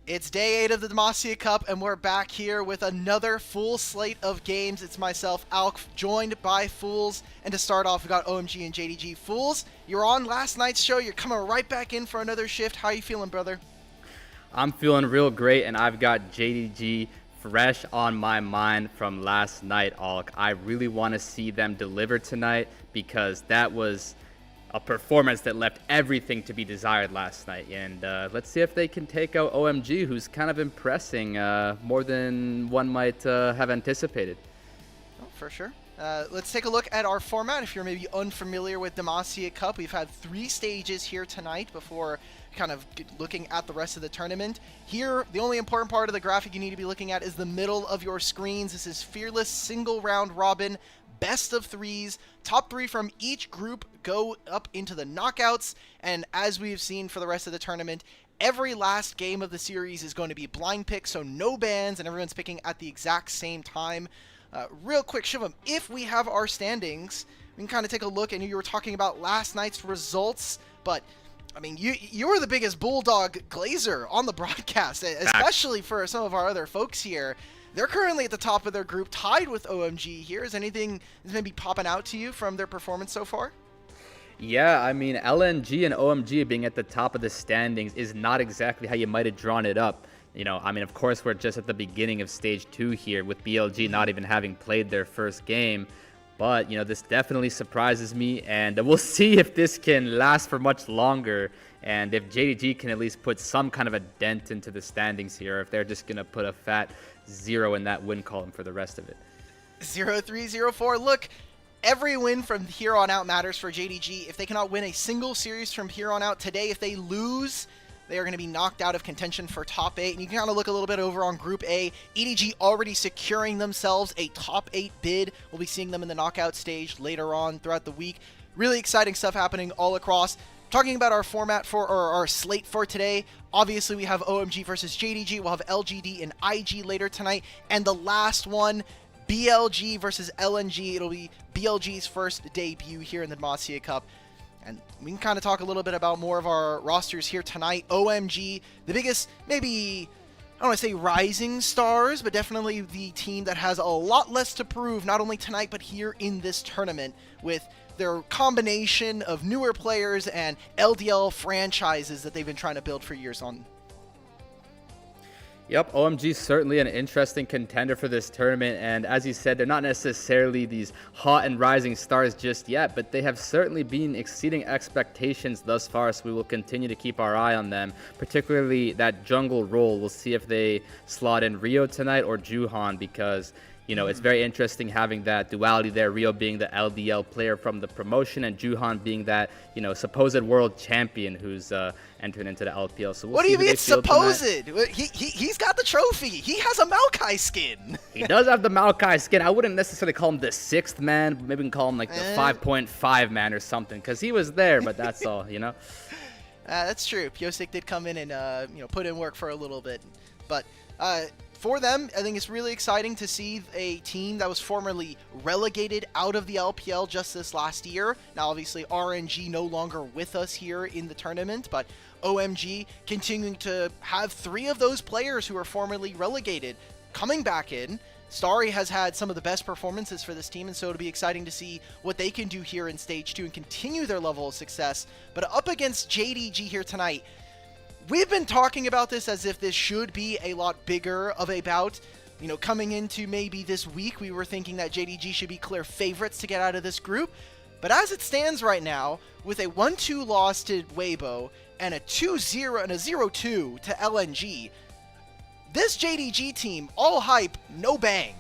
It's day 8 of the Demacia Cup, and we're back here with another full slate of games. It's myself, Alk, joined by Fools, and to start off, we got OMG and JDG. Fools, you were on last night's show. You're coming right back in for another shift. How are you feeling, brother? I'm feeling real great, and I've got JDG fresh on my mind from last night, Alk. I really want to see them deliver tonight because that was a performance that left everything to be desired last night. And let's see if they can take out OMG, who's kind of impressing more than one might have anticipated. Oh, for sure. Let's take a look at our format. If you're maybe unfamiliar with Demacia Cup, we've had 3 stages here tonight before kind of looking at the rest of the tournament. Here, the only important part of the graphic you need to be looking at is the middle of your screens. This is Fearless Single Round Robin, best of 3s. Top 3 from each group go up into the knockouts, and as we've seen for the rest of the tournament, every last game of the series is going to be blind pick, so no bans, and everyone's picking at the exact same time. Real quick, Shivam, if we have our standings, we can kind of take a look. And you were talking about last night's results, but I mean, you were the biggest Bulldog Glazer on the broadcast, especially for some of our other folks here. They're currently at the top of their group, tied with OMG here. Is anything that's maybe popping out to you from their performance so far? Yeah, I mean, LNG and OMG being at the top of the standings is not exactly how you might have drawn it up. You know, I mean, of course, we're just at the beginning of Stage 2 here with BLG not even having played their first game. But, you know, this definitely surprises me, and we'll see if this can last for much longer and if JDG can at least put some kind of a dent into the standings here, or if they're just going to put a fat 0 in that win column for the rest of it. 0-3-0-4. Look, every win from here on out matters for JDG. If they cannot win a single series from here on out today, if they lose, they are going to be knocked out of contention for top 8. And you can kind of look a little bit over on Group A. EDG already securing themselves a top 8 bid. We'll be seeing them in the knockout stage later on throughout the week. Really exciting stuff happening all across. Talking about our format for our slate for today, obviously we have OMG versus JDG. We'll have LGD and IG later tonight. And the last one, BLG versus LNG. It'll be BLG's first debut here in the Demacia Cup. And we can kind of talk a little bit about more of our rosters here tonight. OMG, the biggest, maybe, I don't want to say rising stars, but definitely the team that has a lot less to prove, not only tonight, but here in this tournament, with their combination of newer players and LDL franchises that they've been trying to build for years on. Yep, OMG is certainly an interesting contender for this tournament, and as you said, they're not necessarily these hot and rising stars just yet, but they have certainly been exceeding expectations thus far, so we will continue to keep our eye on them, particularly that jungle role. We'll see if they slot in Rio tonight or Juhan, because you know, it's very interesting having that duality there, Rio being the LDL player from the promotion and Juhan being that, you know, supposed world champion who's entering into the LPL. So what do you mean supposed? He's got the trophy. He has a Maokai skin. He does have the Maokai skin. I wouldn't necessarily call him the 6th man, but maybe we can call him like the 5.5 man or something, because he was there, but that's all, you know? That's true. Piosik did come in and, you know, put in work for a little bit. But for them, I think it's really exciting to see a team that was formerly relegated out of the LPL just this last year. Now, obviously, RNG no longer with us here in the tournament, but OMG continuing to have 3 of those players who were formerly relegated coming back in. Starry has had some of the best performances for this team, and so it'll be exciting to see what they can do here in Stage 2 and continue their level of success. But up against JDG here tonight, we've been talking about this as if this should be a lot bigger of a bout. You know, coming into maybe this week, we were thinking that JDG should be clear favorites to get out of this group. But as it stands right now, with a 1-2 loss to Weibo and a 2-0 and a 0-2 to LNG, this JDG team, all hype, no bang.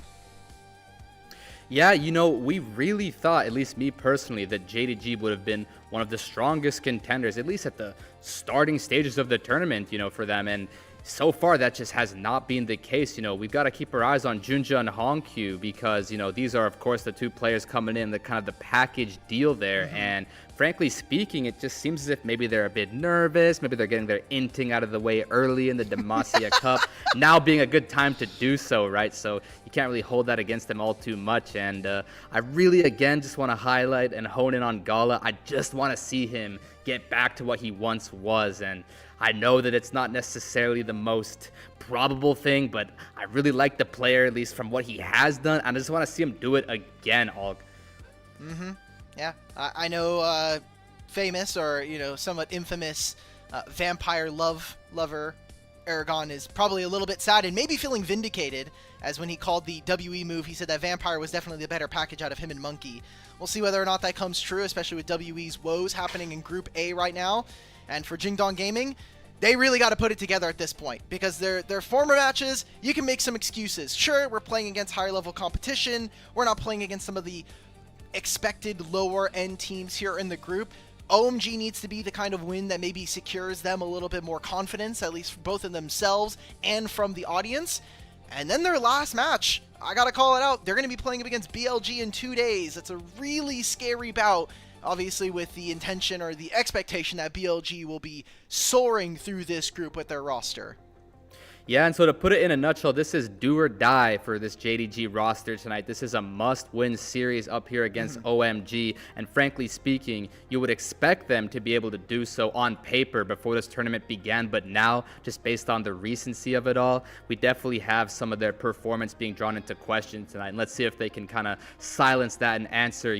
Yeah, you know, we really thought, at least me personally, that JDG would have been one of the strongest contenders, at least at the starting stages of the tournament, you know, for them. And so far, that just has not been the case. You know, we've got to keep our eyes on Junja and Hongkyu because, you know, these are, of course, the 2 players coming in, the kind of the package deal there. And frankly speaking, it just seems as if maybe they're a bit nervous. Maybe they're getting their inting out of the way early in the Demacia Cup. Now being a good time to do so, right? So you can't really hold that against them all too much. And I really, again, just want to highlight and hone in on Gala. I just want to see him get back to what he once was. And I know that it's not necessarily the most probable thing, but I really like the player, at least from what he has done, and I just want to see him do it again, Og. Yeah, I know famous or, somewhat infamous vampire lover Aragon is probably a little bit sad and maybe feeling vindicated, as when he called the WE move, he said that Vampire was definitely the better package out of him and Monkey. We'll see whether or not that comes true, especially with WE's woes happening in Group A right now. And for Jingdong Gaming, they really got to put it together at this point, because their former matches, you can make some excuses. Sure, we're playing against higher level competition. We're not playing against some of the expected lower end teams here in the group. OMG needs to be the kind of win that maybe secures them a little bit more confidence, at least for both in themselves and from the audience. And then their last match, I gotta call it out, they're going to be playing up against BLG in 2 days. It's a really scary bout, obviously with the intention or the expectation that BLG will be soaring through this group with their roster. Yeah, and so to put it in a nutshell, this is do or die for this JDG roster tonight. This is a must-win series up here against OMG, and frankly speaking, you would expect them to be able to do so on paper before this tournament began, but now, just based on the recency of it all, we definitely have some of their performance being drawn into question tonight, and let's see if they can kind of silence that and answer,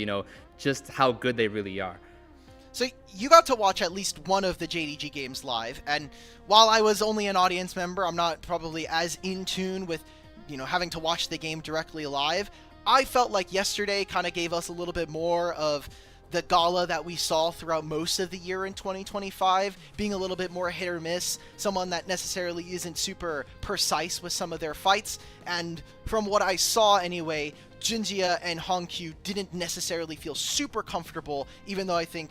just how good they really are. So you got to watch at least one of the JDG games live, and while I was only an audience member, I'm not probably as in tune with, having to watch the game directly live. I felt like yesterday kind of gave us a little bit more of the gala that we saw throughout most of the year in 2025, being a little bit more hit or miss, someone that necessarily isn't super precise with some of their fights, and from what I saw anyway, Junjia and Hongkyu didn't necessarily feel super comfortable, even though I think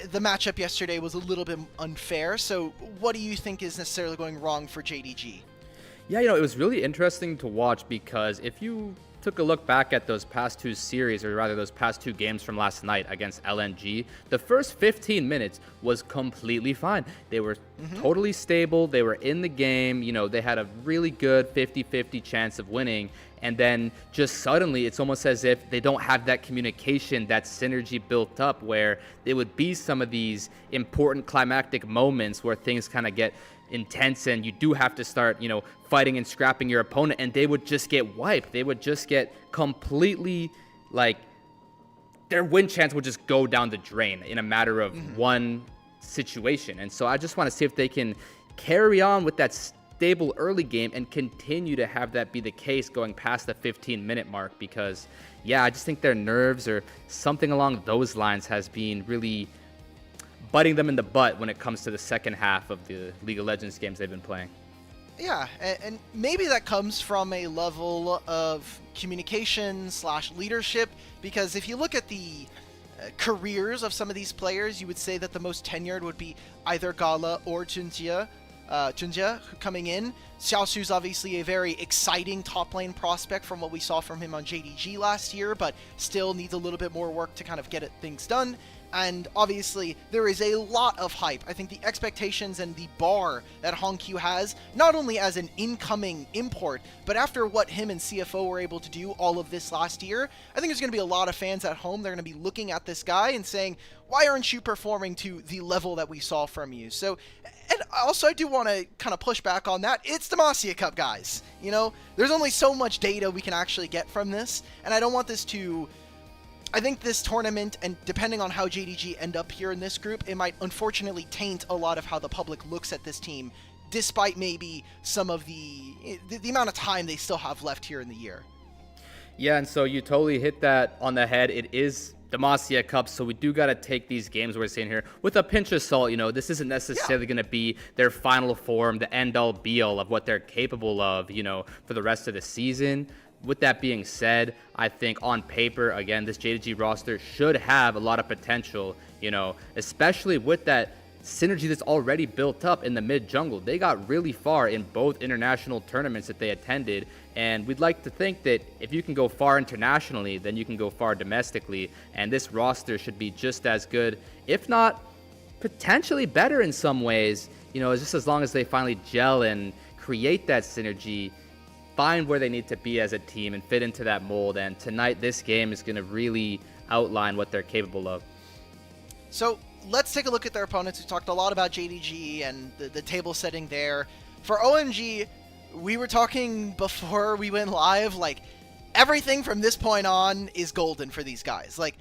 the matchup yesterday was a little bit unfair. So what do you think is necessarily going wrong for JDG? Yeah, it was really interesting to watch, because if you took a look back at those past two series, or rather those past two games from last night against LNG, the first 15 minutes was completely fine. They were totally stable. They were in the game. They had a really good 50-50 chance of winning. And then just suddenly, it's almost as if they don't have that communication, that synergy built up, where it would be some of these important climactic moments where things kind of get intense and you do have to start, fighting and scrapping your opponent, and they would just get wiped. They would just get completely, their win chance would just go down the drain in a matter of one situation. And so I just want to see if they can carry on with that stable early game and continue to have that be the case going past the 15-minute mark, because I just think their nerves or something along those lines has been really biting them in the butt when it comes to the second half of the League of Legends games they've been playing. Yeah, and maybe that comes from a level of communication / leadership, because if you look at the careers of some of these players, you would say that the most tenured would be either Gala or Junjia coming in. Xiaosu's obviously a very exciting top lane prospect from what we saw from him on JDG last year, but still needs a little bit more work to kind of get things done. And obviously, there is a lot of hype. I think the expectations and the bar that Hongkyu has, not only as an incoming import, but after what him and CFO were able to do all of this last year, I think there's going to be a lot of fans at home. They're going to be looking at this guy and saying, why aren't you performing to the level that we saw from you? So, and also I do want to kind of push back on that. It's Demacia Cup, guys. There's only so much data we can actually get from this, and I don't want this to... I think this tournament, and depending on how JDG end up here in this group, it might unfortunately taint a lot of how the public looks at this team, despite maybe some of the amount of time they still have left here in the year. Yeah, and so you totally hit that on the head. It is Demacia Cup, so we do got to take these games we're seeing here with a pinch of salt. This isn't necessarily going to be their final form, the end-all be-all of what they're capable of, for the rest of the season. With that being said, I think on paper, again, this JDG roster should have a lot of potential, especially with that synergy that's already built up in the mid-jungle. They got really far in both international tournaments that they attended, and we'd like to think that if you can go far internationally, then you can go far domestically, and this roster should be just as good, if not potentially better in some ways, just as long as they finally gel and create that synergy, find where they need to be as a team and fit into that mold. And tonight, this game is going to really outline what they're capable of. So let's take a look at their opponents. We talked a lot about JDG and the table setting there. For OMG, we were talking before we went live, like, everything from this point on is golden for these guys. Like,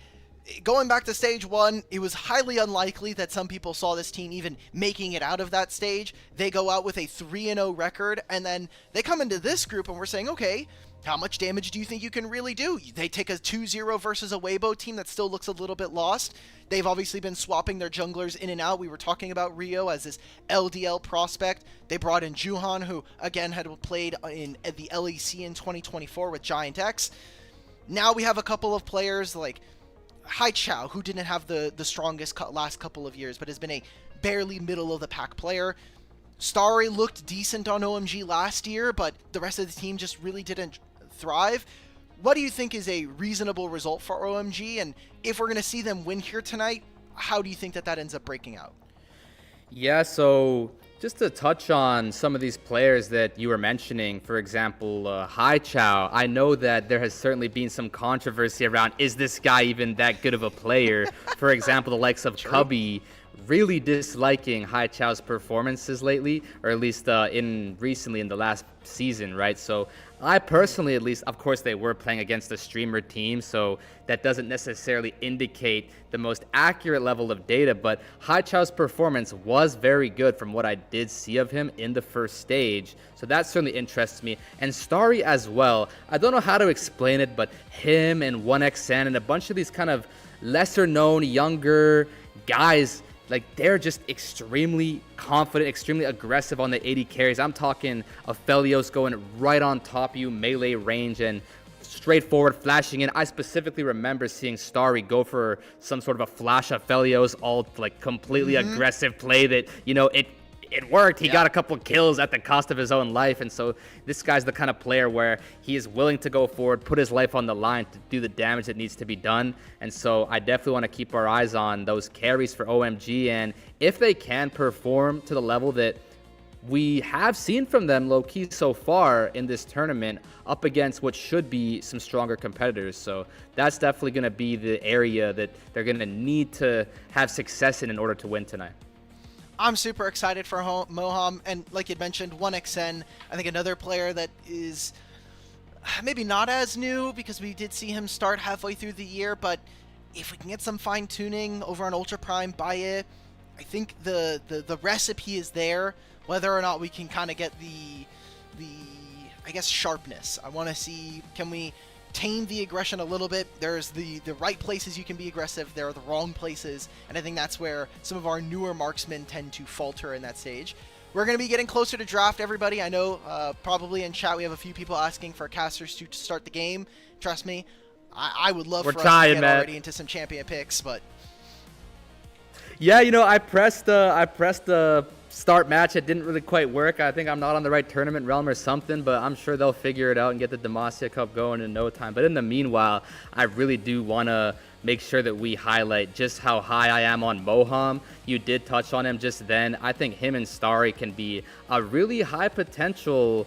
going back to stage 1, it was highly unlikely that some people saw this team even making it out of that stage. They go out with a 3-0 record, and then they come into this group and we're saying, okay, how much damage do you think you can really do? They take a 2-0 versus a Weibo team that still looks a little bit lost. They've obviously been swapping their junglers in and out. We were talking about Rio as this LDL prospect. They brought in Juhan, who, again, had played in the LEC in 2024 with Giant X. Now we have a couple of players like Haichao, who didn't have the strongest last couple of years, but has been a barely middle-of-the-pack player. Starry looked decent on OMG last year, but the rest of the team just really didn't thrive. What do you think is a reasonable result for OMG? And if we're going to see them win here tonight, how do you think that ends up breaking out? Yeah, so just to touch on some of these players that you were mentioning, for example, Haichao, I know that there has certainly been some controversy around, is this guy even that good of a player? For example, the likes of Cubby really disliking Haichao's performances lately, or at least recently in the last season, right? So I personally, at least, of course, they were playing against a streamer team, so that doesn't necessarily indicate the most accurate level of data, but Haichao's performance was very good from what I did see of him in the first stage, so that certainly interests me. And Starry as well, I don't know how to explain it, but him and 1xN and a bunch of these kind of lesser known, younger guys, like, they're just extremely confident, extremely aggressive on the 80 carries. I'm talking Aphelios going right on top of you, melee range, and straightforward flashing in. I specifically remember seeing Starry go for some sort of a flash Aphelios, all like completely aggressive play that, you know, it worked. He got a couple kills at the cost of his own life. And so this guy's the kind of player where he is willing to go forward, put his life on the line to do the damage that needs to be done. And so I definitely want to keep our eyes on those carries for OMG. And if they can perform to the level that we have seen from them low-key so far in this tournament up against what should be some stronger competitors. So that's definitely going to be the area that they're going to need to have success in order to win tonight. I'm super excited for Moham, and like you mentioned, 1xN, I think another player that is maybe not as new because we did see him start halfway through the year, but if we can get some fine-tuning over on Ultra Prime Baye, I think the recipe is there. Whether or not we can kind of get the I guess sharpness. I want to see, can we tame the aggression a little bit? There's the right places you can be aggressive, there are the wrong places, and I think that's where some of our newer marksmen tend to falter in that stage. We're going to be getting closer to draft, everybody. I know probably in chat we have a few people asking for casters to start the game. Trust me, I would love for us to get already into some champion picks, but yeah, you know, I pressed the start match. It didn't really quite work. I think I'm not on the right tournament realm or something, but I'm sure they'll figure it out and get the Demacia Cup going in no time. But in the meanwhile, I really do want to make sure that we highlight just how high I am on Moham. You did touch on him just then. I think him and Starry can be a really high potential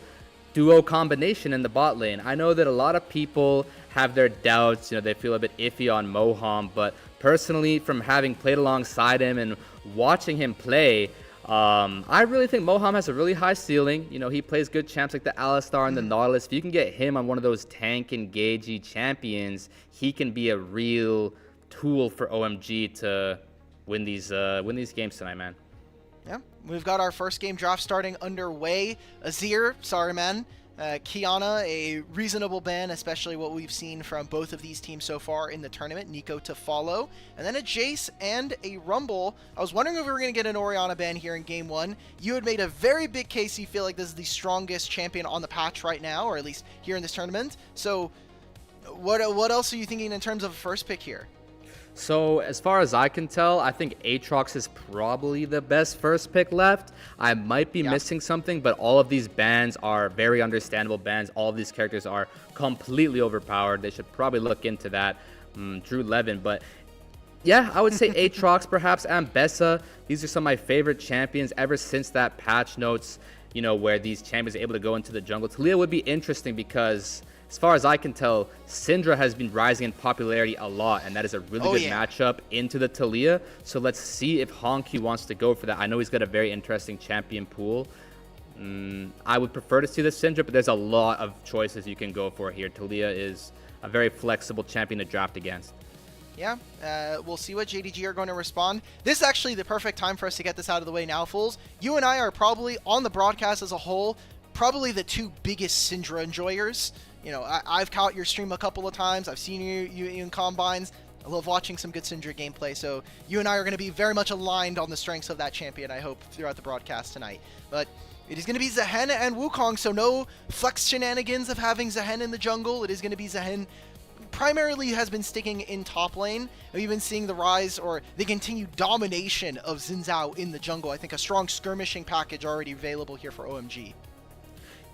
duo combination in the bot lane. I know that a lot of people have their doubts, you know, they feel a bit iffy on Moham, but personally, from having played alongside him and watching him play, I really think Moham has a really high ceiling. You know, he plays good champs like the Alistar and the Nautilus. If you can get him on one of those tank engagey champions, he can be a real tool for OMG to win these games tonight, man. Yeah, we've got our first game draft starting underway. Azir, sorry man. Kiana, a reasonable ban, especially what we've seen from both of these teams so far in the tournament. Nico to follow. And then a Jace and a Rumble. I was wondering if we were going to get an Orianna ban here in Game 1. You had made a very big case you feel like this is the strongest champion on the patch right now, or at least here in this tournament. So what else are you thinking in terms of a first pick here? So as far as I can tell, I think Aatrox is probably the best first pick left. I might be missing something, but all of these bans are very understandable bans. All of these characters are completely overpowered. They should probably look into that. Drew Levin, but yeah, I would say Aatrox, perhaps Ambessa. These are some of my favorite champions ever since that patch notes, you know, where these champions are able to go into the jungle. Talia would be interesting because as far as I can tell, Syndra has been rising in popularity a lot, and that is a really good matchup into the Taliyah. So let's see if Hongq wants to go for that. I know he's got a very interesting champion pool. I would prefer to see the Syndra, but there's a lot of choices you can go for here. Taliyah is a very flexible champion to draft against. Yeah, we'll see what JDG are going to respond. This is actually the perfect time for us to get this out of the way now, fools. You and I are probably, on the broadcast as a whole, probably the two biggest Syndra enjoyers. You know, I've caught your stream a couple of times. I've seen you in Combines. I love watching some good Syndra gameplay, so you and I are going to be very much aligned on the strengths of that champion, I hope, throughout the broadcast tonight. But it is going to be Zehen and Wukong, so no flex shenanigans of having Zehen in the jungle. It is going to be Zehen primarily has been sticking in top lane. We've been seeing the rise or the continued domination of Xin Zhao in the jungle. I think a strong skirmishing package already available here for OMG.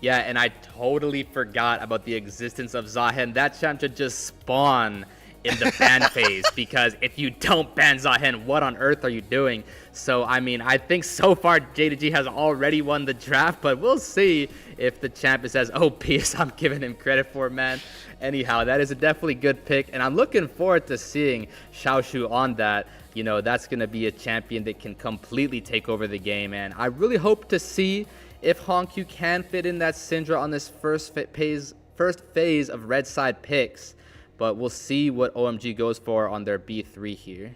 Yeah, and I totally forgot about the existence of Zhen. That champ should just spawn in the ban phase, because if you don't ban Zhen, what on earth are you doing? So, I mean, I think so far JDG has already won the draft, but we'll see if the champ is as OP as I'm giving him credit for, man. Anyhow, that is a definitely good pick, and I'm looking forward to seeing Xiaoshu on that. You know, that's going to be a champion that can completely take over the game, and I really hope to see if Hongq can fit in that Syndra on this first phase of red side picks. But we'll see what OMG goes for on their B3 here.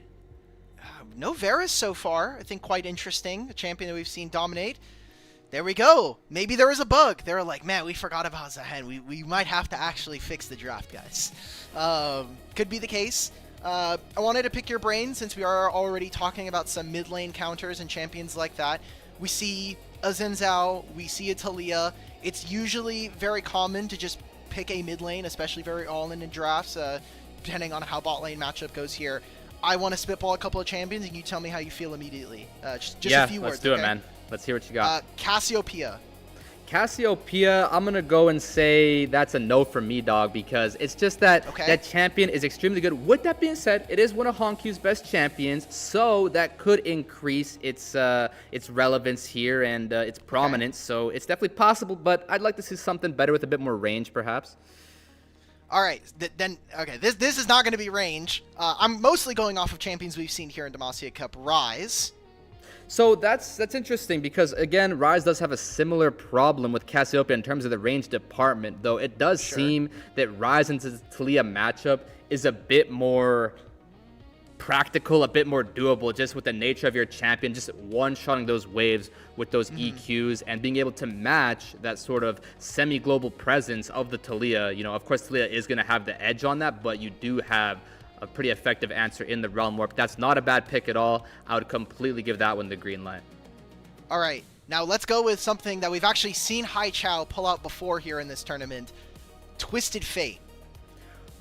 No Varus so far. I think quite interesting. A champion that we've seen dominate. There we go. Maybe there was a bug. They were like, man, we forgot about Zhen. We might have to actually fix the draft, guys. Could be the case. I wanted to pick your brain since we are already talking about some mid lane counters and champions like that. We see a Xin Zhao. We see a Taliyah. It's usually very common to just pick a mid lane, especially very all-in drafts, depending on how bot lane matchup goes here. I want to spitball a couple of champions, and you tell me how you feel immediately. Just a few words. Let's do it, man. Let's hear what you got. Cassiopeia. Cassiopeia, I'm going to go and say that's a no for me, dog, because it's just that that champion is extremely good. With that being said, it is one of Hongq's best champions, so that could increase its relevance here and its prominence. So it's definitely possible, but I'd like to see something better with a bit more range, perhaps. All right, this is not going to be range. I'm mostly going off of champions we've seen here in Demacia Cup. Ryze. So that's interesting because, again, Ryze does have a similar problem with Cassiopeia in terms of the range department, though it does seem that Ryze into the Taliyah matchup is a bit more practical, a bit more doable, just with the nature of your champion, just one-shotting those waves with those EQs and being able to match that sort of semi-global presence of the Taliyah. You know, of course, Taliyah is going to have the edge on that, but you do have a pretty effective answer in the Realm Warp. That's not a bad pick at all. I would completely give that one the green light. All right, now let's go with something that we've actually seen Hai Chao pull out before here in this tournament. Twisted Fate.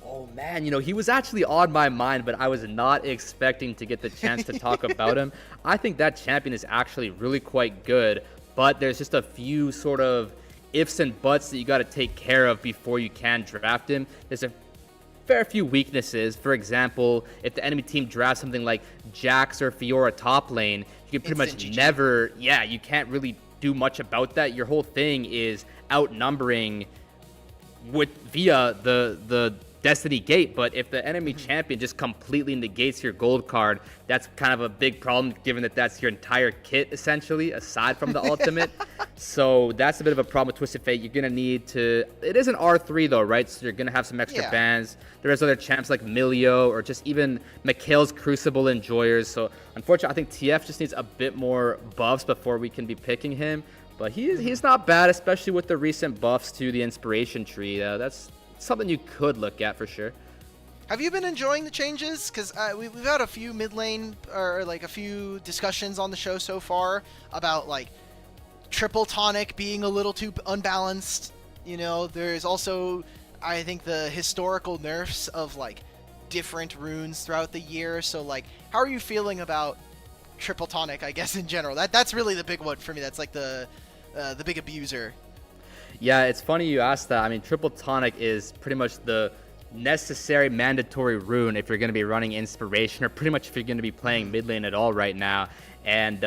Oh man, you know, he was actually on my mind, but I was not expecting to get the chance to talk about him. I think that champion is actually really quite good, but there's just a few sort of ifs and buts that you got to take care of before you can draft him. There's a fair few weaknesses. For example, if the enemy team drafts something like Jax or Fiora top lane, you can pretty much never, you can't really do much about that. Your whole thing is outnumbering via the Destiny Gate, but if the enemy champion just completely negates your gold card, that's kind of a big problem, given that that's your entire kit, essentially, aside from the ultimate. So that's a bit of a problem with Twisted Fate. You're going to need to... It is an R3, though, right? So you're going to have some extra bans. There's other champs like Milio or just even Mikhail's Crucible Enjoyers. So unfortunately, I think TF just needs a bit more buffs before we can be picking him. But he's not bad, especially with the recent buffs to the Inspiration Tree. That's something you could look at for sure. Have you been enjoying the changes? Because we've had a few mid lane or like a few discussions on the show so far about like triple tonic being a little too unbalanced. You know, there's also, I think, the historical nerfs of like different runes throughout the year. So like, how are you feeling about triple tonic, I guess, in general? That's really the big one for me. That's like the big abuser. Yeah, it's funny you asked that. I mean, Triple Tonic is pretty much the necessary mandatory rune if you're going to be running Inspiration, or pretty much if you're going to be playing mid lane at all right now. And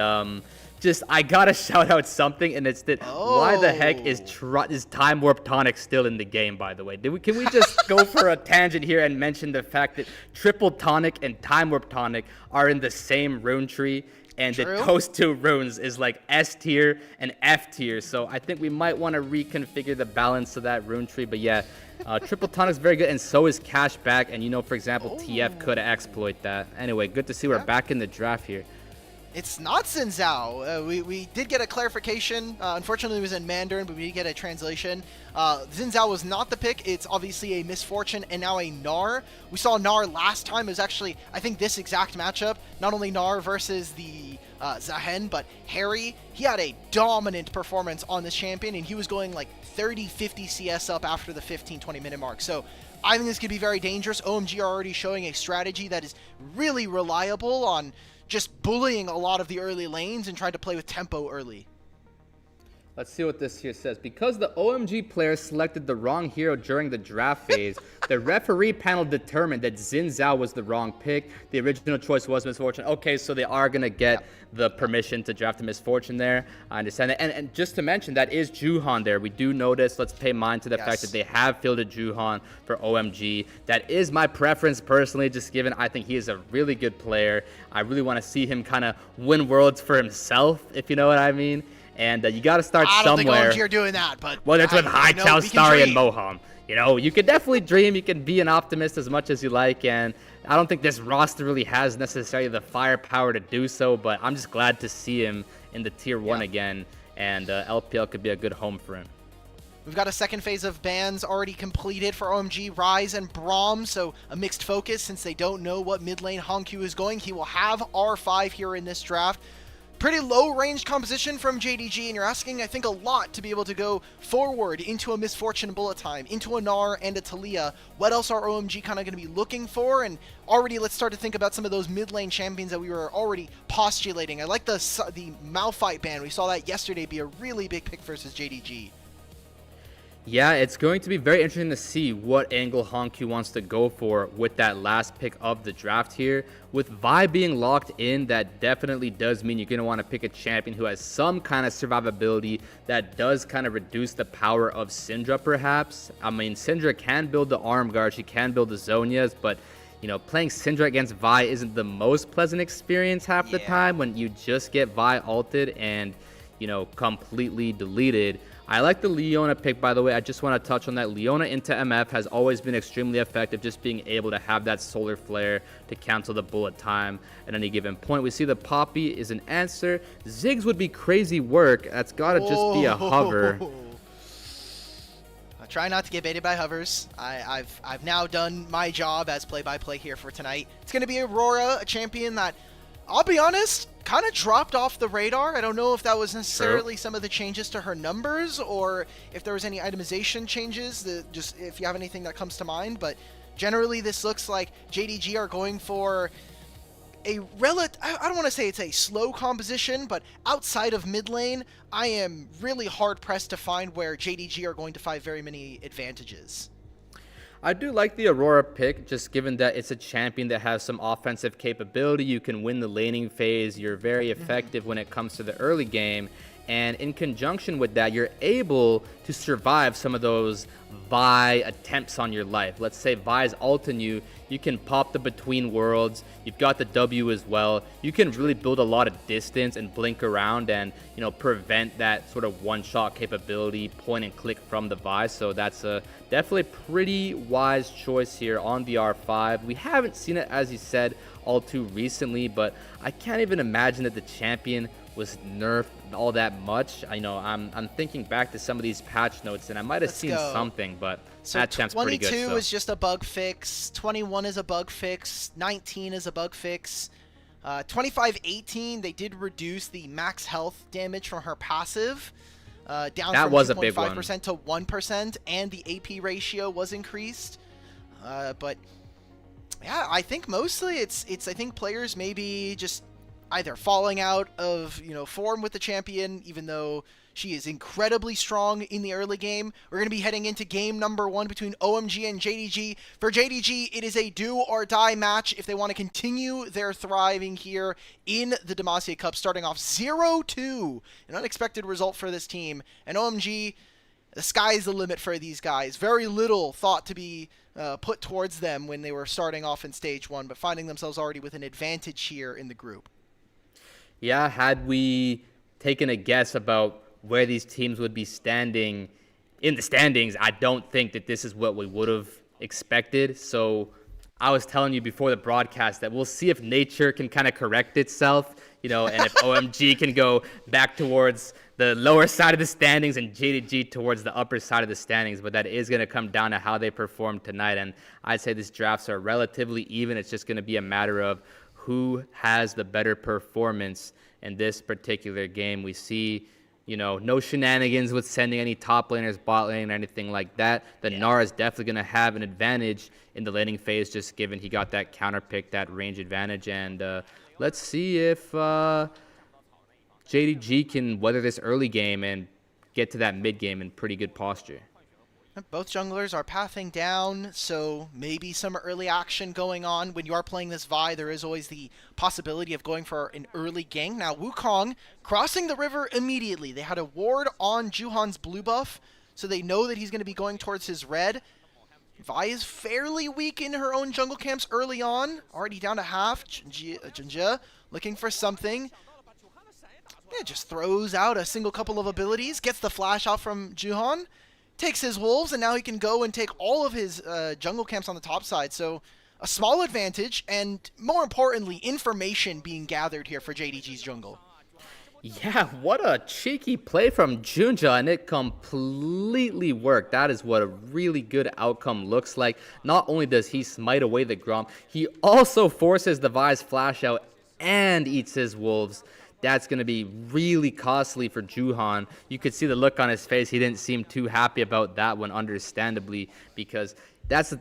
I gotta shout out something, and it's that why the heck is Time Warp Tonic still in the game, by the way? Can we just go for a tangent here and mention the fact that Triple Tonic and Time Warp Tonic are in the same rune tree, and that those two runes is like S tier and F tier, so I think we might want to reconfigure the balance of that rune tree, but yeah, Triple Tonic's very good, and so is Cashback, and for example, TF could exploit that. Anyway, good to see we're back in the draft here. It's not Xin Zhao. We did get a clarification. Unfortunately, it was in Mandarin, but we did get a translation. Xin Zhao was not the pick. It's obviously a Misfortune and now a Gnar. We saw Gnar last time. It was actually, I think, this exact matchup. Not only Gnar versus the Zahen, but Harry. He had a dominant performance on this champion, and he was going like 30-50 CS up after the 15-20 minute mark. So I think this could be very dangerous. OMG are already showing a strategy that is really reliable on just bullying a lot of the early lanes and trying to play with tempo early. Let's see what this here says. Because the OMG player selected the wrong hero during the draft phase, the referee panel determined that Xin Zhao was the wrong pick. The original choice was Misfortune. Okay, so they are going to get the permission to draft a Misfortune there. I understand that. And just to mention, that is Juhan there. We do notice, let's pay mind to the fact that they have fielded Juhan for OMG. That is my preference personally, just given I think he is a really good player. I really want to see him kind of win worlds for himself, if you know what I mean. And you got to start somewhere. I don't think OMG are doing that, but whether it's with High Chow, Starry, and Moham. You can definitely dream. You can be an optimist as much as you like, and I don't think this roster really has necessarily the firepower to do so, but I'm just glad to see him in the Tier 1 again, and LPL could be a good home for him. We've got a second phase of bans already completed for OMG, Ryze and Braum, so a mixed focus since they don't know what mid lane Hankyu is going. He will have R5 here in this draft. Pretty low range composition from JDG, and you're asking, I think, a lot to be able to go forward into a Misfortune Bullet Time, into a Gnar and a Talia. What else are OMG kind of going to be looking for? And already let's start to think about some of those mid lane champions that we were already postulating. I like the Malphite ban. We saw that yesterday be a really big pick versus JDG. Yeah, it's going to be very interesting to see what angle Hankyu wants to go for with that last pick of the draft here. With Vi being locked in, that definitely does mean you're going to want to pick a champion who has some kind of survivability that does kind of reduce the power of Syndra, perhaps. I mean, Syndra can build the arm guard, she can build the Zhonya's, but playing Syndra against Vi isn't the most pleasant experience half the time when you just get Vi ulted and, completely deleted. I like the Leona pick, by the way. I just want to touch on that. Leona into MF has always been extremely effective, just being able to have that solar flare to cancel the bullet time at any given point. We see the Poppy is an answer. Ziggs would be crazy work. That's got to just be a hover. I try not to get baited by hovers. I've now done my job as play-by-play here for tonight. It's going to be Aurora, a champion that, I'll be honest, kind of dropped off the radar. I don't know if that was necessarily some of the changes to her numbers or if there was any itemization changes, just if you have anything that comes to mind. But generally, this looks like JDG are going for a I don't want to say it's a slow composition, but outside of mid lane, I am really hard-pressed to find where JDG are going to find very many advantages. I do like the Aurora pick, just given that it's a champion that has some offensive capability. You can win the laning phase. You're very effective when it comes to the early game. And in conjunction with that, you're able to survive some of those Vi attempts on your life. Let's say Vi's ulting you, you can pop the between worlds. You've got the W as well. You can really build a lot of distance and blink around and, prevent that sort of one-shot capability, point and click from the Vi. So that's a definitely pretty wise choice here on the R5. We haven't seen it, as you said, all too recently, but I can't even imagine that the champion was nerfed all that much. I'm thinking back to some of these patch notes, and I might have seen something, but that champ's pretty good. 22 is just a bug fix, 21 is a bug fix, 19 is a bug fix, 25-18, they did reduce the max health damage from her passive down from 2.5% to 1%, and the AP ratio was increased. But yeah, I think mostly it's I think players maybe just either falling out of form with the champion, even though She is incredibly strong in the early game. We're going to be heading into game number 1 between OMG and JDG. For JDG, it is a do or die match if they want to continue their thriving here in the Demacia Cup, starting off 0-2. An unexpected result for this team. And OMG, the sky's the limit for these guys. Very little thought to be put towards them when they were starting off in stage 1, but finding themselves already with an advantage here in the group. Yeah, had we taken a guess about where these teams would be standing in the standings, I don't think that this is what we would have expected. So I was telling you before the broadcast that we'll see if nature can kind of correct itself, and if OMG can go back towards the lower side of the standings and JDG towards the upper side of the standings. But that is going to come down to how they perform tonight. And I'd say these drafts are relatively even. It's just going to be a matter of who has the better performance in this particular game. We see, no shenanigans with sending any top laners, bot lane, or anything like that. The Gnar is definitely going to have an advantage in the laning phase, just given he got that counter pick, that range advantage. And let's see if JDG can weather this early game and get to that mid game in pretty good posture. Both junglers are pathing down, so maybe some early action going on. When you are playing this Vi, there is always the possibility of going for an early gank. Now, Wukong crossing the river immediately. They had a ward on Juhan's blue buff, so they know that he's going to be going towards his red. Vi is fairly weak in her own jungle camps early on, already down to half. Junjie looking for something. Yeah, just throws out a single couple of abilities, gets the flash out from Juhan, takes his wolves, and now he can go and take all of his jungle camps on the top side. So a small advantage, and more importantly, information being gathered here for JDG's jungle. Yeah, what a cheeky play from Junja, and it completely worked. That is what a really good outcome looks like. Not only does he smite away the Gromp, he also forces the Vi's flash out and eats his wolves. That's going to be really costly for Juhan. You could see the look on his face. He didn't seem too happy about that one, understandably, because that's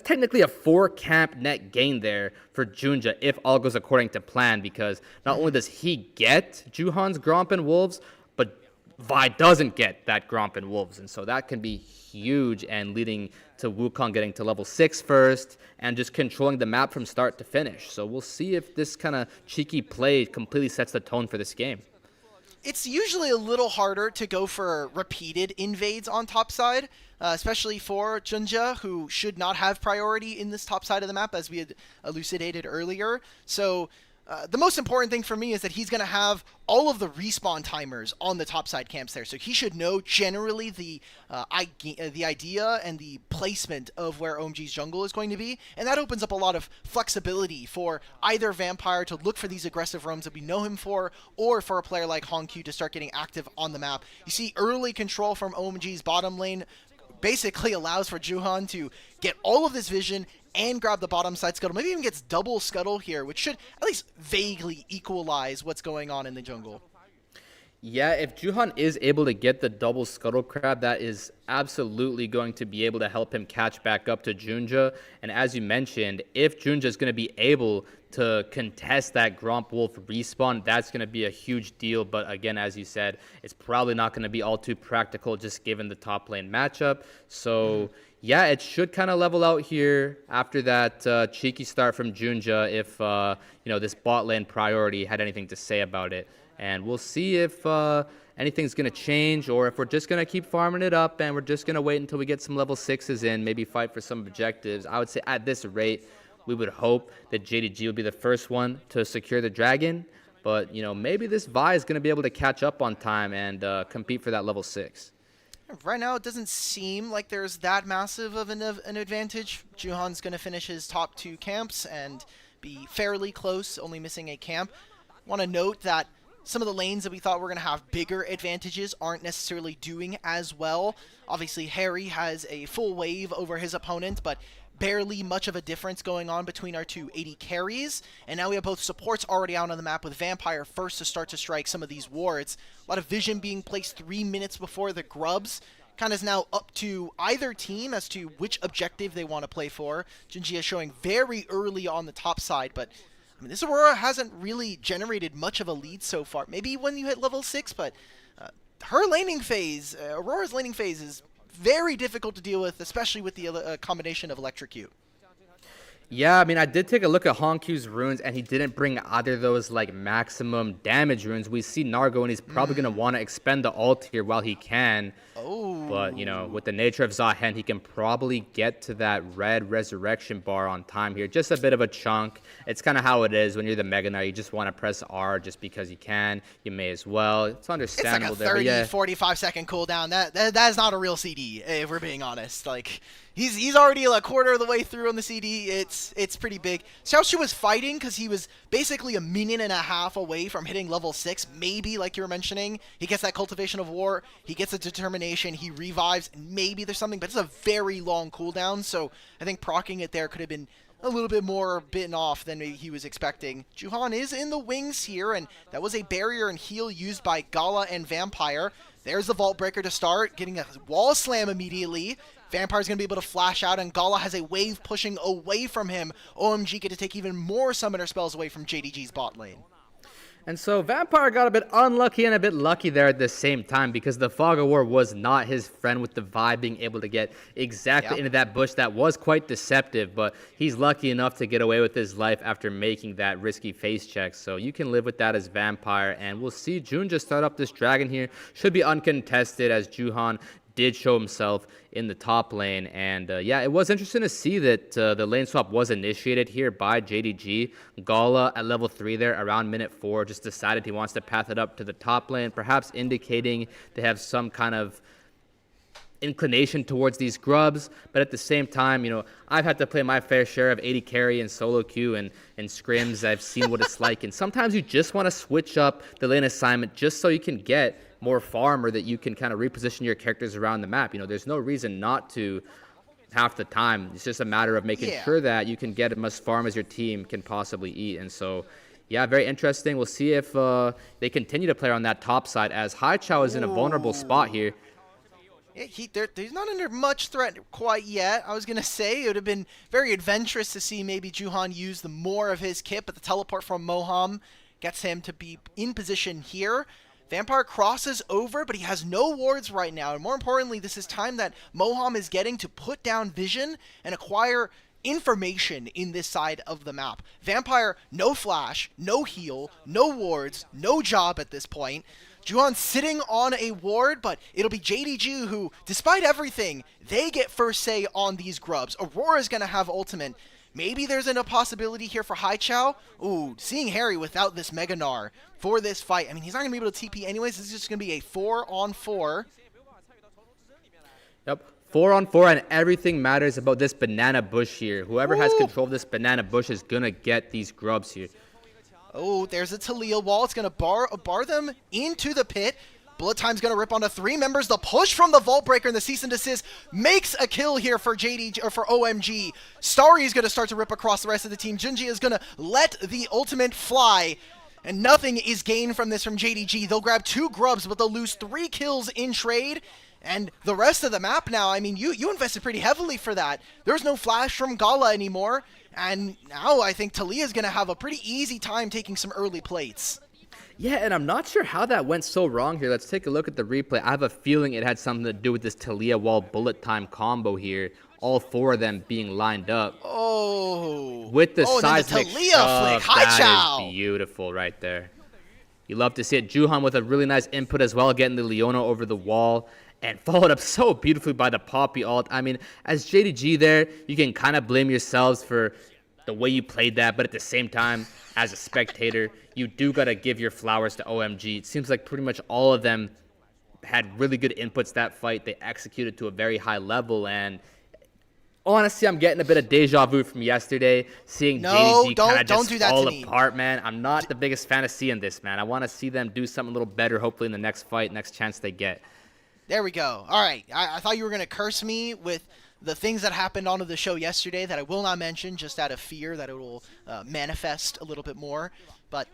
technically a 4 camp net gain there for Junja if all goes according to plan, because not only does he get Juhan's Gromp and Wolves, but Vi doesn't get that Gromp and Wolves, and so that can be huge and leading to Wukong getting to level 6 first and just controlling the map from start to finish. So we'll see if this kind of cheeky play completely sets the tone for this game. It's usually a little harder to go for repeated invades on top side, especially for Junja, who should not have priority in this top side of the map, as we had elucidated earlier. So the most important thing for me is that he's going to have all of the respawn timers on the top side camps there. So he should know generally the idea and the placement of where OMG's jungle is going to be. And that opens up a lot of flexibility for either Vampire to look for these aggressive roams that we know him for, or for a player like Hongq to start getting active on the map. You see early control from OMG's bottom lane basically allows for Juhan to get all of this vision and grab the bottom side scuttle. Maybe even gets double scuttle here, which should at least vaguely equalize what's going on in the jungle. Yeah, if Juhan is able to get the double scuttle crab, that is absolutely going to be able to help him catch back up to Junja. And as you mentioned, if Junja is going to be able to contest that Gromp Wolf respawn, that's going to be a huge deal. But again, as you said, it's probably not going to be all too practical just given the top lane matchup. So yeah, it should kind of level out here after that cheeky start from Junja if this bot lane priority had anything to say about it. And we'll see if anything's going to change, or if we're just going to keep farming it up and we're just going to wait until we get some level 6s in, maybe fight for some objectives. I would say at this rate, we would hope that JDG will be the first one to secure the dragon. But, maybe this Vi is going to be able to catch up on time and compete for that level 6. Right now, it doesn't seem like there's that massive of an advantage. Juhan's going to finish his top 2 camps and be fairly close, only missing a camp. Want to note that some of the lanes that we thought were going to have bigger advantages aren't necessarily doing as well. Obviously, Harry has a full wave over his opponent, but barely much of a difference going on between our two AD carries. And now we have both supports already out on the map, with Vampire first to start to strike some of these wards. A lot of vision being placed 3 minutes before the grubs. Kind of is now up to either team as to which objective they want to play for. Junji is showing very early on the top side, but this Aurora hasn't really generated much of a lead so far. Maybe when you hit level 6, but her laning phase, Aurora's laning phase is very difficult to deal with, especially with the combination of Electrocute. Yeah, I mean, I did take a look at Honkyu's runes, and he didn't bring either of those, like, maximum damage runes. We see Nargo, and he's probably going to want to expend the ult here while he can. Oh. But, you know, with the nature of Zahen, he can probably get to that red resurrection bar on time here. Just a bit of a chunk. It's kind of how it is when you're the Mega Knight. You just want to press R just because you can. You may as well. It's understandable. It's like a 30, 45-second cooldown. That is not a real CD, if we're being honest. Like, he's already a quarter of the way through on the CD. It's pretty big. Xiaoshu was fighting because he was basically a minute and a half away from hitting level 6. Maybe, like you were mentioning, he gets that Cultivation of War. He gets a Determination. He revives. And maybe there's something, but it's a very long cooldown. So I think proccing it there could have been a little bit more bitten off than maybe he was expecting. Juhan is in the wings here, and that was a barrier and heal used by Gala and Vampire. There's the Vault Breaker to start, getting a wall slam immediately. Vampire's going to be able to flash out, and Gala has a wave pushing away from him. OMG get to take even more summoner spells away from JDG's bot lane. And so Vampire got a bit unlucky and a bit lucky there at the same time, because the Fog of War was not his friend with the vibe being able to get exactly into that bush. That was quite deceptive, but he's lucky enough to get away with his life after making that risky face check. So you can live with that as Vampire, and we'll see Jun just start up this dragon here. Should be uncontested, as Juhan did show himself in the top lane. And yeah, it was interesting to see that the lane swap was initiated here by JDG. Gala at level 3 there around minute 4 just decided he wants to path it up to the top lane, perhaps indicating they have some kind of inclination towards these grubs. But at the same time, you know, I've had to play my fair share of 80 carry and solo queue and scrims. I've seen what it's like, and sometimes you just want to switch up the lane assignment just so you can get more farm, or that you can kind of reposition your characters around the map. You know, there's no reason not to half the time. It's just a matter of making sure that you can get as much farm as your team can possibly eat. And so, yeah, very interesting. We'll see if they continue to play on that top side, as Haichao is in a vulnerable spot here. Yeah, he's not under much threat quite yet. I was going to say it would have been very adventurous to see maybe Juhan use the more of his kit, but the teleport from Moham gets him to be in position here. Vampire crosses over, but he has no wards right now. And more importantly, this is time that Moham is getting to put down vision and acquire information in this side of the map. Vampire, no flash, no heal, no wards, no job at this point. Juhan sitting on a ward, but it'll be JDG who, despite everything, they get first say on these grubs. Aurora's going to have ultimate. Maybe there's a possibility here for Haichao. Ooh, seeing Harry without this Mega Gnar for this fight. I mean, he's not going to be able to TP anyways. This is just going to be a 4-on-4. Yep, 4-on-4, and everything matters about this banana bush here. Whoever has control of this banana bush is going to get these grubs here. Oh, there's a Talia wall. It's going to bar them into the pit. Bullet Time's going to rip onto 3 members. The push from the Vault Breaker and the Cease and Desist makes a kill here for JDG, or for OMG. Starry is going to start to rip across the rest of the team. Junji is going to let the ultimate fly, and nothing is gained from this from JDG. They'll grab 2 grubs, but they'll lose 3 kills in trade. And the rest of the map now, I mean, you invested pretty heavily for that. There's no flash from Gala anymore. And now I think Talia is going to have a pretty easy time taking some early plates. Yeah, and I'm not sure how that went so wrong here. Let's take a look at the replay. I have a feeling it had something to do with this Talia wall bullet time combo here. All 4 of them being lined up. Oh. With the seismic the Talia flick. That is beautiful right there. You love to see it. Juhan with a really nice input as well, getting the Leona over the wall. And followed up so beautifully by the Poppy ult. I mean, as JDG there, you can kind of blame yourselves for the way you played that. But at the same time, as a spectator, you do got to give your flowers to OMG. It seems like pretty much all of them had really good inputs that fight. They executed to a very high level. And honestly, I'm getting a bit of deja vu from yesterday, seeing JDG kind of just fall apart, man. I'm not the biggest fan of seeing this, man. I want to see them do something a little better, hopefully in the next fight, next chance they get. There we go. All right. I thought you were going to curse me with the things that happened on the show yesterday that I will not mention, just out of fear that it will manifest a little bit more. But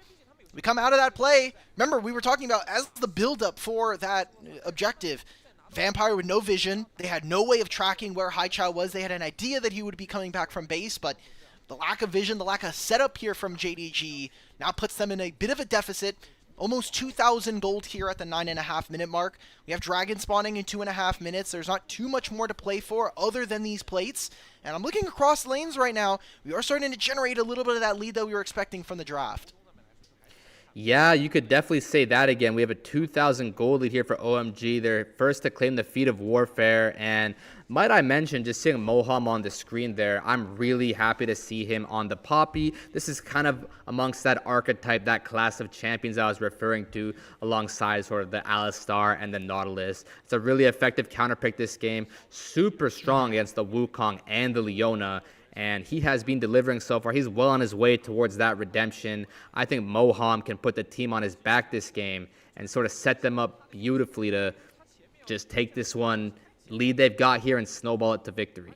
we come out of that play. Remember, we were talking about as the build-up for that objective, Vampire with no vision. They had no way of tracking where Haichao was. They had an idea that he would be coming back from base, but the lack of vision, the lack of setup here from JDG now puts them in a bit of a deficit. Almost 2,000 gold here at the 9.5 minute mark. We have Dragon spawning in 2.5 minutes. There's not too much more to play for other than these plates. And I'm looking across lanes right now. We are starting to generate a little bit of that lead that we were expecting from the draft. Yeah, you could definitely say that again. We have a 2,000 gold lead here for OMG. They're first to claim the feat of warfare. And might I mention, just seeing Moham on the screen there, I'm really happy to see him on the Poppy. This is kind of amongst that archetype, that class of champions I was referring to, alongside sort of the Alistar and the Nautilus. It's a really effective counter pick this game. Super strong against the Wukong and the Leona. And he has been delivering so far. He's well on his way towards that redemption. I think Moham can put the team on his back this game and sort of set them up beautifully to just take this one lead they've got here and snowball it to victory.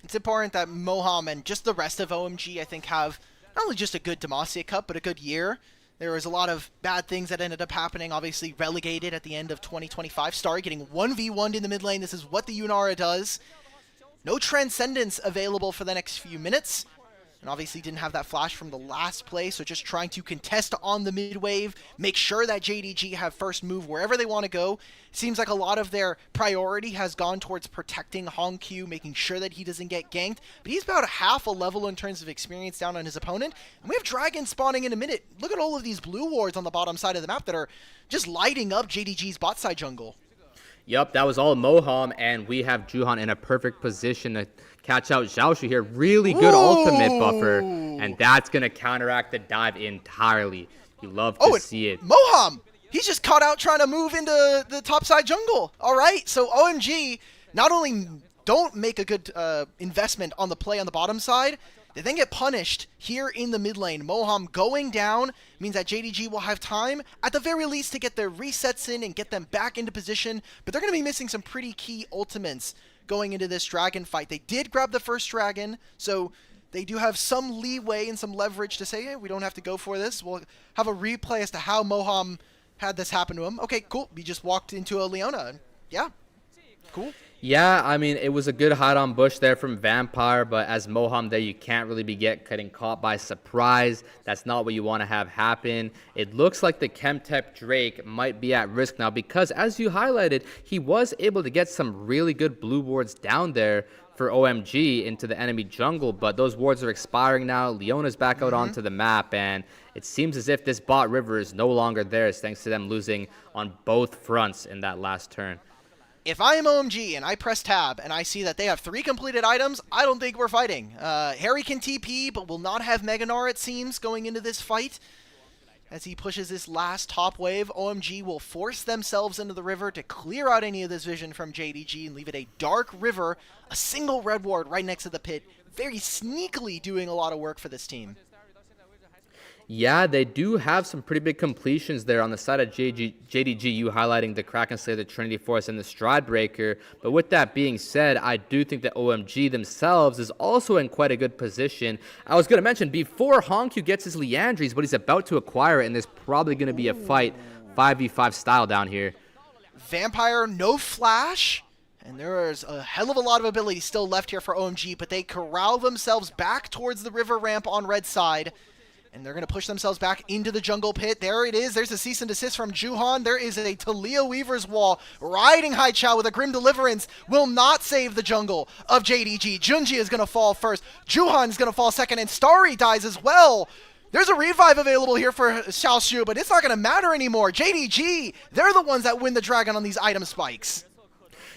It's important that Moham and just the rest of OMG, I think, have not only just a good Demacia Cup, but a good year. There was a lot of bad things that ended up happening, obviously relegated at the end of 2025. Starry getting 1v1'd in the mid lane. This is what the Yunara does. No Transcendence available for the next few minutes. And obviously didn't have that flash from the last play, so just trying to contest on the mid wave, make sure that JDG have first move wherever they want to go. Seems like a lot of their priority has gone towards protecting Hongq, making sure that he doesn't get ganked. But he's about half a level in terms of experience down on his opponent. And we have Dragon spawning in a minute. Look at all of these blue wards on the bottom side of the map that are just lighting up JDG's bot side jungle. Yep, that was all Moham, and we have Juhan in a perfect position to catch out Xiaoshu here. Really good ultimate buffer, and that's going to counteract the dive entirely. You love to see it. Moham! He's just caught out trying to move into the topside jungle. All right, so OMG not only don't make a good investment on the play on the bottom side, they then get punished here in the mid lane. Moham going down means that JDG will have time, at the very least, to get their resets in and get them back into position. But they're going to be missing some pretty key ultimates going into this dragon fight. They did grab the first dragon, so they do have some leeway and some leverage to say, hey, we don't have to go for this. We'll have a replay as to how Moham had this happen to him. Okay, cool. We just walked into a Leona. Yeah, cool. Yeah, I mean, it was a good hide on bush there from Vampire, but as Moham there, you can't really be getting caught by surprise. That's not what you want to have happen. It looks like the Chemtech Drake might be at risk now because, as you highlighted, he was able to get some really good blue wards down there for OMG into the enemy jungle, but those wards are expiring now. Leona's back out onto the map, and it seems as if this bot river is no longer theirs thanks to them losing on both fronts in that last turn. If I am OMG and I press tab and I see that they have 3 completed items, I don't think we're fighting. Harry can TP, but will not have Meganar, it seems, going into this fight. As he pushes this last top wave, OMG will force themselves into the river to clear out any of this vision from JDG and leave it a dark river, a single red ward right next to the pit, very sneakily doing a lot of work for this team. Yeah, they do have some pretty big completions there on the side of JDG, you highlighting the Kraken Slayer, the Trinity Force, and the Stride Breaker. But with that being said, I do think that OMG themselves is also in quite a good position. I was going to mention, before Hongq gets his Liandry's, but he's about to acquire it, and there's probably going to be a fight, 5v5 style down here. Vampire, no flash. And there's a hell of a lot of ability still left here for OMG, but they corral themselves back towards the river ramp on red side. And they're going to push themselves back into the jungle pit. There it is. There's a cease and desist from Juhan. There is a Talia Weaver's Wall riding Hai Chao with a Grim Deliverance. Will not save the jungle of JDG. Junji is going to fall first. Juhan is going to fall second. And Starry dies as well. There's a revive available here for Xiaoshu, but it's not going to matter anymore. JDG, they're the ones that win the dragon on these item spikes.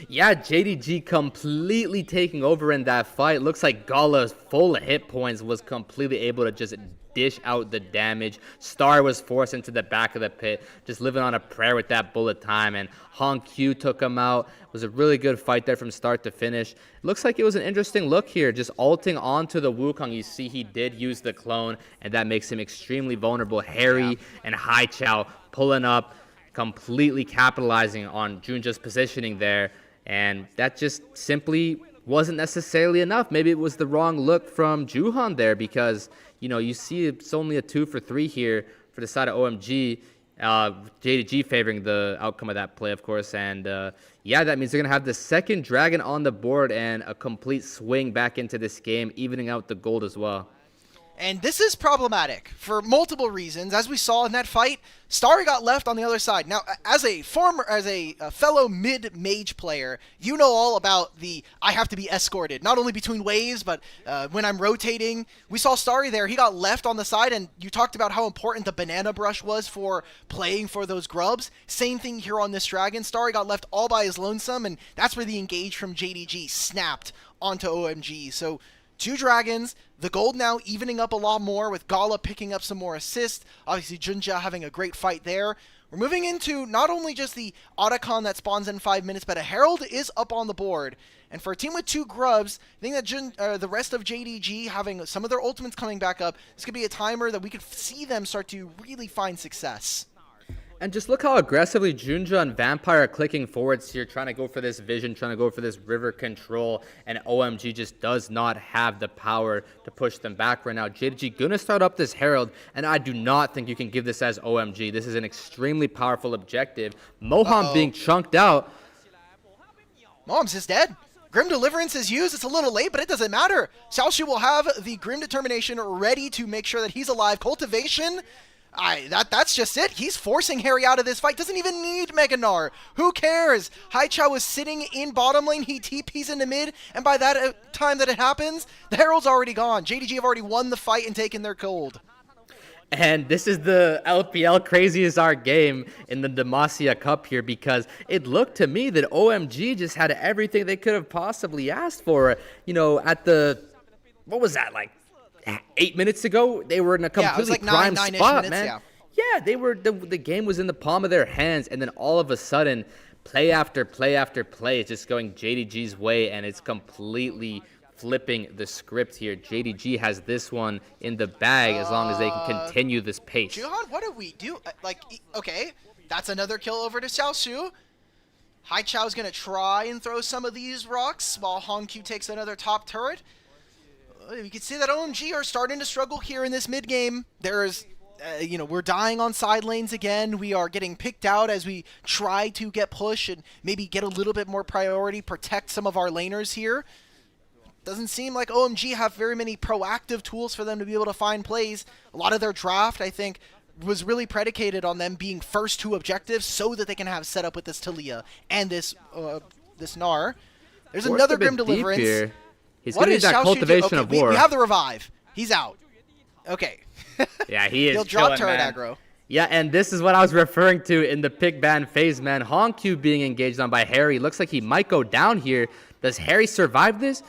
Yeah, JDG completely taking over in that fight. Looks like Gala, full of hit points, was completely able to just dish out the damage. Star was forced into the back of the pit, just living on a prayer with that bullet time, and Hongq took him out. It was a really good fight there from start to finish. It looks like it was an interesting look here, just ulting onto the Wukong. You see he did use the clone, and that makes him extremely vulnerable. Harry and Hai Chao pulling up, completely capitalizing on Junja's positioning there. And that just simply wasn't necessarily enough. Maybe it was the wrong look from Juhan there because, you know, you see it's only a 2 for 3 here for the side of OMG. JDG favoring the outcome of that play, of course. And, yeah, that means they're going to have the second dragon on the board and a complete swing back into this game, evening out the gold as well. And this is problematic for multiple reasons. As we saw in that fight, Starry got left on the other side. Now, as a fellow mid-mage player, you know all about the I have to be escorted, not only between waves, but when I'm rotating. We saw Starry there. He got left on the side, and you talked about how important the banana brush was for playing for those grubs. Same thing here on this dragon. Starry got left all by his lonesome, and that's where the engage from JDG snapped onto OMG. So 2 dragons, the gold now evening up a lot more with Gala picking up some more assists. Obviously, Junja having a great fight there. We're moving into not only just the Otacon that spawns in 5 minutes, but a Herald is up on the board. And for a team with 2 grubs, I think that the rest of JDG having some of their ultimates coming back up, this could be a timer that we could see them start to really find success. And just look how aggressively Junja and Vampire are clicking forwards here, trying to go for this vision, trying to go for this river control, and OMG just does not have the power to push them back right now. JDG gonna start up this Herald, and I do not think you can give this as OMG. This is an extremely powerful objective. Moham being chunked out. Moham's just dead. Grim Deliverance is used. It's a little late, but it doesn't matter. Xiaoxu will have the Grim Determination ready to make sure that he's alive. Cultivation... that's just it. He's forcing Harry out of this fight. Doesn't even need Mega Gnar. Who cares? Haichao is sitting in bottom lane. He TPs into mid, and by that time that it happens, the Herald's already gone. JDG have already won the fight and taken their gold. And this is the LPL Crazy as our game in the Demacia Cup here, because it looked to me that OMG just had everything they could have possibly asked for. You know, at the, what was that, like 8 minutes ago, they were in a completely prime spot, man. Yeah, they were. The game was in the palm of their hands, and then all of a sudden, play after play after play, it's just going JDG's way, and it's completely flipping the script here. JDG has this one in the bag as long as they can continue this pace. Juhan, what do we do? Okay, that's another kill over to Xiaoxu. Haichao's gonna try and throw some of these rocks while Hongq takes another top turret. You can see that OMG are starting to struggle here in this mid game. There's, we're dying on side lanes again. We are getting picked out as we try to get push and maybe get a little bit more priority, protect some of our laners here. Doesn't seem like OMG have very many proactive tools for them to be able to find plays. A lot of their draft, I think, was really predicated on them being first to objectives so that they can have setup with this Talia and this Gnar. There's another Grim Deliverance. He's going to need that cultivation of war. We have the revive. He's out. Okay. Yeah, he is. He'll drop chilling, turret man. aggro. Yeah, and this is what I was referring to in the pick ban phase, man. Hongq being engaged on by Harry. Looks like he might go down here. Does Harry survive this?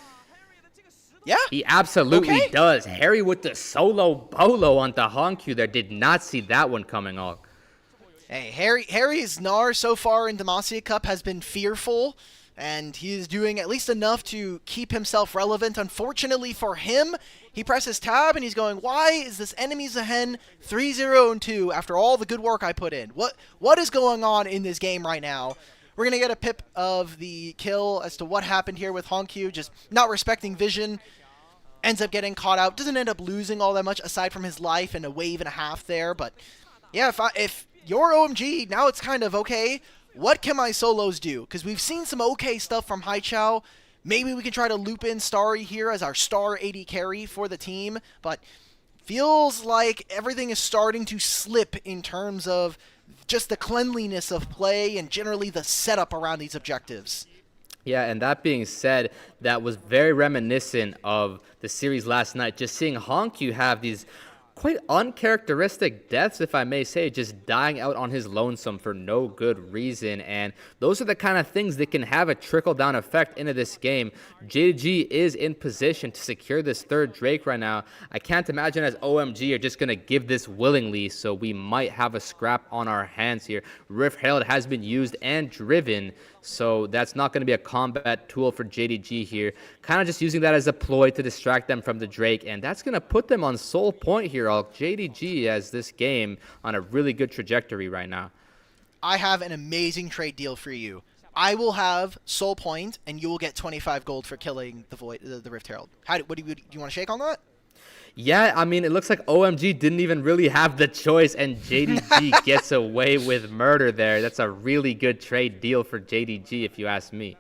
Yeah. He absolutely does. Harry with the solo bolo onto Hongq there. Did not see that one coming on. Hey, Harry's Gnar so far in Demacia Cup has been fearful. And he is doing at least enough to keep himself relevant. Unfortunately for him, he presses tab and he's going, why is this enemy's a hen 3-0-2 after all the good work I put in? What is going on in this game right now? We're going to get a pip of the kill as to what happened here with Hongq, just not respecting vision. Ends up getting caught out. Doesn't end up losing all that much aside from his life and a wave and a half there. But yeah, if you're OMG, now it's kind of okay. What can my solos do? Because we've seen some okay stuff from Haichao. Maybe we can try to loop in Starry here as our star AD carry for the team. But feels like everything is starting to slip in terms of just the cleanliness of play and generally the setup around these objectives. Yeah, and that being said, that was very reminiscent of the series last night. Just seeing Hongq have these quite uncharacteristic deaths, if I may say, just dying out on his lonesome for no good reason. And those are the kind of things that can have a trickle-down effect into this game. JDG is in position to secure this third Drake right now. I can't imagine as OMG are just going to give this willingly, so we might have a scrap on our hands here. Rift Herald has been used and driven, so that's not going to be a combat tool for JDG here. Kind of just using that as a ploy to distract them from the Drake, and that's going to put them on sole point here. JDG has this game on a really good trajectory right now. I have an amazing trade deal for you. I will have Soul Point, and you will get 25 gold for killing the Rift Herald. Do you want to shake on that? Yeah, I mean, it looks like OMG didn't even really have the choice, and JDG gets away with murder there. That's a really good trade deal for JDG, if you ask me.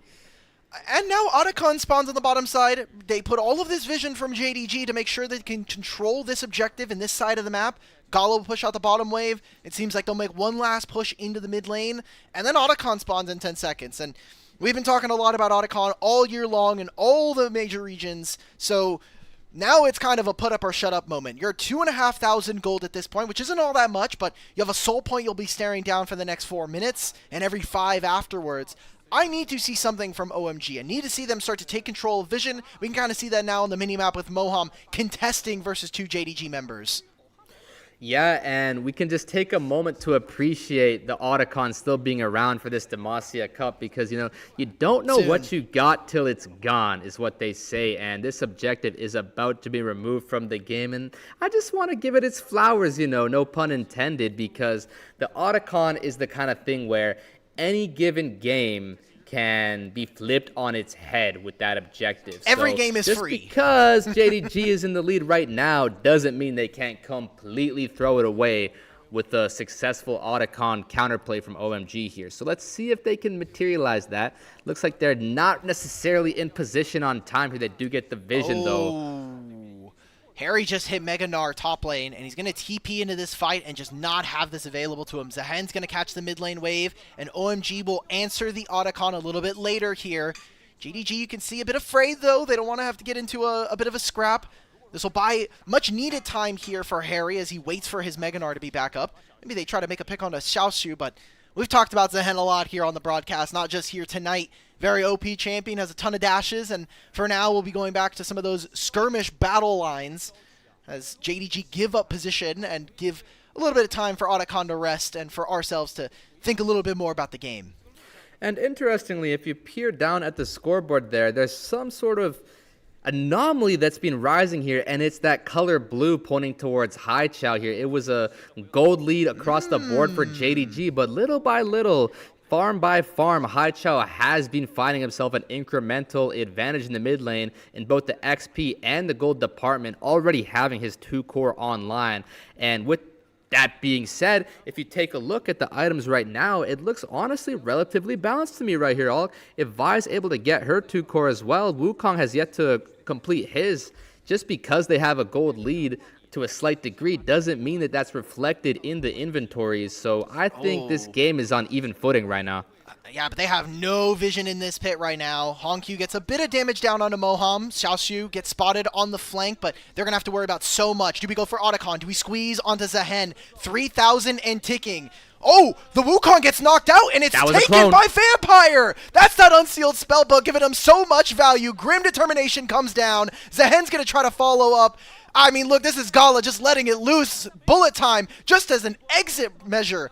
And now Otacon spawns on the bottom side. They put all of this vision from JDG to make sure they can control this objective in this side of the map. Gala will push out the bottom wave. It seems like they'll make one last push into the mid lane. And then Otacon spawns in 10 seconds. And we've been talking a lot about Otacon all year long in all the major regions. So now it's kind of a put up or shut up moment. You're 2,500 gold at this point, which isn't all that much, but you have a soul point you'll be staring down for the next 4 minutes and every 5 afterwards. I need to see something from OMG. I need to see them start to take control of vision. We can kind of see that now on the minimap with Moham contesting versus 2 JDG members. Yeah, and we can just take a moment to appreciate the Otacon still being around for this Demacia Cup because, you don't know what you got till it's gone is what they say, and this objective is about to be removed from the game, and I just want to give it its flowers, no pun intended, because the Otacon is the kind of thing where any given game can be flipped on its head with that objective. Every game is just free. Because JDG is in the lead right now doesn't mean they can't completely throw it away with a successful Otacon counterplay from OMG here. So let's see if they can materialize that. Looks like they're not necessarily in position on time here. They do get the vision though. Harry just hit Mega Gnar top lane, and he's going to TP into this fight and just not have this available to him. Zahen's going to catch the mid lane wave, and OMG will answer the Otacon a little bit later here. JDG, you can see a bit afraid, though. They don't want to have to get into a bit of a scrap. This will buy much needed time here for Harry as he waits for his Mega Gnar to be back up. Maybe they try to make a pick on a Xiaoshu, but we've talked about Zahen a lot here on the broadcast, not just here tonight. Very OP champion, has a ton of dashes, and for now we'll be going back to some of those skirmish battle lines as JDG give up position and give a little bit of time for Otacon to rest and for ourselves to think a little bit more about the game. And interestingly, if you peer down at the scoreboard there's some sort of anomaly that's been rising here, and it's that color blue pointing towards Haichao here. It was a gold lead across the board for JDG, but little by little, farm by farm, Haichao has been finding himself an incremental advantage in the mid lane in both the XP and the gold department, already having his 2 core online. And with that being said, if you take a look at the items right now, it looks honestly relatively balanced to me right here. If Vi's able to get her 2 core as well, Wukong has yet to complete his. Just because they have a gold lead to a slight degree doesn't mean that that's reflected in the inventories. So I think this game is on even footing right now. Yeah, but they have no vision in this pit right now. Hongq gets a bit of damage down onto Moham. Xiaoshu gets spotted on the flank, but they're going to have to worry about so much. Do we go for Otacon? Do we squeeze onto Zahen? 3,000 and ticking. Oh, the Wukong gets knocked out, and it's taken by Vampire! That's that unsealed spellbook, giving him so much value. Grim Determination comes down. Zahen's going to try to follow up. I mean, look, this is Gala just letting it loose. Bullet time, just as an exit measure.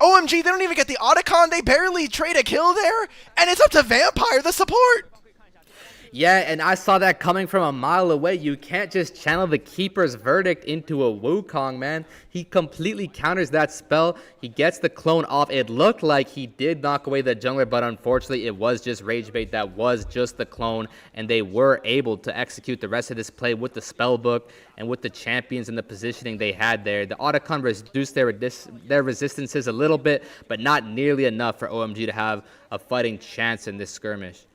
OMG, they don't even get the Otacon. They barely trade a kill there. And it's up to Vampire, the support. Yeah, and I saw that coming from a mile away. You can't just channel the Keeper's Verdict into a Wukong, man. He completely counters that spell. He gets the clone off. It looked like he did knock away the jungler, but unfortunately it was just Rage Bait. That was just the clone, and they were able to execute the rest of this play with the spellbook and with the champions and the positioning they had there. The Otacon reduced their resistances a little bit, but not nearly enough for OMG to have a fighting chance in this skirmish.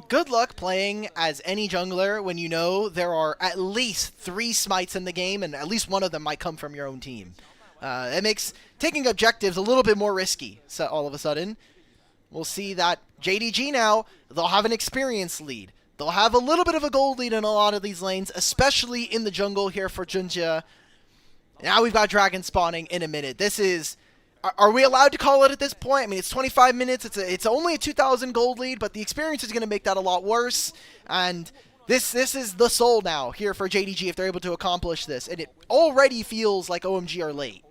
Good luck playing as any jungler when you know there are at least 3 smites in the game, and at least one of them might come from your own team. It makes taking objectives a little bit more risky. So all of a sudden, we'll see that JDG now, they'll have an experience lead. They'll have a little bit of a gold lead in a lot of these lanes, especially in the jungle here for Junjia. Now we've got dragon spawning in a minute. This is... Are we allowed to call it at this point? I mean, it's 25 minutes. It's only a 2,000 gold lead, but the experience is going to make that a lot worse. And this is the soul now here for JDG if they're able to accomplish this. And it already feels like OMG are late.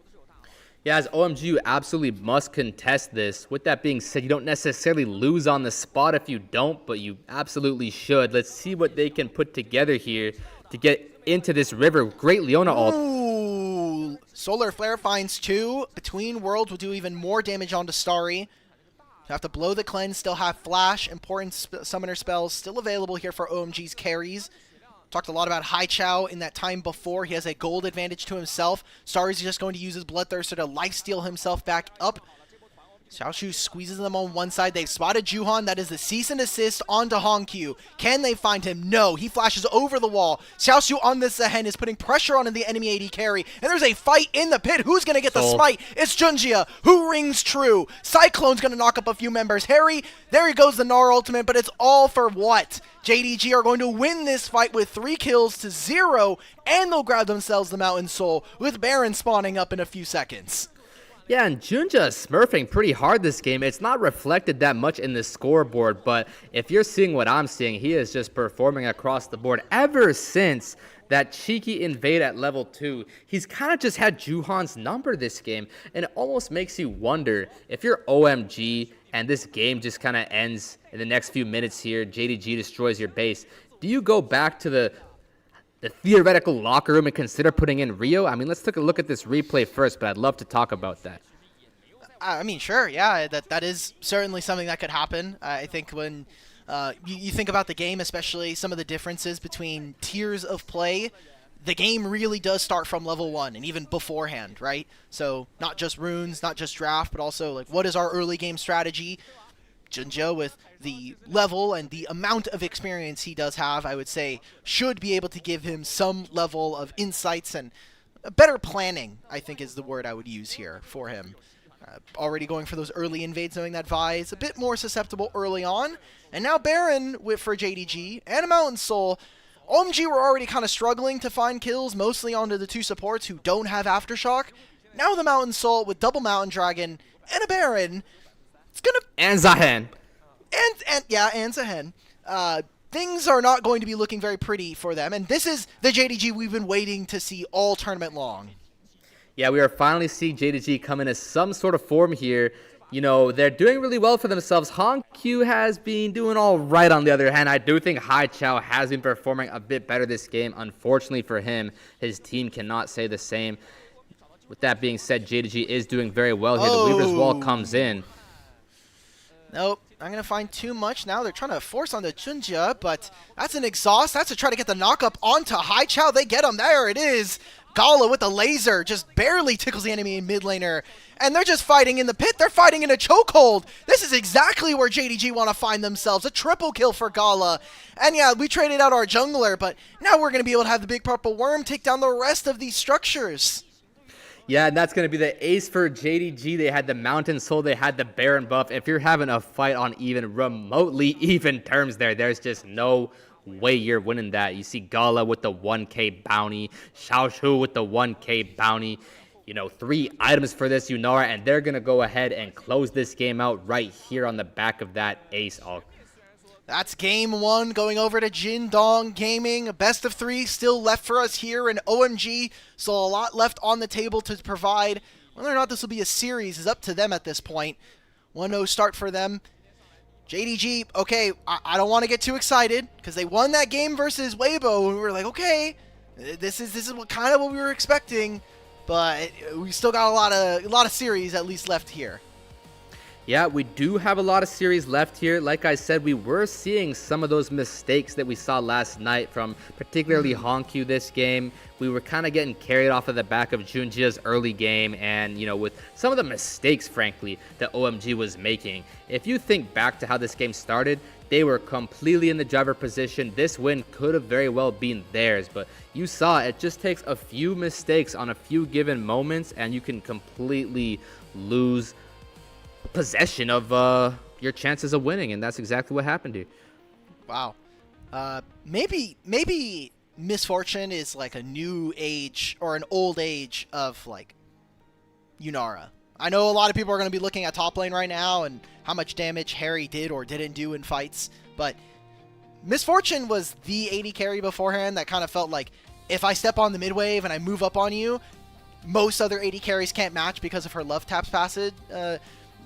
Yeah, as OMG, you absolutely must contest this. With that being said, you don't necessarily lose on the spot if you don't, but you absolutely should. Let's see what they can put together here to get into this river. Great Leona ult. Ooh, Solar Flare finds 2. Between Worlds will do even more damage onto Starry. You have to blow the cleanse, still have flash. Important summoner spells still available here for OMG's carries. Talked a lot about Haichao in that time before. He has a gold advantage to himself. Starry's just going to use his Bloodthirster to lifesteal himself back up. Xiaoshu squeezes them on one side. They've spotted Juhan. That is the cease and desist onto Hongq. Can they find him? No. He flashes over the wall. Xiaoshu on this Zehen is putting pressure on the enemy AD carry. And there's a fight in the pit. Who's going to get the smite? It's Junjia. Who rings true? Cyclone's going to knock up a few members. Harry, there he goes, the Gnar ultimate. But it's all for what? JDG are going to win this fight with 3 kills to 0. And they'll grab themselves the Mountain Soul with Baron spawning up in a few seconds. Yeah, and Junja is smurfing pretty hard this game. It's not reflected that much in the scoreboard, but if you're seeing what I'm seeing, he is just performing across the board. Ever since that cheeky invade at level 2, he's kind of just had Juhan's number this game, and it almost makes you wonder if you're OMG and this game just kind of ends in the next few minutes here, JDG destroys your base. Do you go back to the theoretical locker room and consider putting in Rio? I mean, let's take a look at this replay first, but I'd love to talk about that. I mean, sure, yeah, that is certainly something that could happen. I think when you think about the game, especially some of the differences between tiers of play, the game really does start from level 1 and even beforehand, right? So not just runes, not just draft, but also like what is our early game strategy? Junja, with the level and the amount of experience he does have, I would say, should be able to give him some level of insights and better planning, I think is the word I would use here for him. Already going for those early invades, knowing that Vi is a bit more susceptible early on. And now Baron for JDG and a Mountain Soul. OMG were already kind of struggling to find kills, mostly onto the 2 supports who don't have Aftershock. Now the Mountain Soul with double Mountain Dragon and a Baron. It's gonna... And Zehen. And Zehen. Things are not going to be looking very pretty for them. And this is the JDG we've been waiting to see all tournament long. Yeah, we are finally seeing JDG come in as some sort of form here. You know, they're doing really well for themselves. Hongq has been doing all right on the other hand. I do think Haichao has been performing a bit better this game. Unfortunately for him, his team cannot say the same. With that being said, JDG is doing very well here. The Weaver's Wall comes in. Nope, I'm going to find too much now. They're trying to force on the Junja, but that's an exhaust. That's to try to get the knock-up onto Haichao. They get him. There it is. Gala with the laser just barely tickles the enemy mid laner. And they're just fighting in the pit. They're fighting in a chokehold. This is exactly where JDG want to find themselves. A triple kill for Gala. And yeah, we traded out our jungler, but now we're going to be able to have the big purple worm take down the rest of these structures. Yeah, and that's going to be the ace for JDG. They had the Mountain Soul, they had the Baron buff. If you're having a fight on even remotely even terms there's just no way you're winning that. You see Gala with the 1k bounty, Xiaoshu with the 1k bounty. You know, 3 items for this Yunara, and they're going to go ahead and close this game out right here on the back of that ace. That's game 1 going over to Jin Dong Gaming. A best of 3 still left for us here in OMG. So a lot left on the table to provide. Whether or not this will be a series is up to them at this point. 1-0 start for them. JDG, okay, I don't want to get too excited because they won that game versus Weibo and we were like, okay, this is what kind of what we were expecting, but we still got a lot of series at least left here. Yeah, we do have a lot of series left here. Like I said, we were seeing some of those mistakes that we saw last night from particularly Hongq this game. We were kind of getting carried off of the back of Junjia's early game and, you know, with some of the mistakes, frankly, that OMG was making. If you think back to how this game started, they were completely in the driver position. This win could have very well been theirs, but you saw it just takes a few mistakes on a few given moments and you can completely lose possession of your chances of winning, and that's exactly what happened here. Wow. Maybe Misfortune is like a new age or an old age of like Yunara. I know a lot of people are going to be looking at top lane right now and how much damage Harry did or didn't do in fights, but Misfortune was the AD carry beforehand that kind of felt like if I step on the mid wave and I move up on you, most other AD carries can't match because of her love taps passage.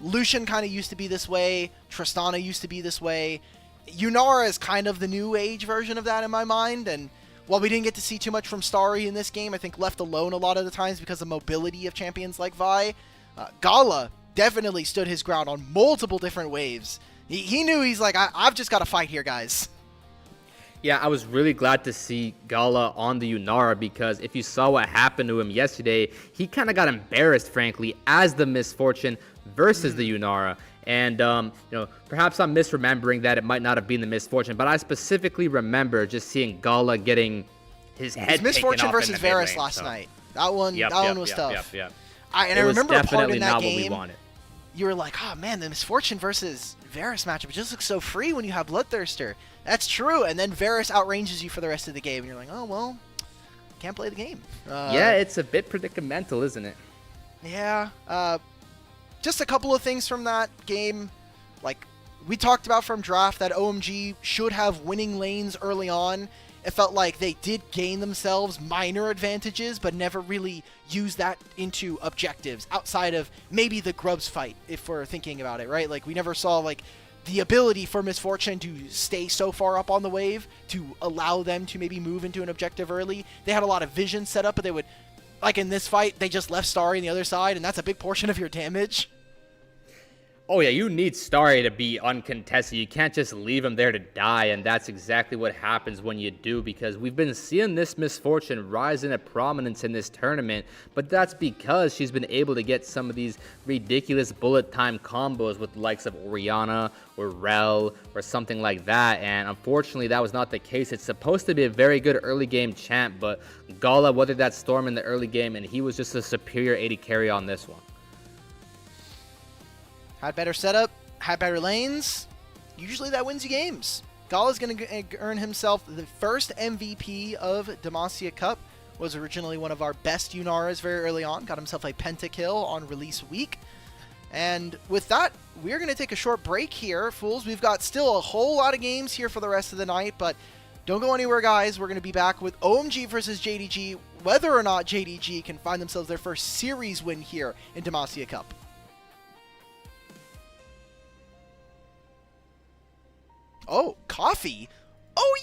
Lucian kind of used to be this way. Tristana used to be this way. Yunara is kind of the new age version of that in my mind. And while we didn't get to see too much from Starry in this game, I think left alone a lot of the times because of mobility of champions like Vi, Gala definitely stood his ground on multiple different waves. He knew he's like, I've just got to fight here, guys. Yeah, I was really glad to see Gala on the Yunara because if you saw what happened to him yesterday, he kind of got embarrassed, frankly, as the Misfortune. versus the Yunara. And, perhaps I'm misremembering that it might not have been the Misfortune, but I specifically remember just seeing Gala getting his head Misfortune taken off versus in the Varus mid-lane, last so. night. That one was tough. I It was remember a part definitely in that not game. what we wanted. You were like, oh man, the Misfortune versus Varus matchup just looks so free when you have Bloodthirster. That's true. And then Varus outranges you for the rest of the game. And you're like, oh, well, can't play the game. Yeah, it's a bit predicamental, isn't it? Yeah. Just a couple of things from that game. Like, we talked about from draft that OMG should have winning lanes early on. It felt like they did gain themselves minor advantages, but never really used that into objectives outside of maybe the Grubs fight, if we're thinking about it, right? Like, we never saw, like, the ability for Misfortune to stay so far up on the wave to allow them to maybe move into an objective early. They had a lot of vision set up, but they would, like in this fight, they just left Starry on the other side, and that's a big portion of your damage. Oh yeah, you need Starry to be uncontested. You can't just leave him there to die, and that's exactly what happens when you do, because we've been seeing this Misfortune rise into prominence in this tournament, but that's because she's been able to get some of these ridiculous bullet time combos with the likes of Orianna or Rel or something like that, and unfortunately that was not the case. It's supposed to be a very good early game champ, but Gala weathered that storm in the early game, and he was just a superior AD carry on this one. Had better setup, had better lanes. Usually that wins you games. Gala's going to earn himself the first MVP of Demacia Cup. Was originally one of our best Yunaras very early on. Got himself a pentakill on release week. And with that, we're going to take a short break here, fools. We've got still a whole lot of games here for the rest of the night, but don't go anywhere, guys. We're going to be back with OMG versus JDG, whether or not JDG can find themselves their first series win here in Demacia Cup. Oh, coffee? Oh,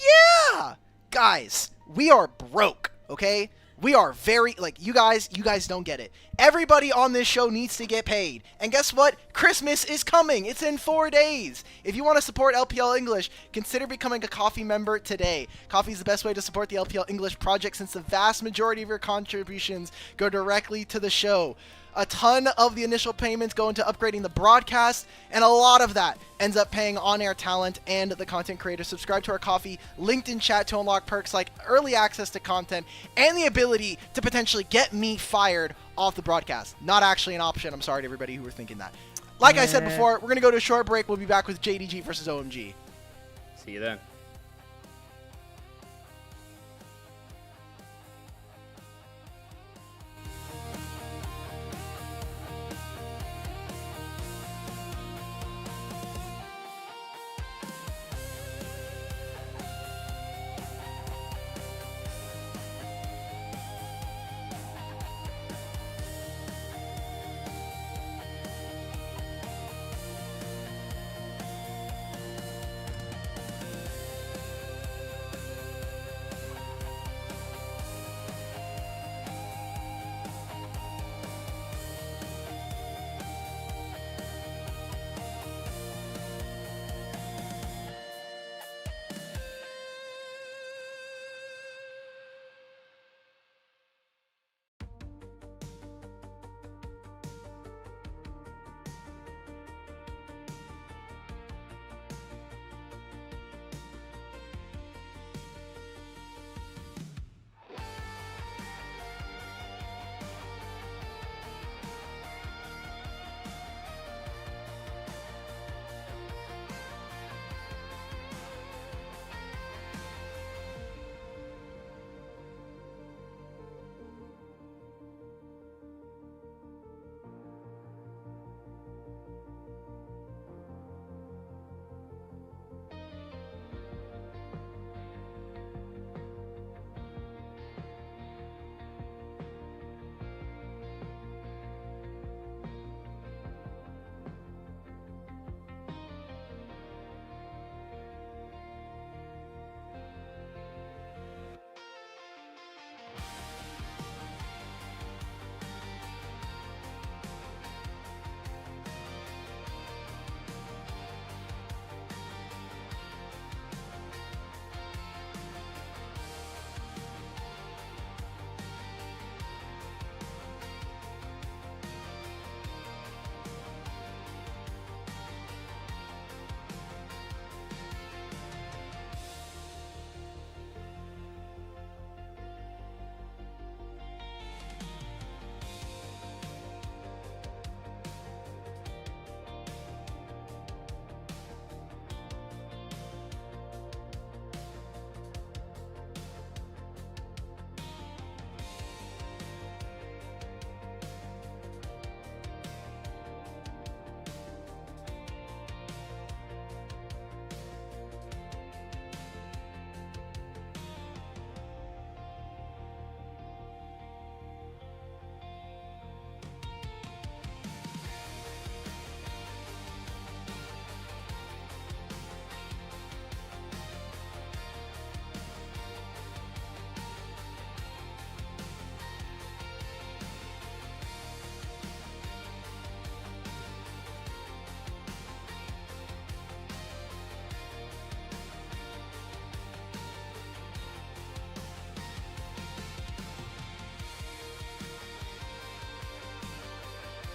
yeah! Guys, we are broke, okay? We are very, like, you guys don't get it. Everybody on this show needs to get paid. And guess what? Christmas is coming. It's in 4 days. If you want to support LPL English, consider becoming a coffee member today. Coffee is the best way to support the LPL English project since the vast majority of your contributions go directly to the show. A ton of the initial payments go into upgrading the broadcast, and a lot of that ends up paying on-air talent and the content creator. Subscribe to our coffee, linked in chat to unlock perks like early access to content and the ability to potentially get me fired off the broadcast. Not actually an option. I'm sorry to everybody who were thinking that. Like I said before, we're going to go to a short break. We'll be back with JDG versus OMG. See you then.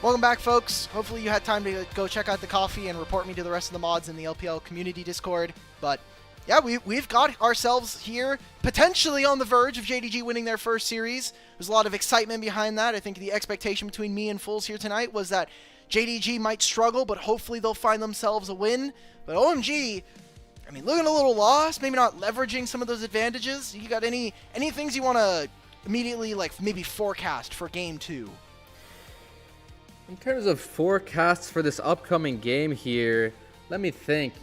Welcome back, folks. Hopefully you had time to go check out the coffee and report me to the rest of the mods in the LPL community Discord. But yeah, we've got ourselves here potentially on the verge of JDG winning their first series. There's a lot of excitement behind that. I think the expectation between me and Fools here tonight was that JDG might struggle, but hopefully they'll find themselves a win. But OMG, I mean, looking a little lost, maybe not leveraging some of those advantages. You got any things you want to immediately, like, maybe forecast for Game 2? In terms of forecasts for this upcoming game here, let me think.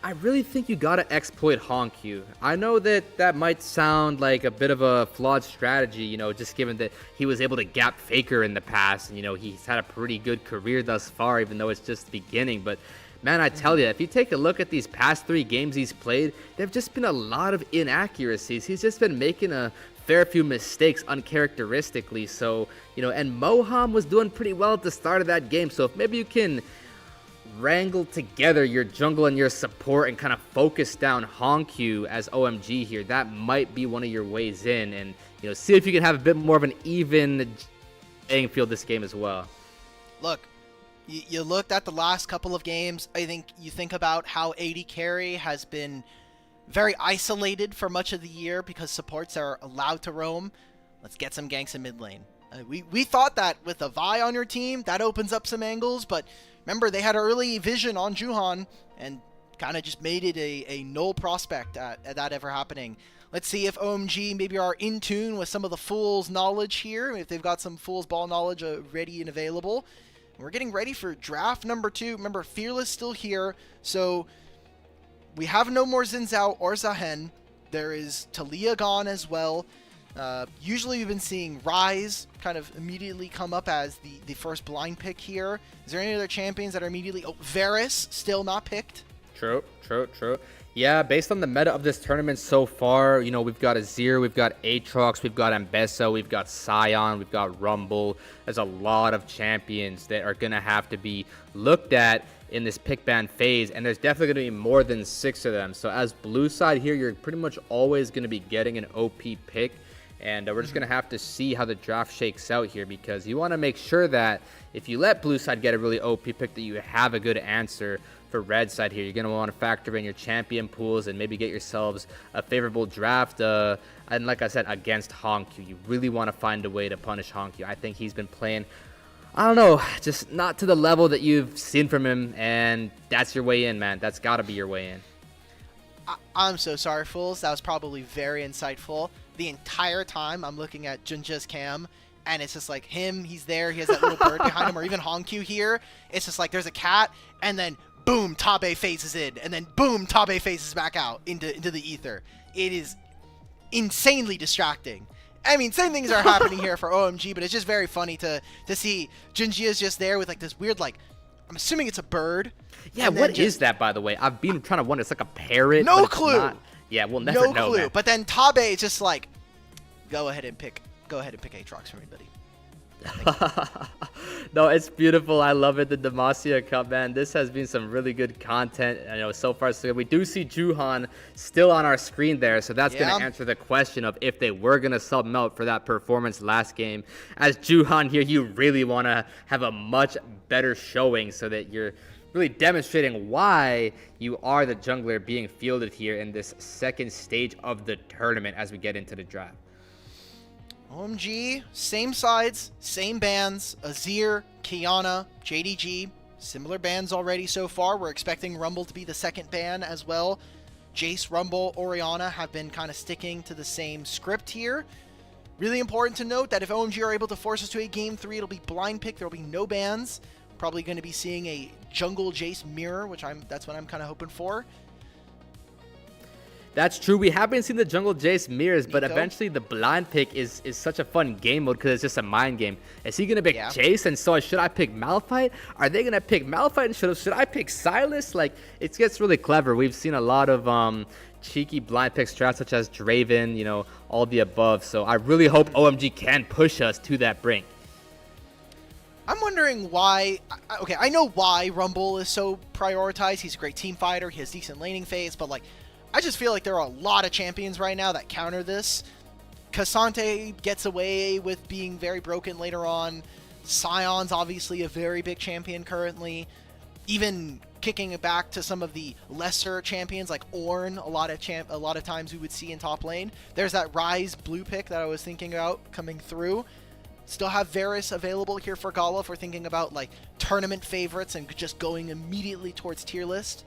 I really think you gotta exploit Honkyu. I know that might sound like a bit of a flawed strategy, you know, just given that he was able to gap Faker in the past, and, you know, he's had a pretty good career thus far, even though it's just the beginning. But man, I tell you, if you take a look at these past 3 games he's played, there have just been a lot of inaccuracies. He's just been making a fair few mistakes uncharacteristically. So, you know, and Moham was doing pretty well at the start of that game. So if maybe you can wrangle together your jungle and your support and kind of focus down Honkyu as OMG here, that might be one of your ways in, and, you know, see if you can have a bit more of an even playing field this game as well. Look, you looked at the last couple of games. I think you think about how AD carry has been very isolated for much of the year because supports are allowed to roam. Let's get some ganks in mid lane. We thought that with a Vi on your team, that opens up some angles, but remember, they had early vision on Juhan and kind of just made it a null prospect at that ever happening. Let's see if OMG maybe are in tune with some of the Fool's knowledge here, if they've got some Fool's ball knowledge ready and available. We're getting ready for draft number 2. Remember, Fearless still here, so we have no more Xin Zhao or Zahen. There is Talia gone as well. Usually we've been seeing Rise kind of immediately come up as the first blind pick here. Is there any other champions that are immediately... Oh, Varus, still not picked. True. Yeah, based on the meta of this tournament so far, you know, we've got Azir, we've got Aatrox, we've got Ambessa, we've got Sion, we've got Rumble. There's a lot of champions that are going to have to be looked at in this pick ban phase, and there's definitely going to be more than 6 of them. So as blue side here, you're pretty much always going to be getting an OP pick, and we're just going to have to see how the draft shakes out here, because you want to make sure that if you let blue side get a really OP pick, that you have a good answer for red side here. You're going to want to factor in your champion pools and maybe get yourselves a favorable draft. And like I said, against Honkyu, you really want to find a way to punish Honkyu. I think he's been playing, I don't know, just not to the level that you've seen from him, and that's your way in, man. That's got to be your way in. I'm so sorry, Fools. That was probably very insightful. The entire time I'm looking at Junja's cam, and it's just like him, he's there, he has that little bird behind him, or even Honkyu here. It's just like there's a cat, and then boom, Tabe phases in, and then boom, Tabe phases back out into the ether. It is insanely distracting. I mean, same things are happening here for OMG, but it's just very funny to see Junjia's just there with like this weird, like, I'm assuming it's a bird. Yeah, what is that, by the way? I've been trying to wonder. It's like a parrot. No clue. Yeah, we'll never know. No clue. Man. But then Tabe is just like, go ahead and pick Aatrox for me, buddy. No, it's beautiful. I love it. The Demacia Cup, man. This has been some really good content. I know so far so good. We do see Juhan still on our screen there, so that's going to answer the question of if they were going to sub him out for that performance last game. As Juhan here, you really want to have a much better showing so that you're really demonstrating why you are the jungler being fielded here in this second stage of the tournament as we get into the draft. OMG, same sides, same bans, Azir, Kiana, JDG, similar bans already so far. We're expecting Rumble to be the second ban as well. Jace, Rumble, Orianna have been kind of sticking to the same script here. Really important to note that if OMG are able to force us to a Game 3, it'll be blind pick, there'll be no bans. Probably going to be seeing a jungle Jace mirror, that's what I'm kind of hoping for. That's true. We haven't seen the jungle Jace mirrors, but eventually the blind pick is such a fun game mode because it's just a mind game. Is he going to pick Jace? And so should I pick Malphite? Are they going to pick Malphite? And should I pick Sylas? Like, it gets really clever. We've seen a lot of cheeky blind pick strats such as Draven, you know, all the above. So I really hope OMG can push us to that brink. I'm wondering why. Okay, I know why Rumble is so prioritized. He's a great team fighter. He has decent laning phase, but like, I just feel like there are a lot of champions right now that counter this. Cassante gets away with being very broken later on. Scion's obviously a very big champion currently. Even kicking it back to some of the lesser champions like Ornn, a lot of times we would see in top lane. There's that Ryze blue pick that I was thinking about coming through. Still have Varus available here for Gala if we're thinking about like tournament favorites and just going immediately towards tier list.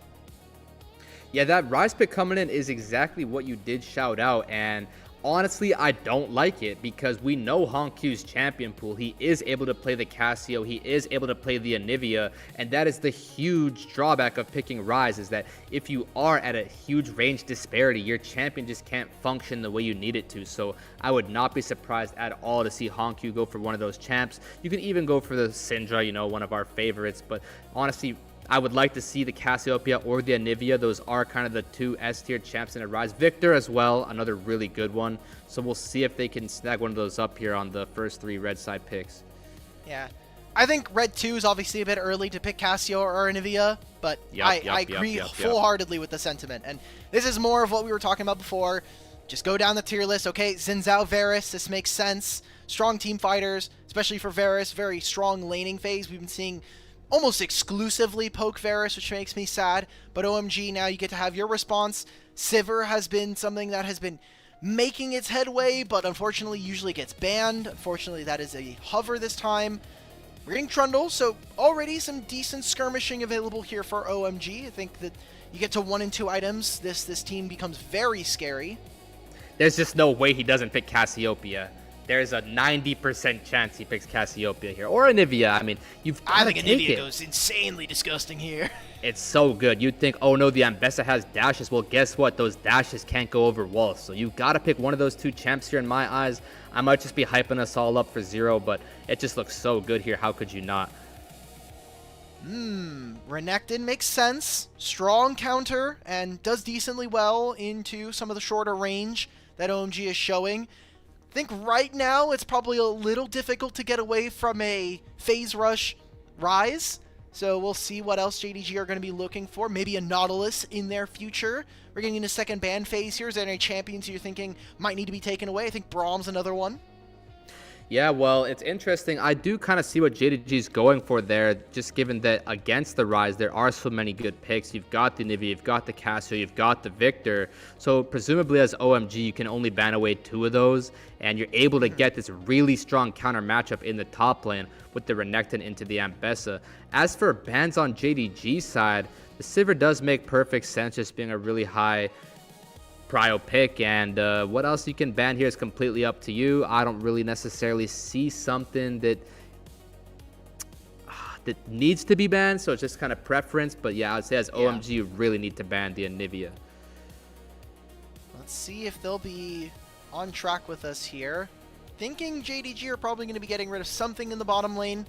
Yeah, that Ryze pick coming in is exactly what you did shout out, and honestly, I don't like it because we know Honkyu's champion pool. He is able to play the Cassio, he is able to play the Anivia, and that is the huge drawback of picking Ryze, is that if you are at a huge range disparity, your champion just can't function the way you need it to. So I would not be surprised at all to see Honkyu go for one of those champs. You can even go for the Syndra, you know, one of our favorites, but honestly, I would like to see the Cassiopeia or the Anivia. Those are kind of the two S-tier champs in a Ryze. Victor as well, another really good one. So we'll see if they can snag one of those up here on the first 3 red side picks. Yeah. I think red 2 is obviously a bit early to pick Cassio or Anivia, but I agree full-heartedly with the sentiment. And this is more of what we were talking about before. Just go down the tier list. Okay, Xin Zhao, Varus, this makes sense. Strong team fighters, especially for Varus. Very strong laning phase. We've been seeing almost exclusively poke Varus, which makes me sad. But OMG, now you get to have your response. Sivir has been something that has been making its headway, but unfortunately usually gets banned. Unfortunately, that is a hover this time. We're getting Trundle, so already some decent skirmishing available here for OMG. I think that you get to 1 and 2 items. This team becomes very scary. There's just no way he doesn't pick Cassiopeia. There's a 90% chance he picks Cassiopeia here. Or Anivia. I mean, I think Anivia goes insanely disgusting here. It's so good. You'd think, oh no, the Ambessa has dashes. Well, guess what? Those dashes can't go over walls. So you got to pick one of those 2 champs here in my eyes. I might just be hyping us all up for 0, but it just looks so good here. How could you not? Renekton makes sense. Strong counter and does decently well into some of the shorter range that OMG is showing. I think right now it's probably a little difficult to get away from a phase rush Ryze. So we'll see what else JDG are going to be looking for. Maybe a Nautilus in their future. We're getting into second ban phase here. Is there any champions you're thinking might need to be taken away? I think Braum's another one. Yeah, well, it's interesting. I do kind of see what JDG is going for there, just given that against the Ryze, there are so many good picks. You've got the Nivea, you've got the Cassio, you've got the Victor. So presumably as OMG, you can only ban away 2 of those, and you're able to get this really strong counter matchup in the top lane with the Renekton into the Ambessa. As for bans on JDG's side, the Sivir does make perfect sense, just being a really high prio pick, and what else you can ban here is completely up to you. I don't really necessarily see something that needs to be banned, so it's just kind of preference. But yeah, I'd say as OMG, you really need to ban the Anivia. Let's see if they'll be on track with us here. Thinking JDG are probably going to be getting rid of something in the bottom lane.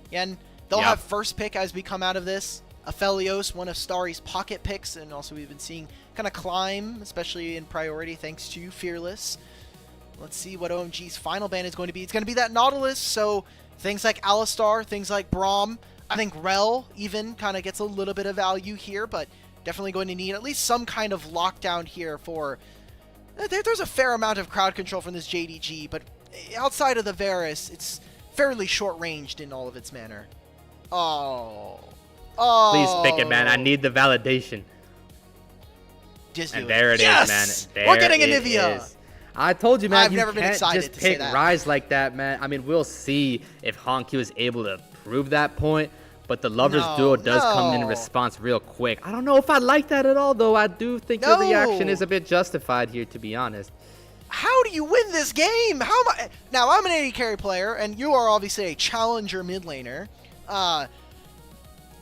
Again, they'll have first pick as we come out of this. Aphelios, one of Starry's pocket picks, and also we've been seeing kind of climb, especially in priority, thanks to Fearless. Let's see what OMG's final ban is going to be. It's going to be that Nautilus, so things like Alistar, things like Braum. I think Rel even kind of gets a little bit of value here, but definitely going to need at least some kind of lockdown here for... There's a fair amount of crowd control from this JDG, but outside of the Varus, it's fairly short-ranged in all of its manner. Oh... Please pick it, man. I need the validation. Just and there it is, man. There we're getting Anivia. I told you, man. I've never been excited just to pick say that. Ryze like that, man. I mean, we'll see if Honkyu is able to prove that point. But the Lovers Duo does come in response real quick. I don't know if I like that at all, though. I do think the reaction is a bit justified here, to be honest. How do you win this game? How am I? Now, I'm an AD carry player, and you are obviously a challenger mid laner.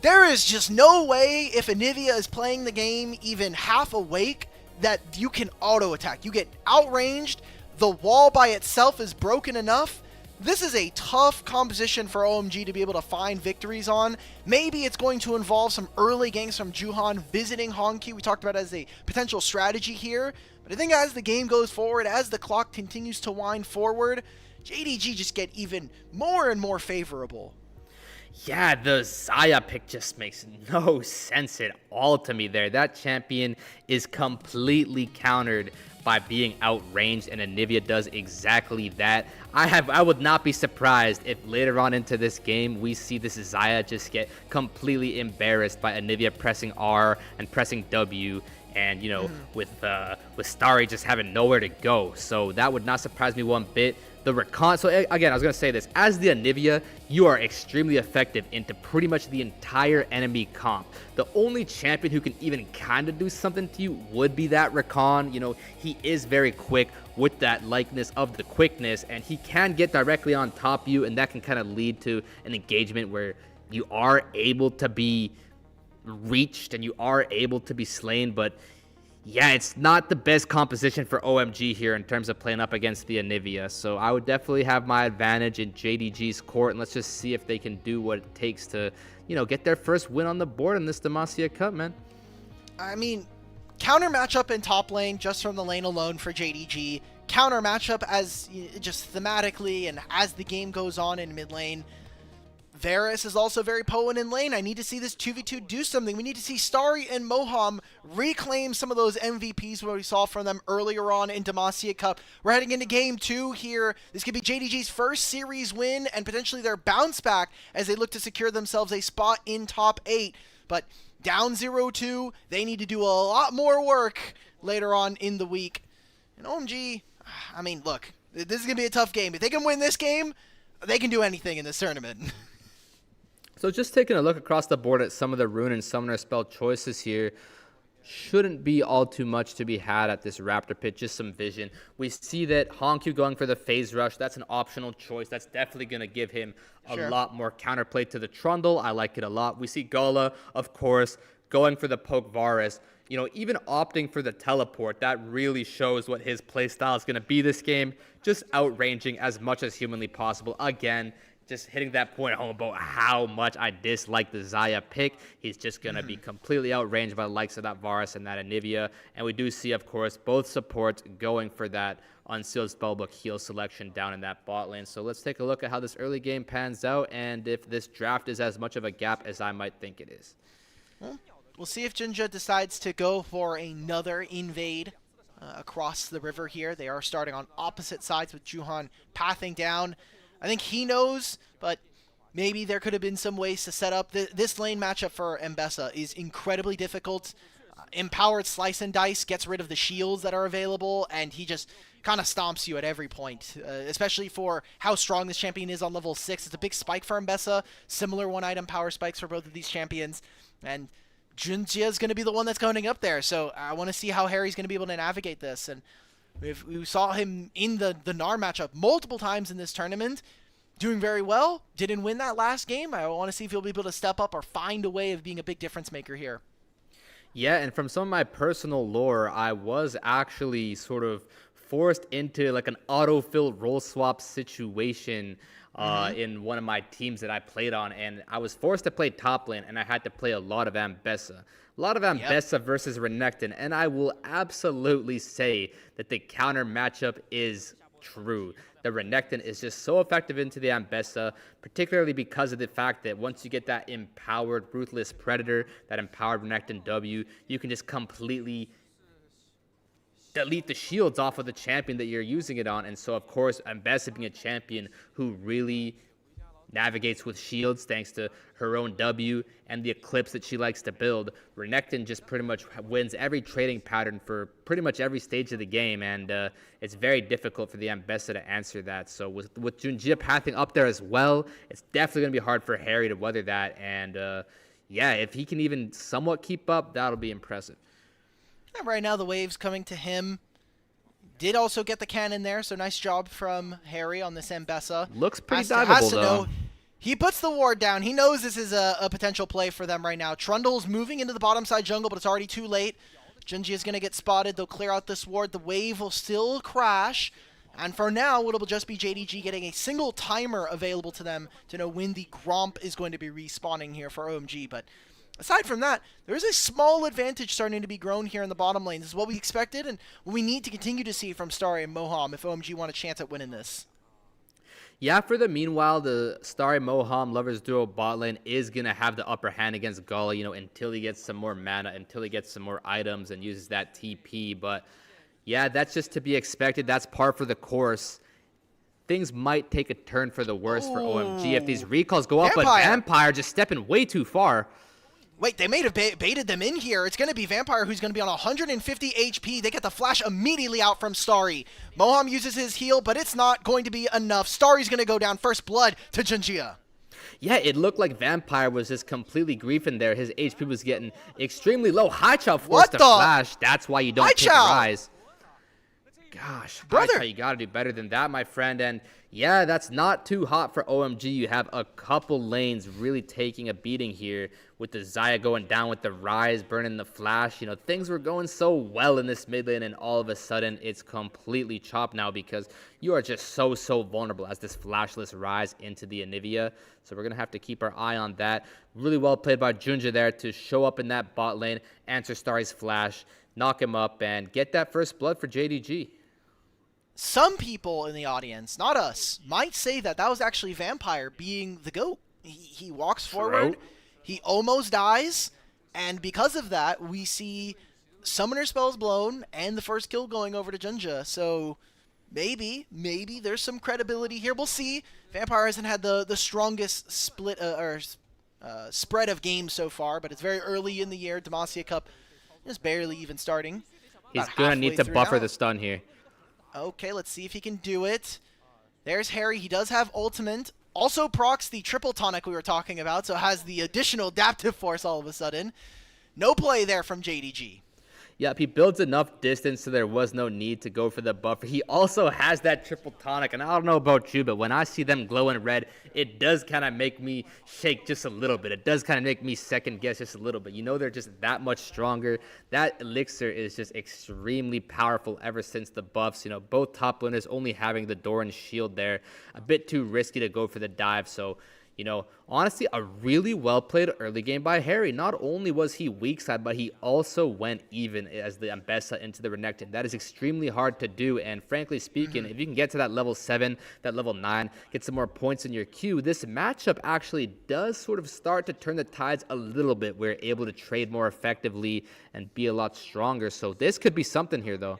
There is just no way if Anivia is playing the game even half awake that you can auto-attack. You get outranged, the wall by itself is broken enough. This is a tough composition for OMG to be able to find victories on. Maybe it's going to involve some early ganks from Juhan visiting Honkyu. We talked about it as a potential strategy here. But I think as the game goes forward, as the clock continues to wind forward, JDG just get even more and more favorable. Yeah, the Xayah pick just makes no sense at all to me there. That champion is completely countered by being outranged, and Anivia does exactly that. I would not be surprised if later on into this game we see this Xayah just get completely embarrassed by Anivia pressing R and pressing W, and with Starry just having nowhere to go. So that would not surprise me one bit. The recon. So again, I was gonna say this: as the Anivia, you are extremely effective into pretty much the entire enemy comp. The only champion who can even kind of do something to you would be that recon. He is very quick with that likeness of the quickness, and he can get directly on top of you, and that can kind of lead to an engagement where you are able to be reached and you are able to be slain. But yeah, it's not the best composition for OMG here in terms of playing up against the Anivia. So I would definitely have my advantage in JDG's court, and let's just see if they can do what it takes to, get their first win on the board in this Demacia Cup, man. I mean, counter matchup in top lane just from the lane alone for JDG. Counter matchup as just thematically and as the game goes on in mid lane. Varus is also very potent in lane. I need to see this 2v2 do something. We need to see Starry and Moham reclaim some of those MVPs what we saw from them earlier on in Demacia Cup. We're heading into game 2 here. This could be JDG's first series win and potentially their bounce back as they look to secure themselves a spot in top 8. But down 0-2, they need to do a lot more work later on in the week. And OMG, I mean, look, this is going to be a tough game. If they can win this game, they can do anything in this tournament. So just taking a look across the board at some of the rune and summoner spell choices here, shouldn't be all too much to be had at this Raptor pit, just some vision. We see that Honkyu going for the phase rush. That's an optional choice. That's definitely going to give him a lot more counterplay to the Trundle. I like it a lot. We see Gala, of course, going for the poke Varus. Even opting for the teleport, that really shows what his playstyle is going to be this game. Just outranging as much as humanly possible. Again, just hitting that point home about how much I dislike the Xayah pick. He's just going to be completely outranged by the likes of that Varus and that Anivia. And we do see, of course, both supports going for that Unsealed Spellbook heal selection down in that bot lane. So let's take a look at how this early game pans out and if this draft is as much of a gap as I might think it is. We'll see if Jinja decides to go for another invade across the river here. They are starting on opposite sides with Juhan pathing down. I think he knows, but maybe there could have been some ways to set up. This lane matchup for Mbessa is incredibly difficult. Empowered Slice and Dice gets rid of the shields that are available, and he just kind of stomps you at every point, especially for how strong this champion is on level 6. It's a big spike for Mbessa, similar one-item power spikes for both of these champions, and Junjia is going to be the one that's going up there, so I want to see how Harry's going to be able to navigate this. And we saw him in the Gnar matchup multiple times in this tournament, doing very well. Didn't win that last game. I want to see if he'll be able to step up or find a way of being a big difference maker here. Yeah, and from some of my personal lore, I was actually sort of forced into like an autofill role swap situation in one of my teams that I played on, and I was forced to play top lane, and I had to play a lot of Ambessa. A lot of Ambessa versus Renekton, and I will absolutely say that the counter matchup is true. The Renekton is just so effective into the Ambessa, particularly because of the fact that once you get that empowered Ruthless Predator, that empowered Renekton W, you can just completely delete the shields off of the champion that you're using it on. And so, of course, Ambessa being a champion who really navigates with shields thanks to her own W and the Eclipse that she likes to build, Renekton just pretty much wins every trading pattern for pretty much every stage of the game, and it's very difficult for the Ambessa to answer that. So with Junjia pathing up there as well, it's definitely going to be hard for Harry to weather that, and yeah, if he can even somewhat keep up, that'll be impressive. And right now the wave's coming to him. Did also get the cannon there, so nice job from Harry on this Ambessa. Looks pretty diveable, though. He puts the ward down. He knows this is a potential play for them right now. Trundle's moving into the bottom side jungle, but it's already too late. Junji is going to get spotted. They'll clear out this ward. The wave will still crash. And for now, it will just be JDG getting a single timer available to them to know when the Gromp is going to be respawning here for OMG. But aside from that, there is a small advantage starting to be grown here in the bottom lane. This is what we expected and what we need to continue to see from Starry and Moham if OMG want a chance at winning this. Yeah, for the meanwhile, the Starry Moham Lovers Duo bot lane is going to have the upper hand against Gala, until he gets some more mana, until he gets some more items and uses that TP. But yeah, that's just to be expected. That's par for the course. Things might take a turn for the worse for OMG if these recalls go up, but Vampire just stepping way too far. Wait, they may have baited them in here. It's going to be Vampire who's going to be on 150 HP. They get the flash immediately out from Starry. Moham uses his heal, but it's not going to be enough. Starry's going to go down first blood to Junjia. Yeah, it looked like Vampire was just completely griefing there. His HP was getting extremely low. Haichao forced the flash. That's why you don't take a rise. Gosh, brother, you got to do better than that, my friend. And yeah, that's not too hot for OMG. You have a couple lanes really taking a beating here with the Xayah going down with the Rise, burning the Flash. Things were going so well in this mid lane, and all of a sudden it's completely chopped now because you are just so vulnerable as this flashless Rise into the Anivia. So we're going to have to keep our eye on that. Really well played by Junja there to show up in that bot lane, answer Starry's Flash, knock him up, and get that first blood for JDG. Some people in the audience, not us, might say that was actually Vampire being the GOAT. He walks forward, he almost dies, and because of that, we see Summoner spells blown and the first kill going over to Junja. So maybe there's some credibility here. We'll see. Vampire hasn't had the strongest split spread of games so far, but it's very early in the year. Demacia Cup is barely even starting. He's going to need to buffer the stun here. Okay, let's see if he can do it. There's Harry. He does have ultimate. Also procs the triple tonic we were talking about, so has the additional adaptive force all of a sudden. No play there from JDG. Yep, he builds enough distance so there was no need to go for the buffer. He also has that triple tonic, and I don't know about you, but when I see them glowing red, it does kind of make me shake just a little bit. It does kind of make me second guess just a little bit. They're just that much stronger. That elixir is just extremely powerful ever since the buffs. Both top laners only having the Doran shield there. A bit too risky to go for the dive, so honestly, a really well-played early game by Harry. Not only was he weak side, but he also went even as the Ambessa into the Renekton. That is extremely hard to do, and frankly speaking, if you can get to that level 7, that level 9, get some more points in your queue, this matchup actually does sort of start to turn the tides a little bit. We're able to trade more effectively and be a lot stronger, so this could be something here, though.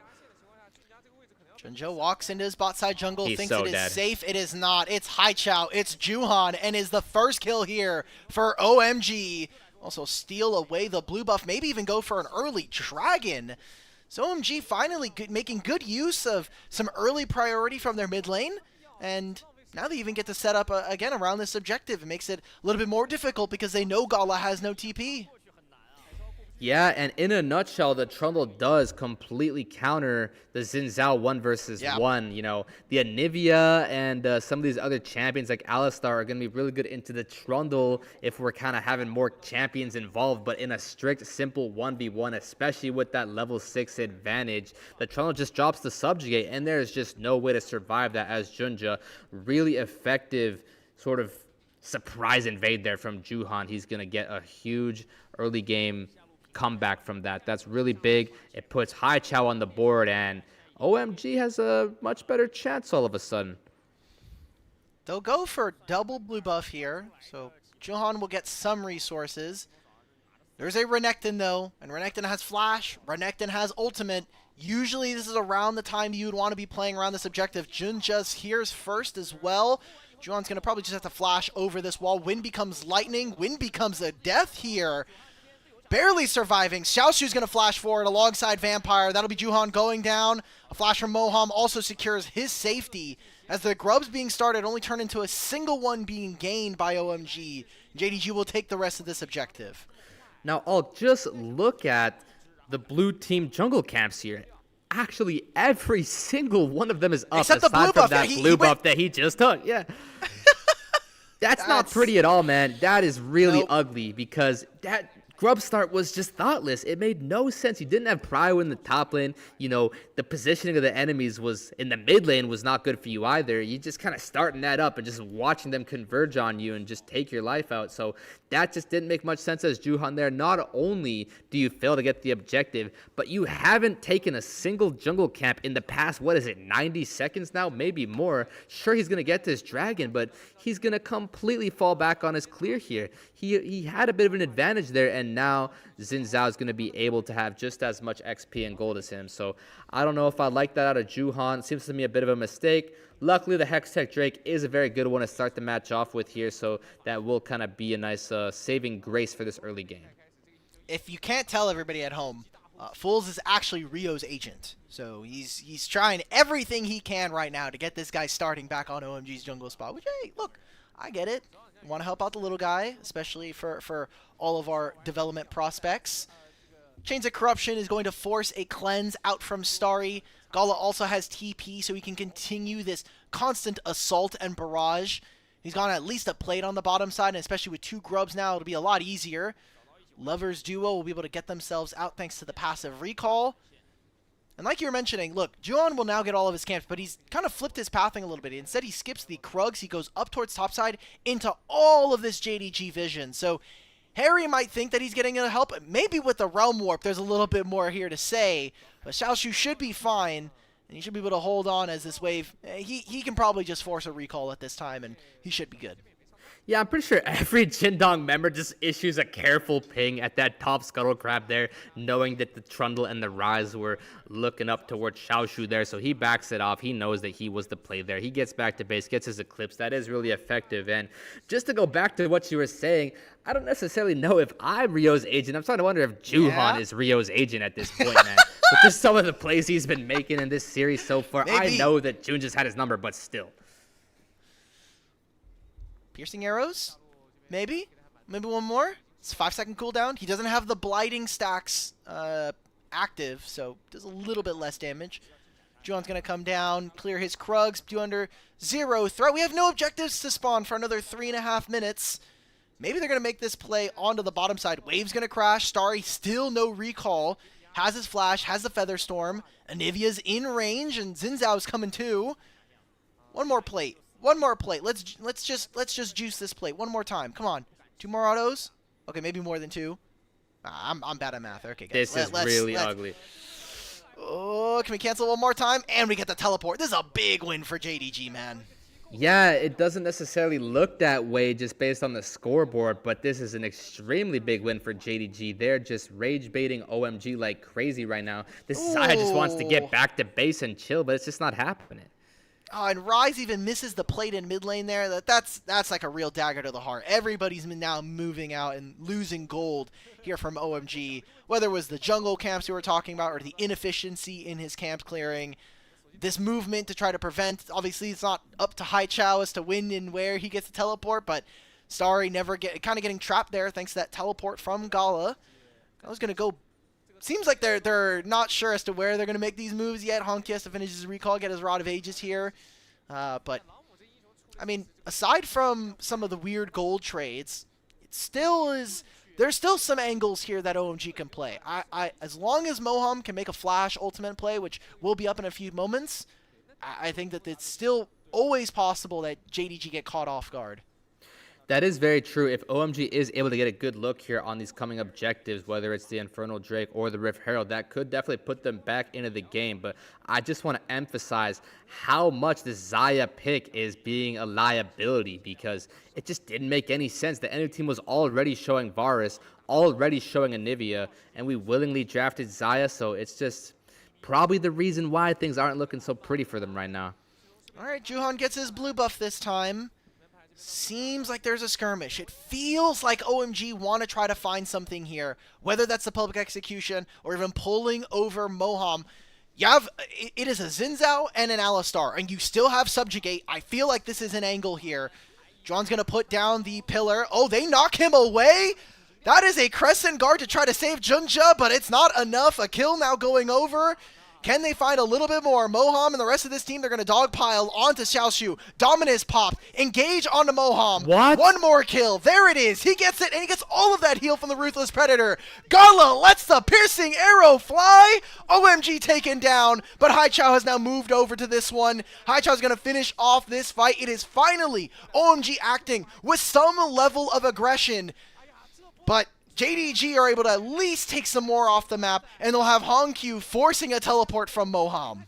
Junja walks into his bot side jungle, thinks it is safe. It is not. It's Haichao. It's Juhan, and is the first kill here for OMG. Also steal away the blue buff, maybe even go for an early dragon. So OMG finally making good use of some early priority from their mid lane, and now they even get to set up again around this objective. It makes it a little bit more difficult because they know Gala has no TP. Yeah, and in a nutshell, the Trundle does completely counter the Xin Zhao 1 versus 1. The Anivia and some of these other champions like Alistar are going to be really good into the Trundle if we're kind of having more champions involved. But in a strict, simple 1v1, especially with that level 6 advantage, the Trundle just drops the subjugate, and there's just no way to survive that as Junja. Really effective sort of surprise invade there from Juhan. He's going to get a huge early game comeback from that. That's really big. It puts Haichao on the board, and OMG has a much better chance all of a sudden. They'll go for double blue buff here, so Juhan will get some resources. There's a Renekton, though, and Renekton has flash. Renekton has ultimate. Usually this is around the time you would want to be playing around this objective. Junja's here's first as well. Juhan's going to probably just have to flash over this wall. Wind becomes lightning. Wind becomes a death here. Barely surviving. Xiaoshu's going to flash forward alongside Vampire. That'll be Juhan going down. A flash from Moham also secures his safety. As the grubs being started only turn into a single one being gained by OMG. JDG will take the rest of this objective. Now, I'll just look at the blue team jungle camps here. Actually, every single one of them is up. Except the blue buff. That blue buff that he just took. Yeah. That's not pretty at all, man. That is really ugly because that Grub start was just thoughtless. It made no sense. You didn't have prio in the top lane. You know, the positioning of the enemies was in the mid lane was not good for you either. You just kind of starting that up and just watching them converge on you and just take your life out. So that just didn't make much sense as Juhan there. Not only do you fail to get the objective, but you haven't taken a single jungle camp in the past, 90 seconds now? Maybe more. Sure, he's going to get this dragon, but he's going to completely fall back on his clear here. He had a bit of an advantage there, and now Xin Zhao is going to be able to have just as much XP and gold as him. So I don't know if I like that out of Juhan. Seems to me a bit of a mistake. Luckily, the Hextech Drake is a very good one to start the match off with here, so that will kind of be a nice saving grace for this early game. If you can't tell everybody at home, Fools is actually Rio's agent. So he's trying everything he can right now to get this guy starting back on OMG's jungle spot, which, hey, look, I get it. Want to help out the little guy, especially for all of our development prospects. Chains of Corruption is going to force a cleanse out from Starry. Gala also has TP, so he can continue this constant assault and barrage. He's got at least a plate on the bottom side, and especially with 2 grubs now, it'll be a lot easier. Lovers Duo will be able to get themselves out thanks to the passive recall. And like you were mentioning, look, Juan will now get all of his camps, but he's kind of flipped his pathing a little bit. Instead, he skips the Krugs. He goes up towards topside into all of this JDG vision. So Harry might think that he's getting a help. Maybe with the Realm Warp, there's a little bit more here to say. But Xiaoshu should be fine, and he should be able to hold on as this wave. He can probably just force a recall at this time, and he should be good. Yeah, I'm pretty sure every Jindong member just issues a careful ping at that top scuttle crab there, knowing that the Trundle and the Rise were looking up towards Xiaoshu there, so he backs it off. He knows that he was the play there. He gets back to base, gets his Eclipse. That is really effective. And just to go back to what you were saying, I don't necessarily know if I'm Rio's agent. I'm starting to wonder if Juhan is Rio's agent at this point, man. With just some of the plays he's been making in this series so far, maybe. I know that Jun just had his number, but still. Piercing arrows? Maybe? Maybe one more? It's a 5-second cooldown. He doesn't have the blighting stacks active, so does a little bit less damage. Juan's going to come down, clear his Krugs, do under 0 threat. We have no objectives to spawn for another 3.5 minutes. Maybe they're going to make this play onto the bottom side. Wave's going to crash. Starry still no recall. Has his flash, has the Feather Storm. Anivia's in range, and Xin Zhao's coming too. One more plate. One more plate. Let's just juice this plate one more time. Come on. 2 more autos. Okay, maybe more than 2. I'm bad at math. Okay, guys. This is really ugly. Oh, can we cancel one more time? And we get the teleport. This is a big win for JDG, man. Yeah, it doesn't necessarily look that way just based on the scoreboard, but this is an extremely big win for JDG. They're just rage baiting OMG like crazy right now. This Zaya just wants to get back to base and chill, but it's just not happening. Oh, and Rise even misses the plate in mid lane there. That's like a real dagger to the heart. Everybody's now moving out and losing gold here from OMG. Whether it was the jungle camps we were talking about or the inefficiency in his camp clearing. This movement to try to prevent, obviously it's not up to Hai Chao as to when and where he gets to teleport, but Starry kind of getting trapped there thanks to that teleport from Gala. Gala's going to go. Seems like they're not sure as to where they're going to make these moves yet. Honky has to finish his recall, get his Rod of Ages here. But, I mean, aside from some of the weird gold trades, there's still some angles here that OMG can play. As long as Moham can make a flash ultimate play, which will be up in a few moments, I think that it's still always possible that JDG get caught off guard. That is very true. If OMG is able to get a good look here on these coming objectives, whether it's the Infernal Drake or the Rift Herald, that could definitely put them back into the game. But I just want to emphasize how much this Zaya pick is being a liability, because it just didn't make any sense. The enemy team was already showing Varus, already showing Anivia, and we willingly drafted Zaya, so it's just probably the reason why things aren't looking so pretty for them right now. All right, Juhan gets his blue buff this time. Seems like there's a skirmish. It feels like OMG want to try to find something here, whether that's the public execution or even pulling over Moham. It is a Xin Zhao and an Alistar, and you still have Subjugate. I feel like this is an angle here. John's going to put down the pillar. Oh, they knock him away? That is a Crescent Guard to try to save Junja, but it's not enough. A kill now going over. Can they find a little bit more? Moham and the rest of this team, they're going to dogpile onto Xiaoshu. Dominus pop. Engage onto Moham. What? One more kill. There it is. He gets it, and he gets all of that heal from the Ruthless Predator. Gala lets the piercing arrow fly. OMG taken down, but Haichao has now moved over to this one. Haichao is going to finish off this fight. It is finally OMG acting with some level of aggression, but JDG are able to at least take some more off the map, and they'll have Hongq forcing a teleport from Moham.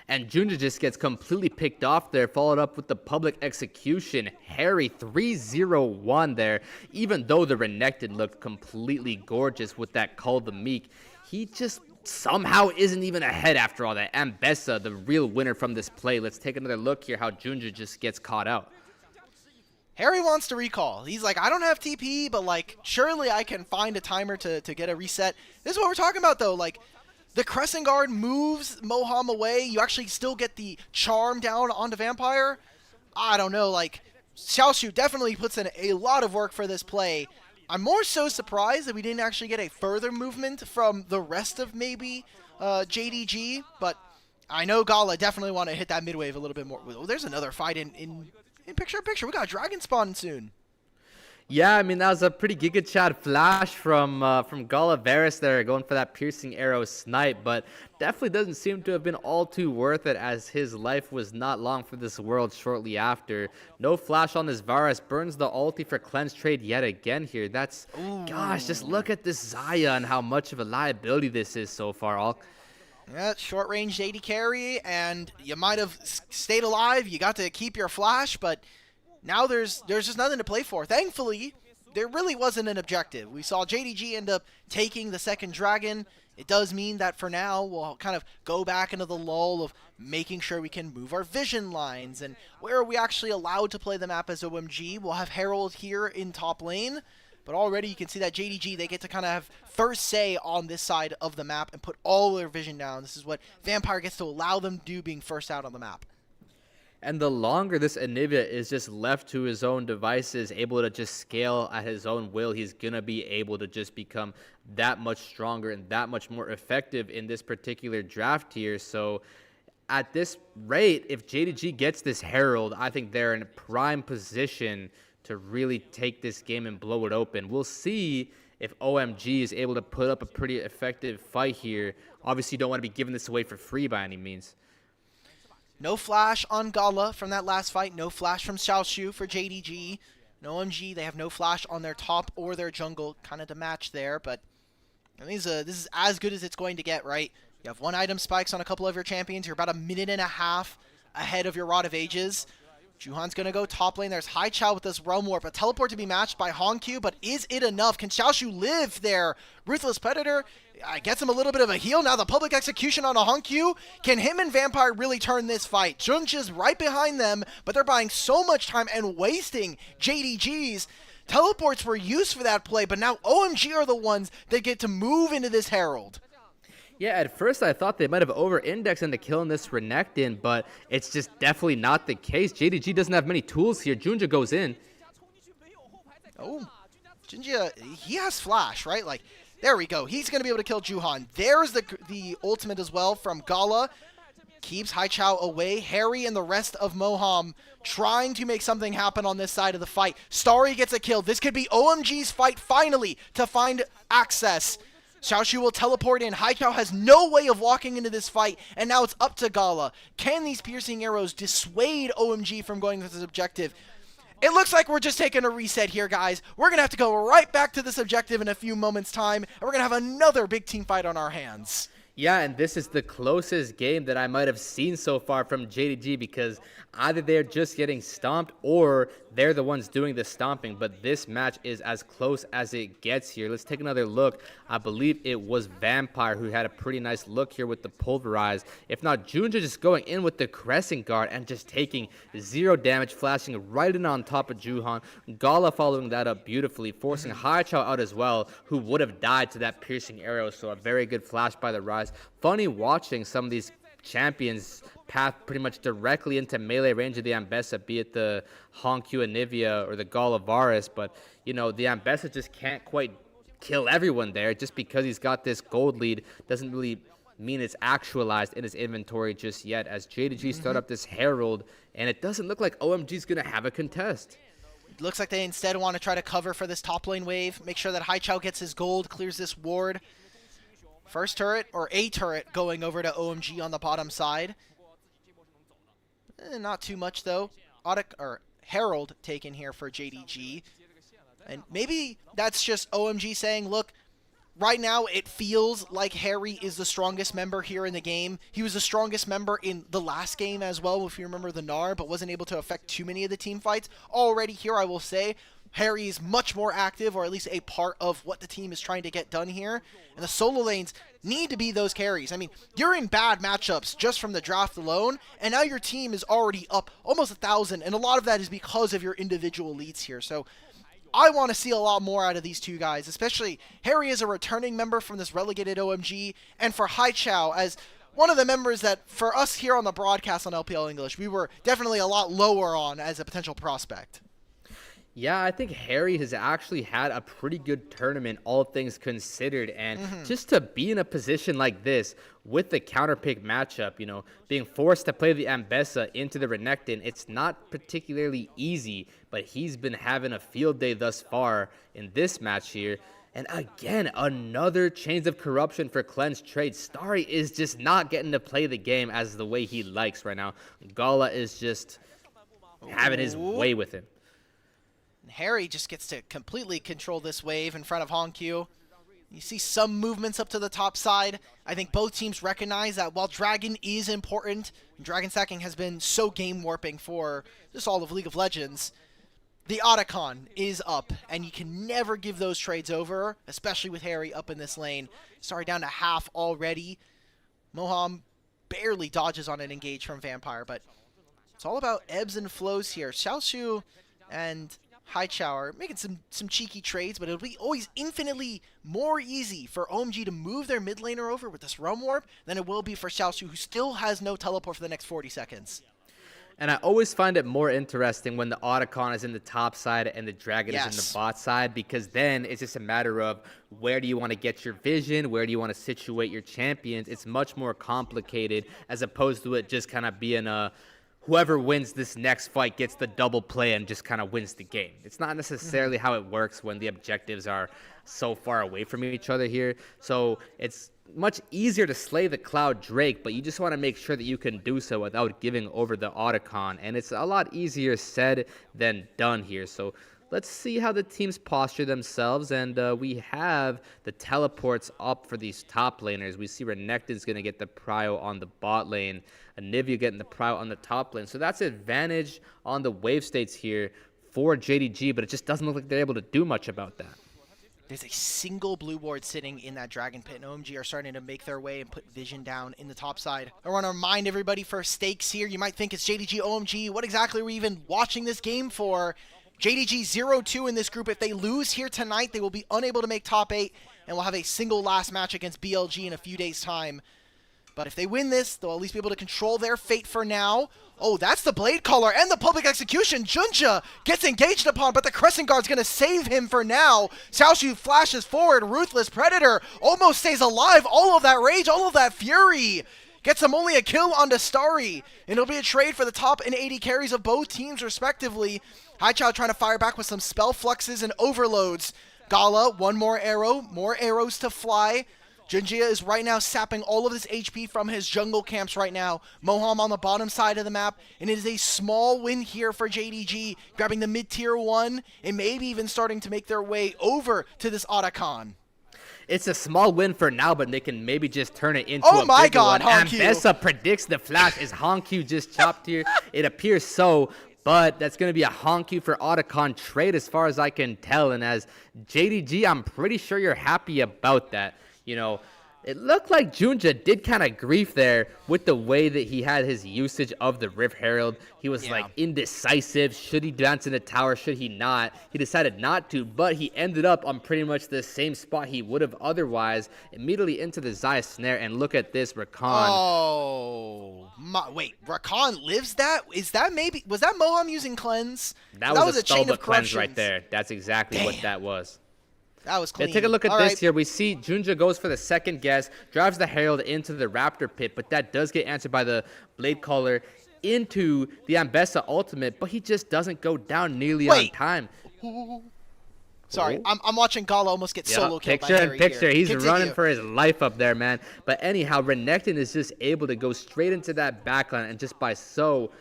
And Junja just gets completely picked off there, followed up with the public execution. Harry 3-0-1 there. Even though the Renekton looked completely gorgeous with that Call the Meek, he just somehow isn't even ahead after all that. Ambessa, the real winner from this play. Let's take another look here how Junja just gets caught out. Harry wants to recall. He's like, I don't have TP, but like, surely I can find a timer to get a reset. This is what we're talking about though. Like, the Crescent Guard moves Moham away. You actually still get the charm down onto Vampire. I don't know, like, Xiaoshu definitely puts in a lot of work for this play. I'm more so surprised that we didn't actually get a further movement from the rest of maybe JDG, but I know Gala definitely want to hit that mid wave a little bit more. Oh, there's another fight in picture. We got a dragon spawn soon. Yeah, I mean, that was a pretty Giga Chad flash from Gala Varus there, going for that piercing arrow snipe, but definitely doesn't seem to have been all too worth it, as his life was not long for this world shortly after. No flash on this Varus, burns the ulti for cleanse trade yet again here. That's, gosh, just look at this Xayah and how much of a liability this is so far, all. Yeah, short range AD carry, and you might have stayed alive. You got to keep your flash, but now there's just nothing to play for. Thankfully, there really wasn't an objective. We saw JDG end up taking the second dragon. It does mean that for now, we'll kind of go back into the lull of making sure we can move our vision lines. And where are we actually allowed to play the map as OMG? We'll have Herald here in top lane. But already you can see that JDG, they get to kind of have first say on this side of the map and put all their vision down. This is what Vampire gets to allow them to do, being first out on the map. And the longer this Anivia is just left to his own devices, able to just scale at his own will, he's going to be able to just become that much stronger and that much more effective in this particular draft here. So at this rate, if JDG gets this Herald, I think they're in a prime position to really take this game and blow it open. We'll see if OMG is able to put up a pretty effective fight here. Obviously, you don't want to be giving this away for free by any means. No flash on Gala from that last fight. No flash from Xiaoshu for JDG. And OMG, they have no flash on their top or their jungle, kind of to match there. But I mean, this is as good as it's going to get, right? You have one item spikes on a couple of your champions. You're about a minute and a half ahead of your Rod of Ages. Juhan's going to go top lane. There's Haichao with this Realm Warp. A teleport to be matched by Hongq, but is it enough? Can Xiaoshu live there? Ruthless Predator gets him a little bit of a heal. Now the public execution on a Hongq. Can him and Vampire really turn this fight? Junja's right behind them, but they're buying so much time and wasting JDG's. Teleports were used for that play, but now OMG are the ones that get to move into this Herald. Yeah, at first I thought they might have over-indexed into killing this Renekton, but it's just definitely not the case. JDG doesn't have many tools here. Junja goes in. Oh, Junja, he has flash, right? Like, there we go. He's going to be able to kill Juhan. There's the ultimate as well from Gala. Keeps Haichao away. Harry and the rest of Moham trying to make something happen on this side of the fight. Starry gets a kill. This could be OMG's fight finally to find access. Xiaoshu will teleport in. Haichao has no way of walking into this fight, and now it's up to Gala. Can these piercing arrows dissuade OMG from going with this objective? It looks like we're just taking a reset here, guys. We're going to have to go right back to this objective in a few moments' time, and we're going to have another big team fight on our hands. Yeah, and this is the closest game that I might have seen so far from JDG, because either they're just getting stomped or they're the ones doing the stomping. But this match is as close as it gets here. Let's take another look. I believe it was Vampire who had a pretty nice look here with the Pulverize. If not, Junja just going in with the Crescent Guard and just taking 0 damage, flashing right in on top of Juhan. Gala following that up beautifully, forcing Haichao out as well, who would have died to that piercing arrow. So a very good flash by the Rise. Funny watching some of these champions path pretty much directly into melee range of the Ambessa, be it the Hongq Anivia or the Gala Varus, but you know, the Ambessa just can't quite kill everyone there just because he's got this gold lead. Doesn't really mean it's actualized in his inventory just yet, as JDG start up this Herald, and it doesn't look like OMG's going to have a contest. Looks like they instead want to try to cover for this top lane wave, make sure that Haichao gets his gold, clears this ward. First turret, or a turret, going over to OMG on the bottom side. Not too much, though. Herald taken here for JDG. And maybe that's just OMG saying, look, right now it feels like Harry is the strongest member here in the game. He was the strongest member in the last game as well, if you remember the Gnar, but wasn't able to affect too many of the team fights. Already here, I will say, Harry is much more active, or at least a part of what the team is trying to get done here. And the solo lanes need to be those carries. I mean, you're in bad matchups just from the draft alone, and now your team is already up almost 1,000, and a lot of that is because of your individual leads here. So I want to see a lot more out of these two guys, especially Harry as a returning member from this relegated OMG, and for Haichao as one of the members that, for us here on the broadcast on LPL English, we were definitely a lot lower on as a potential prospect. Yeah, I think Harry has actually had a pretty good tournament, all things considered. And just to be in a position like this with the counterpick matchup, you know, being forced to play the Ambessa into the Renekton, it's not particularly easy, but he's been having a field day thus far in this match here. And again, another Chains of Corruption for Cleanse trade. Starry is just not getting to play the game as the way he likes right now. Gala is just having his way with him. Harry just gets to completely control this wave in front of Honkyu. You see some movements up to the top side. I think both teams recognize that while Dragon is important, Dragon stacking has been so game warping for just all of League of Legends, the Otacon is up, and you can never give those trades over, especially with Harry up in this lane. Sorry, down to half already. Moham barely dodges on an engage from Vampire, but it's all about ebbs and flows here. Xiaoshu and Haichao are making some cheeky trades, but it'll be always infinitely more easy for OMG to move their mid laner over with this Realm Warp than it will be for Xiaoshu, who still has no teleport for the next 40 seconds. And I always find it more interesting when the Otacon is in the top side and the Dragon is in the bot side, because then it's just a matter of where do you want to get your vision, where do you want to situate your champions. It's much more complicated as opposed to it just kind of being a whoever wins this next fight gets the double play and just kind of wins the game. It's not necessarily how it works when the objectives are so far away from each other here. So it's much easier to slay the Cloud Drake, but you just want to make sure that you can do so without giving over the Otacon. And it's a lot easier said than done here. So let's see how the teams posture themselves, and we have the teleports up for these top laners. We see Renekton's going to get the prio on the bot lane, Anivia getting the prio on the top lane. So that's an advantage on the wave states here for JDG, but it just doesn't look like they're able to do much about that. There's a single blue ward sitting in that Dragon Pit, and OMG are starting to make their way and put vision down in the top side. I want to remind everybody for stakes here, you might think it's JDG OMG. What exactly are we even watching this game for? JDG 0-2 in this group. If they lose here tonight, they will be unable to make top 8, and will have a single last match against BLG in a few days' time. But if they win this, they'll at least be able to control their fate for now. Oh, that's the Blade Caller and the Public Execution. Junja gets engaged upon, but the Crescent Guard's going to save him for now. Xiaoshu flashes forward. Ruthless Predator almost stays alive. All of that rage, all of that fury. Gets him only a kill onto Starry. And it'll be a trade for the top and 80 carries of both teams, respectively. Haichao trying to fire back with some spell fluxes and overloads. Gala, one more arrow. More arrows to fly. Junjia is right now sapping all of this HP from his jungle camps right now. Moham on the bottom side of the map. And it is a small win here for JDG, grabbing the mid-tier 1 and maybe even starting to make their way over to this Otacon. It's a small win for now, but they can maybe just turn it into oh a my bigger God, one. Honkyu. Ambessa predicts the flash. Is Honkyu just chopped here? It appears so, but that's going to be a Honkyu for Otacon trade as far as I can tell. And as JDG, I'm pretty sure you're happy about that. You know, it looked like Junja did kind of grief there with the way that he had his usage of the Rift Herald. He was like indecisive. Should he dance in the tower? Should he not? He decided not to, but he ended up on pretty much the same spot he would have otherwise, immediately into the Xayah snare. And look at this, Rakan. Oh, wait, Rakan lives that? Is that maybe, was that Moham using cleanse? That was a chain of cleanse right there. That's exactly what that was. That was clean. Yeah, take a look at All this right. here. We see Junja goes for the second guess, drives the Herald into the Raptor pit, but that does get answered by the Blade Caller into the Ambessa ultimate, but he just doesn't go down nearly on Wait. time. Sorry, Oh. I'm watching Gala almost get solo killed by Picture in Harry picture. here. He's Continue. running for his life up there, man. But anyhow, Renekton is just able to go straight into that backline, and just by so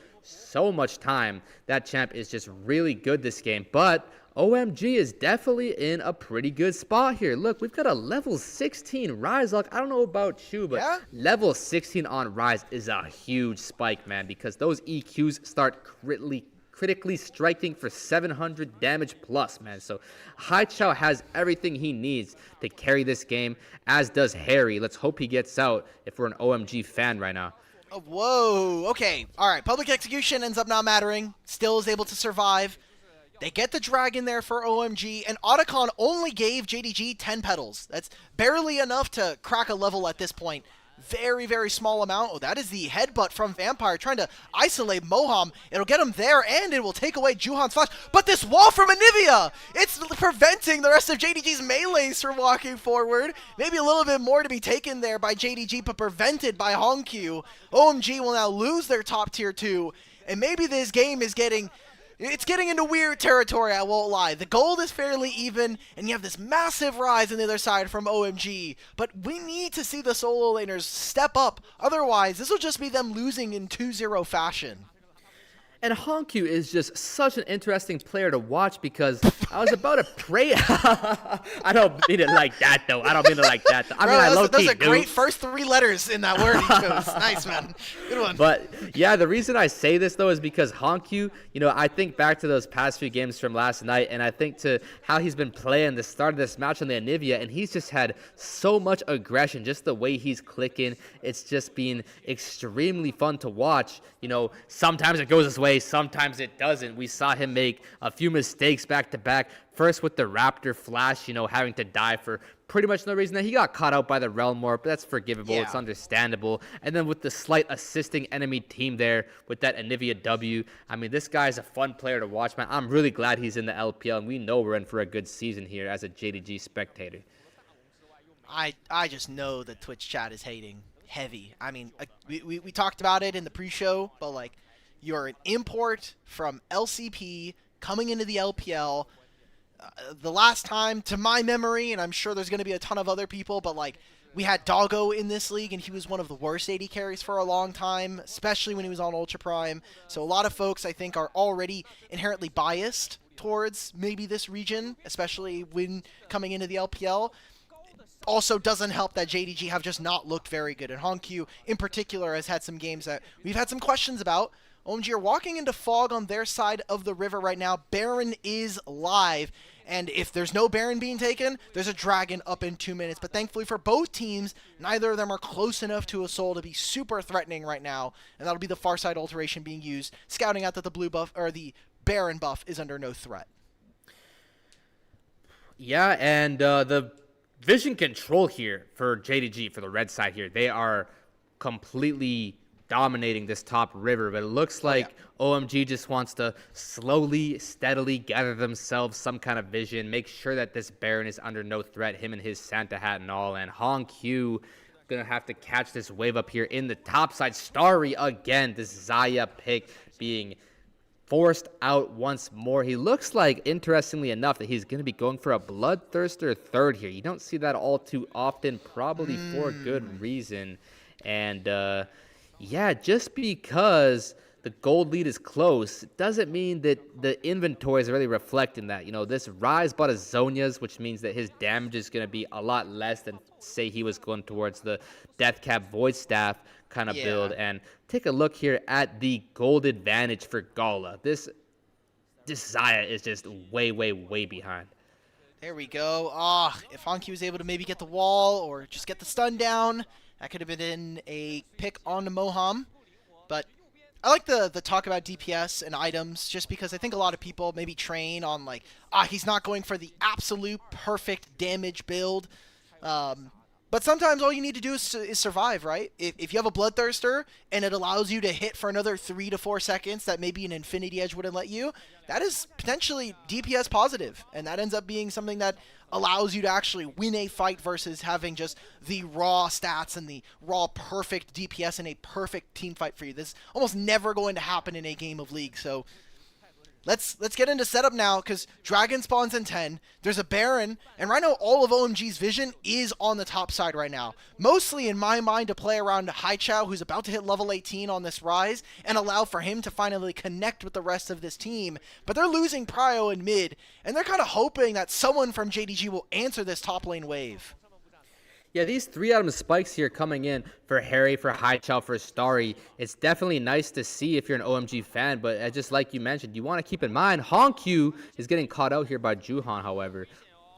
much time, that champ is just really good this game. But OMG is definitely in a pretty good spot here. Look, we've got a level 16 Rise. Look, I don't know about you, but Yeah? level 16 on Rise is a huge spike, man, because those EQs start critically striking for 700 damage plus, man. So Haichao has everything he needs to carry this game, as does Harry. Let's hope he gets out if we're an OMG fan right now. Oh, whoa. Okay. All right. Public execution ends up not mattering. Still is able to survive. They get the dragon there for OMG, and Otacon only gave JDG 10 petals. That's barely enough to crack a level at this point. Very, very small amount. Oh, that is the headbutt from Vampire trying to isolate Moham. It'll get him there, and it will take away Juhan's flash. But this wall from Anivia! It's preventing the rest of JDG's melees from walking forward. Maybe a little bit more to be taken there by JDG, but prevented by Hongq. OMG will now lose their top tier 2, and maybe this game is getting into weird territory, I won't lie. The gold is fairly even, and you have this massive rise on the other side from OMG. But we need to see the solo laners step up. Otherwise, this will just be them losing in 2-0 fashion. And Hongq is just such an interesting player to watch, because I was about to pray. I don't mean it like that, though. I don't mean it like that. I mean, Bro, I those are do. great first 3 letters in that word he chose. Nice, man. Good one. But yeah, the reason I say this though is because Hongq, I think back to those past few games from last night, and I think to how he's been playing the start of this match on the Anivia, and he's just had so much aggression, just the way he's clicking. It's just been extremely fun to watch. Sometimes it goes his way, sometimes it doesn't. We saw him make a few mistakes back to back. First with the Raptor flash, having to die for pretty much no reason. He got caught out by the Realm Warp, but that's forgivable. Yeah. It's understandable. And then with the slight assisting enemy team there with that Anivia W, I mean, this guy's a fun player to watch, man. I'm really glad he's in the LPL, and we know we're in for a good season here as a JDG spectator. I just know the Twitch chat is hating heavy. I mean, we talked about it in the pre-show, but like, you're an import from LCP coming into the LPL. The last time, to my memory, and I'm sure there's going to be a ton of other people, but like, we had Doggo in this league, and he was one of the worst AD carries for a long time, especially when he was on Ultra Prime. So a lot of folks, I think, are already inherently biased towards maybe this region, especially when coming into the LPL. Also doesn't help that JDG have just not looked very good, and Hongq in particular has had some games that we've had some questions about. OMG are walking into fog on their side of the river right now. Baron is live, and if there's no Baron being taken, there's a dragon up in 2 minutes. But thankfully for both teams, neither of them are close enough to a soul to be super threatening right now, and that'll be the far side alteration being used, scouting out that the blue buff or the Baron buff is under no threat. Yeah, and the vision control here for JDG, for the red side here, they are completely dominating this top river, but it looks like OMG just wants to slowly, steadily gather themselves some kind of vision, make sure that this Baron is under no threat, him and his Santa hat and all, and Hongq gonna have to catch this wave up here in the top side. Starry again, this Zaya pick being forced out once more. He looks like, interestingly enough, that he's going to be going for a Bloodthirster third here. You don't see that all too often, probably for good reason. And yeah, just because the gold lead is close doesn't mean that the inventory is really reflecting that. This Rise bought a Zonia's, which means that his damage is going to be a lot less than, say, he was going towards the Deathcap Void Staff kind of build. And take a look here at the gold advantage for Gala. This Zaya is just way, way, way behind. There we go. If Hongq was able to maybe get the wall or just get the stun down, that could have been a pick on Moham. But I like the talk about DPS and items, just because I think a lot of people maybe train on like, he's not going for the absolute perfect damage build. But But sometimes all you need to do is survive, right? If you have a Bloodthirster and it allows you to hit for another 3 to 4 seconds that maybe an Infinity Edge wouldn't let you, that is potentially DPS positive. And that ends up being something that allows you to actually win a fight versus having just the raw stats and the raw perfect DPS in a perfect team fight for you. This is almost never going to happen in a game of League. So Let's get into setup now, because Dragon spawns in 10. There's a Baron, and right now all of OMG's vision is on the top side right now. Mostly in my mind to play around Haichao, who's about to hit level 18 on this rise, and allow for him to finally connect with the rest of this team. But they're losing Prio in mid, and they're kind of hoping that someone from JDG will answer this top lane wave. Yeah, these 3-item spikes here coming in for Harry, for Haichao, for Starry. It's definitely nice to see if you're an OMG fan, but just like you mentioned, you want to keep in mind, Honkyu is getting caught out here by Juhan, however.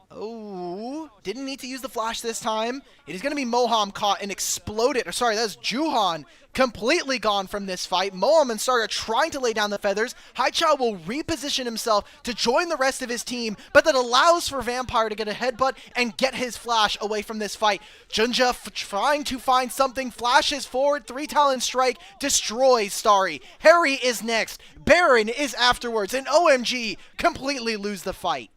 Oh, didn't need to use the flash this time. It is going to be Moham caught and exploded. Or sorry, that's Juhan completely gone from this fight. Moham and Starry are trying to lay down the feathers. Haichao will reposition himself to join the rest of his team, but that allows for Vampire to get a headbutt and get his flash away from this fight. Junja trying to find something, flashes forward, 3-talon strike, destroys Starry. Harry is next. Baron is afterwards, and OMG completely lose the fight.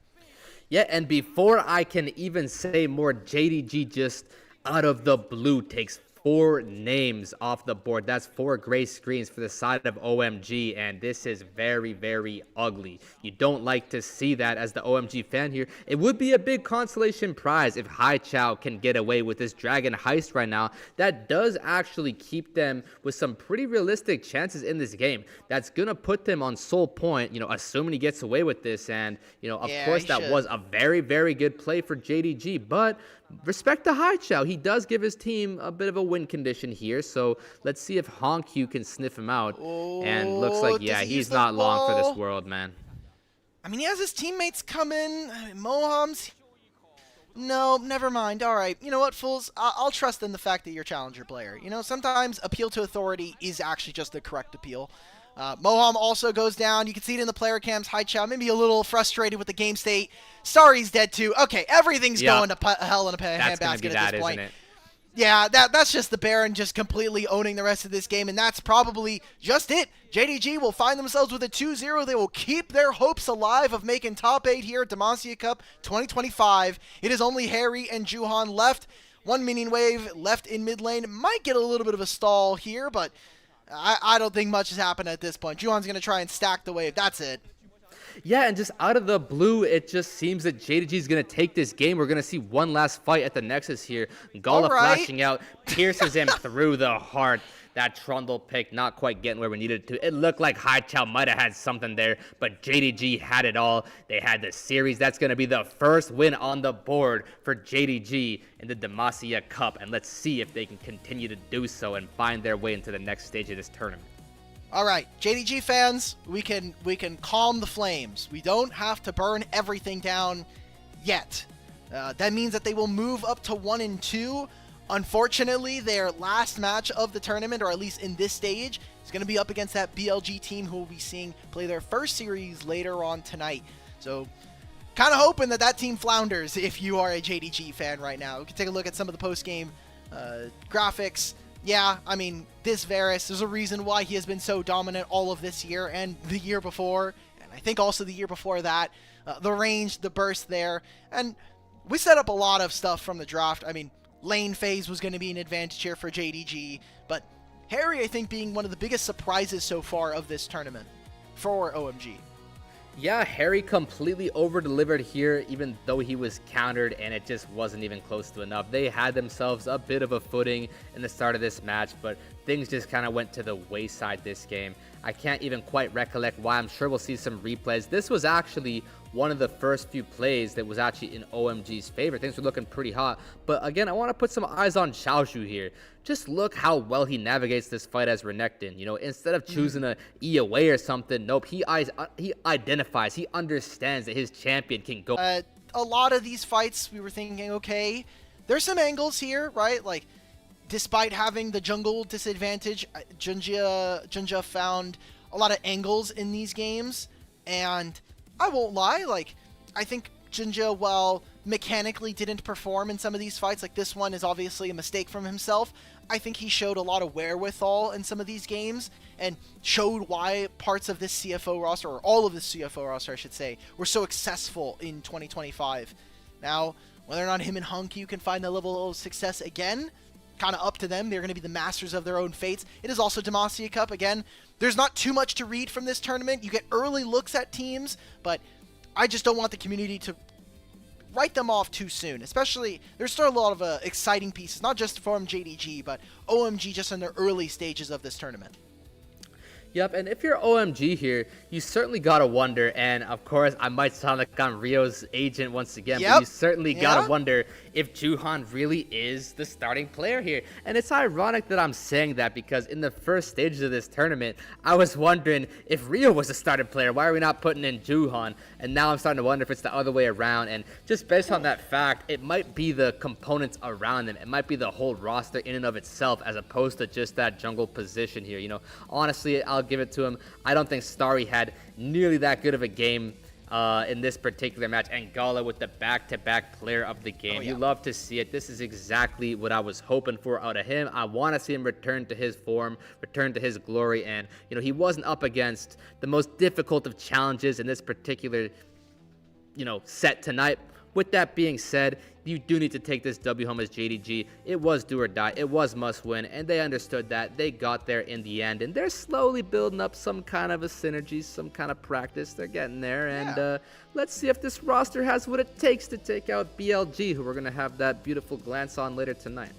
Yeah, and before I can even say more, JDG just out of the blue takes 4 names off the board. That's 4 gray screens for the side of OMG, and this is very, very ugly. You don't like to see that as the OMG fan here. It would be a big consolation prize if Haichao can get away with this Dragon Heist right now. That does actually keep them with some pretty realistic chances in this game. That's going to put them on Soul Point, assuming he gets away with this. And, of course, that was a very, very good play for JDG, but respect to Haichao. He does give his team a bit of a win condition here, so let's see if Honkyu can sniff him out. And looks like, yeah, he's not long for this world, man. I mean, he has his teammates come in. Moham's... No, never mind. All right. You know what, fools? I'll trust in the fact that you're a challenger player. Sometimes appeal to authority is actually just the correct appeal. Moham also goes down. You can see it in the player cams. Haichao maybe a little frustrated with the game state. Starry's dead too. Okay, everything's going to hell in a handbasket at this point. Isn't it? Yeah, that's just the Baron just completely owning the rest of this game, and that's probably just it. JDG will find themselves with a 2-0. They will keep their hopes alive of making top 8 here at Demacia Cup 2025. It is only Harry and Juhan left. One minion wave left in mid lane. Might get a little bit of a stall here, but I don't think much has happened at this point. Juhan's going to try and stack the wave. That's it. Yeah, and just out of the blue, it just seems that JDG is going to take this game. We're going to see one last fight at the Nexus here. Gala flashing out, pierces him through the heart. That Trundle pick not quite getting where we needed it to. It looked like Haichao might have had something there, but JDG had it all. They had the series. That's going to be the first win on the board for JDG in the Demacia Cup, and let's see if they can continue to do so and find their way into the next stage of this tournament. All right, JDG fans, we can calm the flames. We don't have to burn everything down yet. That means that they will move up to 1 and 2. Unfortunately, their last match of the tournament, or at least in this stage, is going to be up against that BLG team who we'll be seeing play their first series later on tonight. So, kind of hoping that team flounders if you are a JDG fan right now. We can take a look at some of the post-game graphics. Yeah, I mean, this Varus, there's a reason why he has been so dominant all of this year and the year before, and I think also the year before that. The range, the burst there, and we set up a lot of stuff from the draft. I mean, lane phase was going to be an advantage here for JDG, but Harry, I think, being one of the biggest surprises so far of this tournament for OMG. Yeah, Harry completely over-delivered here, even though he was countered, and it just wasn't even close to enough. They had themselves a bit of a footing in the start of this match, but things just kind of went to the wayside this game. I can't even quite recollect why. I'm sure we'll see some replays. This was actually one of the first few plays that was actually in OMG's favor. Things were looking pretty hot. But again, I want to put some eyes on Xiaoshu here. Just look how well he navigates this fight as Renekton. Instead of choosing a E away or something, nope, he identifies, he understands that his champion can go. A lot of these fights, we were thinking, okay, there's some angles here, right? Like, despite having the jungle disadvantage, Junja found a lot of angles in these games, and I won't lie, like, I think Junja, while mechanically didn't perform in some of these fights. Like this one is obviously a mistake from himself. I think he showed a lot of wherewithal in some of these games and showed why parts of this CFO roster, or all of this CFO roster I should say, were so successful in 2025. Now, whether or not him and Hunky can find that level of success again, kind of up to them. They're going to be the masters of their own fates. It is also Demacia Cup. Again, there's not too much to read from this tournament. You get early looks at teams, but I just don't want the community to write them off too soon. Especially, there's still a lot of exciting pieces, not just from JDG, but OMG just in their early stages of this tournament. Yep, and if you're OMG here, you certainly gotta wonder, and of course, I might sound like I'm Rio's agent once again, but you certainly gotta wonder if Juhan really is the starting player here. And it's ironic that I'm saying that because in the first stages of this tournament, I was wondering if Rio was the starting player, why are we not putting in Juhan? And now I'm starting to wonder if it's the other way around, and just based on that fact, it might be the components around him. It might be the whole roster in and of itself as opposed to just that jungle position here. You know, honestly, I'll give it to him. I don't think Starry had nearly that good of a game in this particular match, and Gala with the back-to-back player of the game. You love to see it. This is exactly what I was hoping for out of him. I want to see him return to his form, return to his glory, and you know, he wasn't up against the most difficult of challenges in this particular, you know, set tonight. With that being said, you do need to take this W home as JDG. It was do or die. It was must win, and they understood that. They got there in the end, and they're slowly building up some kind of a synergy, some kind of practice. They're getting there, and let's see if this roster has what it takes to take out BLG, who we're going to have that beautiful glance on later tonight.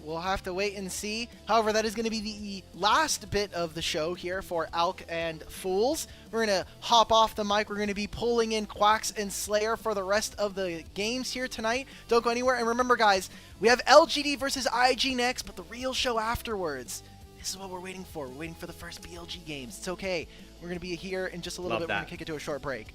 We'll have to wait and see. However, that is going to be the last bit of the show here for Alk and Fools. We're going to hop off the mic. We're going to be pulling in Quacks and Slayer for the rest of the games here tonight. Don't go anywhere. And remember, guys, we have LGD versus IG next, but the real show afterwards. This is what we're waiting for. We're waiting for the first BLG games. It's okay. We're going to be here in just a little bit. We're going to kick it to a short break.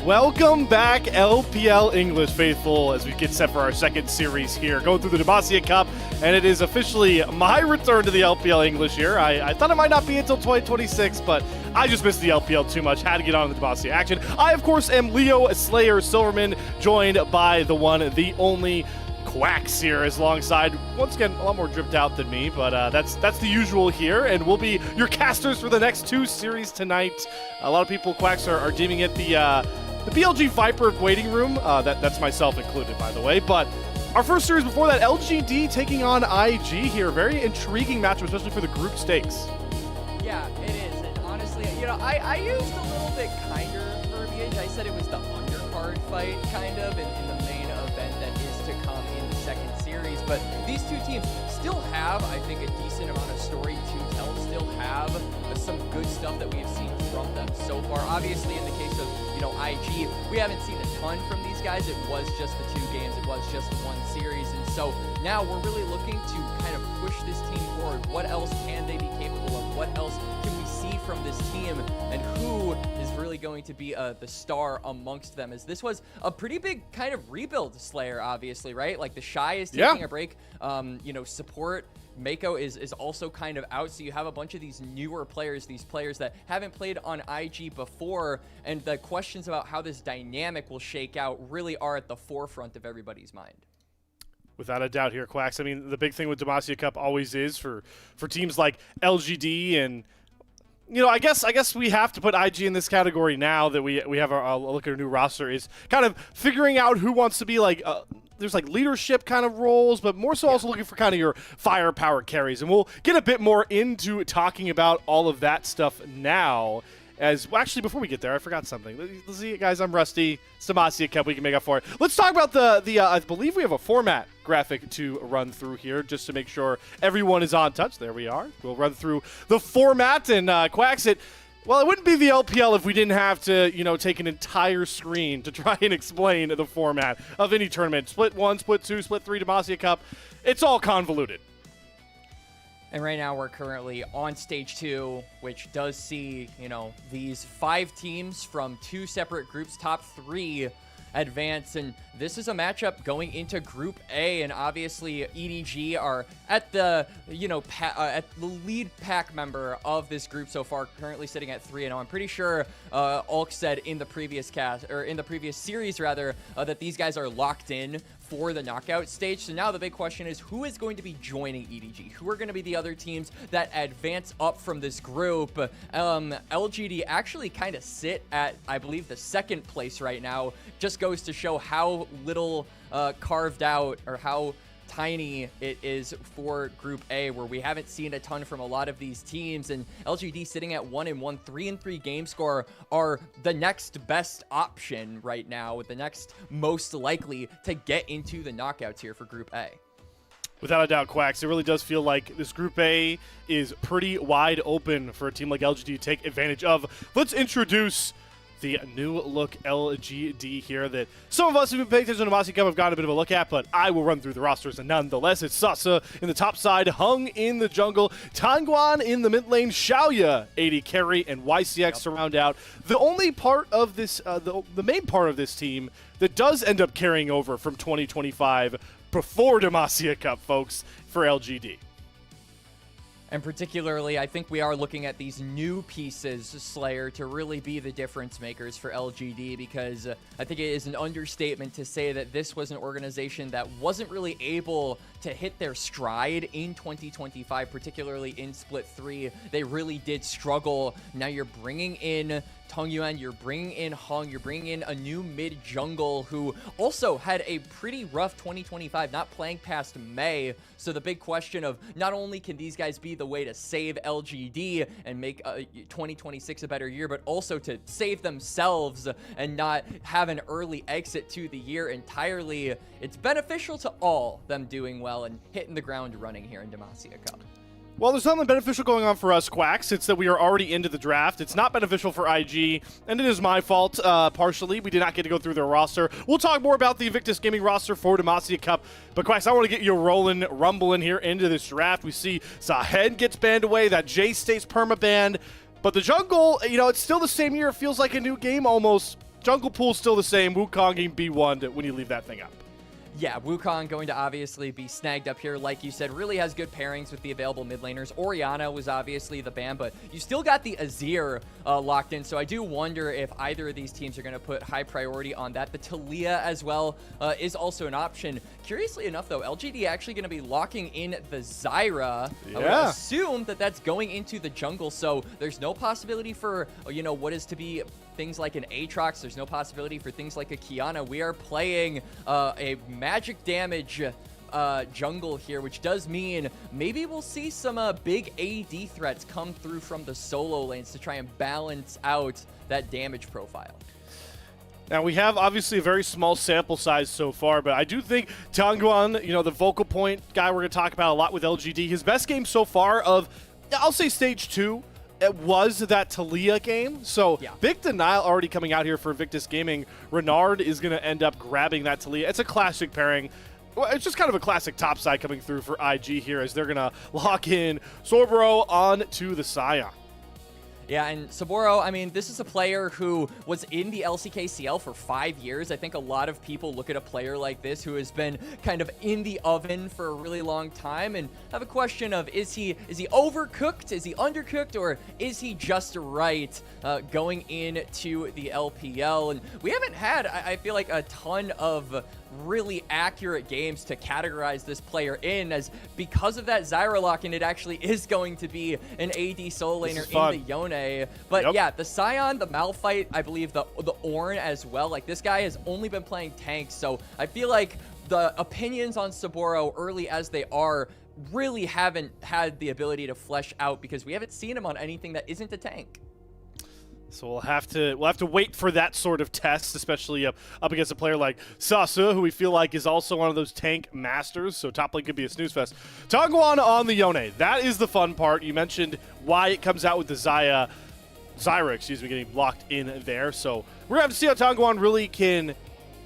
Welcome back, LPL English faithful, as we get set for our second series here, going through the Demacia Cup, and it is officially my return to the LPL English here. I thought it might not be until 2026, but I just missed the LPL too much. Had to get on the Demacia action. I, of course, am Leo Slayer Silverman, joined by the one, the only Quacks here, as alongside, once again, a lot more dripped out than me, but that's the usual here, and we'll be your casters for the next two series tonight. A lot of people, Quacks, are deeming it the BLG Viper waiting room. That's myself included, by the way. But our first series before that, LGD taking on IG here. Very intriguing matchup, especially for the group stakes. Yeah, it is. And honestly, you know, I used a little bit kinder verbiage. I said it was the undercard fight, kind of, in the main event that is to come in the second series. But these two teams still have, I think, a decent amount of story to tell, still have some good stuff that we have seen from them so far. Obviously, in the case of, IG, we haven't seen a ton from these guys. It was just the 2 games. It was just one series. And so now we're really looking to kind of push this team forward. What else can they be capable of? What else can we see from this team? And who is really going to be the star amongst them? As this was a pretty big kind of rebuild, Slayer, obviously, right? Like the Shy is taking a break. Support Mako is also kind of out, so you have a bunch of these newer players, these players that haven't played on IG before, and the questions about how this dynamic will shake out really are at the forefront of everybody's mind. Without a doubt here, Quacks. I mean, the big thing with Demacia Cup always is for teams like LGD and, I guess we have to put IG in this category now that we have a look at our new roster, is kind of figuring out who wants to be like there's like leadership kind of roles, but more so also looking for kind of your firepower carries. And we'll get a bit more into talking about all of that stuff now. Actually, before we get there, I forgot something. Let's see, guys, I'm rusty. It's Demacia Cup. We can make up for it. Let's talk about the I believe we have a format graphic to run through here just to make sure everyone is on touch. There we are. We'll run through the format and Quacks it. Well, it wouldn't be the LPL if we didn't have to, take an entire screen to try and explain the format of any tournament. Split 1, Split 2, Split 3, Demacia Cup. It's all convoluted. And right now we're currently on stage 2, which does see, these 5 teams from 2 separate groups, top 3 advance, and this is a matchup going into Group A, and obviously EDG are at the at the lead pack member of this group so far, currently sitting at 3-0. I'm pretty sure Ulk said in the previous series rather, that these guys are locked in for the knockout stage. So now the big question is, who is going to be joining EDG? Who are going to be the other teams that advance up from this group? LGD actually kind of sit at, I believe, the 2nd place right now. Just goes to show how little carved out, or how tiny it is for Group A, where we haven't seen a ton from a lot of these teams. And LGD sitting at 1-1, 3-3 game score, are the next best option right now, with the next most likely to get into the knockouts here for Group A. Without a doubt, Quacks, it really does feel like this Group A is pretty wide open for a team like LGD to take advantage of. Let's introduce the new look LGD here that some of us who've been paying attention to Demacia Cup have gotten a bit of a look at, but I will run through the rosters, and nonetheless, it's Sasa in the top side, Hung in the jungle, Tanguan in the mid lane, Xiaoya AD carry, and YCX to round out the only part of this, the main part of this team that does end up carrying over from 2025 before Demacia Cup, folks, for LGD. And particularly, I think we are looking at these new pieces, Slayer, to really be the difference makers for LGD, because I think it is an understatement to say that this was an organization that wasn't really able to hit their stride in 2025, particularly in Split 3. They really did struggle. Now you're bringing in Tongyuan, you're bringing in Hung, you're bringing in a new mid-jungle who also had a pretty rough 2025, not playing past May. So the big question of, not only can these guys be the way to save LGD and make 2026 a better year, but also to save themselves and not have an early exit to the year entirely. It's beneficial to all them doing well and hitting the ground running here in Demacia Cup. Well, there's something beneficial going on for us, Quacks. It's that we are already into the draft. It's not beneficial for IG, and it is my fault, partially. We did not get to go through their roster. We'll talk more about the Invictus Gaming roster for Demacia Cup. But, Quacks, I want to get you rolling, rumbling here into this draft. We see Zahed gets banned away. That Jay stays perma-banned. But the jungle, it's still the same year. It feels like a new game almost. jungle pool's still the same. Wukong getting B1'd when you leave that thing up. Yeah, Wukong going to obviously be snagged up here. Like you said, really has good pairings with the available mid laners. Orianna was obviously the ban, but you still got the Azir locked in. So I do wonder if either of these teams are going to put high priority on that. The Talia as well is also an option. Curiously enough, though, LGD actually going to be locking in the Zyra. Yeah. I would assume that that's going into the jungle. So there's no possibility for, you know, what is to be things like an Aatrox. There's no possibility for things like a Kiana. We are playing a magic damage jungle here, which does mean maybe we'll see some big AD threats come through from the solo lanes to try and balance out that damage profile. Now, we have obviously a very small sample size so far, but I do think Tangguan, you know, the vocal point guy we're going to talk about a lot with LGD, his best game so far of, I'll say stage 2, it was that Talia game. So yeah. big denial already coming out here for Invictus Gaming. Renard is going to end up grabbing that Talia. It's a classic pairing. Well, it's just kind of a classic topside coming through for IG here as they're going to lock in Sorboro onto the Sion. Yeah, and Saburo, I mean, this is a player who was in the LCKCL for 5 years. I think a lot of people look at a player like this who has been kind of in the oven for a really long time and have a question of, is he overcooked, is he undercooked, or is he just right going into the LPL? And we haven't had, I feel like, a ton of really accurate games to categorize this player in, as because of that Zyra lock, and it actually is going to be an AD solo laner in the Yone. But yeah, the Sion, the Malphite, I believe the Ornn as well. Like, this guy has only been playing tanks, so I feel like the opinions on Saburo, early as they are, really haven't had the ability to flesh out because we haven't seen him on anything that isn't a tank. So we'll have to wait for that sort of test, especially up against a player like Sasa, who we feel like is also one of those tank masters. So top lane could be a snooze fest. Tangguan on the Yone. That is the fun part. You mentioned why it comes out with the Zyra, getting locked in there. So we're gonna have to see how Tangguan really can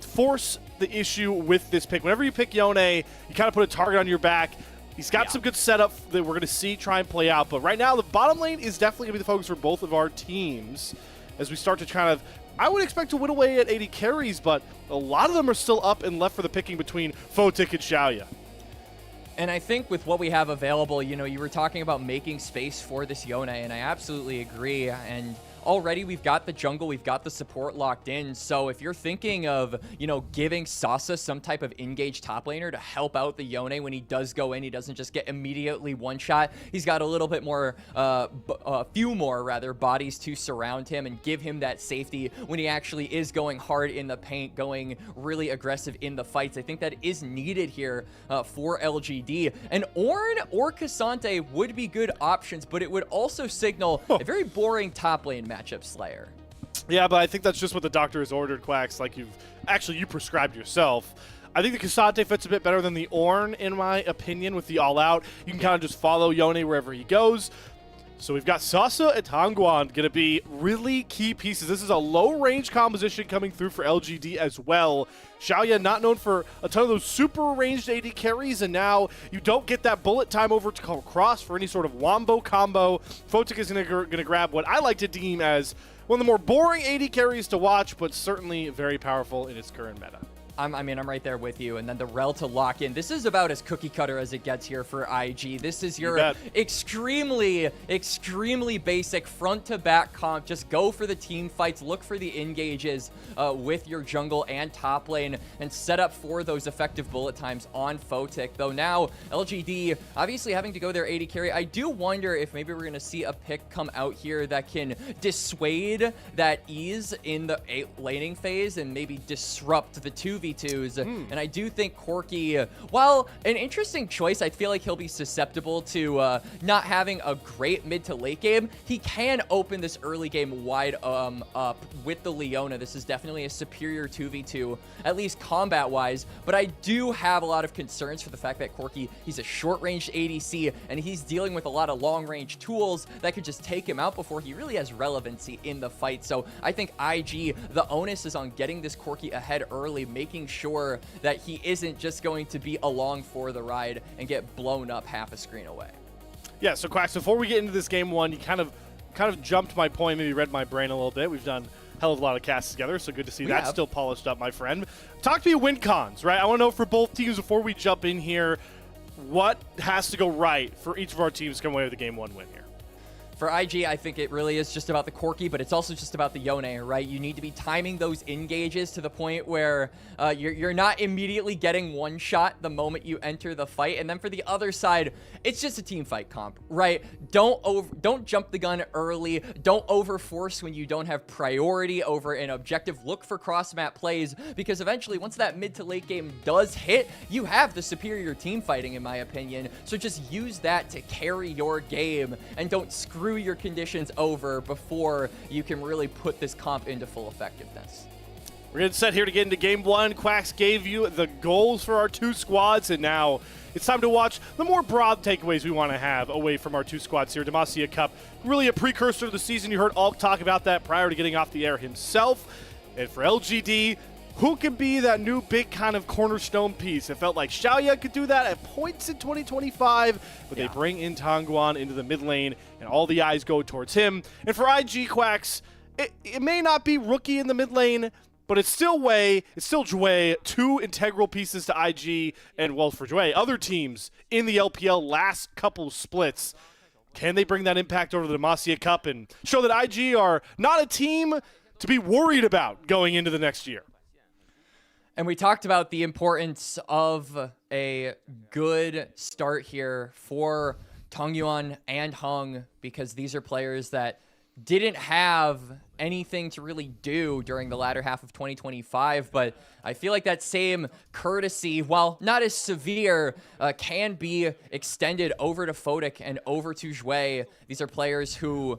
force the issue with this pick. Whenever you pick Yone, you kind of put a target on your back. He's got some good setup that we're going to see try and play out. But right now, the bottom lane is definitely going to be the focus for both of our teams as we start to kind of, I would expect to win away at 80 carries, but a lot of them are still up and left for the picking between Photic and Xiaoya. And I think with what we have available, you know, you were talking about making space for this Yone, and I absolutely agree. And already we've got the jungle, we've got the support locked in. So if you're thinking of, you know, giving Sasa some type of engaged top laner to help out the Yone when he does go in, he doesn't just get immediately one shot. He's got a little bit more, a few more rather, bodies to surround him and give him that safety when he actually is going hard in the paint, going really aggressive in the fights. I think that is needed here for LGD. And Ornn or Cassante would be good options, but it would also signal a very boring top lane matchup Slayer. Yeah, but I think that's just what the doctor has ordered, Quacks, like you prescribed yourself. I think the Cassante fits a bit better than the Ornn, in my opinion, with the all-out. You can kind of just follow Yone wherever he goes. So we've got Sasa and Tangguan going to be really key pieces. This is a low-range composition coming through for LGD as well. Xiaoya not known for a ton of those super ranged AD carries, and now you don't get that bullet time over to come across for any sort of wombo combo. Photic is going to grab what I like to deem as one of the more boring AD carries to watch, but certainly very powerful in its current meta. I'm right there with you. And then the Rel to lock in. This is about as cookie cutter as it gets here for IG. This is your extremely, extremely basic front to back comp. Just go for the team fights, look for the engages with your jungle and top lane, and set up for those effective bullet times on Photic. Though now LGD obviously having to go their AD carry. I do wonder if maybe we're going to see a pick come out here that can dissuade that ease in the laning phase and maybe disrupt the 2v2s. And I do think Corki, while an interesting choice, I feel like he'll be susceptible to not having a great mid to late game. He can open this early game wide up with the Leona. This is definitely a superior 2v2, at least combat-wise. But I do have a lot of concerns for the fact that Corki, he's a short-range ADC, and he's dealing with a lot of long-range tools that could just take him out before he really has relevancy in the fight. So I think IG, the onus is on getting this Corki ahead early, making sure that he isn't just going to be along for the ride and get blown up half a screen away. Yeah, so Quacks, before we get into this game one, you kind of jumped my point, maybe read my brain a little bit. We've done hell of a lot of casts together, so good to see We that have. still polished up, my friend. Talk to me win cons, right? I want to know for both teams before we jump in here, what has to go right for each of our teams to come away with a Game 1 win here? For IG, I think it really is just about the Corki, but it's also just about the Yone, right? You need to be timing those engages to the point where you're not immediately getting one shot the moment you enter the fight. And then for the other side, it's just a team fight comp, right? Don't jump the gun early. Don't overforce when you don't have priority over an objective. Look for cross-map plays, because eventually, once that mid to late game does hit, you have the superior team fighting, in my opinion. So just use that to carry your game, and don't screw your conditions over before you can really put this comp into full effectiveness. We're getting set here to get into Game 1. Quacks gave you the goals for our two squads, and now it's time to watch the more broad takeaways we want to have away from our two squads here. Demacia Cup, really a precursor to the season. You heard Alk talk about that prior to getting off the air himself. And for LGD, who could be that new big kind of cornerstone piece? It felt like Xiaoya could do that at points in 2025, but they bring in Tangguan into the mid lane, and all the eyes go towards him. And for IG Quacks, it may not be Rookie in the mid lane, but it's still Wei, it's still Jue, two integral pieces to IG, and well, for Jue, other teams in the LPL last couple splits. Can they bring that impact over the Demacia Cup and show that IG are not a team to be worried about going into the next year? And we talked about the importance of a good start here for Tongyuan and Hung, because these are players that didn't have anything to really do during the latter half of 2025, but I feel like that same courtesy, while not as severe, can be extended over to Fodic and over to Jue. These are players who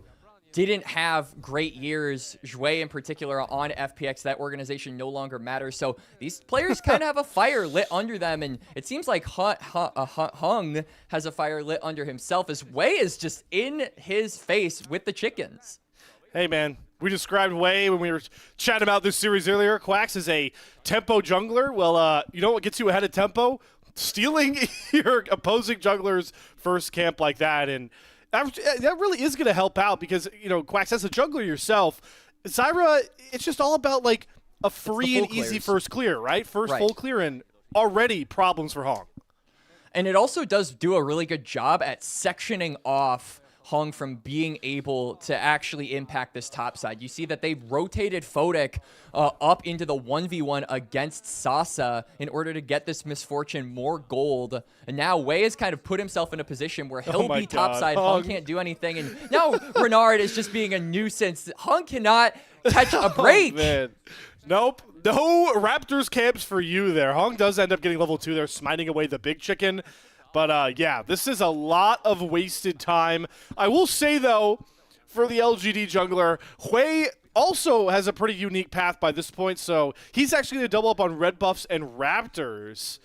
didn't have great years. Jue in particular on FPX, that organization no longer matters. So these players kind of have a fire lit under them, and it seems like Hung has a fire lit under himself, as Wei is just in his face with the chickens. Hey, man, we described Wei when we were chatting about this series earlier. Quacks is a tempo jungler. Well, you know what gets you ahead of tempo? Stealing your opposing jungler's first camp like that, and that really is going to help out because, you know, Quacks, as a jungler yourself, Zyra, it's just all about, like, a free and easy first clear, right? First full clear, and already problems for Hong. And it also does do a really good job at sectioning off Hung from being able to actually impact this top side. You see that they've rotated Fodic up into the 1v1 against Sasa in order to get this misfortune more gold. And now Wei has kind of put himself in a position where he'll be topside. Hung can't do anything. And now Renard is just being a nuisance. Hung cannot catch a break. Oh, man. Nope. No Raptors camps for you there. Hong does end up getting level 2 there, smiting away the big chicken. But, yeah, this is a lot of wasted time. I will say, though, for the LGD jungler, Hui also has a pretty unique path by this point, so he's actually going to double up on red buffs and Raptors.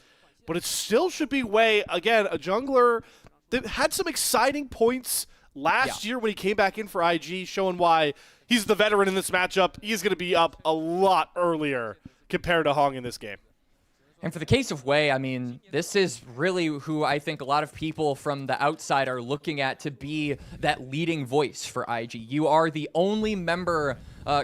But it still should be Wei, again, a jungler that had some exciting points last year when he came back in for IG, showing why he's the veteran in this matchup. He's going to be up a lot earlier compared to Hong in this game. And for the case of Wei, I mean, this is really who I think a lot of people from the outside are looking at to be that leading voice for IG. You are the only member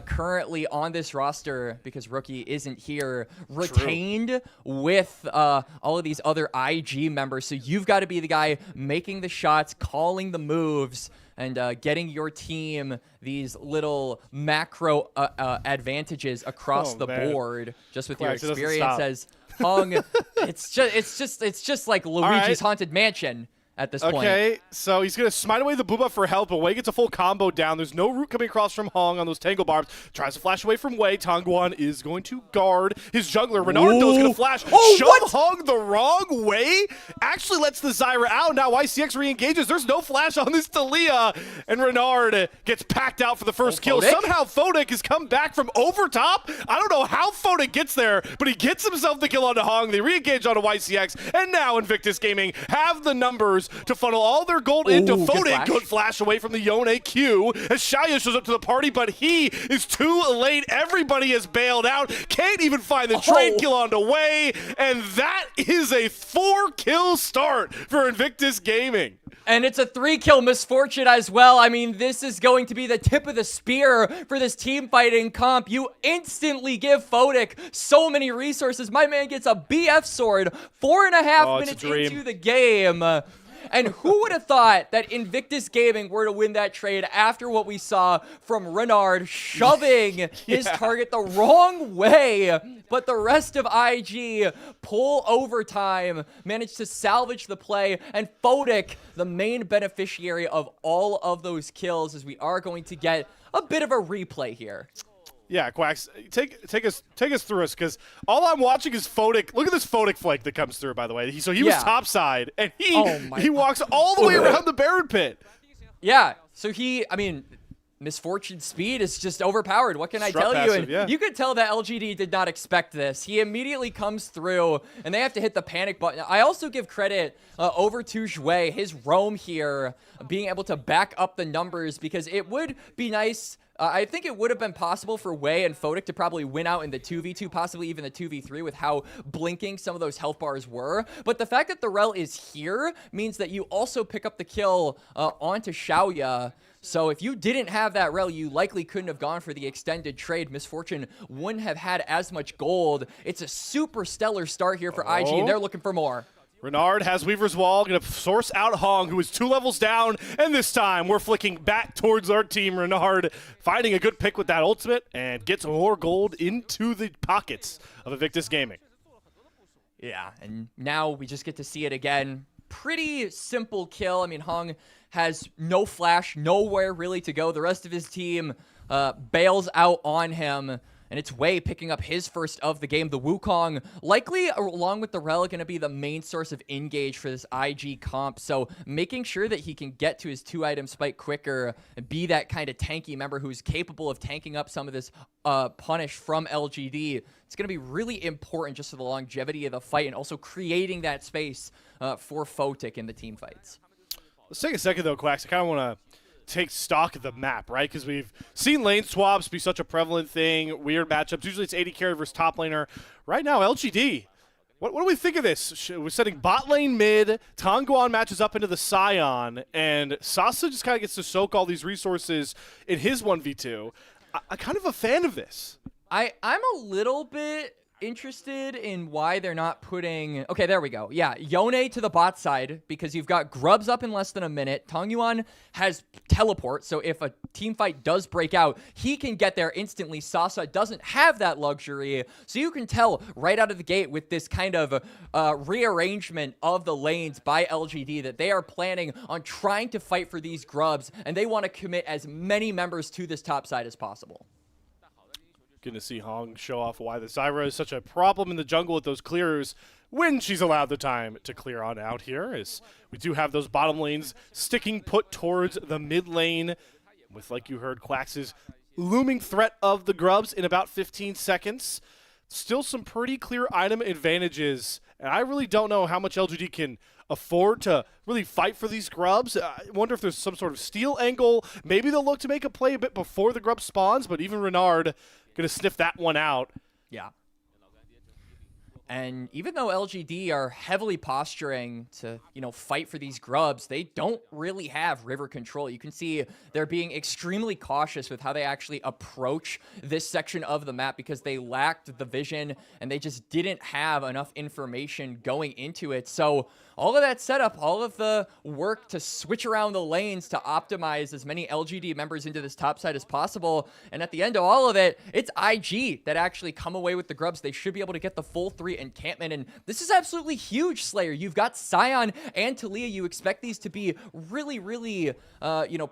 currently on this roster, because Rookie isn't here, retained with all of these other IG members. So you've got to be the guy making the shots, calling the moves, and getting your team these little macro advantages across the board just with your experience as Hung. It's just like Luigi's Haunted Mansion at this point. Okay, so he's going to smite away the Booba for help, but Wei gets a full combo down. There's no root coming across from Hong on those Tangle Barbs. Tries to flash away from Wei. Tangguan is going to guard his jungler. Renardo is going to flash. Shove Hong the wrong way. Actually lets the Zyra out. Now YCX re-engages. There's no flash on this Talia. And Renard gets packed out for the first kill. Fodic? Somehow Fodic has come back from over top. I don't know how Fodic gets there, but he gets himself the kill onto Hong. They re-engage onto YCX. And now Invictus Gaming have the numbers to funnel all their gold into Fodic. Good flash away from the Yone Q as Xiaoya shows up to the party, but he is too late. Everybody has bailed out. Can't even find the trade kill onto Wei, and that is a 4-kill start for Invictus Gaming. And it's a 3-kill misfortune as well. I mean, this is going to be the tip of the spear for this team fighting comp. You instantly give Photic so many resources. My man gets a BF sword 4.5 minutes into the game. And who would have thought that Invictus Gaming were to win that trade after what we saw from Renard shoving his target the wrong way? But the rest of IG pull overtime, managed to salvage the play, and Photic, the main beneficiary of all of those kills, as we are going to get a bit of a replay here. Yeah, Quacks, take us through us, because all I'm watching is Photic. Look at this Photic flake that comes through, by the way. So he was topside, and he walks all the way around the Baron pit. Yeah, so I mean, Misfortune speed is just overpowered. What can I tell you? And you could tell that LGD did not expect this. He immediately comes through, and they have to hit the panic button. I also give credit over to Jouet, his roam here, being able to back up the numbers, because it would be nice. I think it would have been possible for Wei and Photic to probably win out in the 2v2, possibly even the 2v3 with how blinking some of those health bars were. But the fact that the Rel is here means that you also pick up the kill onto Xiaoya. So if you didn't have that Rel, you likely couldn't have gone for the extended trade. Misfortune wouldn't have had as much gold. It's a super stellar start here for IG, and they're looking for more. Renard has Weaver's Wall, going to source out Hong, who is 2 levels down, and this time we're flicking back towards our team. Renard finding a good pick with that ultimate and gets more gold into the pockets of Invictus Gaming. Yeah, and now we just get to see it again. Pretty simple kill. I mean, Hong has no flash, nowhere really to go. The rest of his team bails out on him. And it's Wei picking up his first of the game. The Wukong, likely along with the Rel, going to be the main source of engage for this IG comp. So making sure that he can get to his 2-item spike quicker and be that kind of tanky member who's capable of tanking up some of this punish from LGD. It's going to be really important just for the longevity of the fight and also creating that space for Photic in the team fights. Let's take a second, though, Quacks. I kind of want to take stock of the map, right? Because we've seen lane swaps be such a prevalent thing, weird matchups. Usually it's AD carry versus top laner. Right now, LGD, what do we think of this? We're setting bot lane mid, Tangguan matches up into the Scion, and Sasa just kind of gets to soak all these resources in his 1v2. I'm kind of a fan of this. I'm a little bit interested in why they're not putting... Okay, there we go. Yeah, Yone to the bot side, because you've got Grubs up in less than a minute. Tangyuan has teleport, so if a team fight does break out, he can get there instantly. Sasa doesn't have that luxury, so you can tell right out of the gate with this kind of rearrangement of the lanes by LGD that they are planning on trying to fight for these Grubs, and they want to commit as many members to this top side as possible. Going to see Hong show off why the Zyra is such a problem in the jungle with those clearers when she's allowed the time to clear on out here, as we do have those bottom lanes sticking put towards the mid lane with, like you heard, Quax's looming threat of the Grubs in about 15 seconds. Still some pretty clear item advantages, and I really don't know how much LGD can afford to really fight for these Grubs. I wonder if there's some sort of steal angle. Maybe they'll look to make a play a bit before the Grub spawns, but even Renard going to sniff that one out. Yeah. And even though LGD are heavily posturing to, fight for these Grubs, they don't really have river control. You can see they're being extremely cautious with how they actually approach this section of the map because they lacked the vision and they just didn't have enough information going into it. So all of that setup, all of the work to switch around the lanes to optimize as many LGD members into this top side as possible. And at the end of all of it, it's IG that actually come away with the Grubs. They should be able to get the full 3 encampment. And this is absolutely huge, Slayer. You've got Scion and Talia. You expect these to be really, really,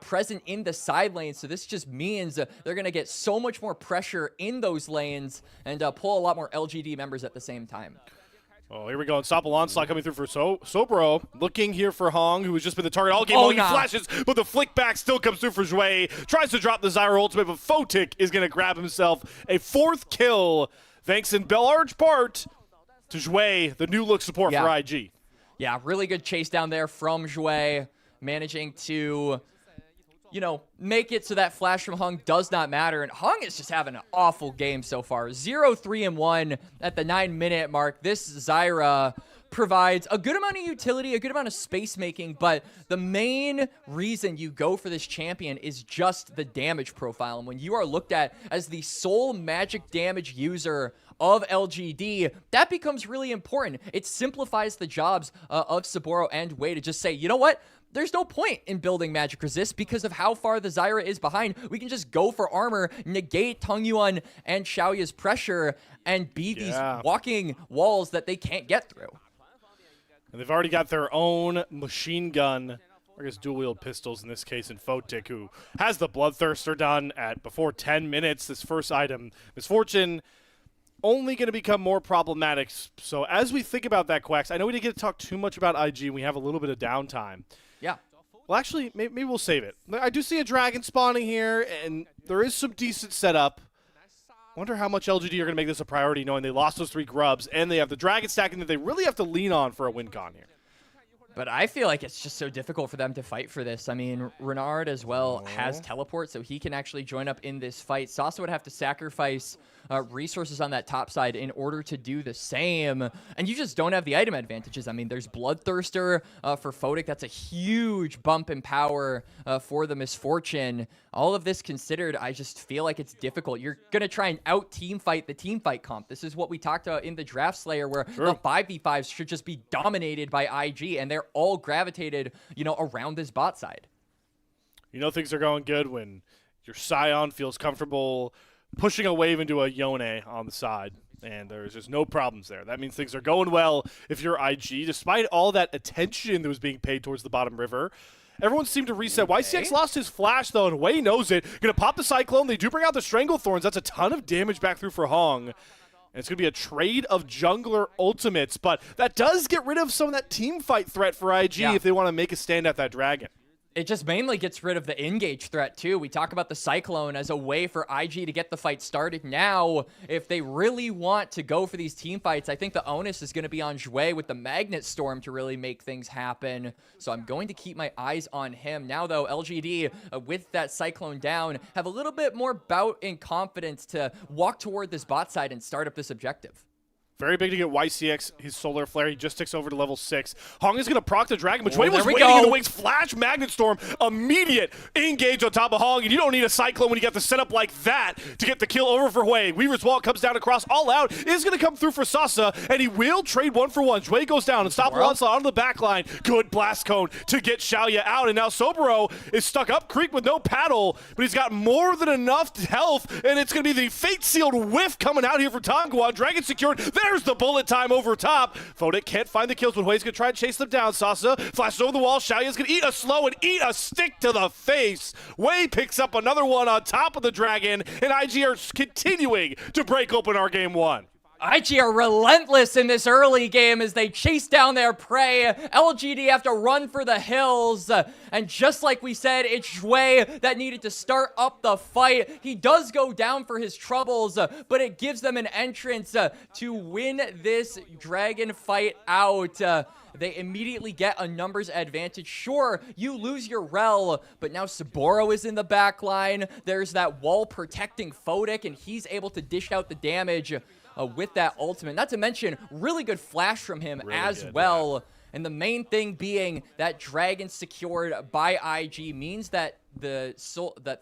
present in the side lanes. So this just means they're going to get so much more pressure in those lanes and pull a lot more LGD members at the same time. Oh, here we go. Unstoppable Onslaught coming through for Sobro. Looking here for Hong, who has just been the target all game long. He flashes, but the flick back still comes through for Jouet. Tries to drop the Zyra ultimate, but Photic is going to grab himself a 4th kill, thanks in large part to Jouet, the new look support for IG. Yeah, really good chase down there from Jouet, managing to... make it so that flash from Hung does not matter. And Hung is just having an awful game so far. 0-3-1 at the 9-minute mark. This Zyra provides a good amount of utility, a good amount of space making, but the main reason you go for this champion is just the damage profile. And when you are looked at as the sole magic damage user of LGD, that becomes really important. It simplifies the jobs of Saburo and Wei to just say, you know what? There's no point in building magic resist because of how far the Zyra is behind. We can just go for armor, negate Tongyuan and Xiaoya's pressure, and be these walking walls that they can't get through. And they've already got their own machine gun, or I guess dual-wield pistols in this case, in Photic, who has the Bloodthirster done at before 10 minutes. This first item, Misfortune, only going to become more problematic. So as we think about that, Quacks, I know we didn't get to talk too much about IG, and we have a little bit of downtime. Yeah. Well, actually, maybe we'll save it. I do see a dragon spawning here, and there is some decent setup. Wonder how much LGD are going to make this a priority, knowing they lost those 3 grubs, and they have the dragon stacking that they really have to lean on for a win con here. But I feel like it's just so difficult for them to fight for this. I mean, Renard as well has teleport, so he can actually join up in this fight. Sasa would have to sacrifice resources on that top side in order to do the same. And you just don't have the item advantages. I mean, there's Bloodthirster for Photic. That's a huge bump in power for the Misfortune. All of this considered, I just feel like it's difficult. You're going to try and out-team fight the team fight comp. This is what we talked about in the Draft Slayer, where the 5v5s should just be dominated by IG, and they're all gravitated, you know, around this bot side. You know things are going good when your Scion feels comfortable pushing a wave into a Yone on the side, and there's just no problems there. That means things are going well if you're IG, despite all that attention that was being paid towards the bottom river. Everyone seemed to reset. YCX lost his flash, though, and Wei knows it. Going to pop the Cyclone. They do bring out the Stranglethorns. That's a ton of damage back through for Hong. And it's going to be a trade of jungler ultimates, but that does get rid of some of that team fight threat for IG if they want to make a stand at that dragon. It just mainly gets rid of the engage threat, too. We talk about the Cyclone as a way for IG to get the fight started. Now, if they really want to go for these team fights, I think the onus is going to be on Zhui with the Magnet Storm to really make things happen. So I'm going to keep my eyes on him. Now, though, LGD, with that Cyclone down, have a little bit more bout and confidence to walk toward this bot side and start up this objective. Very big to get YCX his Solar Flare. He just ticks over to level 6. Hong is going to proc the Dragon, but Wei was waiting in the wings. Flash Magnet Storm. Immediate engage on top of Hong, and you don't need a Cyclone when you got the setup like that to get the kill over for Wei. Weaver's Wall comes down across. All out is going to come through for Sasa, and he will trade 1-for-1. Wei goes down and stop the onslaught onto the back line. Good Blast Cone to get Xiaoya out, and now Soburo is stuck up Creek with no paddle, but he's got more than enough health, and it's going to be the Fate-sealed whiff coming out here for Tongguan. Dragon secured. There's the bullet time over top. Photic can't find the kills, but Wei's going to try and chase them down. Sasa flashes over the wall. Xiaoya's going to eat a slow and eat a stick to the face. Wei picks up another one on top of the dragon, and IG are continuing to break open our game 1. IG are relentless in this early game as they chase down their prey. LGD have to run for the hills. And just like we said, it's Zhui that needed to start up the fight. He does go down for his troubles, but it gives them an entrance to win this dragon fight out. They immediately get a numbers advantage. Sure, you lose your Rel, but now Saburo is in the back line. There's that wall protecting Photic, and he's able to dish out the damage with that ultimate. Not to mention, really good flash from him as well. And the main thing being that dragon secured by IG means that the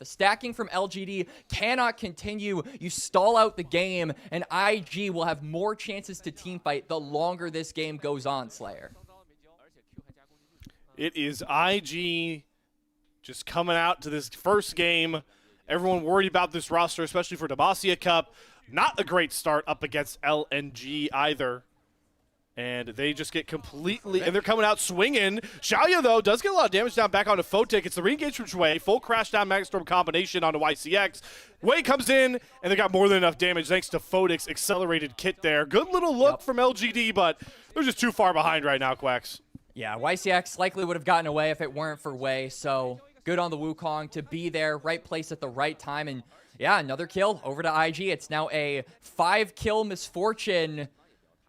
stacking from LGD cannot continue. You stall out the game, and IG will have more chances to teamfight the longer this game goes on, Slayer. It is IG just coming out to this first game. Everyone worried about this roster, especially for Demacia Cup. Not a great start up against LNG either. And they just get completely, and they're coming out swinging. Xiaoya, though, does get a lot of damage down back onto Photic. It's the re-engage from Zhui. Full crash down Magnet Storm combination onto YCX. Wei comes in, and they got more than enough damage thanks to Photic's accelerated kit there. Good little look from LGD, but they're just too far behind right now, Quacks. Yeah, YCX likely would have gotten away if it weren't for Wei, so good on the Wukong to be there, right place at the right time, and yeah, another kill over to IG. It's now a 5-kill Misfortune,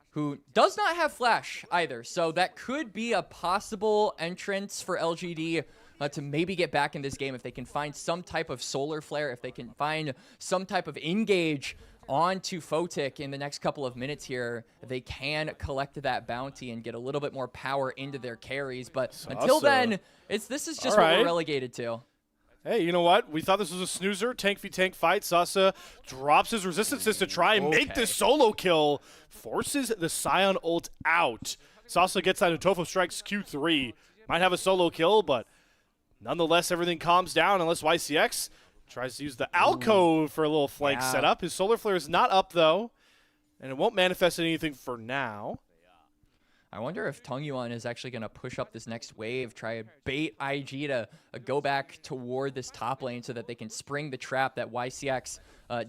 who does not have flash either, so that could be a possible entrance for LGD to maybe get back in this game if they can find some type of solar flare, if they can find some type of engage on to Photic in the next couple of minutes here. They can collect that bounty and get a little bit more power into their carries. But until then, this is just what we're relegated to. Hey, you know what? We thought this was a snoozer, tank v tank fight. Sasa drops his resistances to try and make this solo kill. Forces the Scion ult out. Sasa gets that Utofo strikes Q3. Might have a solo kill, but nonetheless, everything calms down unless YCX tries to use the alcove for a little flank setup. His solar flare is not up, though, and it won't manifest anything for now. I wonder if Tongyuan is actually going to push up this next wave, try to bait IG to go back toward this top lane so that they can spring the trap that YCX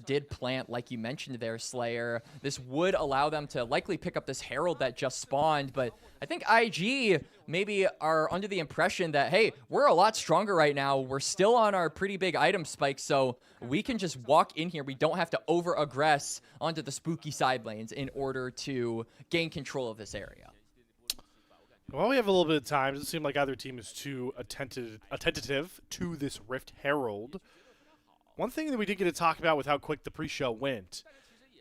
did plant, like you mentioned there, Slayer. This would allow them to likely pick up this Herald that just spawned, but I think IG maybe are under the impression that, hey, we're a lot stronger right now. We're still on our pretty big item spike, so we can just walk in here. We don't have to over-aggress onto the spooky side lanes in order to gain control of this area. Well, we have a little bit of time. It doesn't seem like either team is too attentive to this Rift Herald. One thing that we did get to talk about with how quick the pre-show went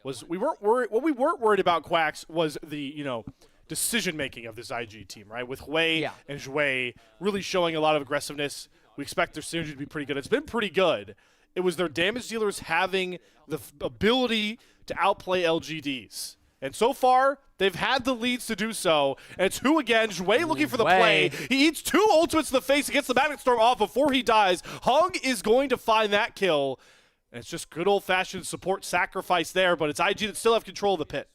was we weren't worried. What we weren't worried about, Quacks, was the decision-making of this IG team, right? With Hui and Zhui really showing a lot of aggressiveness. We expect their synergy to be pretty good. It's been pretty good. It was their damage dealers having the ability to outplay LGDs. And so far, they've had the leads to do so. And it's Hu again. Zhui looking for the play. He eats 2 ultimates to the face and gets the Magnet Storm off before he dies. Hung is going to find that kill. And it's just good old-fashioned support sacrifice there, but it's IG that still have control of the pit.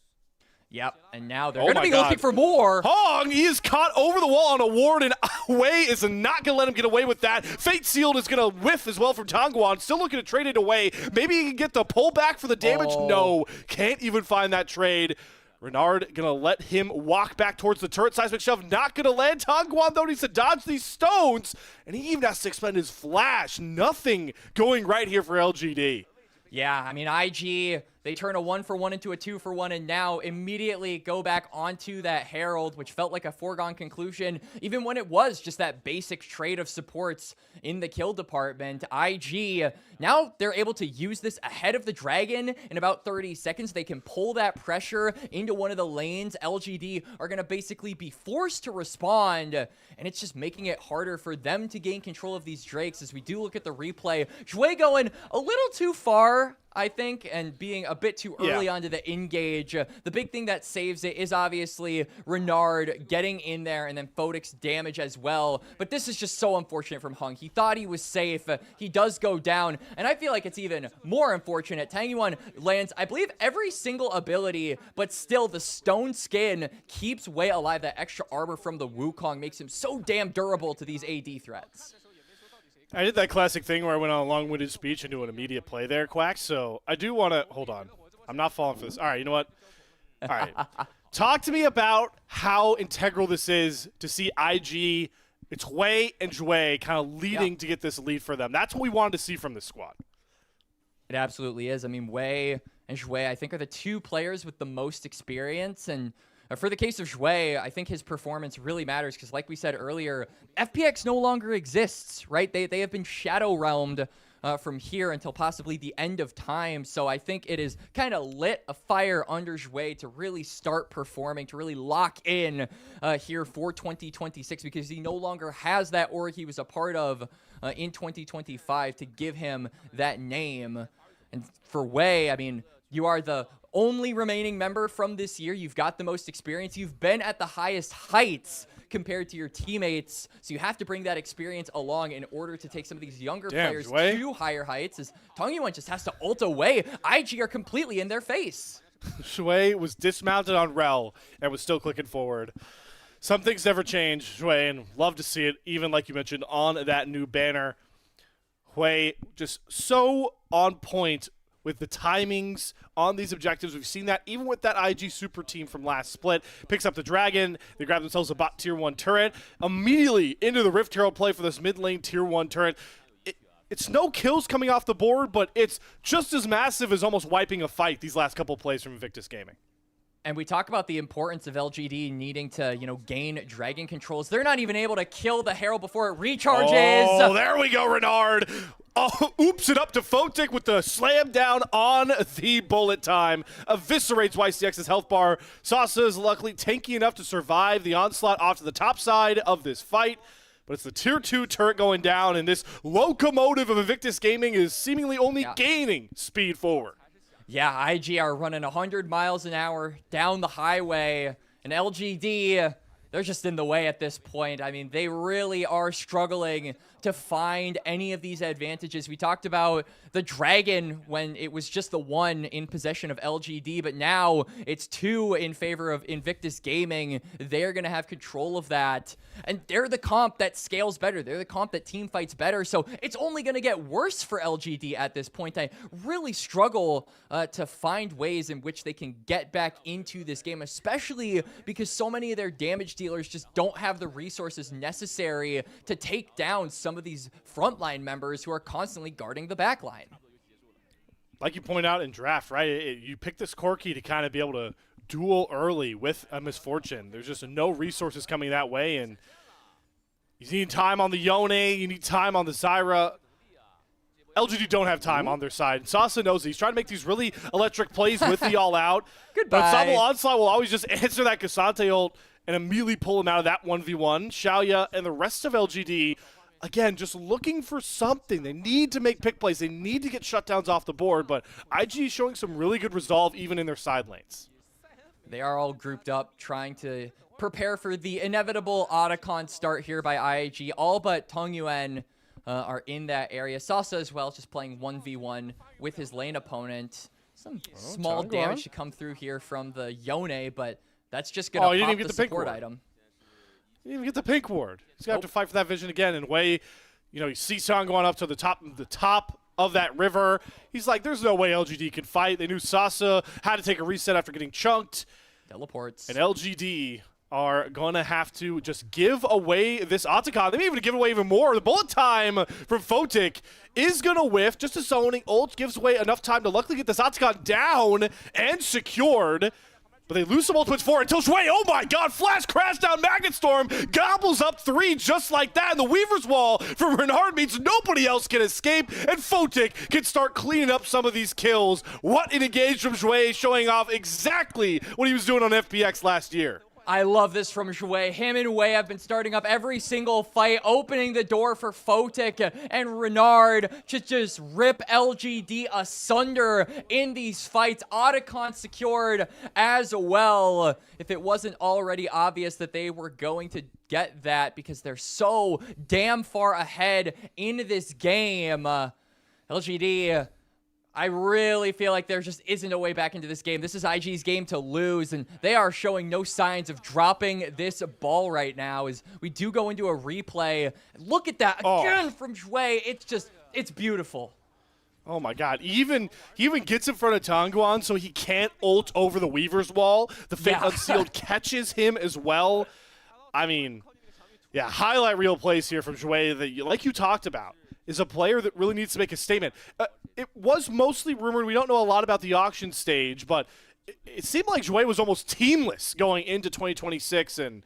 Yep, and now they're going to be looking for more. Hong, he is caught over the wall on a ward, and Hui is not going to let him get away with that. Fate Sealed is going to whiff as well from Tongguan. Still looking to trade it away. Maybe he can get the pullback for the damage. No, can't even find that trade. Renard going to let him walk back towards the turret. Seismic Shove not going to land. Tongguan, though, needs to dodge these stones, and he even has to expend his flash. Nothing going right here for LGD. Yeah, I mean, IG, they turn a 1-for-1 into a 2-for-1, and now immediately go back onto that Herald, which felt like a foregone conclusion, even when it was just that basic trade of supports in the kill department. IG, now they're able to use this ahead of the Dragon in about 30 seconds. They can pull that pressure into one of the lanes. LGD are going to basically be forced to respond, and it's just making it harder for them to gain control of these Drakes. As we do look at the replay, Zhui going a little too far, I think, and being a bit too early onto the engage. The big thing that saves it is obviously Renard getting in there and then Photic's damage as well. But this is just so unfortunate from Hung. He thought he was safe. He does go down, and I feel like it's even more unfortunate. Tangyuan lands, I believe, every single ability, but still the stone skin keeps Wei alive. That extra armor from the Wukong makes him so damn durable to these AD threats. I did that classic thing where I went on a long-winded speech into an immediate play there, Quack, so I do want to – hold on. I'm not falling for this. All right, you know what? All right. Talk to me about how integral this is to see IG, it's Hui and Zhui kind of leading to get this lead for them. That's what we wanted to see from this squad. It absolutely is. I mean, Hui and Zhui, I think, are the 2 players with the most experience, and – for the case of Zhui, I think his performance really matters because, like we said earlier, FPX no longer exists, right? They have been shadow realmed from here until possibly the end of time. So I think it is kind of lit a fire under Zhui to really start performing, to really lock in here for 2026 because he no longer has that org he was a part of in 2025 to give him that name. And for Hui, I mean, you are the only remaining member from this year. You've got the most experience. You've been at the highest heights compared to your teammates. So you have to bring that experience along in order to take some of these younger players to higher heights. As Tongyuan just has to ult away. IG are completely in their face. Zhui was dismounted on Rel and was still clicking forward. Some things never change, Zhui, and love to see it, even like you mentioned, on that new banner. Hui just so on point with the timings on these objectives. We've seen that even with that IG super team from last split. Picks up the Dragon. They grab themselves a bot tier 1 turret. Immediately into the Rift Herald play for this mid lane tier 1 turret. It's no kills coming off the board, but it's just as massive as almost wiping a fight these last couple plays from Invictus Gaming. And we talk about the importance of LGD needing to, gain dragon controls. They're not even able to kill the Herald before it recharges. Oh, there we go, Renard. Oh, oops it up to Photic with the slam down on the bullet time. Eviscerates YCX's health bar. Sasa is luckily tanky enough to survive the onslaught off to the top side of this fight. But it's the tier 2 turret going down, and this locomotive of Invictus Gaming is seemingly only gaining speed forward. Yeah, IG are running 100 miles an hour down the highway, and LGD, they're just in the way at this point. I mean, they really are struggling to find any of these advantages. We talked about the Dragon when it was just the 1 in possession of LGD, but now it's 2 in favor of Invictus Gaming. They're going to have control of that, and they're the comp that scales better. They're the comp that team fights better, so it's only going to get worse for LGD at this point. I really struggle to find ways in which they can get back into this game, especially because so many of their damage dealers just don't have the resources necessary to take down some of these frontline members who are constantly guarding the backline. Like you point out in draft, right? You pick this Corki to kind of be able to duel early with a Misfortune. There's just no resources coming that way, and you need time on the Yone, you need time on the Zyra. LGD don't have time on their side. Sasa knows he's trying to make these really electric plays with the all-out. Goodbye. But Ensemble Onslaught will always just answer that Cassante ult and immediately pull him out of that 1v1. Xiaoya and the rest of LGD, again, just looking for something. They need to make pick plays. They need to get shutdowns off the board, but IG is showing some really good resolve even in their side lanes. They are all grouped up, trying to prepare for the inevitable Otacon start here by IAG. All but Tong Yuan are in that area. Sasa as well, just playing 1v1 with his lane opponent. Some small damage to come through here from the Yone, but that's just going to pop the support item. He didn't even get the pink ward. He's going to have to fight for that vision again. And Wei, you see Song going up to the top of that river. He's like, there's no way LGD can fight. They knew Sasa had to take a reset after getting chunked. Teleports. And LGD are going to have to just give away this Otacon. They may even give away even more. The bullet time from Photic is going to whiff. Just as zoning ult gives away enough time to luckily get this Otacon down and secured. But they lose some ultimates for it until Shui, oh my god, flash crash down Magnet Storm, gobbles up 3 just like that, and the Weaver's Wall from Renard means nobody else can escape, and Photic can start cleaning up some of these kills. What an engage from Shui, showing off exactly what he was doing on FPX last year. I love this from Shui. Him and Wei have been starting up every single fight, opening the door for Photic and Renard to just rip LGD asunder in these fights. Otacon secured as well. If it wasn't already obvious that they were going to get that because they're so damn far ahead in this game. LGD, I really feel like there just isn't a way back into this game. This is IG's game to lose, and they are showing no signs of dropping this ball right now as we do go into a replay. Look at that again from Shui. It's beautiful. Oh my god. He even gets in front of Tongguan so he can't ult over the Weaver's Wall. The Fate Unsealed catches him as well. I mean, yeah, highlight reel plays here from Shui that, like you talked about, is a player that really needs to make a statement. It was mostly rumored. We don't know a lot about the auction stage, but it seemed like Shui was almost teamless going into 2026, and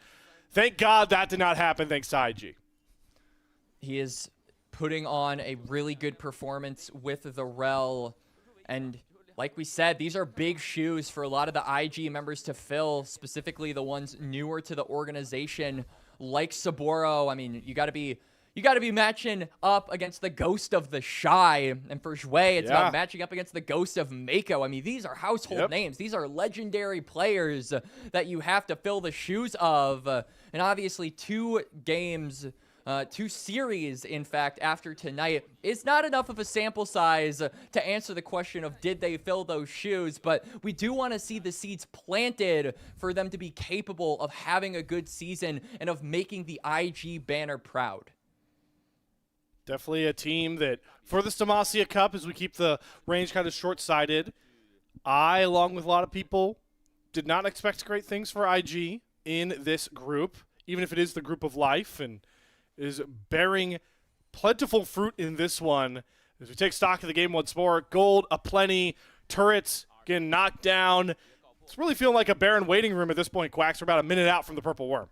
thank God that did not happen thanks to IG. He is putting on a really good performance with the Rel, and like we said, these are big shoes for a lot of the IG members to fill, specifically the ones newer to the organization, like Saburo. I mean, you got to be matching up against the Ghost of the Shy. And for Shui, it's about matching up against the Ghost of Mako. I mean, these are household names. These are legendary players that you have to fill the shoes of. And obviously, 2 games, 2 series, in fact, after tonight is not enough of a sample size to answer the question of did they fill those shoes. But we do want to see the seeds planted for them to be capable of having a good season and of making the IG banner proud. Definitely a team that, for this Demacia Cup, as we keep the range kind of short-sighted, I, along with a lot of people, did not expect great things for IG in this group, even if it is the group of life and is bearing plentiful fruit in this one. As we take stock of the game once more, gold aplenty, turrets getting knocked down, It's really feeling like a Baron waiting room at this point, Quacks. We're about a minute out from the Purple Worm.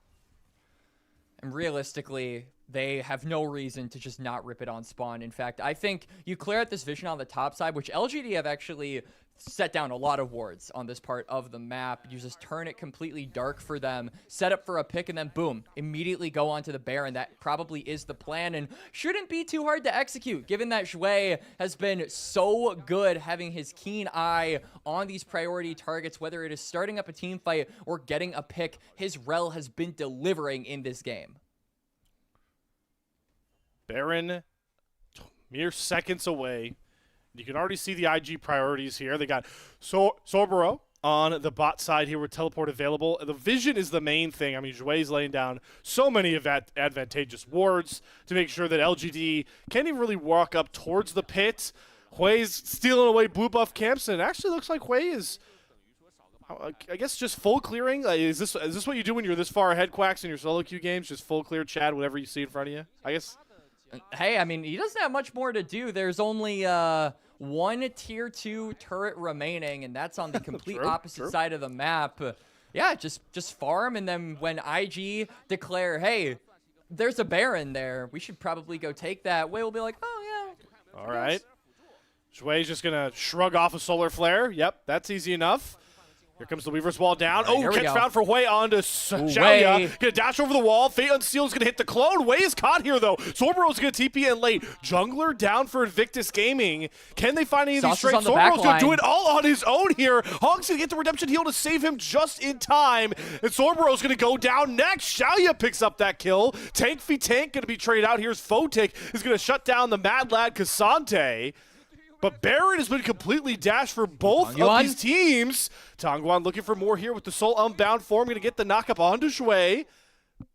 And realistically, they have no reason to just not rip it on spawn. In fact, I think you clear out this vision on the top side, which LGD have actually set down a lot of wards on this part of the map. You just turn it completely dark for them, set up for a pick, and then boom, immediately go onto the Baron. That probably is the plan and shouldn't be too hard to execute, given that Xue has been so good having his keen eye on these priority targets, whether it is starting up a team fight or getting a pick. His rel has been delivering in this game. Baron, mere seconds away. You can already see the IG priorities here. They got Sorbero on the bot side here with teleport available. The vision is the main thing. I mean, Xue's laying down so many of that advantageous wards to make sure that LGD can't even really walk up towards the pit. Hui's stealing away blue buff camps, and it actually looks like Hui is, I guess, just full clearing. Is this what you do when you're this far ahead, Quacks, in your solo queue games? Just full clear Chad, whatever you see in front of you, I guess? Hey, I mean, he doesn't have much more to do. There's only one tier 2 turret remaining, and that's on the complete opposite side of the map. Yeah, just farm, and then when IG declare, hey, there's a Baron there, we should probably go take that. Wei will be like, oh, yeah. All right. Xue's just going to shrug off a solar flare. Yep, that's easy enough. Here comes the Weaver's Wall down. Oh, catch found for Hui onto Xiaoya. Gonna dash over the wall. Fate Unseal's gonna hit the clone. Hui is caught here though. Sorbero's gonna TP in late. Jungler down for Invictus Gaming. Can they find any of these strengths? Sorbero's gonna do it all on his own here. Hog's gonna get the redemption heal to save him just in time. And Sorbero's gonna go down next. Xiaoya picks up that kill. Tank v Tank gonna be traded out. Here's Photic is gonna shut down the Mad Lad Cassante. But Baron has been completely dashed for both of these teams. Tongguan looking for more here with the Soul Unbound form. Going to get the knockup onto Xue.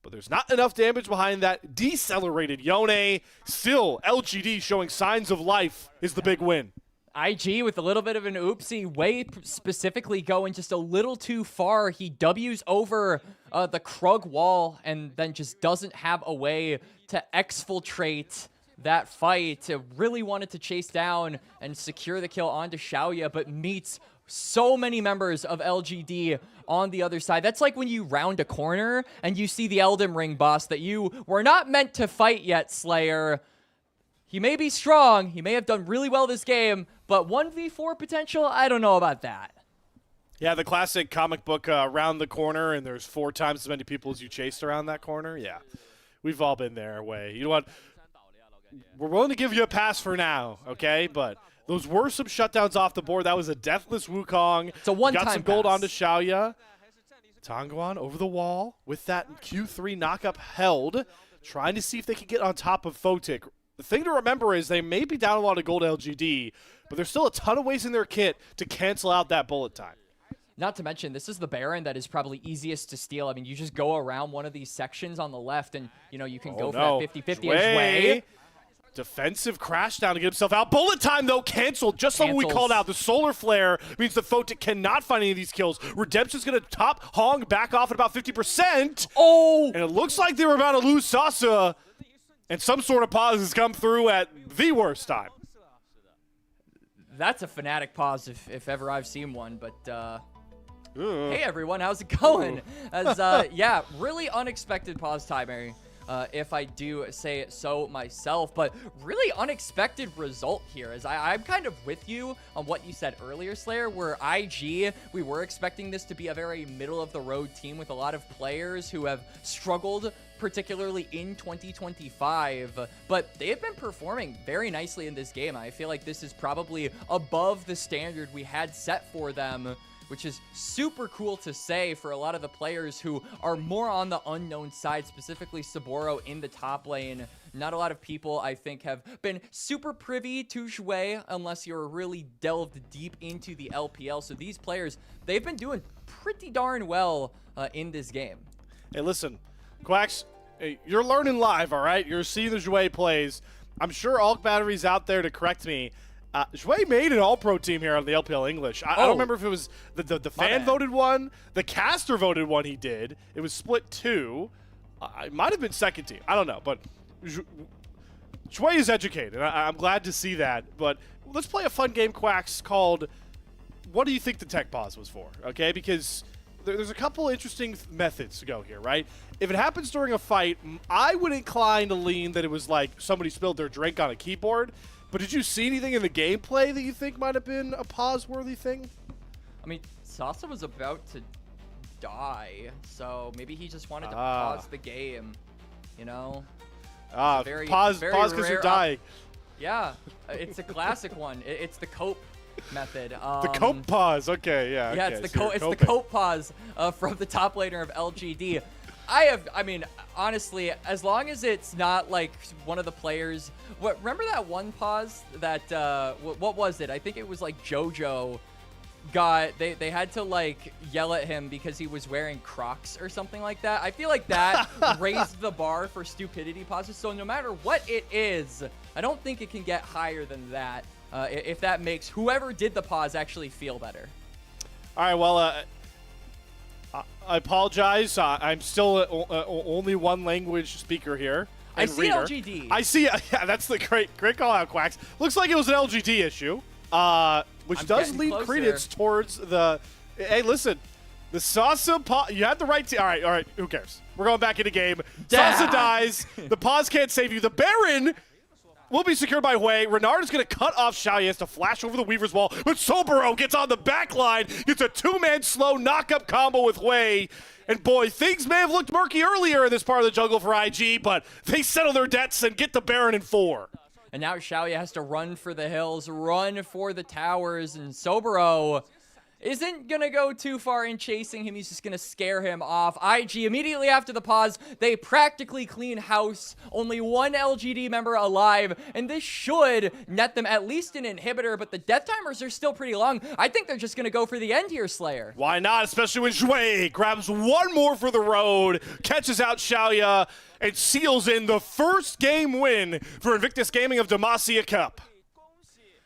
But there's not enough damage behind that decelerated Yone. Still, LGD showing signs of life is the big win. IG with a little bit of an oopsie. Wei specifically going just a little too far. He W's over the Krug wall and then just doesn't have a way to exfiltrate that fight. Really wanted to chase down and secure the kill onto Xiaoya, but meets so many members of LGD on the other side. That's like when you round a corner and you see the Elden Ring boss that you were not meant to fight yet, Slayer. He may be strong, he may have done really well this game, but 1v4 potential, I don't know about that. Yeah, the classic comic book round the corner and there's 4 times as many people as you chased around that corner. Yeah, we've all been there, Wei. You know what? We're willing to give you a pass for now, okay? But those were some shutdowns off the board. That was a deathless Wukong. It's a one-time Got some gold pass. onto Xiaoya. Tongguan over the wall with that Q3 knockup held, trying to see if they can get on top of Photic. The thing to remember is they may be down a lot of gold LGD, but there's still a ton of ways in their kit to cancel out that bullet time. Not to mention, this is the Baron that is probably easiest to steal. I mean, you just go around one of these sections on the left and, you know, you can go for that 50-50 Xue. Defensive crash down to get himself out. Bullet time, though, canceled. Just like we called out. The solar flare means the Photic cannot find any of these kills. Redemption's going to top Hong back off at about 50%. Oh! And it looks like they were about to lose Sasa. And some sort of pause has come through at the worst time. That's a Fnatic pause if ever I've seen one, but hey everyone, how's it going? As yeah, really unexpected pause timing. If I do say it so myself, but really unexpected result here, as I'm kind of with you on what you said earlier, Slayer, where IG, we were expecting this to be a very middle-of-the-road team with a lot of players who have struggled, particularly in 2025, but they have been performing very nicely in this game. I feel like this is probably above the standard we had set for them, which is super cool to say for a lot of the players who are more on the unknown side, specifically Saburo in the top lane. Not a lot of people, I think, have been super privy to Xue unless you're really delved deep into the LPL. So these players, they've been doing pretty darn well in this game. Hey, listen, Quacks, hey, you're learning live, all right? You're seeing the Xue plays. I'm sure Alk Battery's out there to correct me. Xue made an all-pro team here on the LPL English. I don't remember if it was the fan-voted one. The caster voted one he did. It was split 2. It might have been second team. I don't know. But Xue is educated. I'm glad to see that. But let's play a fun game, Quacks, called what do you think the tech pause was for? Okay, because there's a couple interesting methods to go here, right? If it happens during a fight, I would incline to lean that it was like somebody spilled their drink on a keyboard. But did you see anything in the gameplay that you think might have been a pause-worthy thing? I mean, Sasa was about to die, so maybe he just wanted to pause the game, you know? Pause because you're dying. Yeah, it's a classic one. It's the cope method. The cope pause. Okay, yeah. Yeah, okay, it's the cope pause from the top laner of LGD. I mean, honestly, as long as it's not like one of the players. Remember that one pause that what was it? I think it was like JoJo they had to like yell at him because he was wearing Crocs or something like that. I feel like that raised the bar for stupidity pauses. So no matter what it is, I don't think it can get higher than that. If that makes whoever did the pause actually feel better. All right, well, I apologize. I'm still only one language speaker here. I see reader. LGD. I see. Yeah, that's the great call out, Quacks. Looks like it was an LGD issue, which does lead credence towards the. Hey, listen, the Sasa pause. You had the right. All right. Who cares? We're going back into game. Sasa dies. The pause can't save you. The Baron will be secured by Hui. Renard is going to cut off Xiao. He has to flash over the Weaver's wall, but Sobero gets on the back line, gets a two-man slow knock-up combo with Hui. And boy, things may have looked murky earlier in this part of the jungle for IG, but they settle their debts and get the Baron in 4. And now Xiaoya has to run for the hills, run for the towers, and Sobero isn't going to go too far in chasing him. He's just going to scare him off. IG, immediately after the pause, they practically clean house. Only one LGD member alive, and this should net them at least an inhibitor, but the death timers are still pretty long. I think they're just going to go for the end here, Slayer. Why not, especially when Shui grabs one more for the road, catches out Xiaoya, and seals in the first game win for Invictus Gaming of Demacia Cup.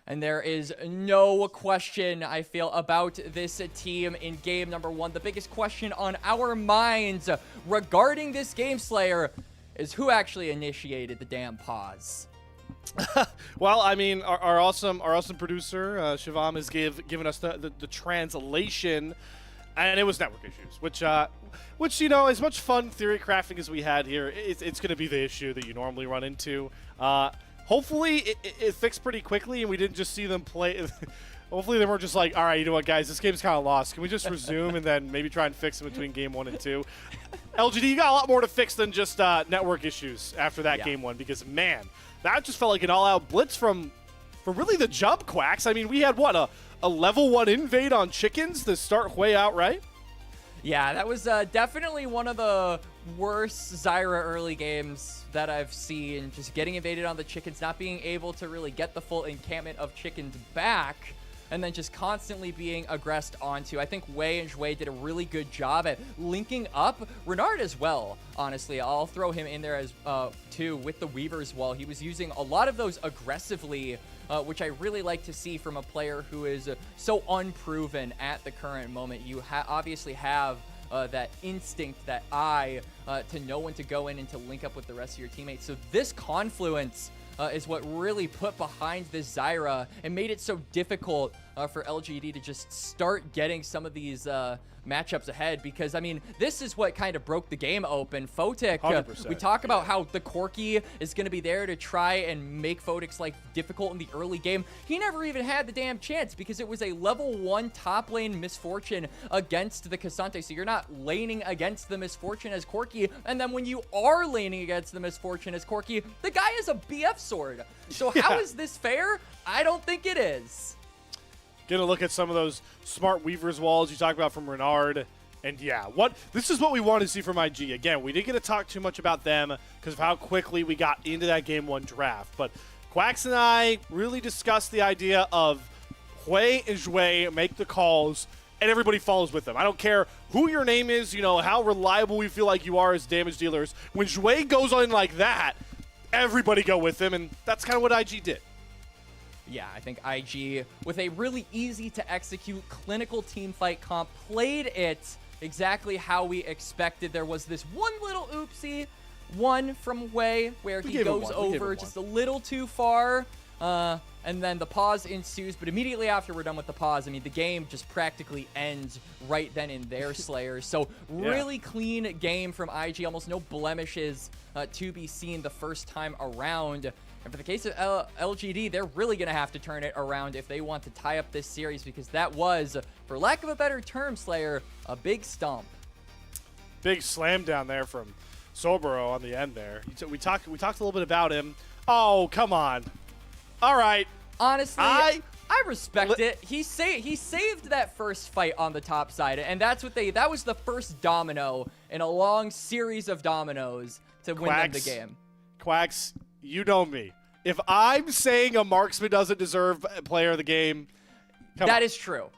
And there is no question, I feel, about this team in game number 1. The biggest question on our minds regarding this game, Slayer, is who actually initiated the damn pause. Well, I mean, our awesome producer, Shivam, has given us the translation, and it was network issues, which you know, as much fun theory crafting as we had here, it's going to be the issue that you normally run into. Hopefully, it fixed pretty quickly, and we didn't just see them play. Hopefully, they weren't just like, all right, you know what, guys, this game's kind of lost. Can we just resume and then maybe try and fix it between game 1 and 2? LGD, you got a lot more to fix than just network issues after that game 1, because, man, that just felt like an all-out blitz from really the jump, Quacks. I mean, we had, what, a level 1 invade on chickens to start Hui out, right? Yeah, that was definitely one of the worst Zyra early games that I've seen. Just getting invaded on the chickens, not being able to really get the full encampment of chickens back, and then just constantly being aggressed onto. I think Wei and Zhui did a really good job at linking up. Renard as well, honestly. I'll throw him in there as too with the Weaver's Wall. He was using a lot of those aggressively, which I really like to see from a player who is so unproven at the current moment. You obviously have that instinct, that eye, to know when to go in and to link up with the rest of your teammates. So this confluence is what really put behind this Zyra and made it so difficult for LGD to just start getting some of these matchups ahead, because I mean, this is what kind of broke the game open. Photic, we talk about how the Corki is going to be there to try and make Photic's life difficult in the early game. He never even had the damn chance because it was a level 1 top lane Misfortune against the Cassante. So you're not laning against the Misfortune as Corki, and then when you are laning against the Misfortune as Corki, the guy is a BF sword. So how is this fair? I don't think it is. Gonna look at some of those smart Weaver's walls you talked about from Renard. And yeah, this is what we want to see from IG. Again, we didn't get to talk too much about them because of how quickly we got into that game 1 draft. But Quacks and I really discussed the idea of Hui and Zhui make the calls and everybody follows with them. I don't care who your name is, you know, how reliable we feel like you are as damage dealers. When Zhui goes on like that, everybody go with him, and that's kind of what IG did. Yeah, I think IG, with a really easy-to-execute clinical teamfight comp, played it exactly how we expected. There was this one little oopsie, one from Wei, where he goes over just a little too far And then the pause ensues, but immediately after we're done with the pause, I mean, the game just practically ends right then in there, Slayer. So really clean game from IG, almost no blemishes to be seen the first time around. And for the case of LGD, they're really going to have to turn it around if they want to tie up this series, because that was, for lack of a better term, Slayer, a big stomp. Big slam down there from Sobero on the end there. We talked a little bit about him. Oh, come on. All right. Honestly, I respect it. He saved that first fight on the top side, and that was the first domino in a long series of dominoes to win them the game. Quacks, you know me. If I'm saying a marksman doesn't deserve player of the game, that is true.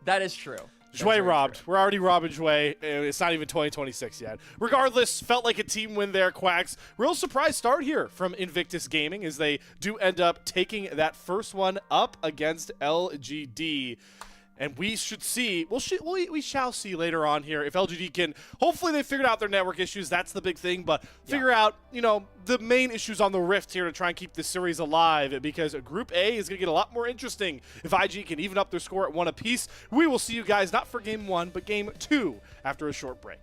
That is true. Jouet robbed. We're already robbing Jouet. It's not even 2026 yet. Regardless, felt like a team win there, Quacks. Real surprise start here from Invictus Gaming as they do end up taking that first one up against LGD. And we should see, we shall see later on here if LGD can, hopefully they figured out their network issues. That's the big thing, but figure out, the main issues on the Rift here to try and keep this series alive, because Group A is going to get a lot more interesting if IG can even up their score at 1 apiece. We will see you guys not for Game 1, but Game 2 after a short break.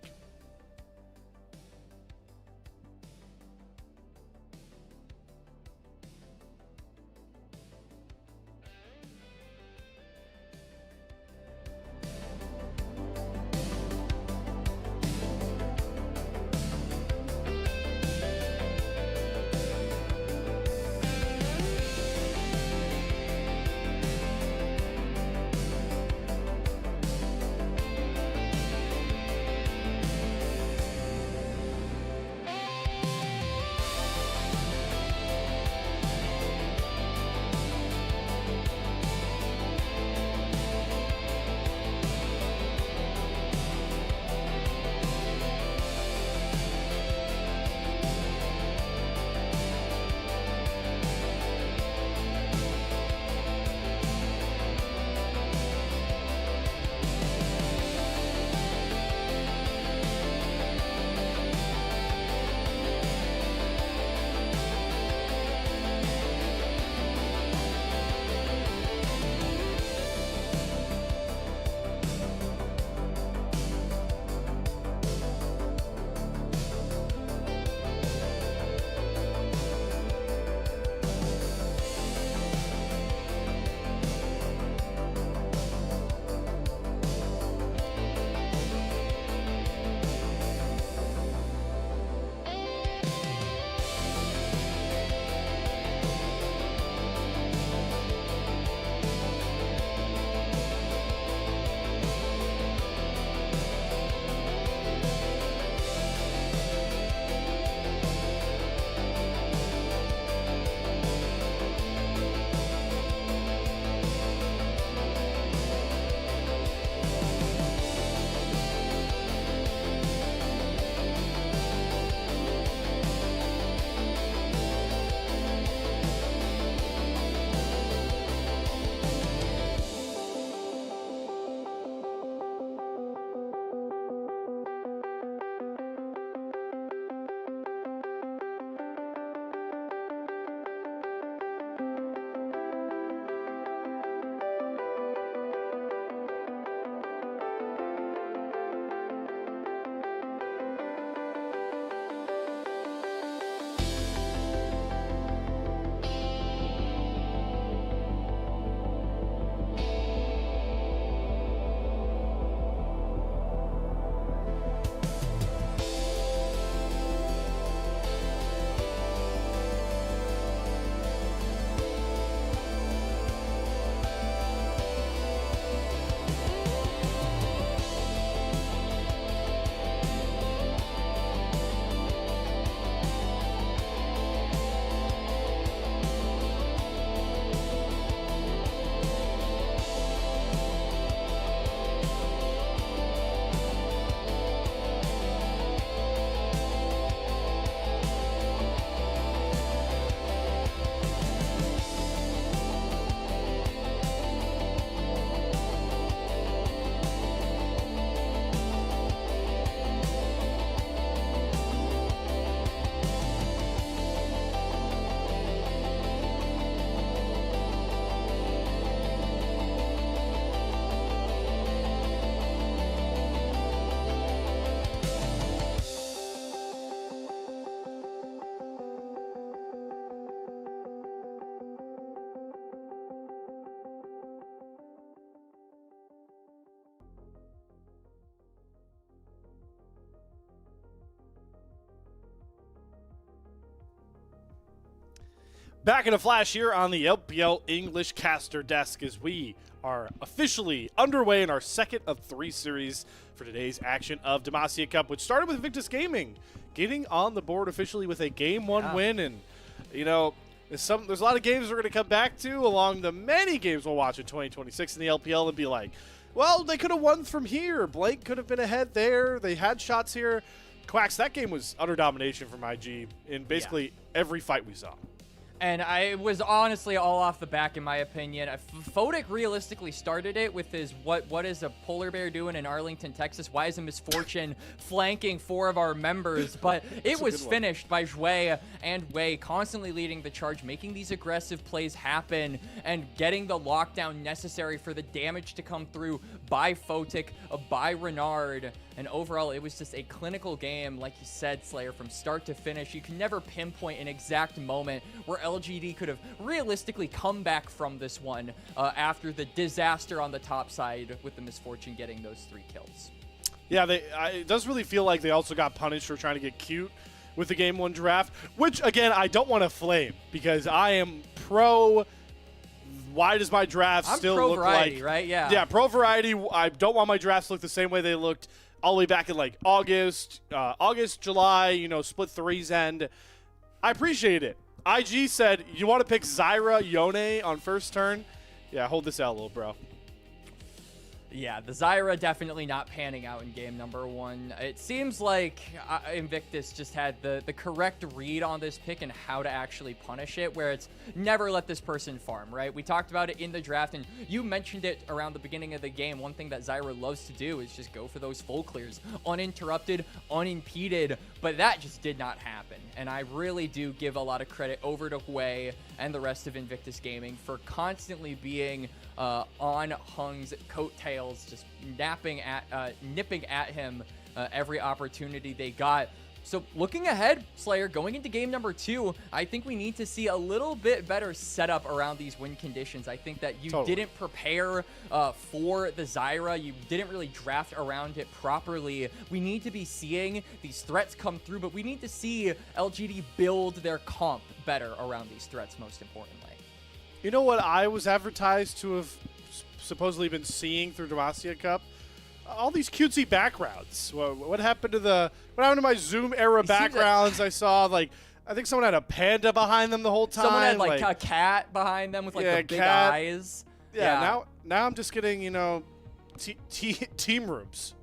Back in a flash here on the LPL English caster desk as we are officially underway in our second of 3 series for today's action of Demacia Cup, which started with Invictus Gaming getting on the board officially with a Game 1 win. And, you know, there's a lot of games we're going to come back to along the many games we'll watch in 2026 in the LPL and be like, well, they could have won from here. Blank could have been ahead there. They had shots here. Quacks, that game was utter domination from IG in basically every fight we saw. And I was honestly all off the back, in my opinion. Fodic realistically started it with his what is a polar bear doing in Arlington, Texas? Why is a misfortune flanking 4 of our members? But it was finished by Jue and Wei constantly leading the charge, making these aggressive plays happen and getting the lockdown necessary for the damage to come through by Photic, by Renard. And overall, it was just a clinical game, like you said, Slayer, from start to finish. You can never pinpoint an exact moment where LGD could have realistically come back from this one after the disaster on the top side with the misfortune getting those 3 kills. Yeah, it does really feel like they also got punished for trying to get cute with the Game 1 draft, which, again, I don't want to flame because I am pro. Why does my draft still look variety, like... right? Yeah. Yeah, pro variety. I don't want my drafts to look the same way they looked all the way back in like August, July, you know, split 3s end. I appreciate it. IG said, you want to pick Zyra Yone on first turn? Yeah, hold this out, little bro. Yeah, the Zyra definitely not panning out in game number 1. It seems like Invictus just had the correct read on this pick and how to actually punish it, where it's never let this person farm, right? We talked about it in the draft, and you mentioned it around the beginning of the game. One thing that Zyra loves to do is just go for those full clears, uninterrupted, unimpeded, but that just did not happen. And I really do give a lot of credit over to Hui and the rest of Invictus Gaming for constantly being on Hung's coattails, just nipping at him every opportunity they got. So looking ahead, Slayer, going into game number 2, I think we need to see a little bit better setup around these win conditions. I think that you didn't prepare for the Zyra. You didn't really draft around it properly. We need to be seeing these threats come through, but we need to see LGD build their comp better around these threats, most importantly. You know what I was advertised to have supposedly been seeing through Demacia Cup? All these cutesy backgrounds. What happened to my Zoom era backgrounds? I saw, like, I think someone had a panda behind them the whole time. Someone had like a cat behind them with like the big eyes. Yeah. Now I'm just getting, you know, team rooms.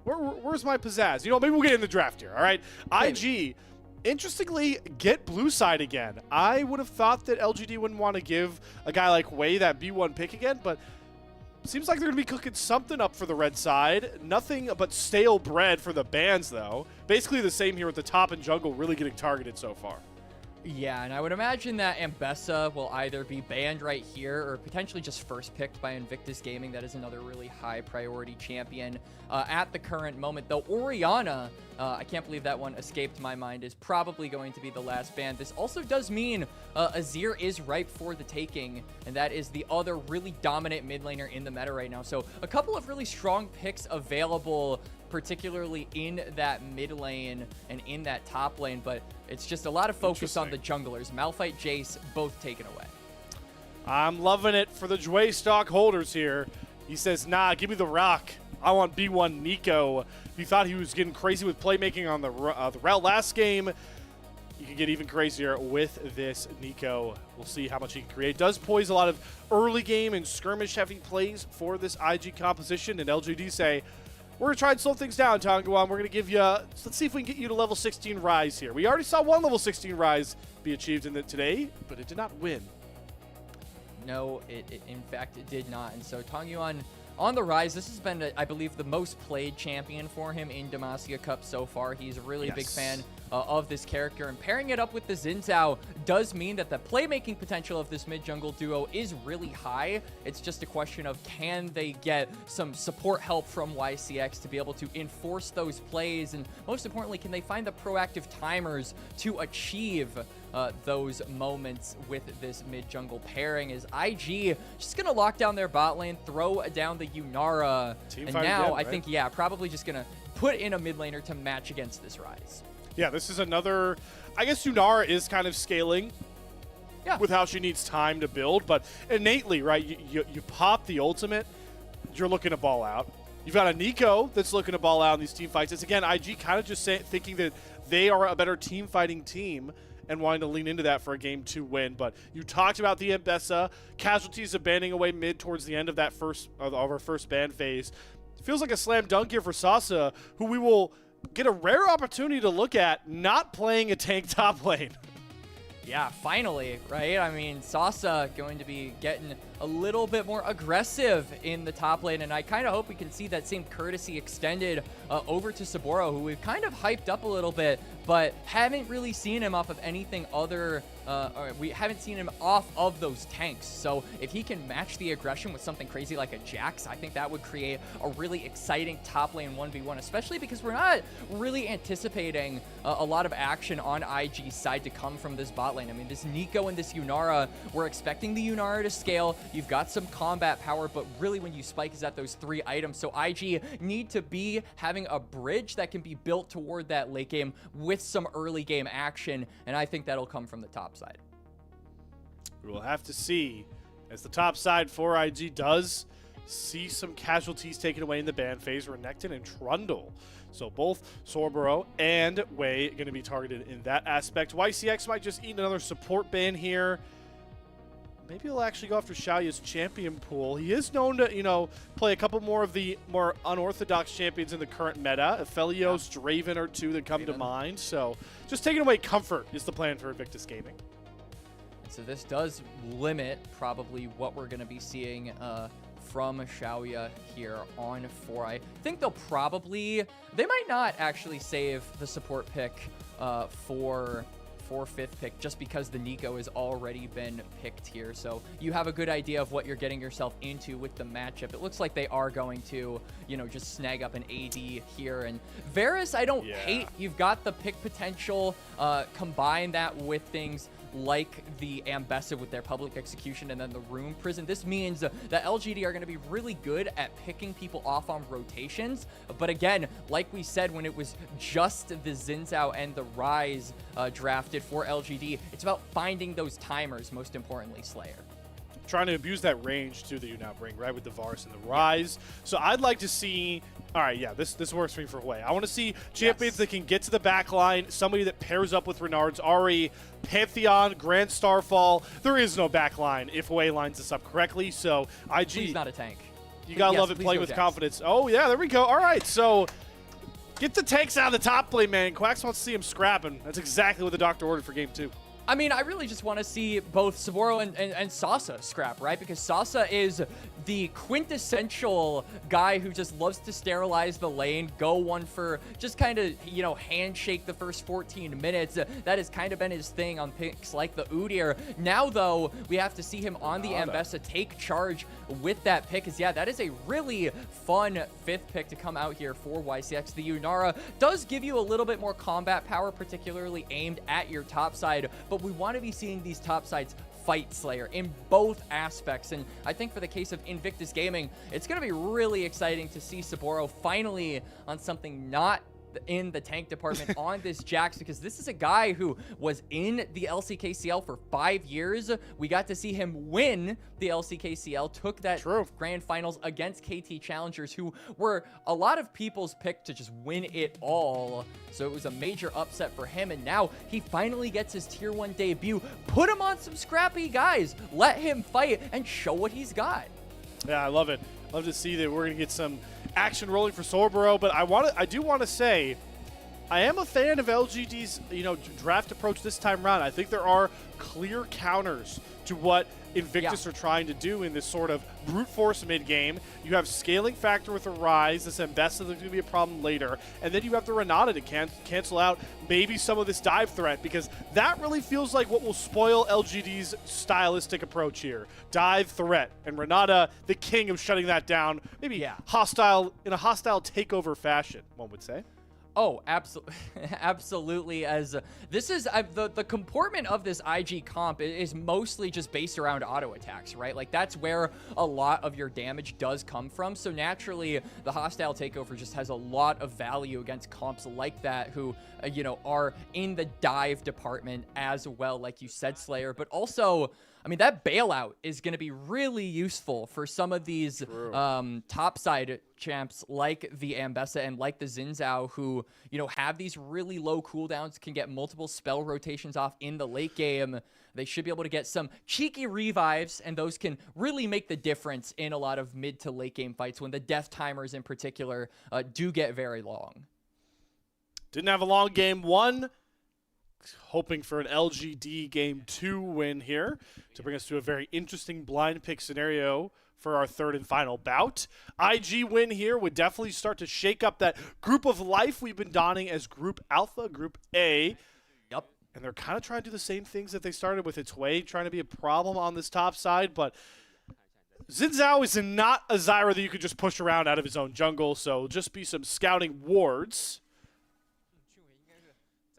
Where's my pizzazz? You know, maybe we'll get in the draft here. All right, maybe. IG. Interestingly, get blue side again. I would have thought that LGD wouldn't want to give a guy like Wei that B1 pick again, but seems like they're going to be cooking something up for the red side. Nothing but stale bread for the bans, though. Basically the same here with the top and jungle really getting targeted so far. Yeah, and I would imagine that Ambessa will either be banned right here or potentially just first picked by Invictus Gaming. That is another really high priority champion at the current moment. Though Orianna, I can't believe that one escaped my mind, is probably going to be the last ban. This also does mean Azir is ripe for the taking, and that is the other really dominant mid laner in the meta right now. So a couple of really strong picks available, particularly in that mid lane and in that top lane, but it's just a lot of focus on the junglers. Malphite, Jace, both taken away. I'm loving it for the Jue stock holders here. He says, nah, give me the rock. I want B1 Nico. If you thought he was getting crazy with playmaking on the route last game, you can get even crazier with this Nico. We'll see how much he can create. Does poise a lot of early game and skirmish heavy plays for this IG composition, and LGD say, we're going to try and slow things down, Tongguan. We're going to give you, let's see if we can get you to level 16 rise here. We already saw one level 16 rise be achieved today, but it did not win. No, in fact, it did not. And so Tongguan on the rise. This has been, I believe, the most played champion for him in Demacia Cup so far. He's a really big fan of this character, and pairing it up with the Xin Zhao does mean that the playmaking potential of this mid-jungle duo is really high. It's just a question of, can they get some support help from YCX to be able to enforce those plays, and most importantly, can they find the proactive timers to achieve those moments with this mid-jungle pairing? Is IG just gonna lock down their bot lane, throw down the Yunara, and now I think, probably just gonna put in a mid laner to match against this Rise. Yeah, this is another, I guess Yunara is kind of scaling with how she needs time to build. But innately, right, you pop the ultimate, you're looking to ball out. You've got a Nico that's looking to ball out in these team fights. It's, again, IG kind of just thinking that they are a better team fighting team and wanting to lean into that for a game 2 win. But you talked about the Mbessa casualties of banding away mid towards the end of that our first ban phase. It feels like a slam dunk here for Sasa, who we will get a rare opportunity to look at not playing a tank top lane. Yeah, finally, right? I mean, Sasa going to be getting a little bit more aggressive in the top lane, and I kind of hope we can see that same courtesy extended over to Saburo, who we've kind of hyped up a little bit, but haven't really seen him off of anything other, or we haven't seen him off of those tanks. So if he can match the aggression with something crazy like a Jax, I think that would create a really exciting top lane 1v1, especially because we're not really anticipating a lot of action on IG's side to come from this bot lane. I mean, this Nico and this Yunara, we're expecting the Yunara to scale. You've got some combat power, but really when you spike is at those 3 items. So IG need to be having a bridge that can be built toward that late game with some early game action, and I think that'll come from the top side. We will have to see as the top side for IG does see some casualties taken away in the ban phase. Renekton and Trundle. So both Sorboro and Wei going to be targeted in that aspect. YCX might just eat another support ban here. Maybe he'll actually go after Xiaoya's champion pool. He is known to, play a couple more of the more unorthodox champions in the current meta. Aphelios, Draven are 2 that come to mind. So just taking away comfort is the plan for Invictus Gaming. So this does limit probably what we're going to be seeing from Xiaoya here on 4. I think they might not actually save the support pick for 5th pick just because the Nico has already been picked here. So you have a good idea of what you're getting yourself into with the matchup. It looks like they are going to, just snag up an AD here. And Varus, I don't hate. You've got the pick potential. Combine that with things like the Ambessa with their public execution and then the Room Prison. This means that LGD are going to be really good at picking people off on rotations. But again, like we said, when it was just the Xin Zhao and the Ryze drafted for LGD, it's about finding those timers, most importantly, Slayer. Trying to abuse that range, too, that you now bring, right, with the Varus and the Ryze. So I'd like to see... All right, yeah, this works for me for Wei. I want to see champions that can get to the back line, somebody that pairs up with Renard's Ahri, Pantheon, Grand Starfall. There is no back line if Wei lines this up correctly, so IG... Please not a tank. You got to love it playing with confidence. Oh, yeah, there we go. All right, so get the tanks out of the top lane, man. Quacks wants to see him scrapping. That's exactly what the doctor ordered for game 2. I mean, I really just want to see both Saburo and Sasa scrap, right? Because Sasa is the quintessential guy who just loves to sterilize the lane, go one for just kind of, handshake the first 14 minutes. That has kind of been his thing on picks like the Udyr. Now, though, we have to see him on the Ambessa take charge with that pick. Because, yeah, that is a really fun 5th pick to come out here for YCX. The Yunara does give you a little bit more combat power, particularly aimed at your top side, but we want to be seeing these top sides fight Slayer in both aspects. And I think for the case of Invictus Gaming, it's going to be really exciting to see Saburo finally on something not in the tank department on this Jax, because this is a guy who was in the LCKCL for 5 years. We got to see him win the LCKCL, took that grand finals against KT Challengers, who were a lot of people's pick to just win it all. So it was a major upset for him, and now he finally gets his tier 1 debut. Put him on some scrappy guys. Let him fight and show what he's got. Yeah, I love it. Love to see that we're going to get some action rolling for Sorboro, but I do want to say I am a fan of LGD's draft approach this time around. I think there are clear counters to what Invictus are trying to do in this sort of brute force mid game. You have scaling factor with the Ryze, this Ambessa that's going to be a problem later, and then you have the Renata to cancel out maybe some of this dive threat, because that really feels like what will spoil LGD's stylistic approach here. Dive threat, and Renata the king of shutting that down, maybe hostile in a hostile takeover fashion, one would say. Oh, absolutely, absolutely. As this is the comportment of this IG comp is mostly just based around auto attacks, right? Like that's where a lot of your damage does come from. So naturally, the hostile takeover just has a lot of value against comps like that, who you know, are in the dive department as well, like you said, Slayer. But also, I mean, that bailout is going to be really useful for some of these topside champs like the Ambessa and like the Xin Zhao, who, you know, have these really low cooldowns, can get multiple spell rotations off in the late game. They should be able to get some cheeky revives, and those can really make the difference in a lot of mid to late game fights when the death timers in particular do get very long. Didn't have a long game one. Hoping for an LGD game 2 win here to bring us to a very interesting blind pick scenario for our third and final bout. IG win here would definitely start to shake up that group of life we've been donning as Group Alpha, Group A. Yep. And they're kind of trying to do the same things that they started with its way, trying to be a problem on this top side, but Xin Zhao is not a Zyra that you could just push around out of his own jungle, so just be some scouting wards.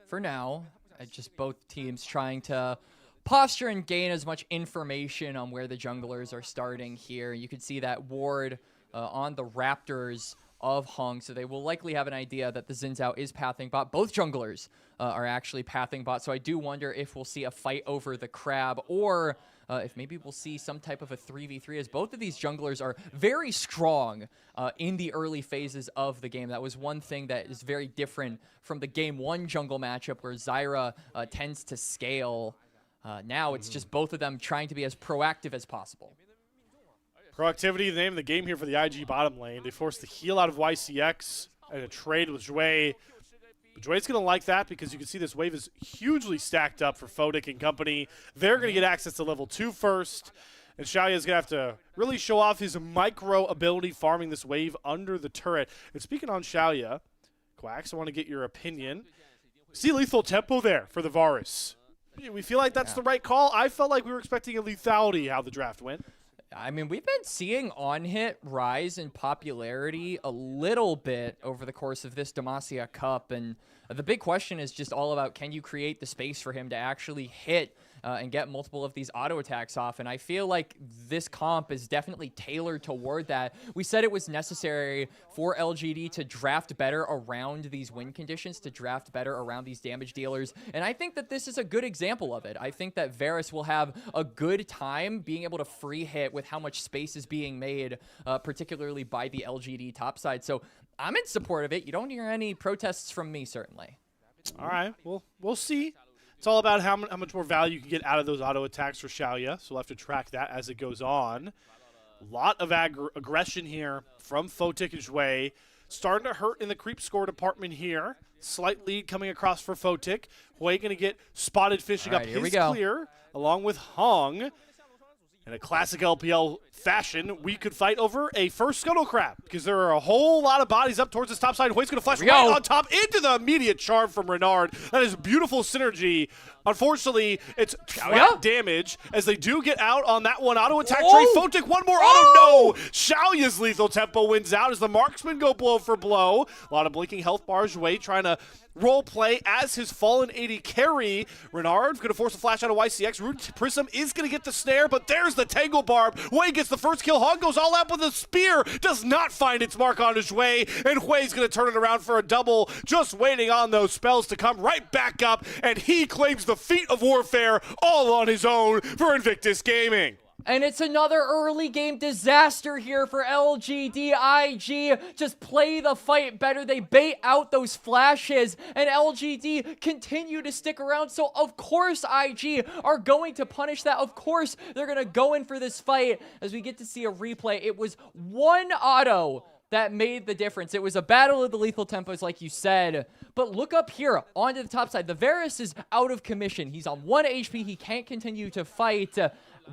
For now, just both teams trying to posture and gain as much information on where the junglers are starting here. You can see that ward on the Raptors of Hung, so they will likely have an idea that the Xin Zhao is pathing bot. Both junglers are actually pathing bot, so I do wonder if we'll see a fight over the crab, or if maybe we'll see some type of a 3v3, as both of these junglers are very strong in the early phases of the game. That was one thing that is very different from the game 1 jungle matchup where Zyra tends to scale. Now it's just both of them trying to be as proactive as possible. Proactivity, the name of the game here for the IG bottom lane. They forced the heal out of YCX and a trade with Jue. But Jue's going to like that because you can see this wave is hugely stacked up for Fodic and company. They're going to get access to level 2 first. And Xiaoya is going to have to really show off his micro ability farming this wave under the turret. And speaking on Xiaoya, Quacks, I want to get your opinion. See lethal tempo there for the Varus. We feel like that's the right call. I felt like we were expecting a lethality how the draft went. I mean, we've been seeing on-hit rise in popularity a little bit over the course of this Demacia Cup, and the big question is just all about, can you create the space for him to actually hit and get multiple of these auto attacks off? And I feel like this comp is definitely tailored toward that. We said it was necessary for LGD to draft better around these win conditions, to draft better around these damage dealers, and I think that this is a good example of it. I think that Varus will have a good time being able to free hit with how much space is being made, particularly by the LGD top side. So I'm in support of it. You don't hear any protests from me, certainly. All right, well, we'll see. It's all about how much more value you can get out of those auto attacks for Xiaoya, so we'll have to track that as it goes on. A lot of aggression here from Fotic and Jue. Starting to hurt in the creep score department here. Slight lead coming across for Fotic. Hue going to get spotted fishing up his clear, along with Hong. In a classic LPL fashion, we could fight over a first Scuttle Crab because there are a whole lot of bodies up towards this top side. Hue's going to flash right on top into the immediate charm from Renard. That is beautiful synergy. Unfortunately, it's flat damage as they do get out on that one. Auto attack trade. Fotic, one more auto. No! Xiaoya's lethal tempo wins out as the marksmen go blow for blow. A lot of blinking health bars. Hue trying to role play as his fallen 80 carry. Renard's going to force a flash out of YCX. Root Prism is going to get the snare, but there's the Tangle Barb. Hue gets the first kill. Hog goes all out with a spear. Does not find its mark on Hue, and Hue's going to turn it around for a double. Just waiting on those spells to come right back up, and he claims the feat of warfare all on his own for Invictus Gaming. And it's another early game disaster here for LGD. IG just play the fight better. They bait out those flashes, and LGD continue to stick around. So, of course, IG are going to punish that. Of course, they're going to go in for this fight. As we get to see a replay, it was one auto that made the difference. It was a battle of the lethal tempos, like you said. But look up here, onto the top side. The Varus is out of commission. He's on 1 HP. He can't continue to fight.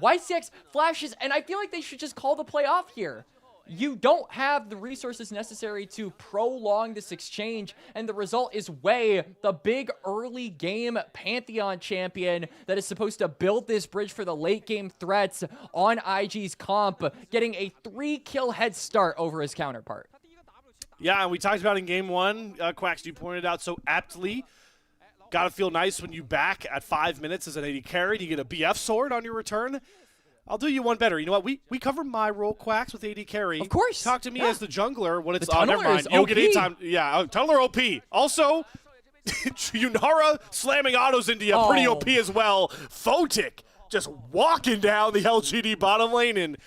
YCX flashes, and I feel like they should just call the play off here. You don't have the resources necessary to prolong this exchange, and the result is Hue, the big early game Pantheon champion that is supposed to build this bridge for the late game threats on IG's comp, getting a 3-kill head start over his counterpart. Yeah, and we talked about in game one, Quacks, you pointed out so aptly. Got to feel nice when you back at 5 minutes as an AD carry. You get a BF sword on your return. I'll do you one better. You know what? We cover my role, Quacks, with AD carry. Of course. Talk to me as the jungler when it's The on. Never tunneler mind. is You'll get OP. 8 time. Yeah, tunneler OP. Also, Yunara slamming autos into you. Pretty OP as well. Photic just walking down the LGD bottom lane, and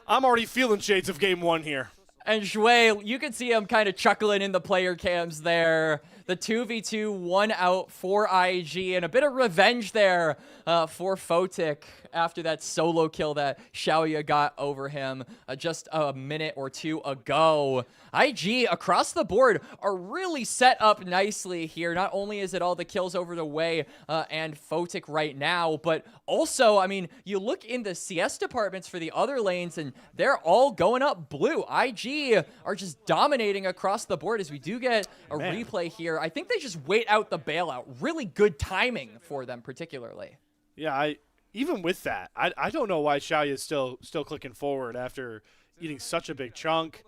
I'm already feeling shades of game one here. And Zhui, you can see him kind of chuckling in the player cams there. The 2v2, 1 out for IG, and a bit of revenge there for Photic after that solo kill that Xiaoya got over him just a minute or two ago. IG, across the board, are really set up nicely here. Not only is it all the kills over the way and Photic right now, but also, I mean, you look in the CS departments for the other lanes, and they're all going up blue. IG are just dominating across the board as we do get a replay here. I think they just wait out the bailout. Really good timing for them, particularly. Yeah, even with that, I don't know why Xiaoya is still clicking forward after eating such a big chunk.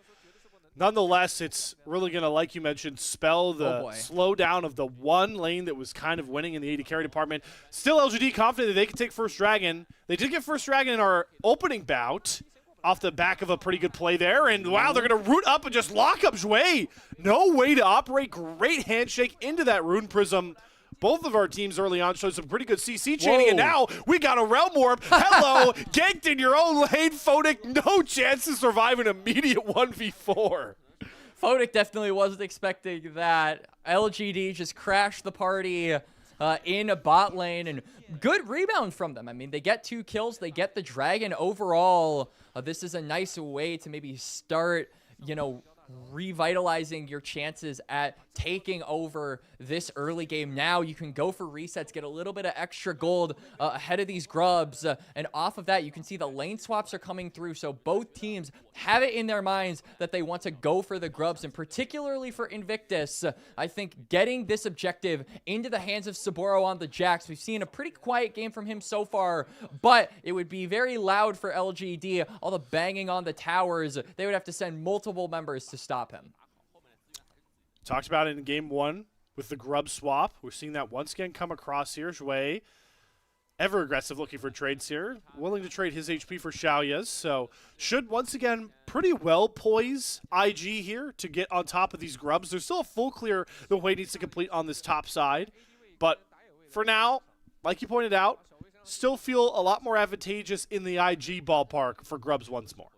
Nonetheless, it's really going to, like you mentioned, spell the slowdown of the one lane that was kind of winning in the AD carry department. Still LGD confident that they can take first dragon. They did get first dragon in our opening bout off the back of a pretty good play there. And, wow, they're going to root up and just lock up Zhui. No way to operate. Great handshake into that rune prism. Both of our teams early on showed some pretty good CC chaining, and now we got a Realm Orb. Hello, ganked in your own lane, Photic. No chance to survive an immediate 1v4. Photic definitely wasn't expecting that. LGD just crashed the party in a bot lane, and good rebound from them. I mean, they get 2 kills, they get the dragon overall. This is a nice way to maybe start, you know, revitalizing your chances at taking over this early game. Now you can go for resets, get a little bit of extra gold ahead of these grubs, and off of that you can see the lane swaps are coming through, so both teams have it in their minds that they want to go for the grubs, and particularly for Invictus, I think getting this objective into the hands of Saburo on the Jax. We've seen a pretty quiet game from him so far, but it would be very loud for LGD. All the banging on the towers, they would have to send multiple members to stop him. Talked about it in game one with the grub swap. We're seeing that once again come across here. Zhui, ever aggressive, looking for trades here. Willing to trade his HP for Xiaoya's. So should once again pretty well poise IG here to get on top of these grubs. There's still a full clear the way needs to complete on this top side. But for now, like you pointed out, still feel a lot more advantageous in the IG ballpark for grubs once more.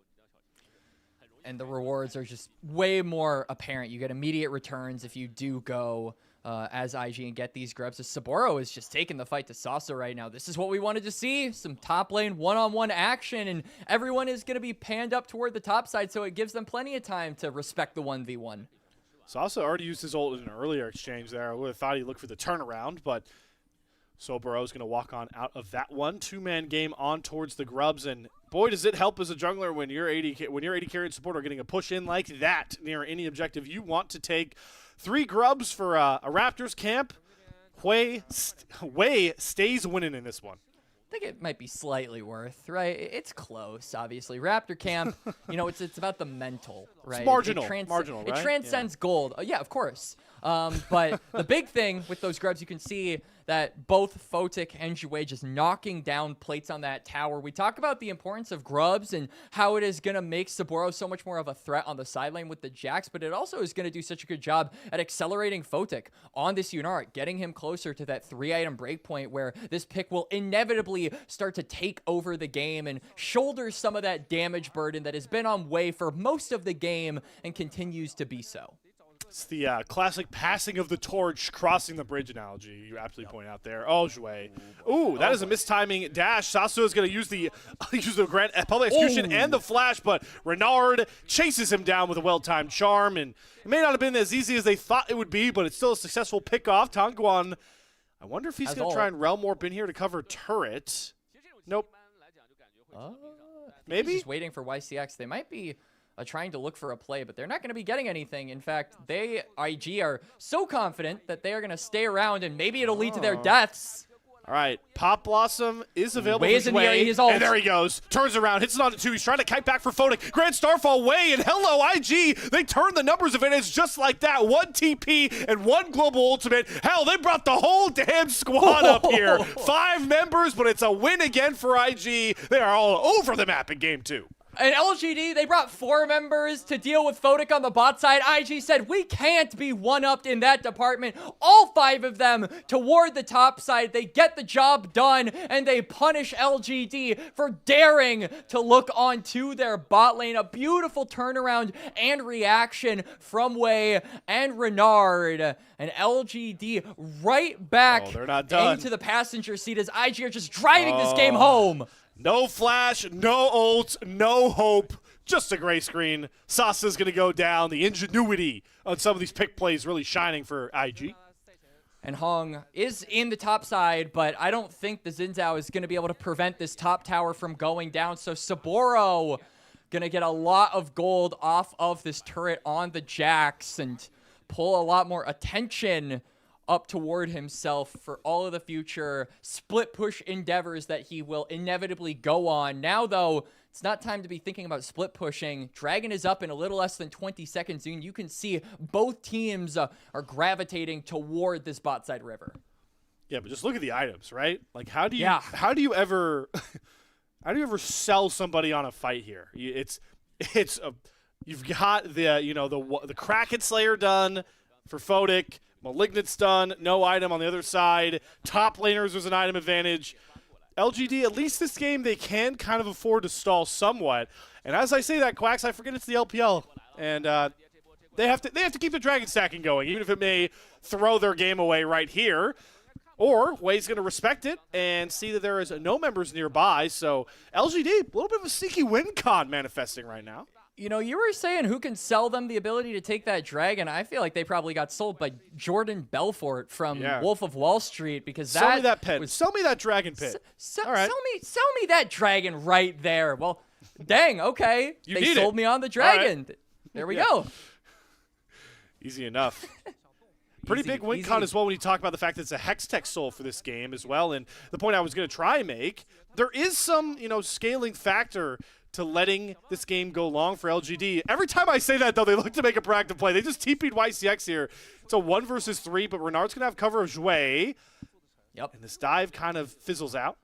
And the rewards are just way more apparent. You get immediate returns if you do go as IG and get these grubs. As Saburo is just taking the fight to Sasa right now. This is what we wanted to see. Some top lane one-on-one action, and everyone is going to be panned up toward the top side, so it gives them plenty of time to respect the 1v1. Sasa already used his ult in an earlier exchange there. I would have thought he'd look for the turnaround, but Saburo's going to walk on out of that one. 2-man game on towards the grubs, and boy, does it help as a jungler when your AD carry and support are getting a push in like that near any objective you want to take. 3 grubs for a Raptors camp. Wei stays winning in this one. I think it might be slightly worth, right? It's close, obviously. Raptor camp, you know, it's about the mental, right? It's marginal, right? It transcends gold. Yeah, of course. But the big thing with those grubs, you can see that both Photic and Zhui just knocking down plates on that tower. We talk about the importance of grubs and how it is going to make Saburo so much more of a threat on the side lane with the Jax, but it also is going to do such a good job at accelerating Photic on this Yunara, getting him closer to that 3-item breakpoint where this pick will inevitably start to take over the game and shoulder some of that damage burden that has been on Wei for most of the game and continues to be so. It's the classic passing of the torch, crossing the bridge analogy you absolutely point out there. Oh, Zhui. Ooh, that is a mistiming dash. Sasuo is going to use the grand public execution and the flash, but Renard chases him down with a well-timed charm, and it may not have been as easy as they thought it would be, but it's still a successful pickoff. Tangguan, I wonder if he's going to try and Realm Warp in here to cover turret. Nope. Maybe? He's just waiting for YCX. They might be trying to look for a play, but they're not going to be getting anything. In fact, IG are so confident that they are going to stay around, and maybe it'll lead to their deaths. All right, Pop Blossom is available Waves for in the area, Wei, he's ult. and there he goes. Turns around, hits it on the 2. He's trying to kite back for Photic. Grand Starfall Wei, and hello, IG. They turn the numbers advantage just like that. 1 TP and 1 global ultimate. Hell, they brought the whole damn squad up here. 5 members, but it's a win again for IG. They are all over the map in game 2. And LGD, they brought 4 members to deal with Photic on the bot side. IG said, we can't be one-upped in that department. All 5 of them toward the top side. They get the job done, and they punish LGD for daring to look onto their bot lane. A beautiful turnaround and reaction from Wei and Renard. And LGD right back they're not done. into the passenger seat as IG are just driving this game home. No flash, no ult, no hope, just a gray screen. Sasa's going to go down. The ingenuity on some of these pick plays really shining for IG. And Hong is in the top side, but I don't think the Xin Zhao is going to be able to prevent this top tower from going down. So Saburo going to get a lot of gold off of this turret on the Jax and pull a lot more attention up toward himself for all of the future split push endeavors that he will inevitably go on. Now, though, it's not time to be thinking about split pushing. Dragon is up in a little less than 20 seconds, and you can see both teams are gravitating toward this bot side river. Yeah, but just look at the items, right? Like, how do you ever sell somebody on a fight here? You've got the Kraken Slayer done for Photic. Malignant's done, no item on the other side. Top laners, there's an item advantage. LGD, at least this game, they can kind of afford to stall somewhat. And as I say that, Quacks, I forget it's the LPL. And they have to keep the dragon stacking going, even if it may throw their game away right here. Or Wei's going to respect it and see that there is no members nearby. So LGD, a little bit of a sneaky win con manifesting right now. You know, you were saying who can sell them the ability to take that dragon. I feel like they probably got sold by Jordan Belfort from Wolf of Wall Street because sell me that pin. Sell me that dragon pin. All right. Sell me that dragon right there. Well, dang, okay. They sold me on the dragon. Right. There we go. Easy enough. Pretty big win con as well when you talk about the fact that it's a Hextech soul for this game as well. And the point I was going to try and make, there is some, scaling factor to letting this game go long for LGD. Every time I say that, though, they look to make a proactive play. They just TP'd YCX here. It's a 1 versus 3, but Renard's going to have cover of Jouet. Yep. And this dive kind of fizzles out.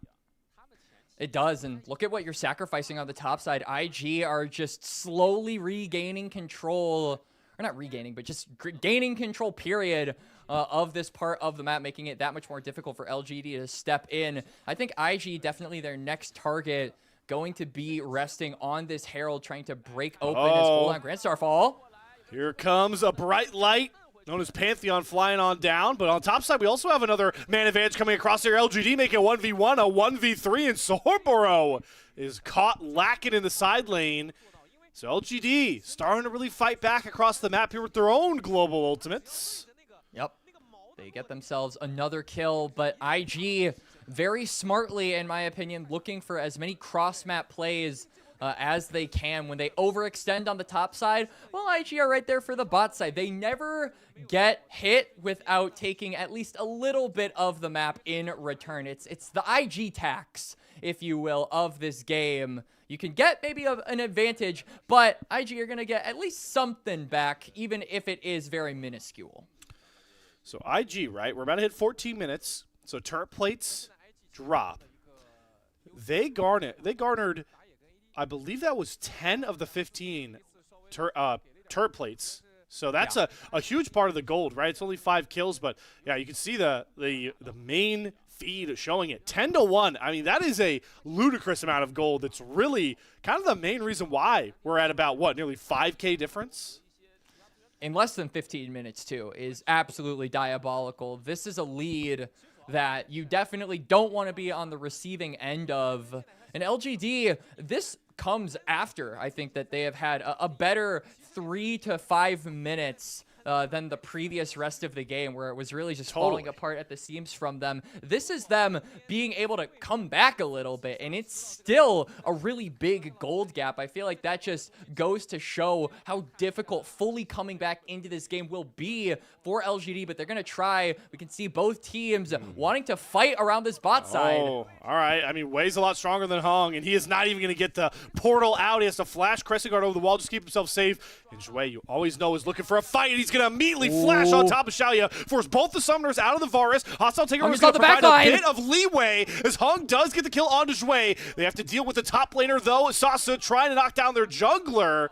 It does, and look at what you're sacrificing on the top side. IG are just slowly regaining control, or not regaining, but just gaining control, period, of this part of the map, making it that much more difficult for LGD to step in. I think IG definitely their next target, going to be resting on this Herald, trying to break open his hold on Grand Starfall. Here comes a bright light, known as Pantheon, flying on down. But on top side, we also have another man advantage coming across here. LGD making a 1v1, a 1v3, and Sorboro is caught lacking in the side lane. So LGD starting to really fight back across the map here with their own global ultimates. Yep. They get themselves another kill, but IG very smartly, in my opinion, looking for as many cross-map plays as they can. When they overextend on the top side, well, IG are right there for the bot side. They never get hit without taking at least a little bit of the map in return. It's the IG tax, if you will, of this game. You can get maybe an advantage, but IG are going to get at least something back, even if it is very minuscule. So IG, right? We're about to hit 14 minutes. So turret plates drop. They garnered, I believe that was 10 of the 15 turret plates. So that's a huge part of the gold, right? It's only 5 kills, but yeah, you can see the main feed showing it 10-1. I mean, that is a ludicrous amount of gold. That's really kind of the main reason why we're at about nearly 5K difference. In less than 15 minutes, too, is absolutely diabolical. This is a lead that you definitely don't want to be on the receiving end of. And LGD, this comes after, I think, that they have had a better 3 to 5 minutes than the previous rest of the game, where it was really just falling apart at the seams from them. This is them being able to come back a little bit, and it's still a really big gold gap. I feel like that just goes to show how difficult fully coming back into this game will be for LGD, but they're going to try. We can see both teams wanting to fight around this bot side. Oh, all right. I mean, Wei's a lot stronger than Hung, and he is not even going to get the portal out. He has to flash Crescent Guard over the wall, just keep himself safe. And Jue, you always know, is looking for a fight, and he's going to immediately flash on top of Xiaoya, force both the summoners out of the Varus. Hostile Takeover is going to provide a bit of leeway as Hung does get the kill onto Jue. They have to deal with the top laner, though. Sasa trying to knock down their jungler.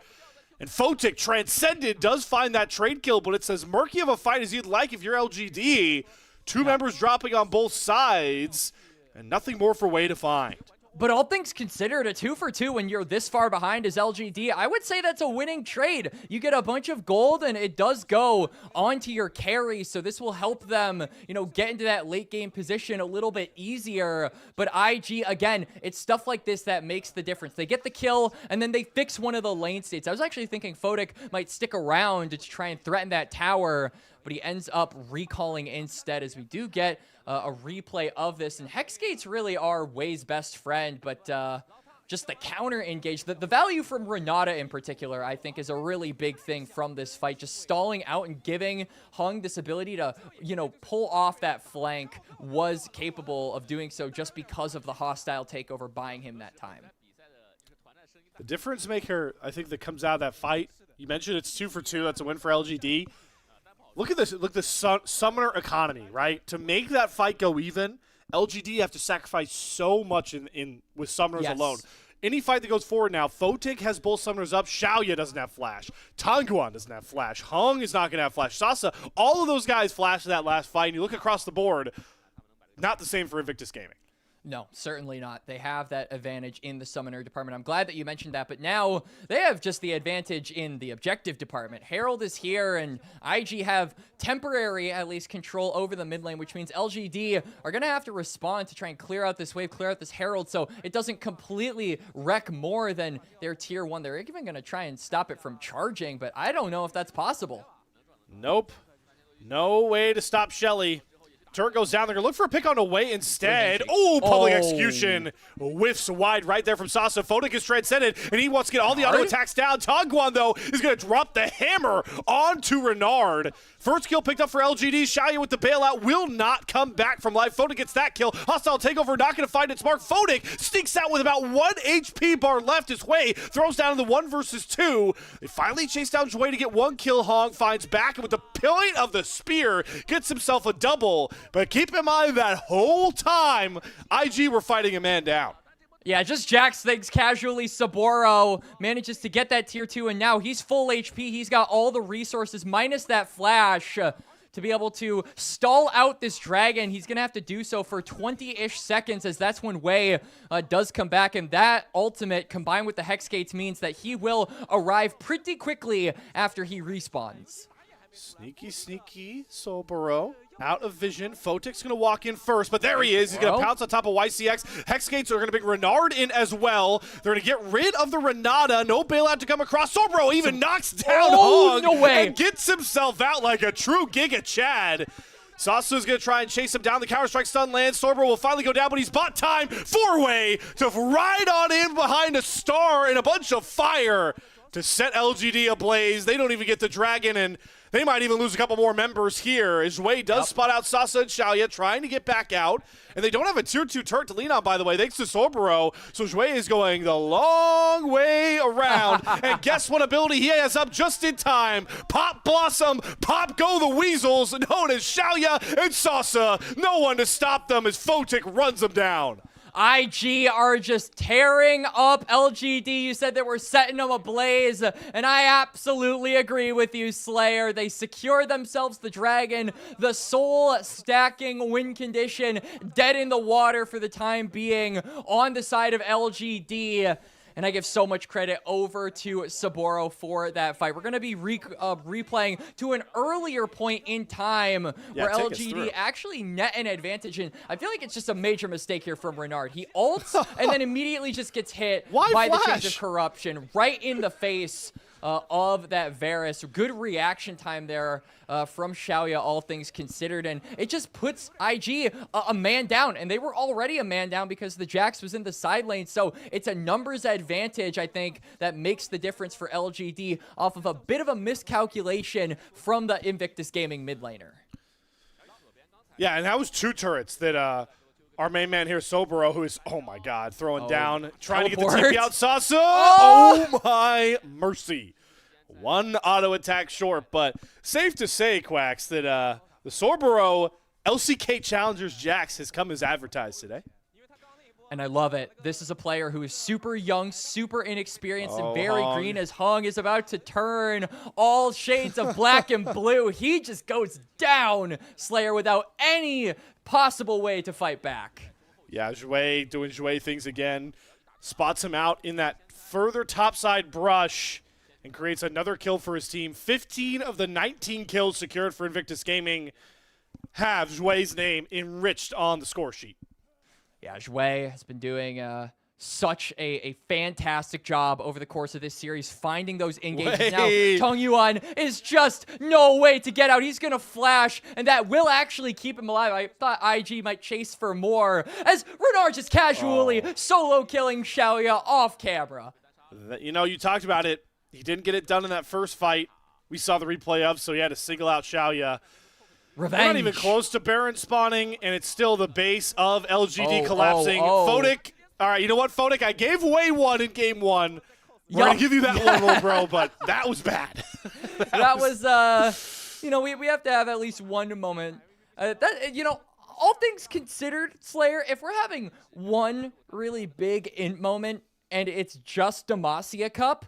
And Photic, Transcended, does find that trade kill, but it's as murky of a fight as you'd like if you're LGD. Two members dropping on both sides, and nothing more for Wei to find. But all things considered, a 2-for-2 when you're this far behind as LGD, I would say that's a winning trade. You get a bunch of gold, and it does go onto your carry, so this will help them, you know, get into that late game position a little bit easier. But IG, again, it's stuff like this that makes the difference. They get the kill, and then they fix one of the lane states. I was actually thinking Photic might stick around to try and threaten that tower, but he ends up recalling instead, as we do get a replay of this. And Hexgates really are Wei's best friend, but just the counter engage, the value from Renata in particular, I think is a really big thing from this fight. Just stalling out and giving Hung this ability to, you know, pull off that flank, was capable of doing so just because of the hostile takeover buying him that time. The difference maker, I think, that comes out of that fight, you mentioned it's 2-for-2, that's a win for LGD. Look at this, look at the summoner economy, right? To make that fight go even, LGD have to sacrifice so much with summoners alone. Any fight that goes forward now, Photic has both summoners up, Xiaoya doesn't have flash, Tanguan doesn't have flash, Hung is not going to have flash, Sasa, all of those guys flashed that last fight, and you look across the board, not the same for Invictus Gaming. No, certainly not. They have that advantage in the summoner department. I'm glad that you mentioned that, but now they have just the advantage in the objective department. Herald is here, and IG have temporary, at least, control over the mid lane, which means LGD are going to have to respond to try and clear out this wave, clear out this Herald, so it doesn't completely wreck more than their tier 1. They're even going to try and stop it from charging, but I don't know if that's possible. Nope. No way to stop Shelly. Turret goes down. They're going to look for a pick on Wei instead. Oh, public execution. Whiffs wide right there from Sasa. Photic is transcended, and he wants to get all the auto attacks down. Tanguan, though, is going to drop the hammer onto Renard. First kill picked up for LGD. Xiaoya with the bailout will not come back from life. Photic gets that kill. Hostile takeover, not going to find its mark. Photic sneaks out with about 1 HP bar left. His Wei throws down in the 1 versus 2. They finally chase down Jue to get 1 kill. Hong finds back, and with the point of the spear, gets himself a double. But keep in mind that whole time, IG were fighting a man down. Yeah, just jacks things casually. Saburo manages to get that tier 2, and now he's full HP. He's got all the resources, minus that flash, to be able to stall out this dragon. He's going to have to do so for 20-ish seconds, as that's when Wei does come back, and that ultimate, combined with the Hex Gates, means that he will arrive pretty quickly after he respawns. Sneaky, sneaky, Saburo. Out of vision. Photic's going to walk in first, but there he is. He's going to pounce on top of YCX. Hexgates are going to bring Renard in as well. They're going to get rid of the Renata. No bailout to come across. Saburo even knocks down Hong no way. and gets himself out like a true Giga Chad. Sasu's going to try and chase him down. The Counter-Strike stun lands. Saburo will finally go down, but he's bought time. 4-way to ride on in behind a star and a bunch of fire to set LGD ablaze. They don't even get the dragon, and they might even lose a couple more members here as Wei does spot out Sasa and Xiaoya trying to get back out. And they don't have a tier 2 turret to lean on, by the way, thanks to Saburo. So Jue is going the long way around. And guess what ability he has up just in time? Pop Blossom, pop go the Weasels, known as Xiaoya and Sasa. No one to stop them as Photic runs them down. IG are just tearing up LGD. You said that we're setting them ablaze, and I absolutely agree with you, Slayer. They secure themselves the dragon, the soul stacking win condition, dead in the water for the time being on the side of LGD. And I give so much credit over to Saburo for that fight. We're going to be replaying to an earlier point in time where LGD actually net an advantage. And I feel like it's just a major mistake here from Renard. He ults and then immediately just gets hit by the change of corruption right in the face. of that Varus. Good reaction time there from Xiaoya, all things considered, and it just puts IG a man down, and they were already a man down because the Jax was in the side lane, so it's a numbers advantage, I think, that makes the difference for LGD off of a bit of a miscalculation from the Invictus Gaming mid laner. Yeah, and that was 2 turrets that our main man here, Sobero, who is, oh my god, throwing down, trying to get the TP out. Sasa! Oh my mercy. 1 auto attack short, but safe to say, Quacks, that the Sobero LCK Challengers Jax has come as advertised today. And I love it. This is a player who is super young, super inexperienced, and very green as Hung is about to turn all shades of black and blue. He just goes down Slayer without any possible way to fight back. Yeah, Jouet doing Jouet things again. Spots him out in that further topside brush and creates another kill for his team. 15 of the 19 kills secured for Invictus Gaming have Jouet's name enriched on the score sheet. Yeah, Jouet has been doing such a fantastic job over the course of this series, finding those engages. Now, Tong Yuan is just no way to get out. He's going to flash, and that will actually keep him alive. I thought IG might chase for more, as Renard just casually solo killing Xiaoya off camera. You know, you talked about it. He didn't get it done in that first fight. We saw the replay of, so he had to single out Xiaoya. Revenge. We're not even close to Baron spawning, and it's still the base of LGD collapsing. Photic, all right, you know what, Photic? I gave away 1 in game 1. We're going to give you that one, little bro, but that was bad. that was, you know, we have to have at least one moment. You know, all things considered, Slayer, if we're having one really big moment and it's just Demacia Cup,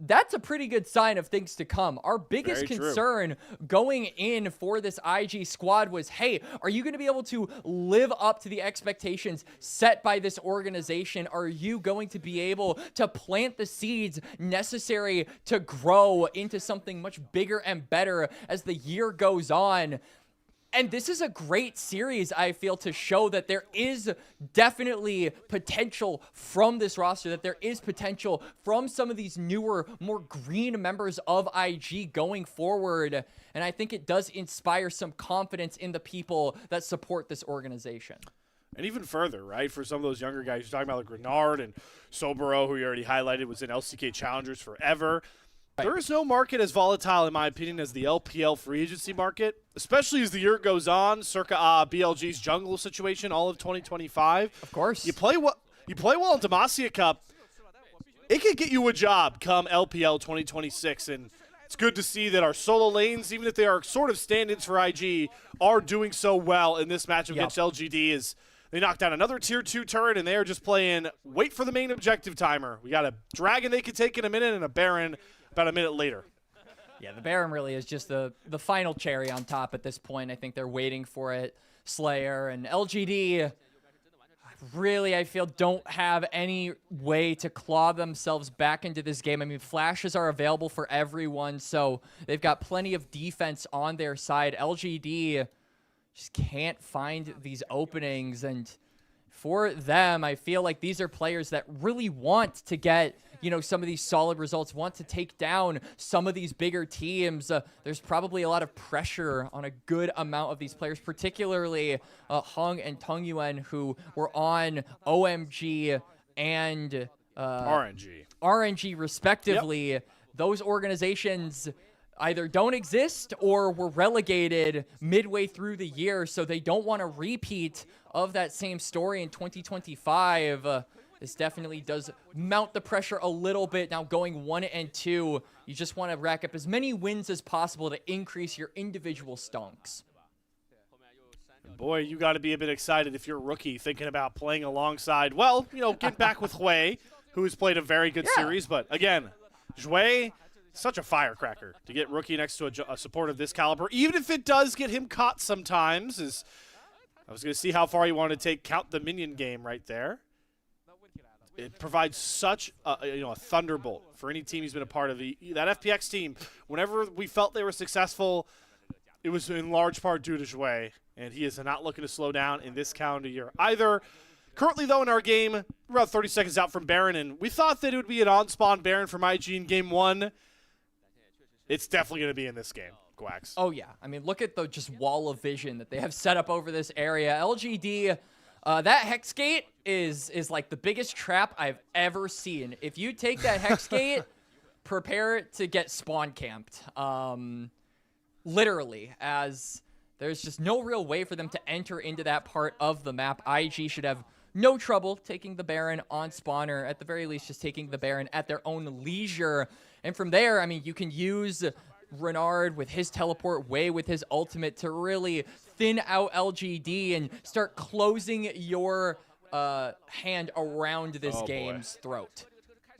that's a pretty good sign of things to come. Our biggest concern going in for this IG squad was, hey, are you going to be able to live up to the expectations set by this organization? Are you going to be able to plant the seeds necessary to grow into something much bigger and better as the year goes on? And this is a great series, I feel, to show that there is definitely potential from this roster, that there is potential from some of these newer, more green members of IG going forward. And I think it does inspire some confidence in the people that support this organization. And even further, right, for some of those younger guys, you're talking about like Renard and Sobero, who you already highlighted, was in LCK Challengers forever. There is no market as volatile, in my opinion, as the LPL free agency market, especially as the year goes on, circa BLG's jungle situation, all of 2025. Of course. You play well in Demacia Cup, it could get you a job come LPL 2026, and it's good to see that our solo lanes, even if they are sort of stand-ins for IG, are doing so well in this matchup against LGD as they knocked down another Tier 2 turret, and they are just playing wait for the main objective timer. We got a Dragon they could take in a minute and a Baron about a minute later. Yeah, the Baron really is just the final cherry on top at this point. I think they're waiting for it. Slayer and LGD really, I feel, don't have any way to claw themselves back into this game. I mean, flashes are available for everyone, so they've got plenty of defense on their side. LGD just can't find these openings, and for them, I feel like these are players that really want to get, you know, some of these solid results, want to take down some of these bigger teams. There's probably a lot of pressure on a good amount of these players, particularly Hung and Tong Yuan, who were on OMG and RNG respectively. Yep. Those organizations either don't exist or were relegated midway through the year, so they don't want a repeat of that same story in 2025. This definitely does mount the pressure a little bit. Now going 1-2, you just want to rack up as many wins as possible to increase your individual stonks. Boy, you got to be a bit excited if you're a rookie thinking about playing alongside, well, you know, get back with Hui, who has played a very good series. But again, Hui, such a firecracker to get rookie next to a support of this caliber, even if it does get him caught sometimes. I was going to see how far you want to take count the minion game right there. It provides such a thunderbolt for any team he's been a part of. That FPX team, whenever we felt they were successful, it was in large part due to Jouet, and he is not looking to slow down in this calendar year either. Currently, though, in our game, we're about 30 seconds out from Baron, and we thought that it would be an on-spawn Baron from IG in Game 1. it's definitely going to be in this game, Quacks. Oh, yeah. I mean, look at the just wall of vision that they have set up over this area. LGD, that Hex Gate is like the biggest trap I've ever seen. If you take that Hex Gate, prepare it to get spawn camped. Literally, as there's just no real way for them to enter into that part of the map. IG should have no trouble taking the Baron on spawner, at the very least just taking the Baron at their own leisure. And from there, I mean, you can use Renard with his teleport, Wei with his ultimate to really thin out LGD and start closing your hand around this game's throat.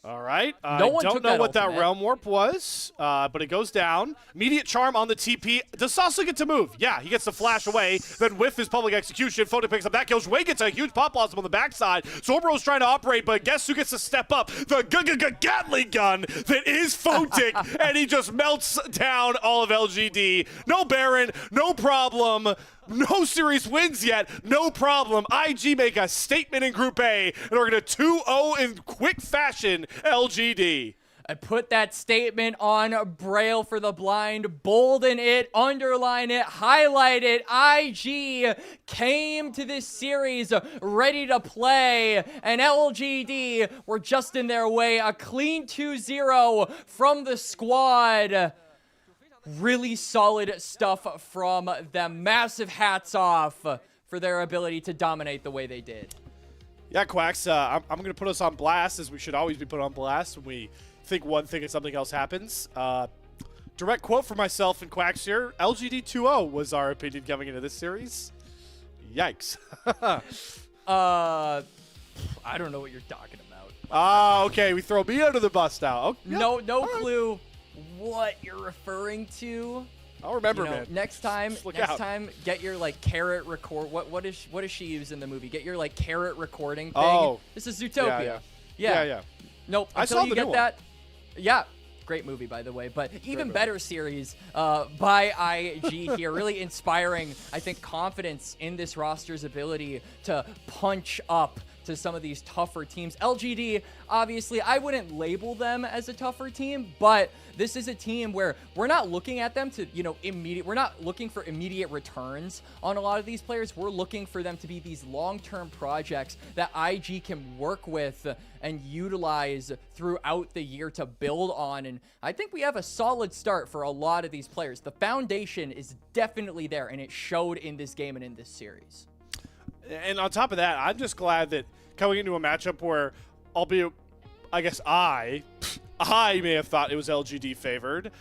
All right. No one don't took know that what that ultimate. Realm Warp was, but it goes down. Immediate Charm on the TP. Does Sasa get to move? Yeah, he gets to flash away. Then with his public execution, Photo picks up that kill. Wei gets a huge pop blossom on the backside. Zorbro's trying to operate, but guess who gets to step up? The Gatling gun that is Photic, and he just melts down all of LGD. No Baron, no problem. No series wins yet, no problem. IG make a statement in Group A, and we're going to 2-0 in quick fashion LGD. I put that statement on Braille for the blind, bolden it, underline it, highlight it. IG came to this series ready to play, and LGD were just in their way. A clean 2-0 from the squad. Really solid stuff from them. Massive hats off for their ability to dominate the way they did. Yeah, Quacks, I'm going to put us on blast, as we should always be put on blast when we think one thing and something else happens. Direct quote for myself and Quacks here, LGD 2-0 was our opinion coming into this series. Yikes. I don't know what you're talking about. Okay, we throw me under the bus now. Okay, yeah, No clue what you're referring to. I'll remember, You know, man. next time, Just look out. get your like carrot record. What does she use in the movie? Get your like carrot recording thing. Oh. This is Zootopia. Yeah. Nope. I Until saw you the get new that. Yeah. Great movie, by the way, but even movie. better series by IG here. Really inspiring, I think, confidence in this roster's ability to punch up to some of these tougher teams. LGD, obviously, I wouldn't label them as a tougher team, but this is a team where we're not looking at them to, we're not looking for immediate returns on a lot of these players. We're looking for them to be these long-term projects that IG can work with and utilize throughout the year to build on. And I think we have a solid start for a lot of these players. The foundation is definitely there, and it showed in this game and in this series. And on top of that, I'm just glad that coming into a matchup where, albeit, I guess I may have thought it was LGD favored,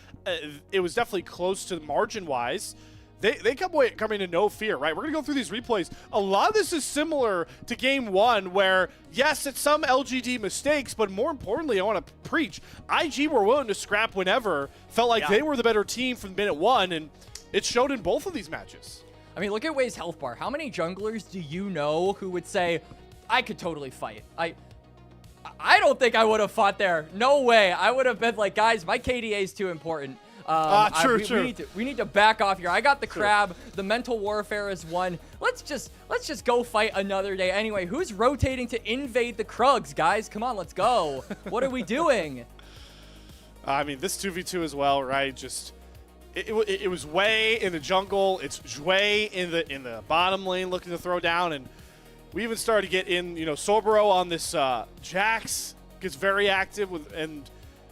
it was definitely close to margin-wise. They come in no fear, right? We're going to go through these replays. A lot of this is similar to Game 1 where, yes, it's some LGD mistakes, but more importantly, I want to preach, IG were willing to scrap whenever, felt like they were the better team from minute 1, and it showed in both of these matches. I mean, look at Wei's health bar. How many junglers do you know who would say, I could totally fight? I don't think I would have fought there. No way. I would have been like, guys, my KDA is too important. True. We need to back off here. I got the crab. The mental warfare is one. Let's just go fight another day. Anyway, who's rotating to invade the Krugs, guys? Come on, let's go. What are we doing? I mean, this 2v2 as well, right? Just it was Wei in the jungle. It's Zhui in the bottom lane looking to throw down, and we even started to get in. Sorbero on this Jax gets very active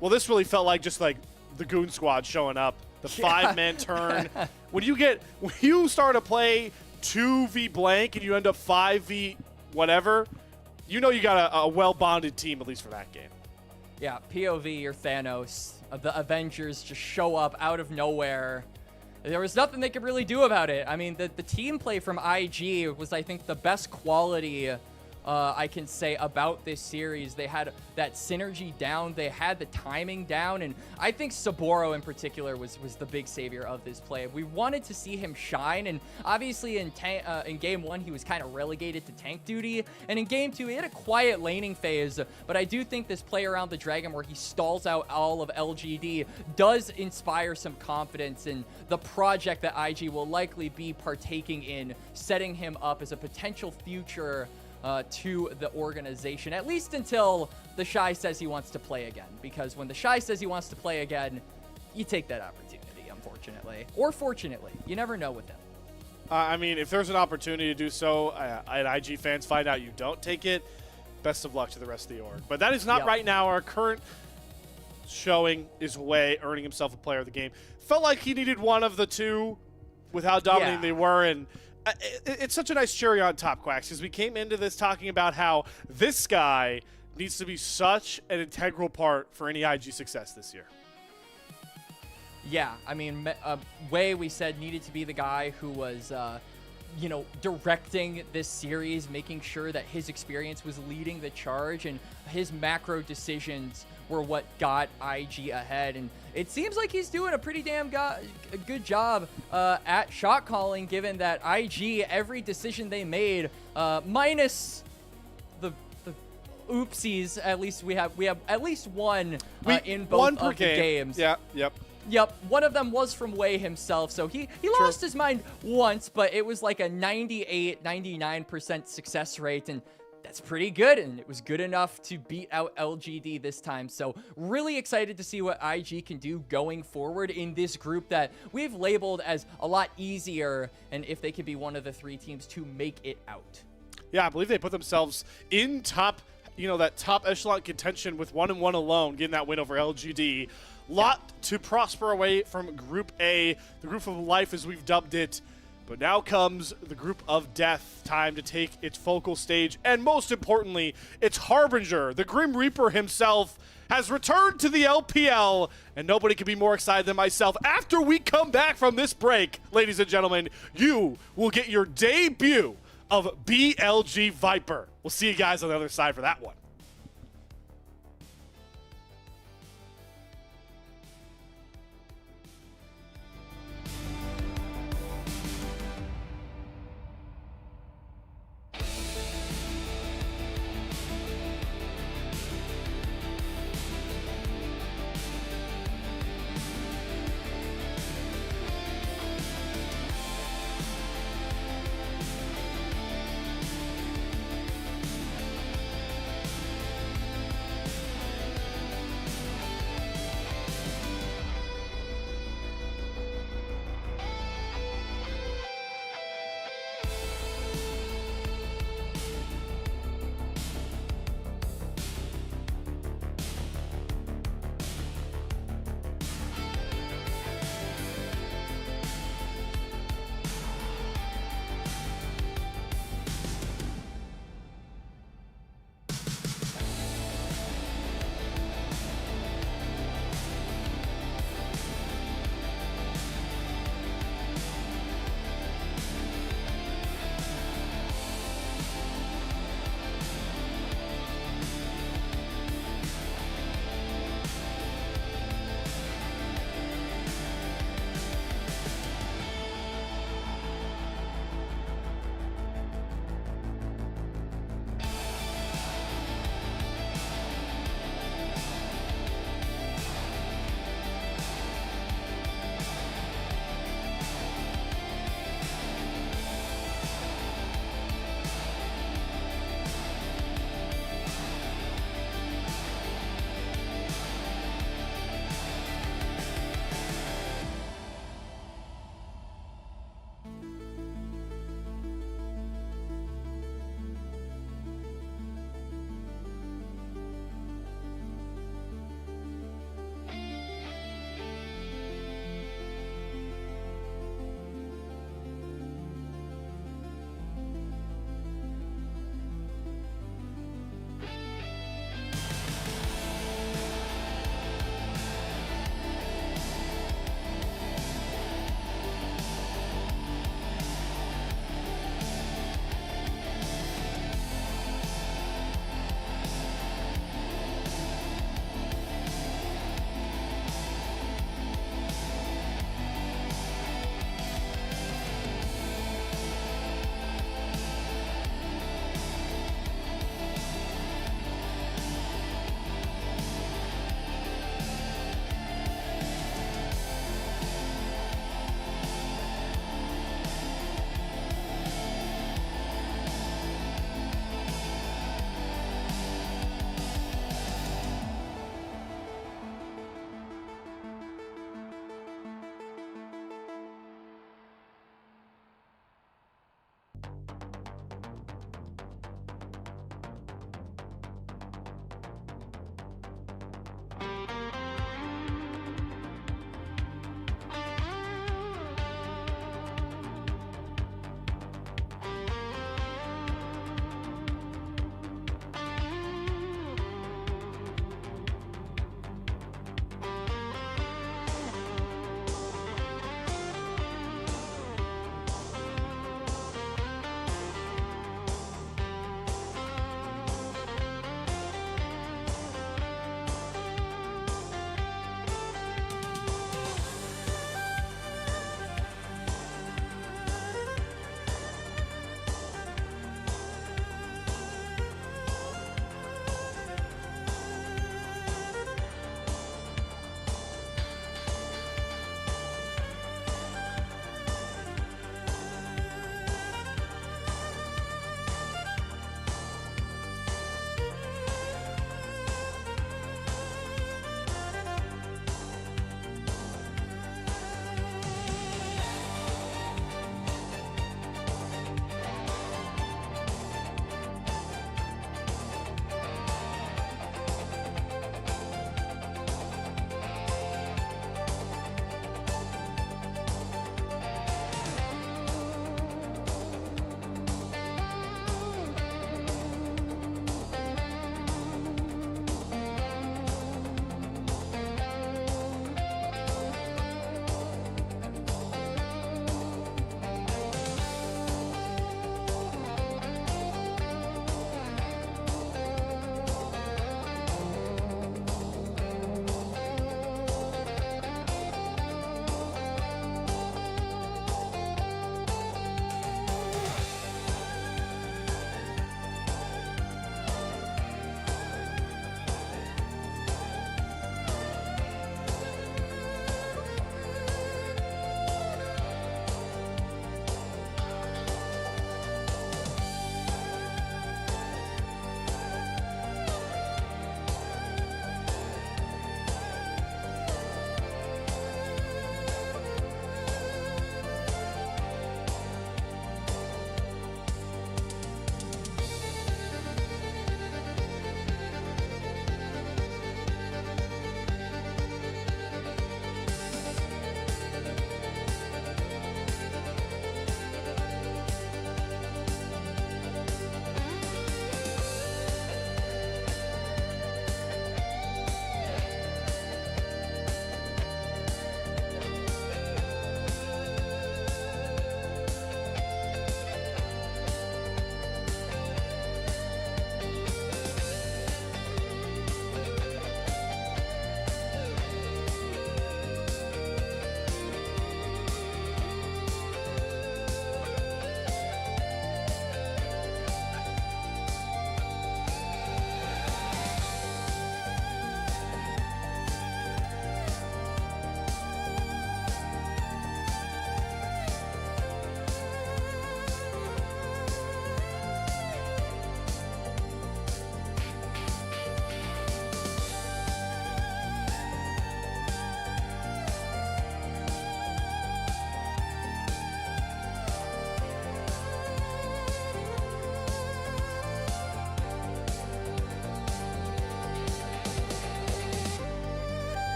well, this really felt like just like the Goon Squad showing up. The 5-man turn. When you start to play 2v blank and you end up 5v whatever, you got a well-bonded team, at least for that game. Yeah, POV, you're Thanos. The Avengers just show up out of nowhere. There was nothing they could really do about it. I mean, the team play from IG was, I think, the best quality I can say about this series. They had that synergy down. They had the timing down. And I think Saburo in particular was the big savior of this play. We wanted to see him shine. And obviously in Game 1, he was kind of relegated to tank duty. And in Game 2, he had a quiet laning phase. But I do think this play around the Dragon where he stalls out all of LGD does inspire some confidence in the project that IG will likely be partaking in, setting him up as a potential future to the organization, at least until the Shy says he wants to play again. Because when the Shy says he wants to play again, you take that opportunity, unfortunately. Or fortunately. You never know with them. I mean, if there's an opportunity to do so, and IG fans find out you don't take it, best of luck to the rest of the org. But that is not right now. Our current showing is Way earning himself a player of the game. Felt like he needed one of the two with how dominating they were, and it's such a nice cherry on top, Quacks, because we came into this talking about how this guy needs to be such an integral part for any IG success this year. Yeah, I mean, Way, we said, needed to be the guy who was, you know, directing this series, making sure that his experience was leading the charge, and his macro decisions were what got IG ahead. And it seems like he's doing a pretty damn good job at shot calling, given that IG, every decision they made, minus the oopsies, at least we have at least one in both of the games. Yeah, Yep, one of them was from Way himself, so he lost his mind once, but it was like a 99% success rate, and that's pretty good, and it was good enough to beat out LGD this time. So really excited to see what IG can do going forward in this group that we've labeled as a lot easier, and if they could be one of the 3 teams to make it out. Yeah, I believe they put themselves in top, you know, that top echelon contention with 1-1 alone, getting that win over LGD. Lot to prosper away from Group A, the Group of Life as we've dubbed it. But now comes the Group of Death, time to take its focal stage. And most importantly, its Harbinger, the Grim Reaper himself, has returned to the LPL. And nobody can be more excited than myself. After we come back from this break, ladies and gentlemen, you will get your debut of BLG Viper. We'll see you guys on the other side for that one.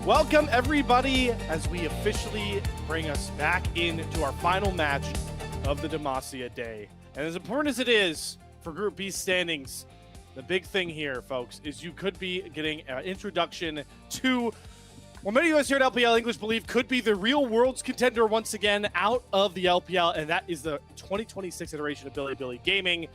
Welcome, everybody, as we officially bring us back into our final match of the Demacia Day. And as important as it is for Group B standings, the big thing here, folks, is you could be getting an introduction to what many of us here at LPL English believe could be the real world's contender once again out of the LPL, and that is the 2026 iteration of BLG Gaming.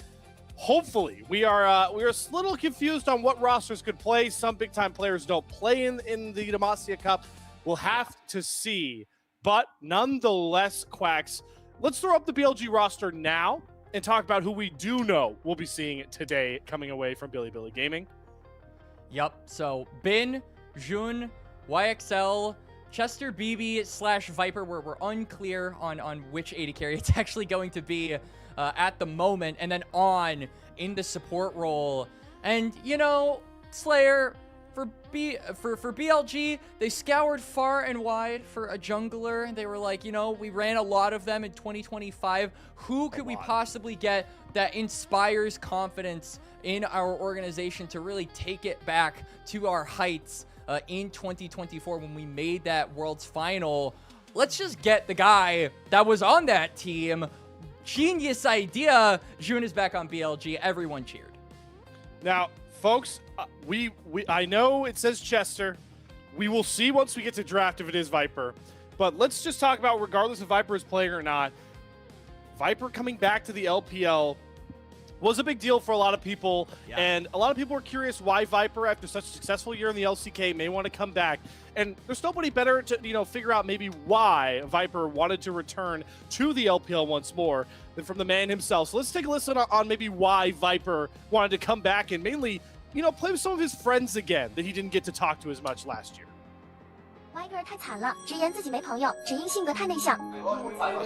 Hopefully, we are a little confused on what rosters could play. Some big-time players don't play in the Demacia Cup. We'll have to see. But nonetheless, Quacks, let's throw up the BLG roster now and talk about who we do know we'll be seeing today coming away from BLG Gaming. Yep, so Bin, Jun, YXL, Chester, BB / Viper, we're unclear on which AD carry it's actually going to be at the moment, and then On in the support role. And, you know, Slayer, for BLG, they scoured far and wide for a jungler. They were like, you know, we ran a lot of them in 2025. Who could we possibly get that inspires confidence in our organization to really take it back to our heights in 2024 when we made that Worlds Final? Let's just get the guy that was on that team. Genius idea. Jun is back on BLG. Everyone cheered. Now, folks, I know it says Chester. We will see once we get to draft if it is Viper. But let's just talk about, regardless if Viper is playing or not, Viper coming back to the LPL was a big deal for a lot of people. Yeah. And a lot of people are curious why Viper, after such a successful year in the LCK, may want to come back. And there's nobody better to, you know, figure out maybe why Viper wanted to return to the LPL once more than from the man himself. So let's take a listen on maybe why Viper wanted to come back and mainly, you know, play with some of his friends again that he didn't get to talk to as much last year. Viper 太惨了，直言自己没朋友，只因性格太内向。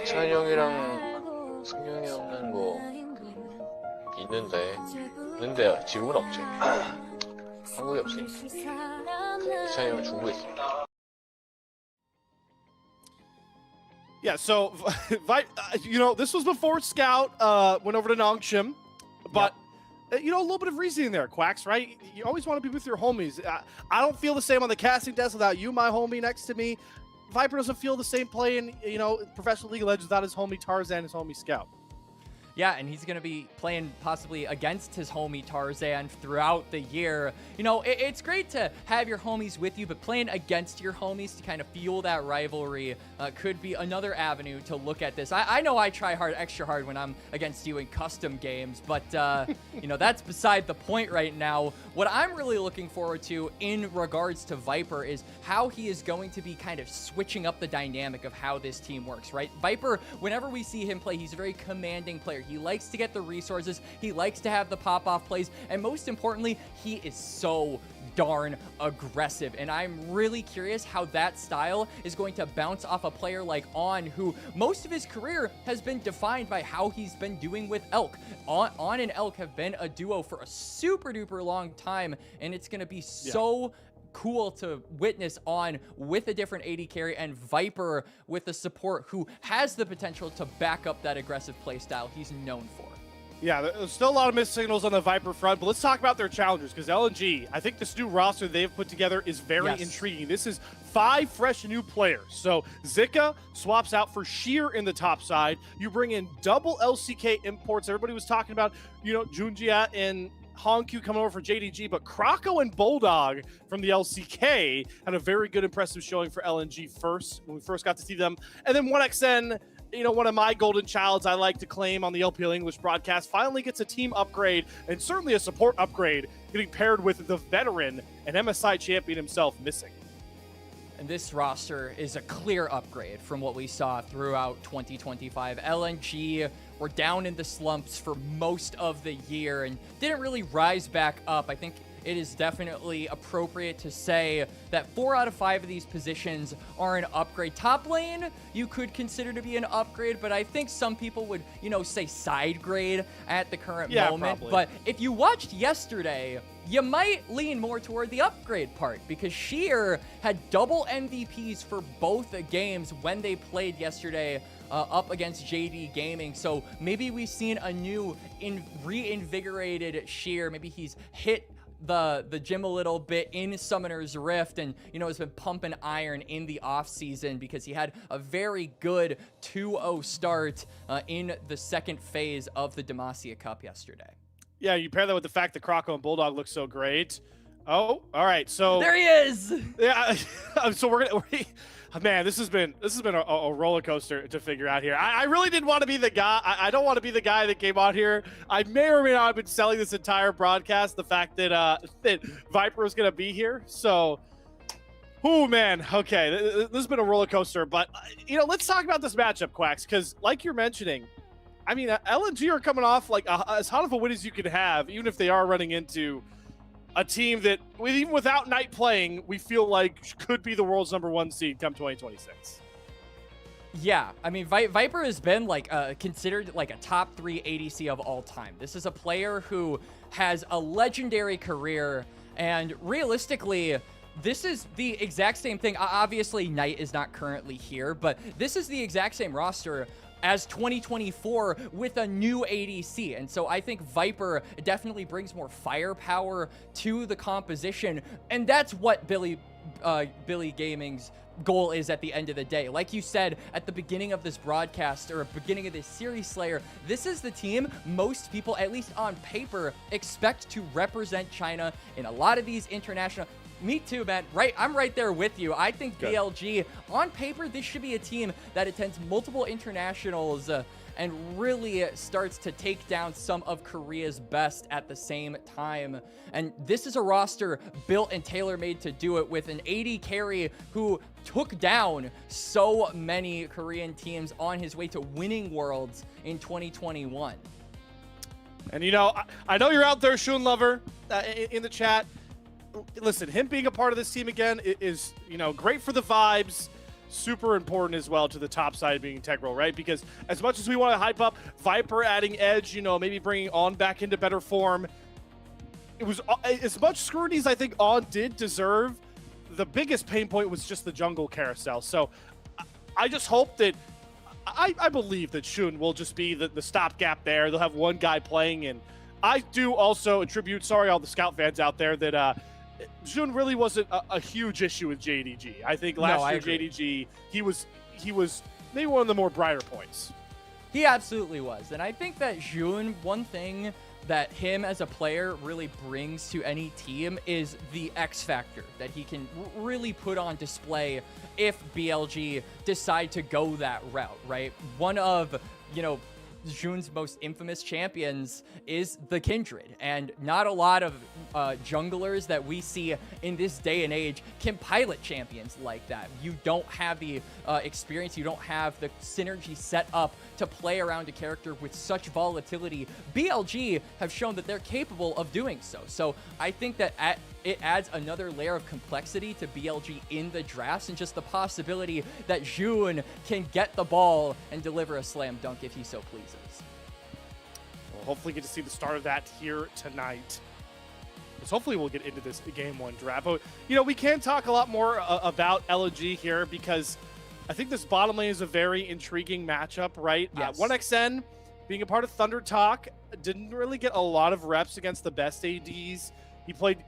찬이 형이랑 승용이 형은 뭐 있는데 지금은 없지. 한국에 없으니까. 찬이 형은 중국에 있어. Yeah, so, you know, this was before Scout went over to Nongshim, but, you know, a little bit of reasoning there, Quacks, right? You always want to be with your homies. I don't feel the same on the casting desk without you, my homie, next to me. Viper doesn't feel the same playing, you know, Professional League of Legends without his homie Tarzan, his homie Scout. Yeah, and he's going to be playing possibly against his homie Tarzan throughout the year. You know, it's great to have your homies with you, but playing against your homies to kind of fuel that rivalry could be another avenue to look at this. I know I try hard, extra hard when I'm against you in custom games, but, you know, that's beside the point right now. What I'm really looking forward to in regards to Viper is how he is going to be kind of switching up the dynamic of how this team works, right? Viper, whenever we see him play, he's a very commanding player. He likes to get the resources, he likes to have the pop-off plays, and most importantly, he is so darn aggressive. And I'm really curious how that style is going to bounce off a player like On, who most of his career has been defined by how he's been doing with Elk. On and Elk have been a duo for a super duper long time, and it's going to be so cool to witness On with a different AD carry and Viper with the support who has the potential to back up that aggressive playstyle he's known for. Yeah, there's still a lot of missed signals on the Viper front, but let's talk about their challengers, because LNG, I think this new roster they've put together is very intriguing. This is 5 fresh new players. So Zika swaps out for Sheer in the top side. You bring in double LCK imports. Everybody was talking about, you know, Junjia and Hongq coming over for JDG, but Krako and Bulldog from the LCK had a very good, impressive showing for LNG first, when we first got to see them. And then 1XN, you know, one of my golden childs I like to claim on the LPL English broadcast, finally gets a team upgrade and certainly a support upgrade, getting paired with the veteran and MSI champion himself, Missing. And this roster is a clear upgrade from what we saw throughout 2025. LNG were down in the slumps for most of the year and didn't really rise back up. I think it is definitely appropriate to say that 4 out of 5 of these positions are an upgrade. Top lane, you could consider to be an upgrade, but I think some people would, you know, say side grade at the current moment. Probably. But if you watched yesterday, you might lean more toward the upgrade part, because Sheer had double MVPs for both games when they played yesterday up against JD Gaming. So maybe we've seen a new reinvigorated Sheer. Maybe he's hit the gym a little bit in Summoner's Rift, and has been pumping iron in the off season because he had a very good 2-0 start in the second phase of the Demacia Cup yesterday. Yeah, you pair that with the fact that Croco and Bulldog look so great. Oh, all right. So there he is. Yeah. So man, this has been a roller coaster to figure out here. I really didn't want to be the guy. I don't want to be the guy that came on here. I may or may not have been selling this entire broadcast the fact that that Viper was going to be here. So, oh man, okay, this has been a roller coaster. But let's talk about this matchup, Quacks, because like you're mentioning, I mean, LNG are coming off like as hot of a win as you could have, even if they are running into a team that, even without Knight playing, we feel like could be the world's #1 seed come 2026. Yeah, I mean, Viper has been like considered like a top 3 ADC of all time. This is a player who has a legendary career, and realistically, this is the exact same thing. Obviously, Knight is not currently here, but this is the exact same roster as 2024 with a new ADC. And so I think Viper definitely brings more firepower to the composition. And that's what Billy Gaming's goal is at the end of the day. Like you said at the beginning of this broadcast, or beginning of this series, Slayer, this is the team most people, at least on paper, expect to represent China in a lot of these international. Me too, man. Right, I'm right there with you. I think Good. BLG, on paper, this should be a team that attends multiple internationals and really starts to take down some of Korea's best at the same time. And this is a roster built and tailor-made to do it, with an AD carry who took down so many Korean teams on his way to winning Worlds in 2021. And I know you're out there, Shun Lover, in the chat. Listen, him being a part of this team again is, great for the vibes, super important as well to the top side being integral, right? Because as much as we want to hype up Viper adding edge, maybe bringing On back into better form, it was as much scrutiny as I think On did deserve. The biggest pain point was just the jungle carousel. So I just hope that, I believe that Shun will just be the stopgap there. They'll have one guy playing, and I do also attribute, sorry all the Scout fans out there, that Jun really wasn't a huge issue with JDG. I think last year JDG, he was maybe one of the more brighter points. He absolutely was. And I think that Jun, one thing that him as a player really brings to any team is the X factor that he can really put on display if BLG decide to go that route, right? One of, Jun's most infamous champions is the Kindred, and not a lot of junglers that we see in this day and age can pilot champions like that. You don't have the experience, you don't have the synergy set up to play around a character with such volatility. BLG have shown that they're capable of doing so. So I think that it adds another layer of complexity to BLG in the drafts, and just the possibility that Jun can get the ball and deliver a slam dunk if he so pleases. We'll hopefully get to see the start of that here tonight. Because hopefully we'll get into this Game 1 draft. But, we can talk a lot more about LNG here, because I think this bottom lane is a very intriguing matchup, right? Yes. 1xN, being a part of Thunder Talk, didn't really get a lot of reps against the best ADs.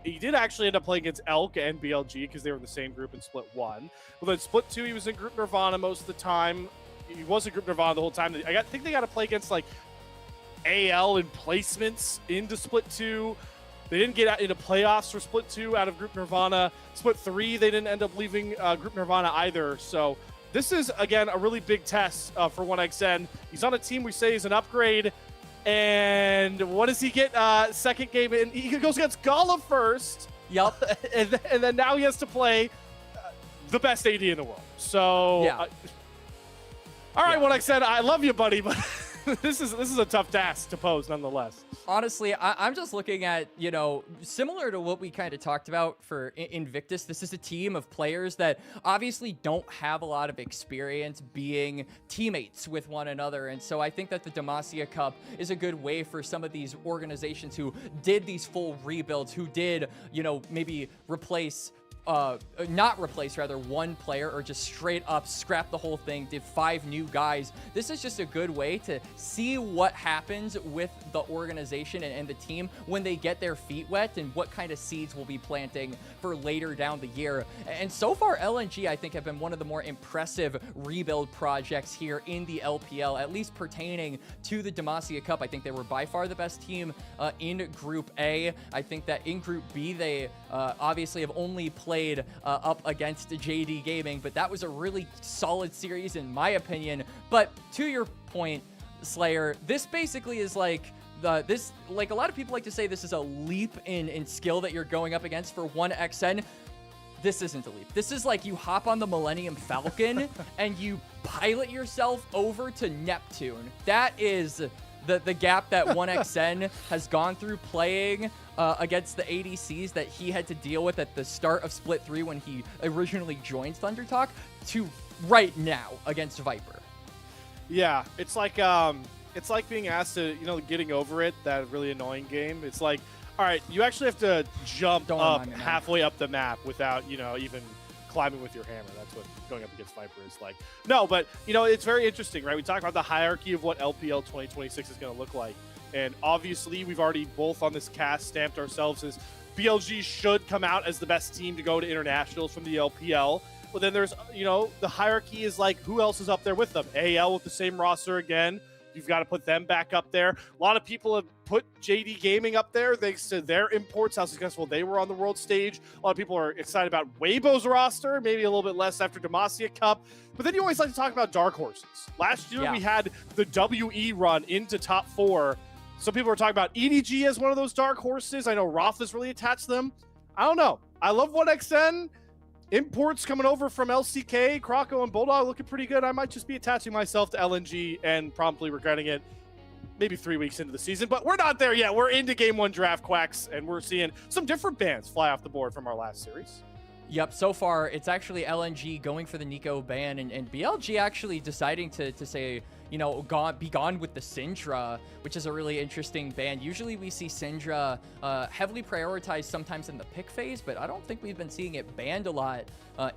He did actually end up playing against Elk and BLG because they were in the same group in Split 1. But then Split 2, he was in Group Nirvana most of the time. He was in Group Nirvana the whole time. I think they got to play against, like, AL in placements into Split 2. They didn't get into playoffs for Split 2 out of Group Nirvana. Split 3, they didn't end up leaving Group Nirvana either. So this is, again, a really big test for 1xN. He's on a team we say is an upgrade. And what does he get second game in? He goes against Gala first. Yup. and then now he has to play the best AD in the world. So, yeah. All right, 1xN, I love you, buddy, but this is a tough task to pose nonetheless. Honestly, I'm just looking at, similar to what we kind of talked about for Invictus, this is a team of players that obviously don't have a lot of experience being teammates with one another. And so I think that the Demacia Cup is a good way for some of these organizations who did these full rebuilds, who did, maybe replace not replace rather one player or just straight up scrap the whole thing, did 5 new guys. This is just a good way to see what happens with the organization and the team when they get their feet wet and what kind of seeds we'll be planting for later down the year. And so far, LNG, I think, have been one of the more impressive rebuild projects here in the LPL, at least pertaining to the Demacia Cup. I think they were by far the best team in Group A. I think that in Group B, they obviously have only played up against JD Gaming, but that was a really solid series in my opinion. But to your point, Slayer, this basically is like a lot of people like to say this is a leap in skill that you're going up against for 1xN. This isn't a leap. This is like you hop on the Millennium Falcon and you pilot yourself over to Neptune. That is the gap that 1xN has gone through playing against the ADCs that he had to deal with at the start of Split 3 when he originally joined ThunderTalk to right now against Viper. Yeah, it's like being asked to, getting over it, that really annoying game. It's like, all right, you actually have to jump up halfway up the map without, even climbing with your hammer. That's what going up against Viper is like. No, but, it's very interesting, right? We talk about the hierarchy of what LPL 2026 is going to look like. And obviously, we've already both on this cast stamped ourselves as BLG should come out as the best team to go to internationals from the LPL. But then there's, the hierarchy is like, who else is up there with them? AL with the same roster again. You've got to put them back up there. A lot of people have put JD Gaming up there thanks to their imports, how successful they were on the world stage. A lot of people are excited about Weibo's roster, maybe a little bit less after Demacia Cup. But then you always like to talk about dark horses. Last year, we had the WE run into top 4. Some people were talking about EDG as one of those dark horses. I know Roth is really attached to them. I don't know. I love 1xN. Imports coming over from LCK, Croco, and Bulldog looking pretty good. I might just be attaching myself to LNG and promptly regretting it maybe 3 weeks into the season. But we're not there yet. We're into Game 1 draft, Quacks, and we're seeing some different bans fly off the board from our last series. Yep, so far it's actually LNG going for the Nico ban and BLG actually deciding to say, be gone with the Syndra, which is a really interesting ban. Usually we see Syndra heavily prioritized sometimes in the pick phase, but I don't think we've been seeing it banned a lot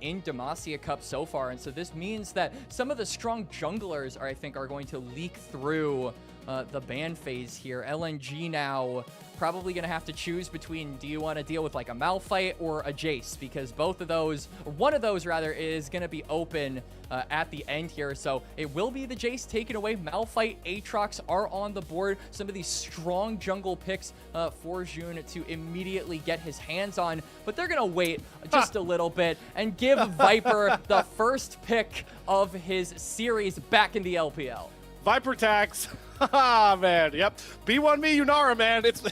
in Demacia Cup so far. And so this means that some of the strong junglers I think are going to leak through the ban phase here. LNG now probably going to have to choose between, do you want to deal with like a Malphite or a Jace? Because both of those, or one of those rather, is going to be open at the end here. So it will be the Jace taken away. Malphite, Aatrox are on the board. Some of these strong jungle picks for June to immediately get his hands on. But they're going to wait just a little bit and give Viper the first pick of his series back in the LPL. Viper tax. Man, yep. B1 me, Unara, man. It's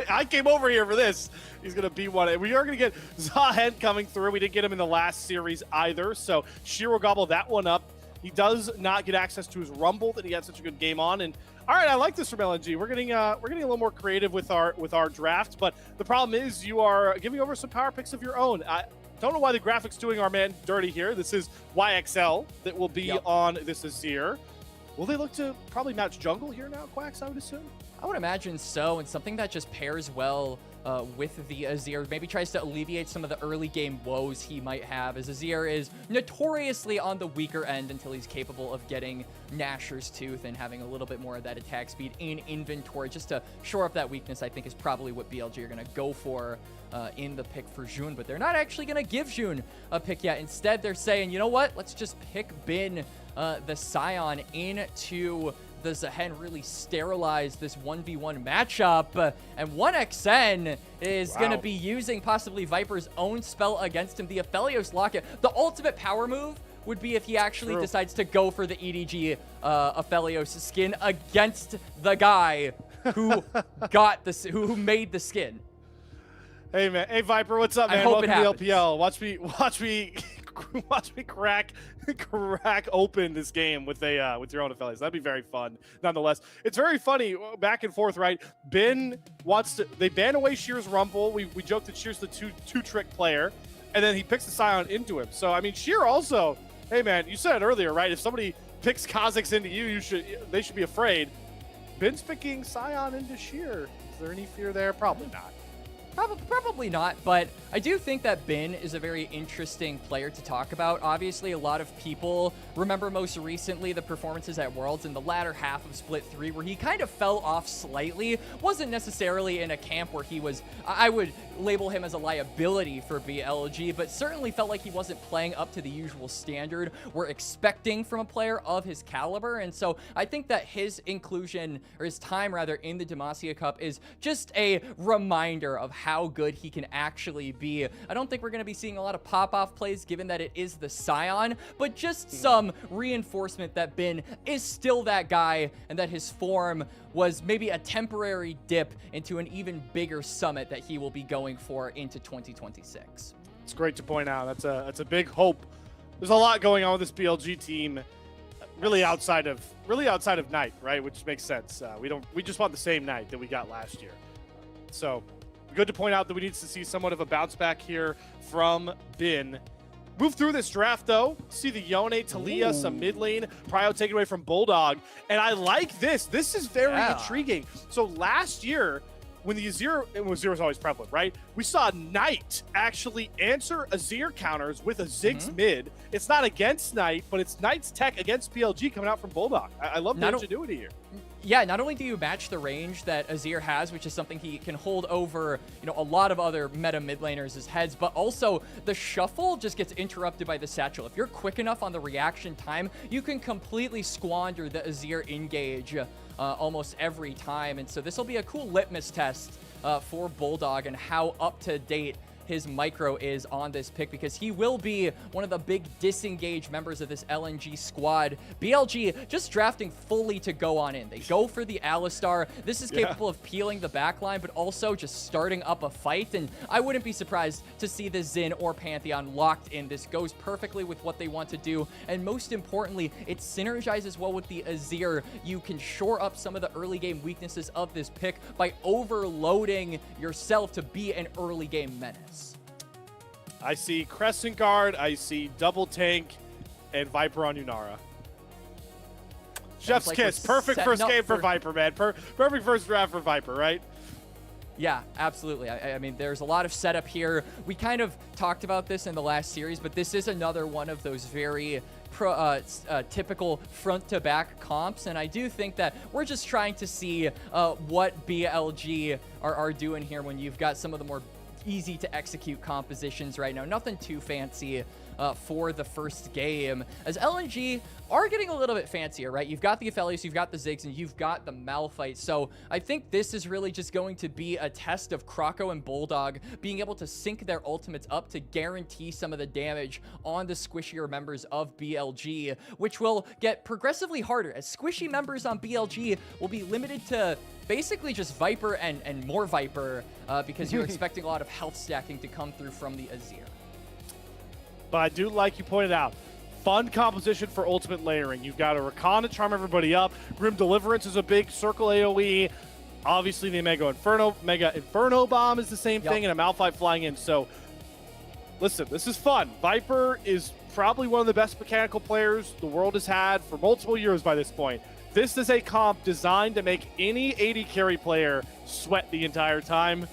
I came over here for this. He's going to B1. We are going to get Zahen coming through. We didn't get him in the last series either, so Shiro gobble that one up. He does not get access to his Rumble that he had such a good game on. And all right, I like this from LNG. We're getting a little more creative with our draft, but the problem is you are giving over some power picks of your own. I don't know why the graphics doing our man dirty here. This is YXL that will be on this Azir. Will they look to probably match jungle here now, Quacks, I would assume? I would imagine so, and something that just pairs well with the Azir, maybe tries to alleviate some of the early game woes he might have, as Azir is notoriously on the weaker end until he's capable of getting Nashor's Tooth and having a little bit more of that attack speed in inventory. Just to shore up that weakness, I think is probably what BLG are going to go for in the pick for June, but they're not actually going to give June a pick yet. Instead, they're saying, you know what, let's just pick Bin, the Scion, into the Zahen, really sterilize this 1v1 matchup. And 1xN is going to be using possibly Viper's own spell against him, the Aphelios Locket. The ultimate power move would be if he actually decides to go for the EDG Aphelios skin against the guy who got the who made the skin. Hey man, hey Viper, what's up, man? Welcome to the LPL. Watch me crack open this game with your own Aphelios. That'd be very fun. Nonetheless, it's very funny back and forth, right? Ben they ban away Shear's Rumble. We joked that Shear's the two trick player, and then he picks the Scion into him. So I mean, Shear also. Hey man, you said it earlier, right? If somebody picks Kha'Zix into you, they should be afraid. Ben's picking Scion into Shear. Is there any fear there? Probably not. Probably not, but I do think that Bin is a very interesting player to talk about. Obviously, a lot of people remember most recently the performances at Worlds in the latter half of Split 3, where he kind of fell off slightly. Wasn't necessarily in a camp where he was, I would label him as a liability for BLG, but certainly felt like he wasn't playing up to the usual standard we're expecting from a player of his caliber. And so I think that his inclusion, or his time rather, in the Demacia Cup is just a reminder of how good he can actually be. I don't think we're going to be seeing a lot of pop-off plays given that it is the Scion, but just some reinforcement that Bin is still that guy and that his form was maybe a temporary dip into an even bigger summit that he will be going for into 2026. It's great to point out. That's a big hope. There's a lot going on with this BLG team, really outside of Knight, right? Which makes sense. We just want the same Knight that we got last year. So good to point out that we need to see somewhat of a bounce back here from Bin. Move through this draft, though. See the Yone, Talia, some mid lane. Prio taken away from Bulldog. And I like this. This is very intriguing. So last year, when the Azir was always prevalent, right? We saw Knight actually answer Azir counters with a Ziggs mid. It's not against Knight, but it's Knight's tech against BLG coming out from Bulldog. I love the ingenuity here. Yeah, not only do you match the range that Azir has, which is something he can hold over, a lot of other meta mid laners' heads, but also the shuffle just gets interrupted by the satchel. If you're quick enough on the reaction time, you can completely squander the Azir engage almost every time. And so this will be a cool litmus test for Bulldog and how up to date his micro is on this pick, because he will be one of the big disengaged members of this LNG squad. BLG just drafting fully to go on in. They go for the Alistar. This is capable of peeling the backline, but also just starting up a fight. And I wouldn't be surprised to see the Xin or Pantheon locked in. This goes perfectly with what they want to do. And most importantly, it synergizes well with the Azir. You can shore up some of the early game weaknesses of this pick by overloading yourself to be an early game menace. I see Crescent Guard, I see Double Tank, and Viper on Unara. Chef's kiss. Perfect first game for Viper, man. Perfect first draft for Viper, right? Yeah, absolutely. I mean, there's a lot of setup here. We kind of talked about this in the last series, but this is another one of those very typical front-to-back comps, and I do think that we're just trying to see what BLG are doing here when you've got some of the more easy to execute compositions right now. Nothing too fancy for the first game, as LNG are getting a little bit fancier, right? You've got the Aphelios, you've got the Ziggs, and you've got the Malphite. So I think this is really just going to be a test of Kroko and Bulldog being able to sync their ultimates up to guarantee some of the damage on the squishier members of BLG, which will get progressively harder, as squishy members on BLG will be limited to basically just Viper and more Viper, because you're expecting a lot of health stacking to come through from the Azir. But I do like you pointed out, fun composition for ultimate layering. You've got a Rakan to charm everybody up. Grim Deliverance is a big circle AoE. Obviously, the Mega Inferno Bomb is the same thing, and a Malphite flying in. So, listen, this is fun. Viper is probably one of the best mechanical players the world has had for multiple years by this point. This is a comp designed to make any AD carry player sweat the entire time.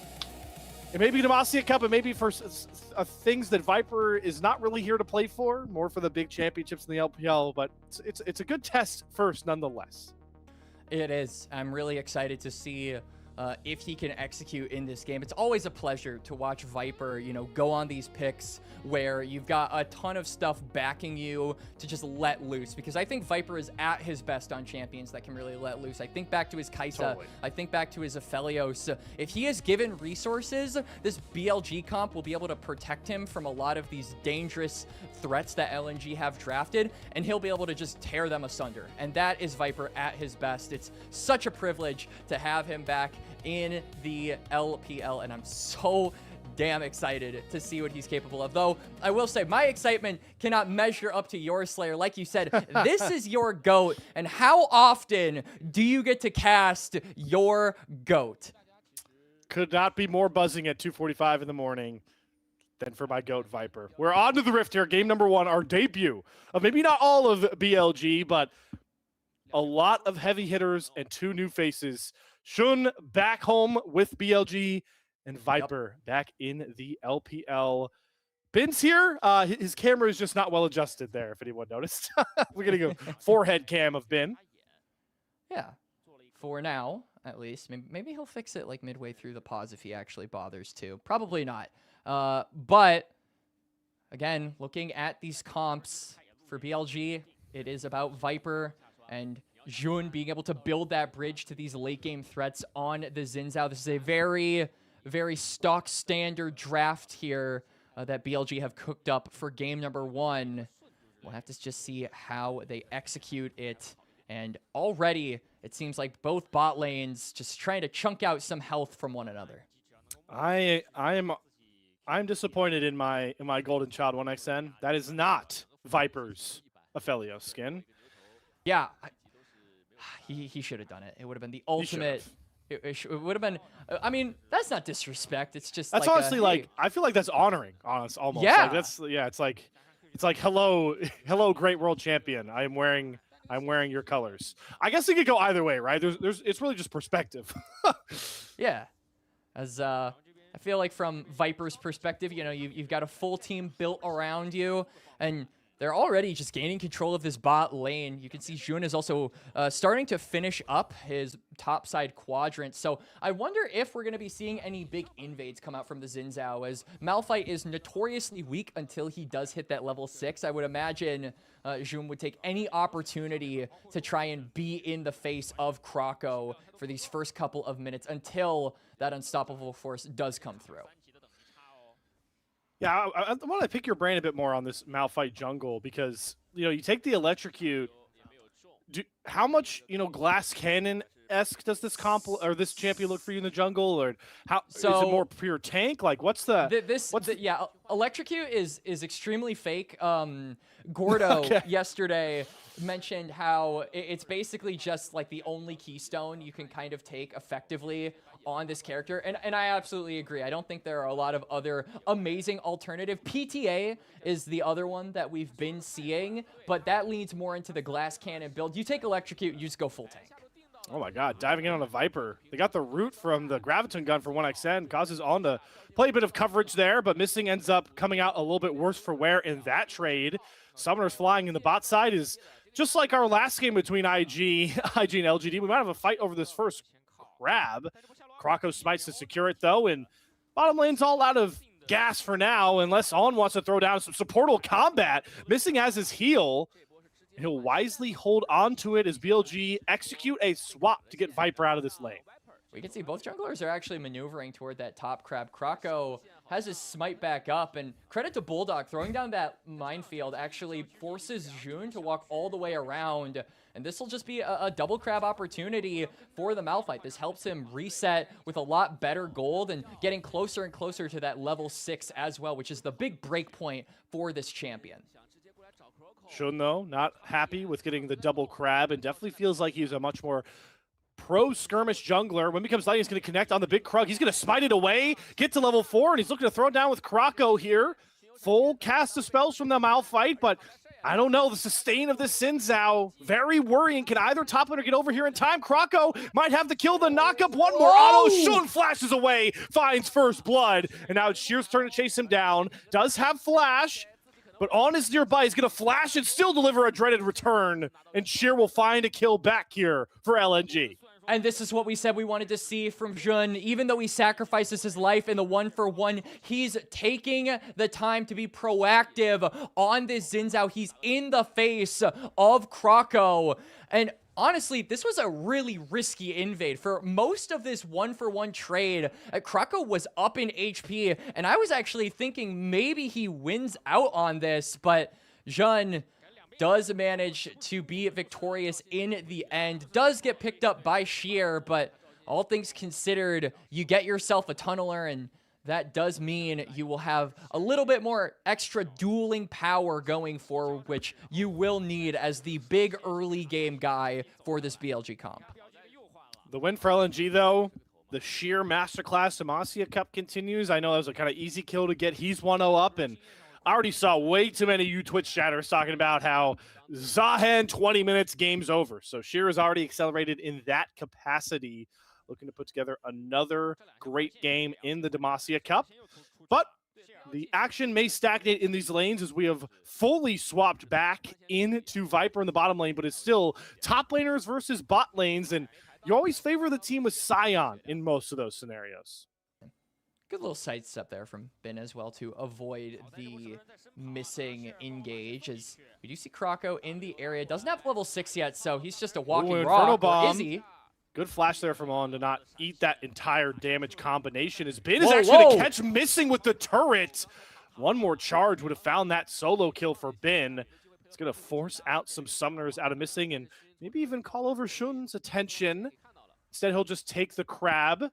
It may be Demacia Cup, and maybe for things that Viper is not really here to play for, more for the big championships in the LPL, but it's a good test first nonetheless. It is. I'm really excited to see if he can execute in this game. It's always a pleasure to watch Viper, go on these picks where you've got a ton of stuff backing you to just let loose, because I think Viper is at his best on champions that can really let loose. I think back to his Kai'Sa. Totally. I think back to his Aphelios. If he is given resources, this BLG comp will be able to protect him from a lot of these dangerous threats that LNG have drafted, and he'll be able to just tear them asunder. And that is Viper at his best. It's such a privilege to have him back in the LPL, and I'm so damn excited to see what he's capable of. Though I will say my excitement cannot measure up to your Slayer. Like you said, this is your GOAT, and how often do you get to cast your GOAT? Could not be more buzzing at 2:45 in the morning than for my GOAT Viper. We're on to the Rift here, game number 1, our debut of maybe not all of BLG, but a lot of heavy hitters and 2 new faces. Shun back home with BLG, and Viper back in the LPL. Bin's here. His camera is just not well adjusted there, if anyone noticed. We're going to go forehead cam of Bin. Yeah, for now, at least. Maybe he'll fix it like midway through the pause if he actually bothers to. Probably not. But, again, looking at these comps for BLG, it is about Viper and Jun being able to build that bridge to these late game threats on the Xin Zhao. This is a very, very stock standard draft here that BLG have cooked up for game number 1. We'll have to just see how they execute it. And already, it seems like both bot lanes just trying to chunk out some health from one another. I'm disappointed in my Golden Child 1XN. That is not Viper's Aphelios skin. Yeah, he should have done it. It would have been the ultimate. It would have been. I mean, that's not disrespect. It's just that's like honestly like I feel like that's honoring. Almost. Yeah. Like that's It's like hello, great world champion. I'm wearing your colors. I guess it could go either way, right? It's really just perspective. Yeah, as I feel like from Viper's perspective, you know, you've got a full team built around you, and they're already just gaining control of this bot lane. You can see Jun is also starting to finish up his top side quadrant. So I wonder if we're going to be seeing any big invades come out from the Xin Zhao, as Malphite is notoriously weak until he does hit that level 6. I would imagine Jun would take any opportunity to try and be in the face of Kroko for these first couple of minutes until that unstoppable force does come through. Yeah, I want to pick your brain a bit more on this Malphite jungle because, you know, you take the electrocute. How much, you know, glass cannon-esque does this this champion look for you in the jungle, or how is it more pure tank? Like, what's the yeah, electrocute is extremely fake. Gordo yesterday mentioned how it's basically just like the only keystone you can kind of take effectively on this character, and I absolutely agree. I don't think there are a lot of other amazing alternative. PTA is the other one that we've been seeing, but that leans more into the glass cannon build. You take electrocute, you just go full tank. Oh my god, diving in on a Viper. They got the root from the Graviton gun for 1XN, causes On to play a bit of coverage there, but missing ends up coming out a little bit worse for wear in that trade. Summoners flying in the bot side is just like our last game between IG and LGD. We might have a fight over this first grab. Kroko smites to secure it though, and bottom lane's all out of gas for now, unless On wants to throw down some supportal combat. Missing as his heal. He'll wisely hold on to it as BLG execute a swap to get Viper out of this lane. We can see both junglers are actually maneuvering toward that top crab. Kroko has his smite back up, and credit to Bulldog, throwing down that minefield actually forces Jun to walk all the way around, and this will just be a double crab opportunity for the Malphite. This helps him reset with a lot better gold and getting closer and closer to that level 6 as well, which is the big break point for this champion. Shun, though, not happy with getting the double crab, and definitely feels like he's a much more pro-skirmish jungler. When he becomes light, he's going to connect on the big Krug. He's going to smite it away, get to level 4, and he's looking to throw down with Kroko here. Full cast of spells from the Malphite, but I don't know. The sustain of this Xin Zhao, very worrying. Can either top laner get over here in time? Kroko might have to kill the knockup. One more auto. Shun flashes away, finds first blood, and now it's Sheer's turn to chase him down. Does have flash, but On is nearby. He's going to flash and still deliver a dreaded return, and Sheer will find a kill back here for LNG. And this is what we said we wanted to see from Jun. Even though he sacrifices his life in the 1-for-1, he's taking the time to be proactive on this Xin Zhao. He's in the face of Kroko. And honestly, this was a really risky invade. For most of this 1-for-1 trade, Kroko was up in HP, and I was actually thinking maybe he wins out on this, but Jun does manage to be victorious in the end. Does get picked up by Sheer, but all things considered, you get yourself a tunneler, and that does mean you will have a little bit more extra dueling power going forward, which you will need as the big early game guy for this BLG comp. The win for LNG, though, the Sheer Masterclass Demacia Cup continues. I know that was a kind of easy kill to get. He's 1-0 up, and I already saw way too many Twitch chatters talking about how Zahen 20 minutes, game's over. So Sheer is already accelerated in that capacity. looking to put together another great game in the Demacia Cup. But the action may stagnate in these lanes as we have fully swapped back into Viper in the bottom lane, but it's still top laners versus bot lanes, and you always favor the team with Sion in most of those scenarios. Good little sidestep there from Ben as well to avoid the missing engage, as we do see Krako in the area. Doesn't have level 6 yet, so he's just a walking rock. Or is he? Good flash there from On to not eat that entire damage combination, as Ben is actually going to catch Missing with the turret. One more charge would have found that solo kill for Ben. It's going to force out some summoners out of Missing and maybe even call over Shun's attention. Instead, he'll just take the crab.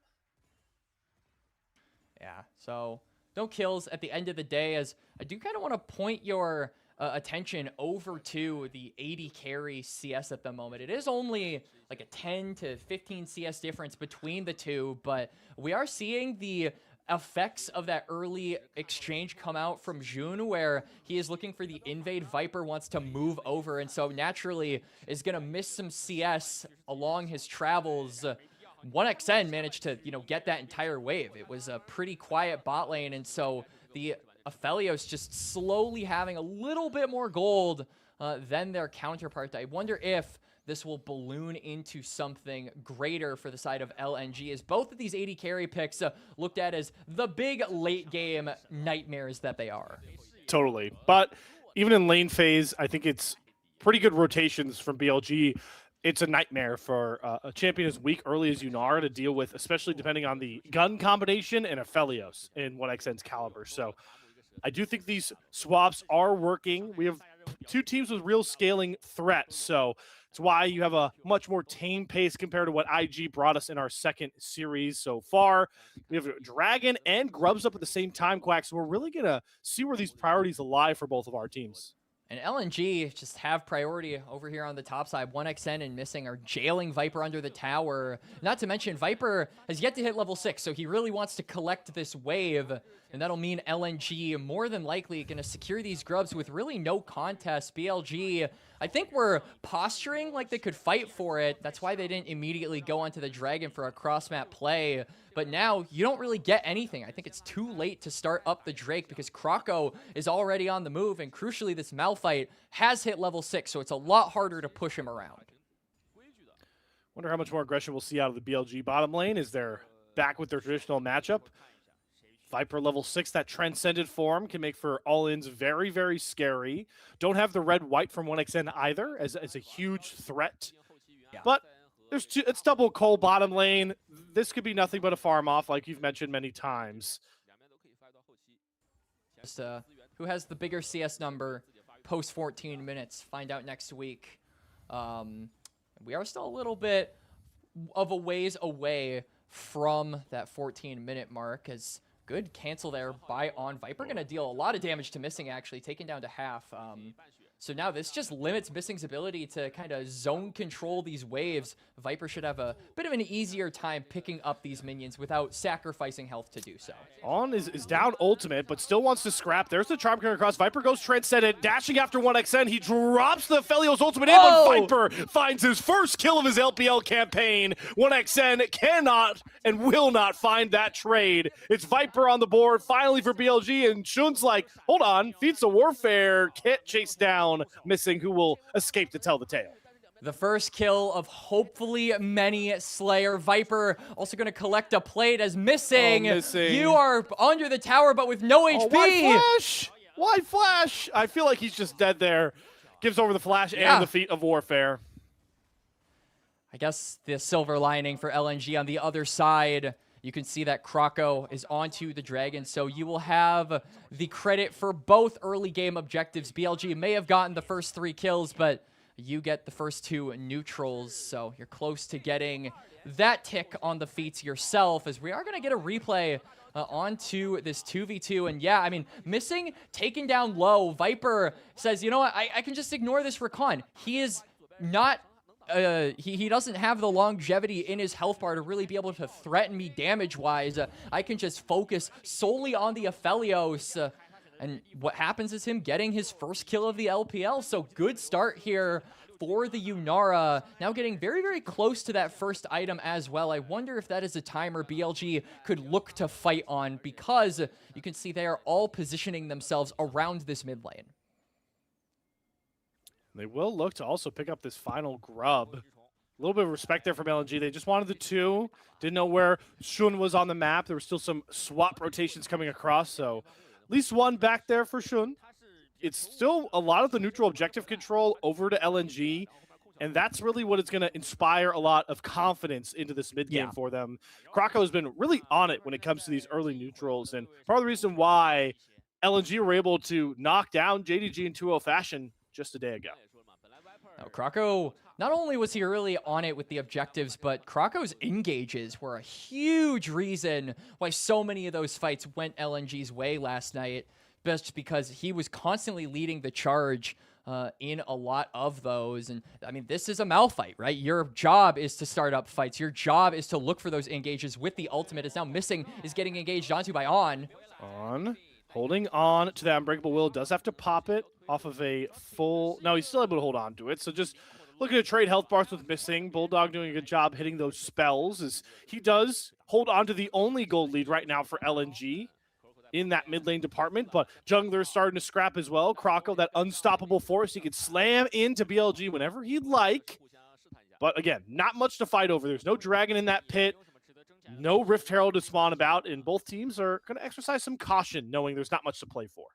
Yeah, so no kills at the end of the day, as I do kind of want to point your attention over to the 80 carry CS at the moment. It is only like a 10 to 15 CS difference between the two, but we are seeing the effects of that early exchange come out from Jun, where he is looking for the invade. Viper wants to move over, and so naturally is going to miss some CS along his travels. 1XN managed to, get that entire wave. It was a pretty quiet bot lane, and so the Aphelios just slowly having a little bit more gold than their counterpart. I wonder if this will balloon into something greater for the side of LNG, as both of these 80 carry picks looked at as the big late game nightmares that they are. Totally. But even in lane phase, I think it's pretty good rotations from BLG. It's a nightmare for a champion as weak early as Yunar to deal with, especially depending on the gun combination and Aphelios in 1XN's caliber. So I do think these swaps are working. We have two teams with real scaling threats, so it's why you have a much more tame pace compared to what IG brought us in our second series so far. We have Dragon and Grubs up at the same time, Quack, so we're really going to see where these priorities lie for both of our teams. And LNG just have priority over here on the top side. 1XN and Missing are jailing Viper under the tower. Not to mention, Viper has yet to hit level 6, so he really wants to collect this wave. And that'll mean LNG more than likely going to secure these grubs with really no contest. BLG, I think, were posturing like they could fight for it. That's why they didn't immediately go onto the Dragon for a cross-map play. But now you don't really get anything. I think it's too late to start up the Drake because Krako is already on the move. And crucially, this Malphite has hit level 6, so it's a lot harder to push him around. Wonder how much more aggression we'll see out of the BLG bottom lane as they're back with their traditional matchup. Viper level 6, that transcended form can make for all-ins very, very scary. Don't have the red-white from 1XN either as a huge threat. Yeah. But there's it's double Cole bottom lane. This could be nothing but a farm off, like you've mentioned many times. Just, who has the bigger CS number post 14 minutes? Find out next week. We are still a little bit of a ways away from that 14-minute mark, as good cancel there by On. Viper going to deal a lot of damage to Missing, actually, taken down to half. So now this just limits Missing's ability to kind of zone control these waves. Viper should have a bit of an easier time picking up these minions without sacrificing health to do so. On is down ultimate, but still wants to scrap. There's the charm coming across. Viper goes transcendent, dashing after 1XN. He drops the Aphelios ultimate in, but Viper finds his first kill of his LPL campaign. 1XN cannot and will not find that trade. It's Viper on the board, finally for BLG, and Shun's like, hold on, feats of warfare, can't chase down Missing, who will escape to tell the tale. The first kill of hopefully many Slayer. Viper also going to collect a plate as Missing. You are under the tower, but with no HP. Why flash? Why flash? I feel like he's just dead there. Gives over the flash and the feat of warfare. I guess the silver lining for LNG on the other side, you can see that Krako is onto the Dragon, so you will have the credit for both early game objectives. BLG may have gotten the first 3 kills, but you get the first 2 neutrals, so you're close to getting that tick on the feats yourself, as we are going to get a replay onto this 2v2. And yeah, I mean, Missing taken down low. Viper says, you know what, I can just ignore this recon. He is not... he doesn't have the longevity in his health bar to really be able to threaten me damage-wise. I can just focus solely on the Aphelios. And what happens is him getting his first kill of the LPL. So good start here for the Yunara, now getting very, very close to that first item as well. I wonder if that is a timer BLG could look to fight on, because you can see they are all positioning themselves around this mid lane. They will look to also pick up this final grub. A little bit of respect there from LNG. They just wanted the 2. Didn't know where Shun was on the map. There were still some swap rotations coming across, so at least 1 back there for Shun. It's still a lot of the neutral objective control over to LNG, and that's really what is going to inspire a lot of confidence into this mid game for them. Krakow has been really on it when it comes to these early neutrals, and part of the reason why LNG were able to knock down JDG in 2-0 fashion just a day ago. Now, Krakow, not only was he really on it with the objectives, but Krakow's engages were a huge reason why so many of those fights went LNG's way last night, just because he was constantly leading the charge in a lot of those. And I mean, this is a Mal fight, right? Your job is to start up fights. Your job is to look for those engages with the ultimate. It's now missing, is getting engaged onto by On. On. Holding on to that Unbreakable Will, does have to pop it off of a full... No, he's still able to hold on to it. So just looking to trade health bars with Missing. Bulldog doing a good job hitting those spells, as he does hold on to the only gold lead right now for LNG in that mid lane department. But Jungler's starting to scrap as well. Krakow, that unstoppable force. He could slam into BLG whenever he'd like. But again, not much to fight over. There's no dragon in that pit. No Rift Herald to spawn about, and both teams are going to exercise some caution, knowing there's not much to play for.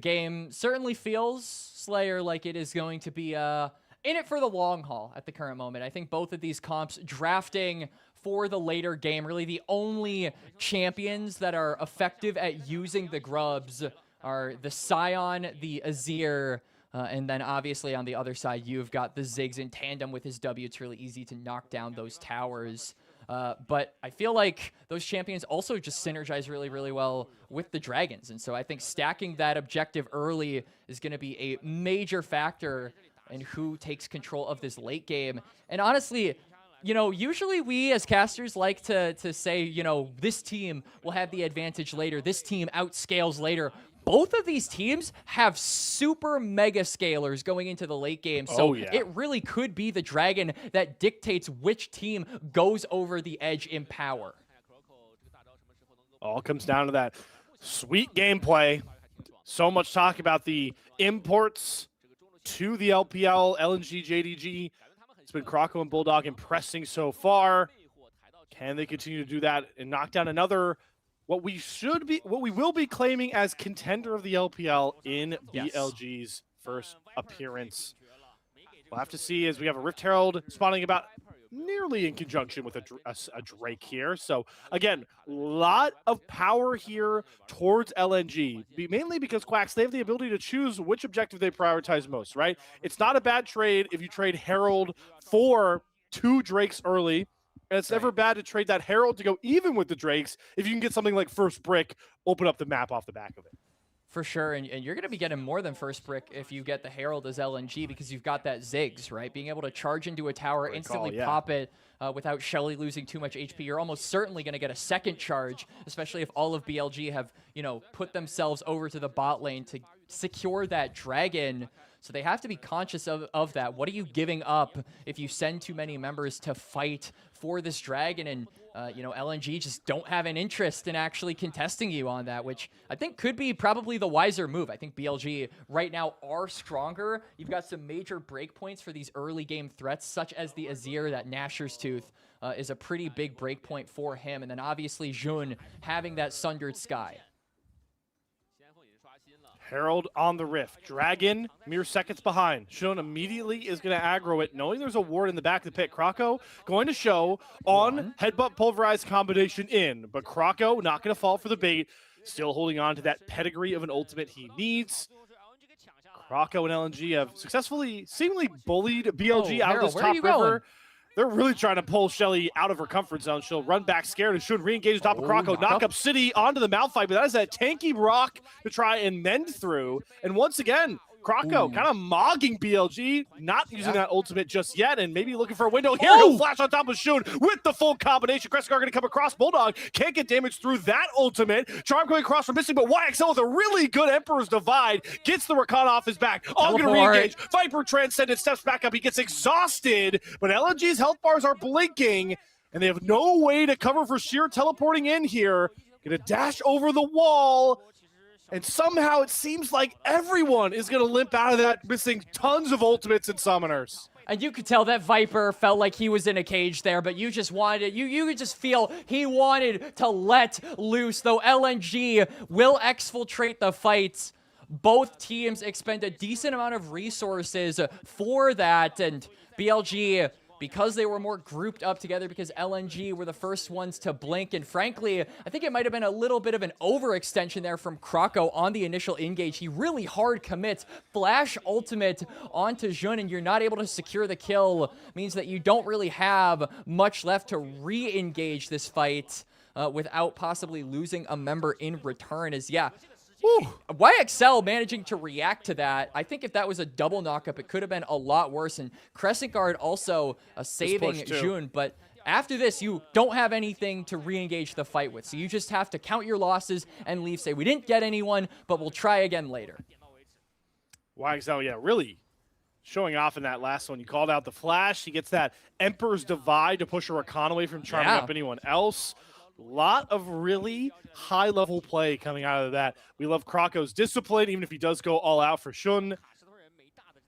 Game certainly feels, Slayer, like it is going to be in it for the long haul at the current moment. I think both of these comps drafting for the later game, really the only champions that are effective at using the grubs are the Scion, the Azir, and then obviously on the other side, you've got the Ziggs in tandem with his W. It's really easy to knock down those towers. But I feel like those champions also just synergize really, really well with the dragons. And so I think stacking that objective early is going to be a major factor in who takes control of this late game. And honestly, you know, usually we as casters like to say, you know, this team will have the advantage later. This team outscales later. Both of these teams have super mega scalers going into the late game, so it really could be the dragon that dictates which team goes over the edge in power. All comes down to that sweet gameplay. So much talk about the imports to the LPL, LNG, JDG. It's been Krakow and Bulldog impressing so far. Can they continue to do that and knock down another... what we will be claiming as contender of the LPL in BLG's first appearance. We'll have to see, as we have a Rift Herald spawning about nearly in conjunction with a Drake here. So again, a lot of power here towards LNG, mainly because Quacks, they have the ability to choose which objective they prioritize most, right? It's not a bad trade if you trade Herald for 2 Drakes early. And it's never bad to trade that Herald to go even with the Drakes if you can get something like First Brick, open up the map off the back of it. For sure, and you're going to be getting more than First Brick if you get the Herald as LNG, because you've got that Ziggs, right? Being able to charge into a tower, instantly pop it without Shelly losing too much HP. You're almost certainly going to get a second charge, especially if all of BLG have, you know, put themselves over to the bot lane to secure that dragon. So they have to be conscious of that. What are you giving up if you send too many members to fight for this dragon? And, you know, LNG just don't have an interest in actually contesting you on that, which I think could be probably the wiser move. I think BLG right now are stronger. You've got some major breakpoints for these early game threats, such as the Azir, that Nashor's Tooth is a pretty big breakpoint for him. And then obviously Jun having that Sundered Sky. Herald on the Rift. Dragon, mere seconds behind. Shun immediately is going to aggro it, knowing there's a ward in the back of the pit. Krakow going to show on headbutt pulverized combination in, but Krakow not going to fall for the bait. Still holding on to that pedigree of an ultimate he needs. Krakow and LNG have successfully, seemingly bullied BLG out of this top river. They're really trying to pull Shelly out of her comfort zone. She'll run back scared and should re-engage the top of Krakow. Knock up City onto the Malphite, but that is that tanky rock to try and mend through. And once again, Kroko kind of mogging BLG, not using that ultimate just yet, and maybe looking for a window here. He'll flash on top of Shun with the full combination. Crescent Guard going to come across. Bulldog can't get damage through that ultimate. Charm going across from missing, but YXL with a really good Emperor's Divide gets the Rakan off his back. All going to re-engage. Viper Transcendent steps back up. He gets exhausted, but LNG's health bars are blinking, and they have no way to cover for sheer teleporting in here. Going to dash over the wall. And somehow it seems like everyone is going to limp out of that, missing tons of ultimates and summoners. And you could tell that Viper felt like he was in a cage there, but you just wanted, you could just feel he wanted to let loose, though LNG will exfiltrate the fight. Both teams expend a decent amount of resources for that, and BLG, because they were more grouped up together, because LNG were the first ones to blink, and frankly, I think it might have been a little bit of an overextension there from Kroko on the initial engage. He really hard commits, flash ultimate onto Jun, and you're not able to secure the kill. Means that you don't really have much left to re-engage this fight without possibly losing a member in return, as YXL managing to react to that. I think if that was a double knockup, it could have been a lot worse. And Crescent Guard also saving Jun. But after this, you don't have anything to re-engage the fight with. So you just have to count your losses and leave. Say, we didn't get anyone, but we'll try again later. YXL, really showing off in that last one. You called out the flash. He gets that Emperor's Divide to push a Rakan away from charming up anyone else. Lot of really high-level play coming out of that. We love Kroko's discipline, even if he does go all out for Shun.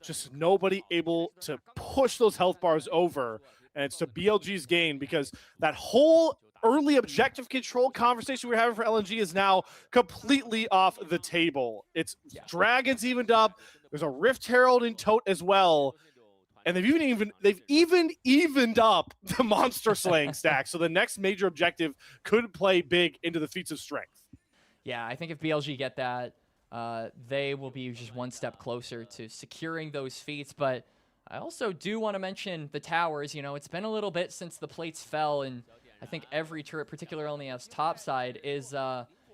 Just nobody able to push those health bars over, and it's to BLG's gain, because that whole early objective control conversation we're having for LNG is now completely off the table. It's Dragons evened up. There's a Rift Herald in tote as well. And they've even evened up the monster slaying stack. So the next major objective could play big into the feats of strength. Yeah, I think if BLG get that, they will be just one step closer to securing those feats. But I also do want to mention the towers. You know, it's been a little bit since the plates fell, and I think every turret, particularly on the top side, is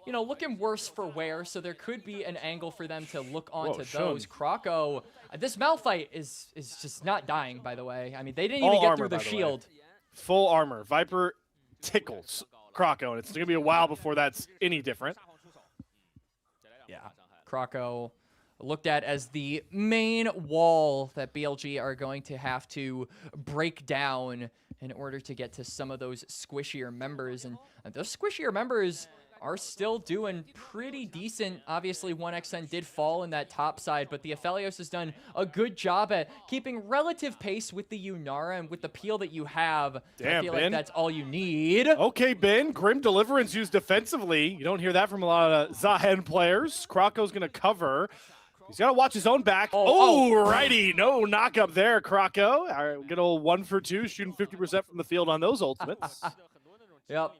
looking worse for wear. So there could be an angle for them to look onto those. Kroko, this Malphite is just not dying, by the way. I mean, they didn't even get through the shield. Full armor. Viper tickles Kroko, and it's going to be a while before that's any different. Yeah, Kroko looked at as the main wall that BLG are going to have to break down in order to get to some of those squishier members. And those squishier members are still doing pretty decent. Obviously, 1XN did fall in that top side, but the Aphelios has done a good job at keeping relative pace with the Yunara and with the peel that you have. Damn, I feel like that's all you need. Okay, Ben. Grim Deliverance used defensively. You don't hear that from a lot of Zahen players. Kroko's going to cover. He's got to watch his own back. Righty. No knock up there, Kroko. All right, good old 1 for 2, shooting 50% from the field on those ultimates. Yep.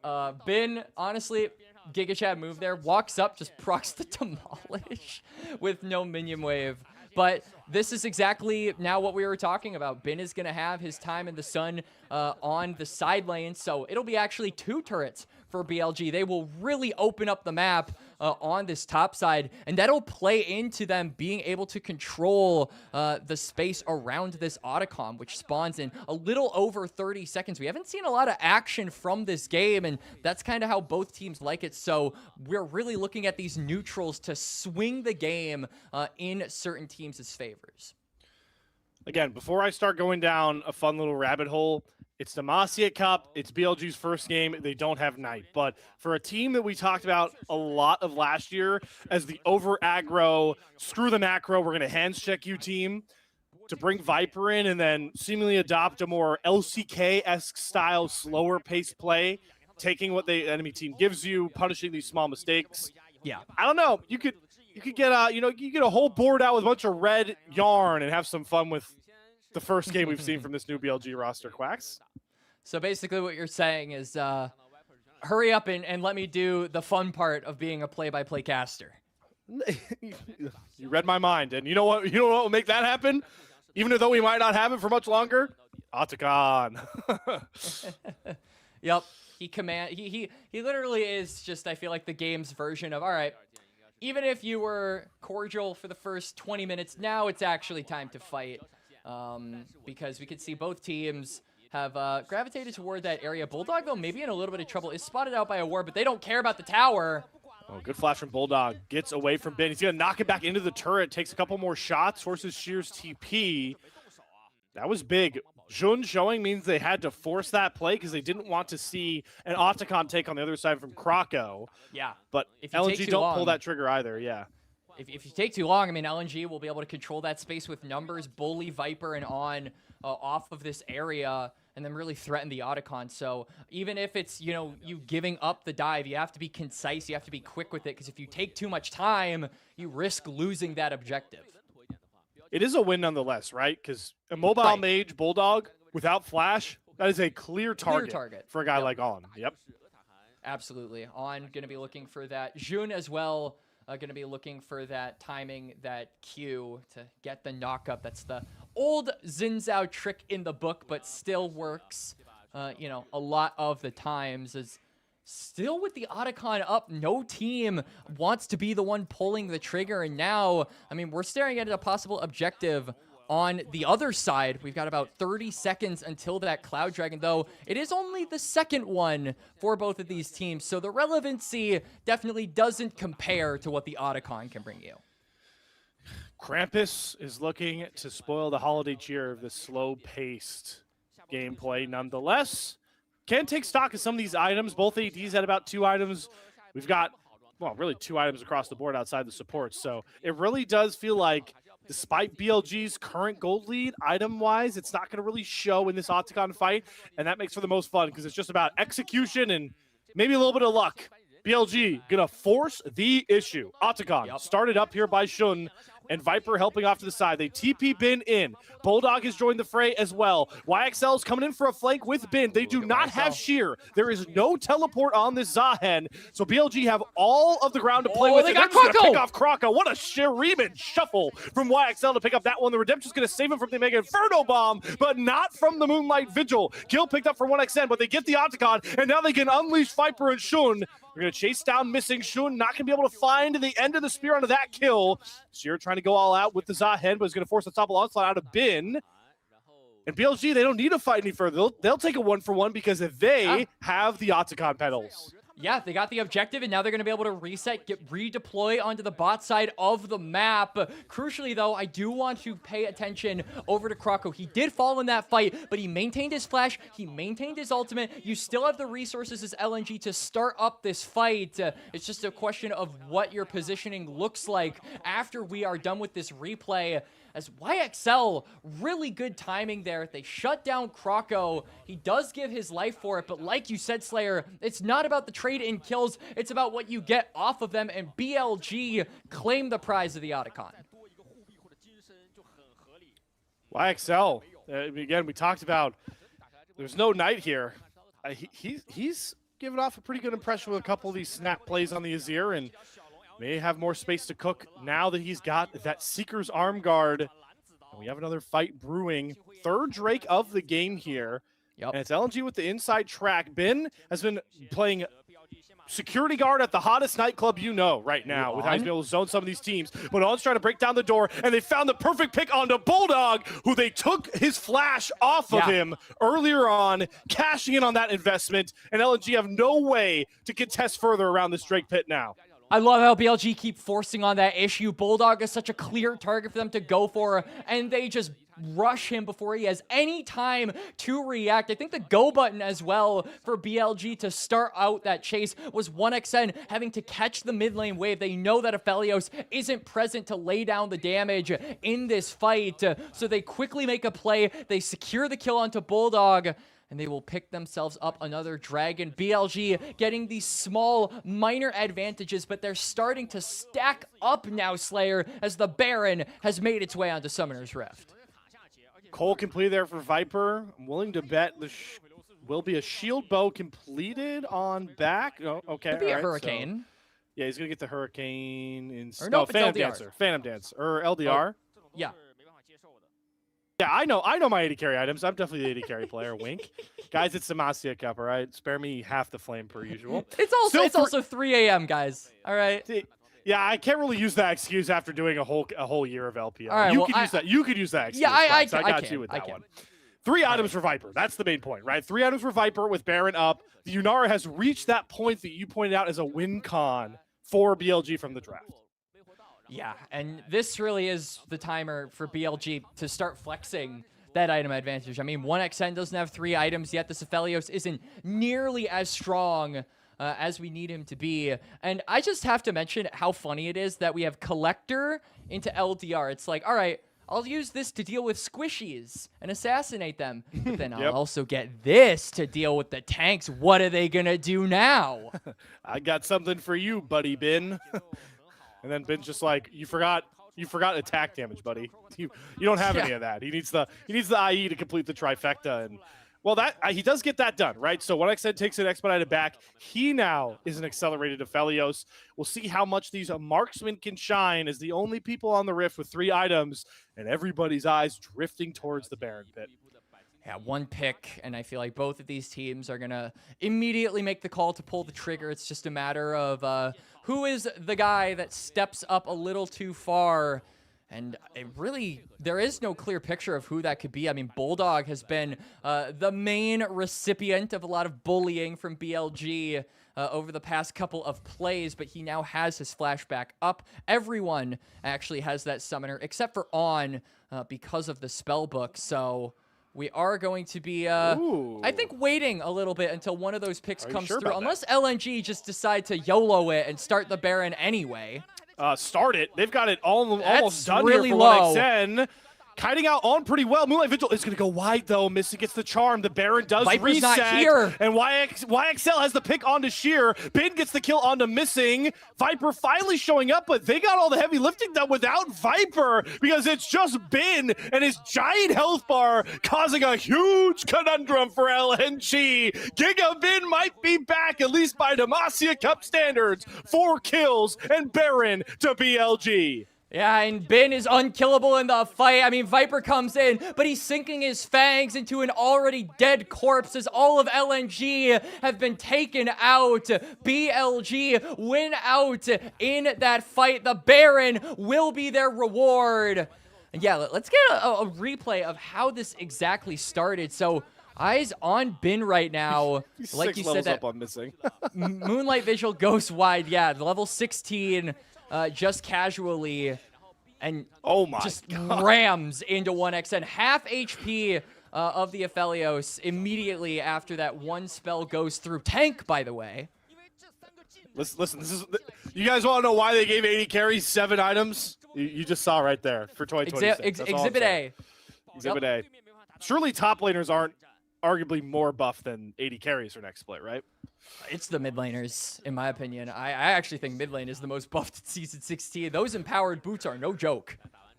Ben, honestly, Giga Chad move there, walks up, just procs the demolish with no minion wave. But this is exactly now what we were talking about. Ben is going to have his time in the sun on the side lane, so it'll be actually 2 turrets for BLG. They will really open up the map on this top side, and that'll play into them being able to control the space around this Autocom, which spawns in a little over 30 seconds. We haven't seen a lot of action from this game, and that's kind of how both teams like it. So we're really looking at these neutrals to swing the game in certain teams' favors. Again, before I start going down a fun little rabbit hole, it's Demacia Cup. It's BLG's first game. They don't have Knight. But for a team that we talked about a lot of last year as the over-aggro, screw the macro, we're going to hands check you team, to bring Viper in and then seemingly adopt a more LCK-esque style, slower pace play, taking what the enemy team gives you, punishing these small mistakes. Yeah. I don't know. You could get you get a whole board out with a bunch of red yarn and have some fun with the first game we've seen from this new BLG roster, Quacks. So basically what you're saying is hurry up and let me do the fun part of being a play-by-play caster. You read my mind. And you know what will make that happen? Even though we might not have it for much longer? Atakan. Yep. He literally is just, I feel like, the game's version of, all right, even if you were cordial for the first 20 minutes, now it's actually time to fight. Because we could see both teams have gravitated toward that area. Bulldog, though, maybe in a little bit of trouble, is spotted out by a ward, but they don't care about the tower. Oh, good flash from Bulldog. Gets away from Ben. He's going to knock it back into the turret. Takes a couple more shots. Forces Shear's TP. That was big. Jun showing means they had to force that play because they didn't want to see an Otacon take on the other side from Krakow. Yeah. But If you LNG take too don't long- pull that trigger either, yeah. If you take too long, I mean, LNG will be able to control that space with numbers, bully Viper and on off of this area, and then really threaten the Otacon. So even if it's, you know, you giving up the dive, you have to be concise, you have to be quick with it, because if you take too much time, you risk losing that objective. It is a win nonetheless, right? Because a mobile mage, Bulldog, without flash, that is a clear target, for a guy like On. Yep. Absolutely. On going to be looking for that. Jun as well, going to be looking for that timing, that Q to get the knock-up. That's the old Xin Zhao trick in the book, but still works, you know, a lot of the times. Is still with the Otacon up, no team wants to be the one pulling the trigger, and now, I mean, we're staring at a possible objective on the other side. We've got about 30 seconds until that Cloud Dragon, though it is only the second one for both of these teams, so the relevancy definitely doesn't compare to what the Otacon can bring you. Krampus is looking to spoil the holiday cheer of this slow-paced gameplay nonetheless. Can take stock of some of these items. Both ADs had about 2 items. We've got, well, really 2 items across the board outside the supports. So it really does feel like, despite BLG's current gold lead, item-wise, it's not going to really show in this Otacon fight. And that makes for the most fun because it's just about execution and maybe a little bit of luck. BLG going to force the issue. Otacon started up here by Shun, and Viper helping off to the side. They TP Bin in. Bulldog has joined the fray as well. YXL is coming in for a flank with Bin. They do not have Sheer. There is no teleport on this Zahen, so BLG have all of the ground to play with. They And got they're just gonna Krakow! pick off Krakow. What a Shuriman shuffle from YXL to pick up that one. The Redemption's going to save him from the Mega Inferno Bomb, but not from the Moonlight Vigil. Kill picked up for 1XN, but they get the Otacon, and now they can unleash Viper and Shun. They're going to chase down missing Shun, not going to be able to find the end of the spear onto that kill. Sheer trying to go all out with the Zahen, but is going to force the top onslaught out of Bin. And BLG, they don't need to fight any further. They'll take a 1-for-1 because they have the Otacon pedals. Yeah, they got the objective, and now they're going to be able to reset, redeploy onto the bot side of the map. Crucially, though, I do want to pay attention over to Krakow. He did fall in that fight, but he maintained his flash. He maintained his ultimate. You still have the resources as LNG to start up this fight. It's just a question of what your positioning looks like after we are done with this replay. As YXL, really good timing there. They shut down Krakow. He does give his life for it, but like you said, Slayer, it's not about the trade in kills. It's about what you get off of them, and BLG claim the prize of the Otacon. YXL, again, we talked about there's no Knight here. He's given off a pretty good impression with a couple of these snap plays on the Azir, and may have more space to cook now that he's got that Seeker's arm guard. And we have another fight brewing. 3rd Drake of the game here. And it's LNG with the inside track. Bin has been playing security guard at the hottest nightclub you know right now with how he's been able to zone some of these teams. But On's trying to break down the door, and they found the perfect pick onto Bulldog, who they took his flash off of him earlier on, cashing in on that investment. And LNG have no way to contest further around this Drake pit now. I love how BLG keep forcing on that issue. Bulldog is such a clear target for them to go for, and they just rush him before he has any time to react. I think the go button as well for BLG to start out that chase was 1XN having to catch the mid lane wave. They know that Aphelios isn't present to lay down the damage in this fight, so they quickly make a play. They secure the kill onto Bulldog, and they will pick themselves up another dragon. BLG getting these small, minor advantages, but they're starting to stack up now, Slayer, as the Baron has made its way onto Summoner's Rift. Cole completed there for Viper. I'm willing to bet will be a shield bow completed on back. Oh, okay. Could be a right, Hurricane. So, yeah, he's going to get the Hurricane in Phantom Dancer. Phantom Dance. Or LDR. Yeah. Yeah, I know my AD carry items. I'm definitely the AD carry player. Wink. Guys, it's Demacia Cup, all right? Spare me half the flame per usual. It's also 3 a.m., guys. All right. Yeah, I can't really use that excuse after doing a whole year of LPL. All right, you well, could use that. You could use that excuse. Yeah, I got can, you with I that can. one. 3 items for Viper. That's the main point, right? 3 items for Viper with Baron up. The Unara has reached that point that you pointed out as a win con for BLG from the draft. Yeah, and this really is the timer for BLG to start flexing that item advantage. I mean, 1xN doesn't have 3 items yet. This Aphelios isn't nearly as strong as we need him to be. And I just have to mention how funny it is that we have Collector into LDR. It's like, all right, I'll use this to deal with squishies and assassinate them. But then I'll also get this to deal with the tanks. What are they going to do now? I got something for you, buddy Bin. And then Bin's just like, you forgot attack damage, buddy. You don't have any of that. He needs the IE to complete the trifecta. And well, that he does get that done, right? So 1xN takes it expedited back. He now is an accelerated Aphelios. We'll see how much these marksmen can shine as the only people on the Rift with 3 items, and everybody's eyes drifting towards the Baron pit. Yeah, 1 pick, and I feel like both of these teams are going to immediately make the call to pull the trigger. It's just a matter of who is the guy that steps up a little too far. And there is no clear picture of who that could be. I mean, Bulldog has been the main recipient of a lot of bullying from BLG over the past couple of plays, but he now has his flashback up. Everyone actually has that summoner, except for On, because of the spell book. So we are going to be, I think, waiting a little bit until one of those picks comes through, unless LNG just decide to YOLO it and start the Baron anyway. Start it. They've got it almost done really here for low. 1xN. Kiting out On pretty well. Moonlight Vigil is going to go wide, though. Missy gets the charm. The Baron does Viper's reset. not here. And YXL has the pick onto Sheer. Bin gets the kill onto Missing. Viper finally showing up, but they got all the heavy lifting done without Viper because it's just Bin and his giant health bar causing a huge conundrum for LNG. Giga Bin might be back, at least by Demacia Cup standards. 4 kills and Baron to BLG. Yeah, and Bin is unkillable in the fight. I mean, Viper comes in, but he's sinking his fangs into an already dead corpse as all of LNG have been taken out. BLG win out in that fight. The Baron will be their reward. And yeah, let's get a replay of how this exactly started. So, eyes on Bin right now. Like you said, that up on Missing. Moonlight Vigil goes wide. Yeah, level 16. Just casually, and just rams into 1xN. Half HP of the Aphelios immediately after that one spell goes through. Tank, by the way. Listen, you guys want to know why they gave 80 carries 7 items? You just saw right there for 2026. Exhibit A. Exhibit A. Surely top laners aren't arguably more buff than 80 carries for next split, right? It's the mid laners, in my opinion. I actually think mid lane is the most buffed in Season 16. Those empowered boots are no joke.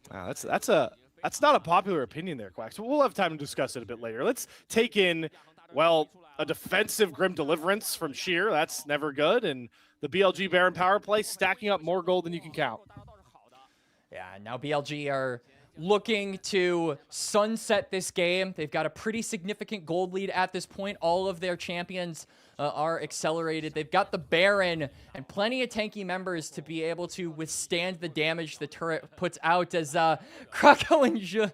That's not a popular opinion there, Quack. So we'll have time to discuss it a bit later. Let's take in, well, a defensive Grim Deliverance from Sheer. That's never good. And the BLG Baron power play stacking up more gold than you can count. Yeah, now BLG are looking to sunset this game. They've got a pretty significant gold lead at this point. All of their champions are accelerated. They've got the Baron and plenty of tanky members to be able to withstand the damage the turret puts out as Krako and Shun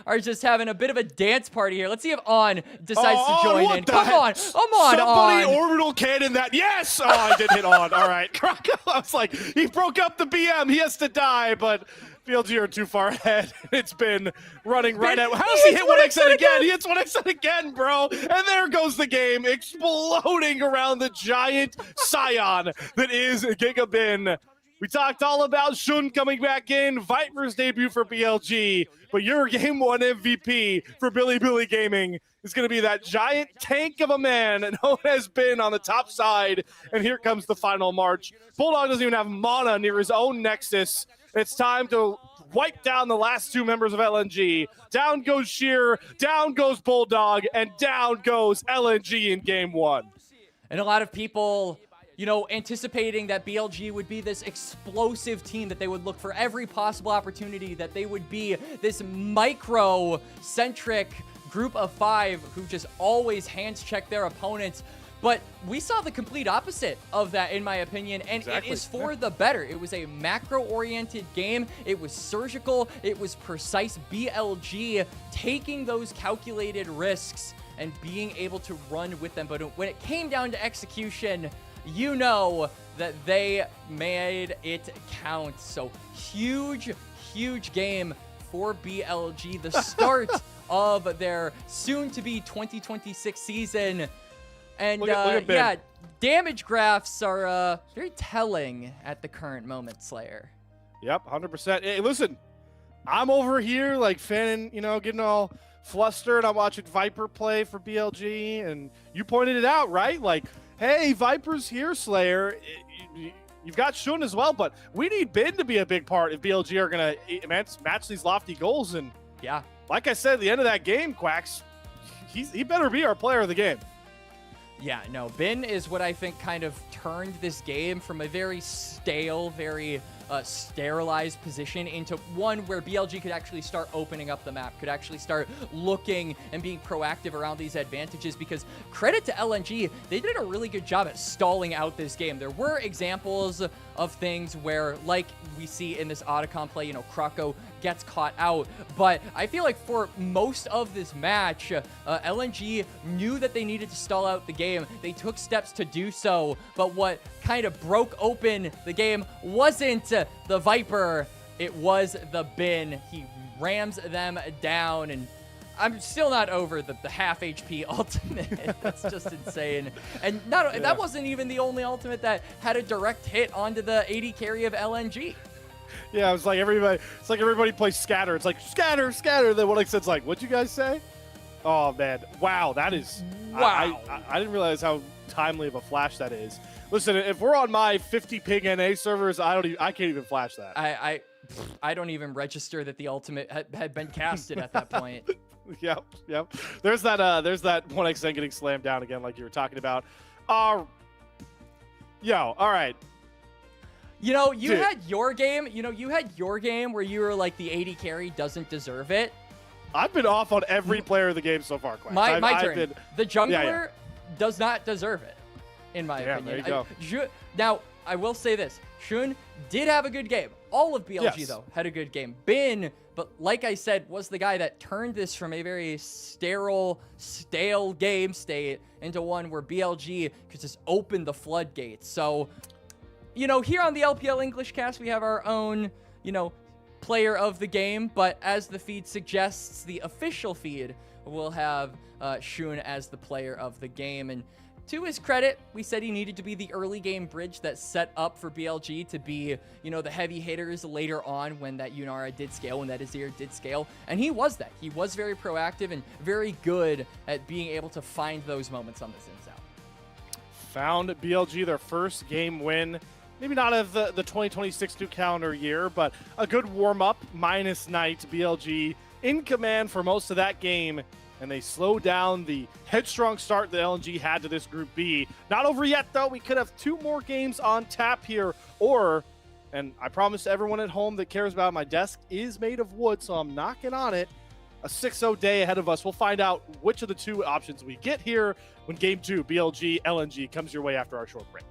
are just having a bit of a dance party here. Let's see if On decides to join in. Come on, Somebody On. orbital cannon that. Yes! Oh, I did hit On. All right. Krako, I was like, he broke up the BM. He has to die, but BLG are too far ahead. It's been running right at. How does he hit 1xN again? He hits 1xN again, bro. And there goes the game, exploding around the giant scion that is Giga Bin. We talked all about Shun coming back in, Viper's debut for BLG, but your Game 1 MVP for Billy Gaming is going to be that giant tank of a man known as Bin on the top side. And here comes the final march. Bulldog doesn't even have mana near his own Nexus. It's time to wipe down the last 2 members of LNG. Down goes Sheer, down goes Bulldog, and down goes LNG in Game 1. And a lot of people, anticipating that BLG would be this explosive team, that they would look for every possible opportunity, that they would be this micro-centric group of 5 who just always hands check their opponents. But we saw the complete opposite of that, in my opinion, and Exactly. it is for the better. It was a macro-oriented game. It was surgical. It was precise. BLG taking those calculated risks and being able to run with them. But when it came down to execution, you know that they made it count. So huge game for BLG. The start of their soon-to-be 2026 season. And Look at Ben. yeah, damage graphs are very telling at the current moment, Slayer. Yep, 100%. Hey, listen, I'm over here like fanning, getting all flustered. I'm watching Viper play for BLG, and you pointed it out, right? Like, hey, Viper's here, Slayer. You've got Shun as well, but we need Ben to be a big part if BLG are going to match these lofty goals. And Yeah. like I said, at the end of that game, Quacks, he better be our player of the game. Yeah, no, Bin is what I think kind of turned this game from a very stale, very sterilized position into one where BLG could actually start opening up the map, could actually start looking and being proactive around these advantages, because credit to LNG, they did a really good job at stalling out this game. There were examples of things where, like we see in this Otacon play, Krako gets caught out, but I feel like for most of this match, LNG knew that they needed to stall out the game. They took steps to do so, but what kind of broke open the game wasn't the Viper, it was the Bin. He rams them down, and I'm still not over the half HP ultimate. That's just insane. And that wasn't even the only ultimate that had a direct hit onto the AD carry of LNG. Yeah, it's like everybody plays scatter. It's like scatter. Then one said's like, what'd you guys say? Oh man, wow, that is Wow. I didn't realize how timely of a flash that is. Listen, if we're on my 50 ping NA servers, I can't even flash that. I don't even register that the ultimate had been casted at that point. Yep. There's that 1xn getting slammed down again, like you were talking about. All right. You Dude. had your game. You had your game where you were like the AD carry doesn't deserve it. I've been off on every player of the game so far, Quack. My turn. Been, The jungler Yeah. does not deserve it, in my Yeah, opinion. there you go. Now, I will say this. Shun did have a good game. All of BLG, Yes. though, had a good game. Bin, but like I said, was the guy that turned this from a very stale game state into one where BLG could just open the floodgates. So, here on the LPL English cast, we have our own, player of the game, but as the feed suggests, the official feed will have Shun as the player of the game. And to his credit, we said he needed to be the early game bridge that set up for BLG to be, the heavy hitters later on when that Yunara did scale, when that Azir did scale. And he was that. He was very proactive and very good at being able to find those moments on this ins out. Found BLG their first game win. Maybe not of the 2026 new calendar year, but a good warm-up minus Knight. BLG in command for most of that game, and they slowed down the headstrong start that LNG had to this Group B. Not over yet, though. We could have 2 more games on tap here, and I promise everyone at home that cares about it, my desk is made of wood, so I'm knocking on it. A 6-0 day ahead of us. We'll find out which of the 2 options we get here when Game 2, BLG, LNG, comes your way after our short break.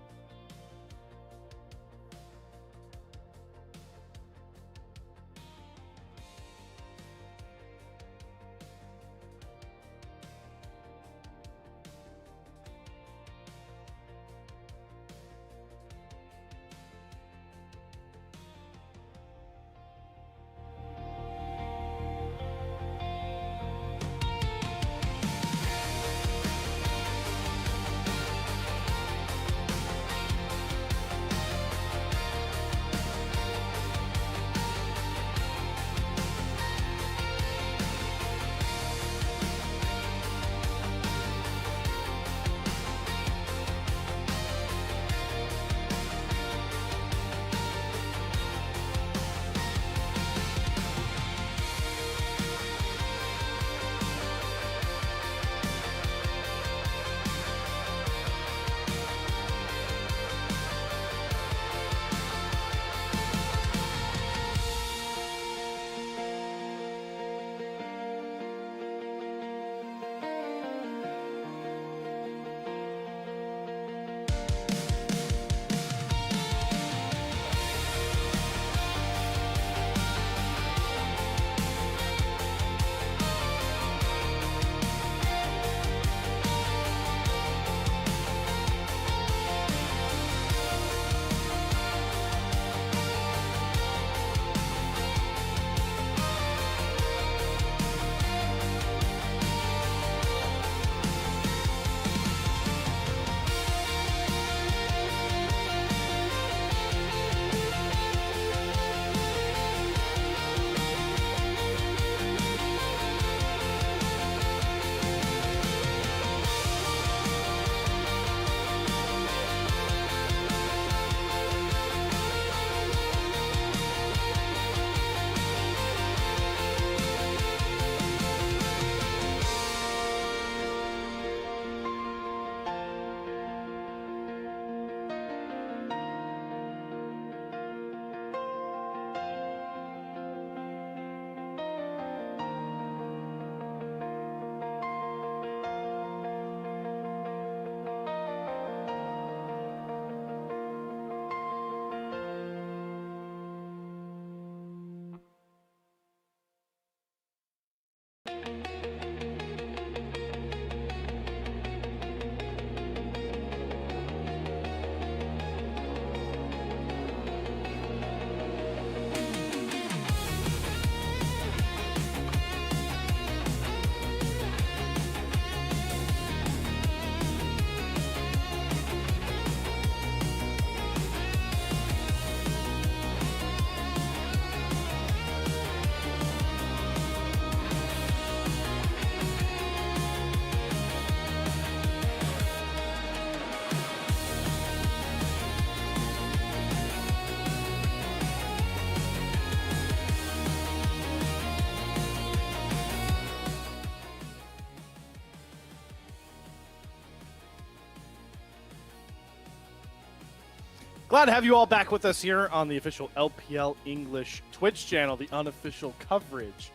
Glad to have you all back with us here on the official LPL English Twitch channel, the unofficial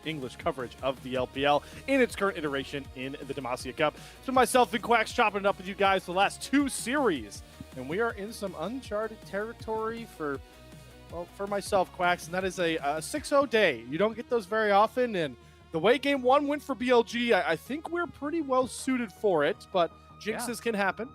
English coverage of the LPL in its current iteration in the Demacia Cup. So myself and Quacks chopping it up with you guys the last 2 series, and we are in some uncharted territory for myself, Quacks, and that is a 6-0 day. You don't get those very often, and the way Game 1 went for BLG, I think we're pretty well suited for it, but jinxes can happen.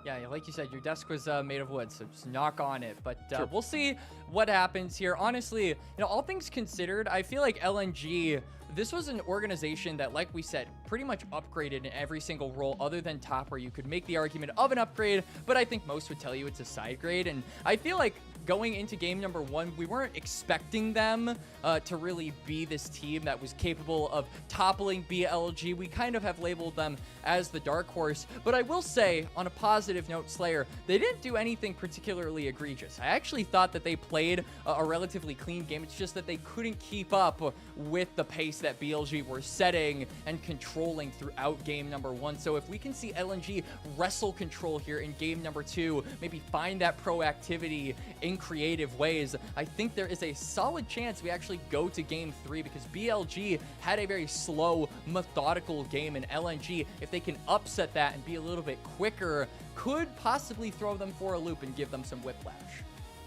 Yeah, like you said, your desk was made of wood, so just knock on it. But Sure. We'll see what happens here. Honestly, all things considered, I feel like LNG, this was an organization that, like we said, pretty much upgraded in every single role other than top, where you could make the argument of an upgrade, but I think most would tell you it's a side grade. And I feel like going into game number 1, we weren't expecting them to really be this team that was capable of toppling BLG. We kind of have labeled them as the dark horse, but I will say, on a positive note, Slayer, they didn't do anything particularly egregious. I actually thought that they played a relatively clean game. It's just that they couldn't keep up with the pace that BLG were setting and controlling throughout game number 1. So if we can see LNG wrestle control here in game number 2, maybe find that proactivity in creative ways, I think there is a solid chance we actually go to game 3, because BLG had a very slow, methodical game, and LNG, if they can upset that and be a little bit quicker, could possibly throw them for a loop and give them some whiplash.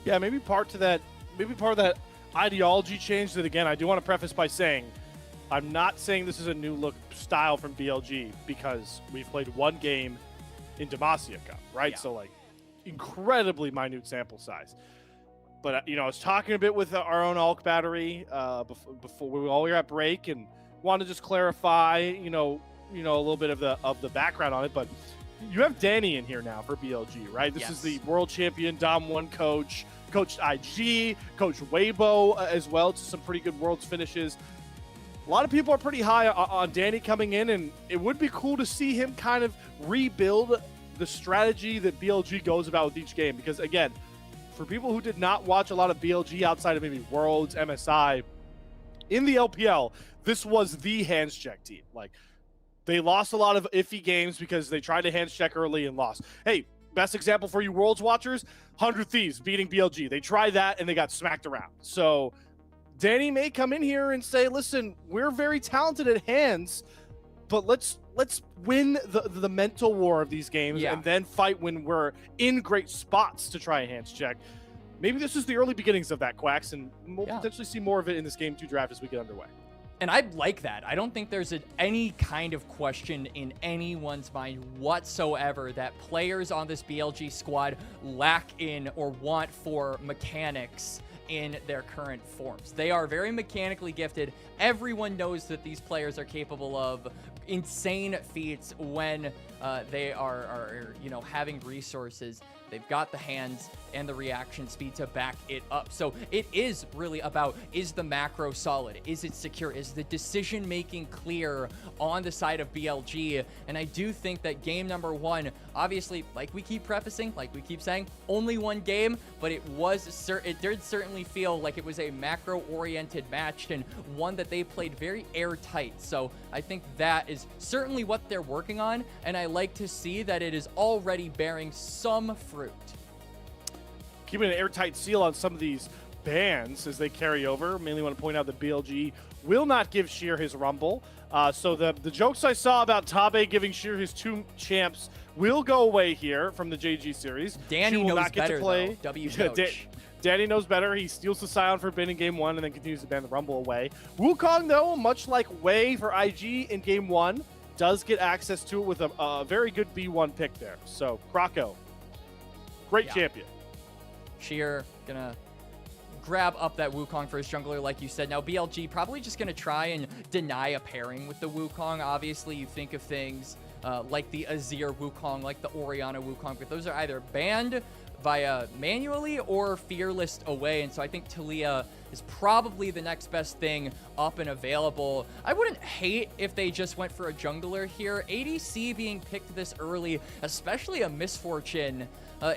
Yeah, maybe part of that ideology change. That, again, I do want to preface by saying I'm not saying this is a new look style from BLG, because we've played 1 game in Demacia Cup, right? Yeah. So, like, incredibly minute sample size. But, I was talking a bit with our own ALK battery before we all were at break, and wanted to just clarify, a little bit of the background on it. But you have Danny in here now for BLG, right? This is the world champion Dom 1 coach, coached IG, coached Weibo as well to some pretty good Worlds finishes. A lot of people are pretty high on Danny coming in, and it would be cool to see him kind of rebuild the strategy that BLG goes about with each game. Because, again, for people who did not watch a lot of BLG outside of maybe Worlds, MSI, in the LPL, this was the hands check team. Like, they lost a lot of iffy games because they tried to hands check early and lost. Hey, best example for you Worlds watchers, 100 Thieves beating BLG. They tried that and they got smacked around. So Danny may come in here and say, listen, we're very talented at hands, but let's win the mental war of these games, and then fight when we're in great spots to try a hands check. Maybe this is the early beginnings of that, Quacks, and we'll potentially see more of it in this Game 2 draft as we get underway. And I like that. I don't think there's any kind of question in anyone's mind whatsoever that players on this BLG squad lack in or want for mechanics in their current forms. They are very mechanically gifted. Everyone knows that these players are capable of insane feats when they are having resources. They've got the hands and the reaction speed to back it up. So it is really about, is the macro solid? Is it secure? Is the decision making clear on the side of BLG? And I do think that game number 1, obviously, like we keep prefacing, like we keep saying, only 1 game, but it did certainly feel like it was a macro oriented match, and one that they played very airtight. So I think that is certainly what they're working on, and I like to see that it is already bearing some fruit. Keeping an airtight seal on some of these bans as they carry over. Mainly want to point out that BLG will not give Sheer his Rumble. So the jokes I saw about Tabe giving Sheer his 2 champs will go away here from the JDG series. Danny will knows not get better, to play. though. W Yeah, coach. Danny knows better. He steals the Scion for bin in game 1 and then continues to ban the Rumble away. Wukong, though, much like Wei for IG in game 1, does get access to it with a very good B1 pick there. So, Krako, great champion. Sheer gonna grab up that Wukong for his jungler, like you said. Now, BLG probably just gonna try and deny a pairing with the Wukong. Obviously, you think of things like the Azir Wukong, like the Orianna Wukong, but those are either banned via manually or fearless away, and so I think Talia is probably the next best thing up and available. I wouldn't hate if they just went for a jungler here. ADC being picked this early, especially a Misfortune,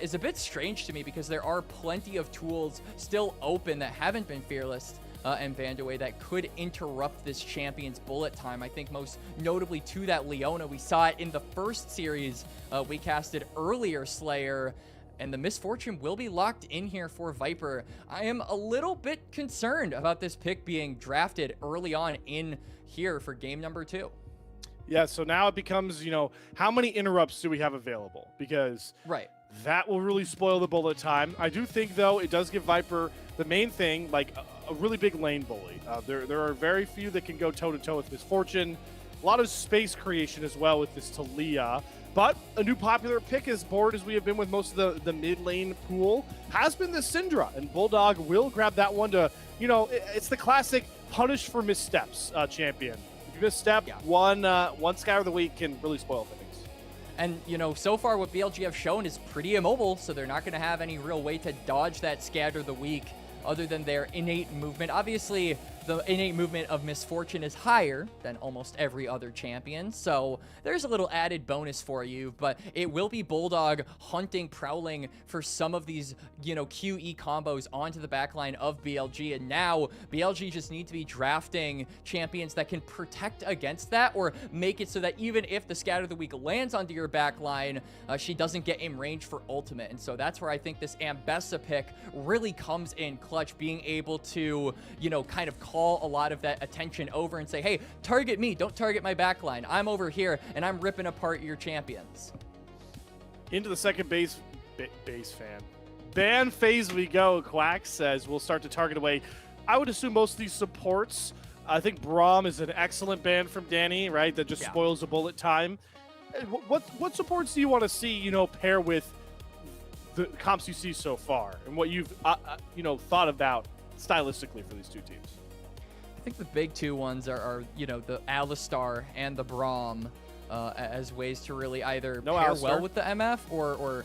is a bit strange to me, because there are plenty of tools still open that haven't been fearless and banned away that could interrupt this champion's bullet time. I think most notably to that Leona. We saw it in the first series we casted earlier, Slayer. and the Misfortune will be locked in here for Viper. I am a little bit concerned about this pick being drafted early on in here for game number 2. Yeah, so now it becomes, you know, how many interrupts do we have available? Because that will really spoil the bullet time. I do think, though, it does give Viper the main thing, like a really big lane bully. There are very few that can go toe-to-toe with Misfortune. A lot of space creation as well with this Talia. But a new popular pick, as bored as we have been with most of the mid-lane pool, has been the Syndra. And Bulldog will grab that one to, you know, it's the classic punish for missteps champion. If you misstep, one Scatter of the Week can really spoil things. And, you know, so far what BLG have shown is pretty immobile, so they're not going to have any real way to dodge that Scatter of the Week other than their innate movement. Obviously, the innate movement of Misfortune is higher than almost every other champion, so there's a little added bonus for you, but it will be Bulldog hunting, prowling for some of these, you know, QE combos onto the backline of BLG, and now BLG just need to be drafting champions that can protect against that, or make it so that even if the Scatter of the Week lands onto your backline, she doesn't get in range for ultimate, and so that's where I think this Ambessa pick really comes in clutch, being able to, you know, kind of call a lot of that attention over and say, hey, target me, don't target my backline. I'm over here, and I'm ripping apart your champions. Into the second base fan. Ban phase we go, Quack says. We'll start to target away. I would assume most of these supports. I think Braum is an excellent ban from Danny, right? That just spoils the bullet time. What supports do you want to see, you know, pair with the comps you see so far, and what you've, you know, thought about stylistically for these two teams? I think the big two ones are you know, the Alistar and the Braum as ways to really either pair well with the MF or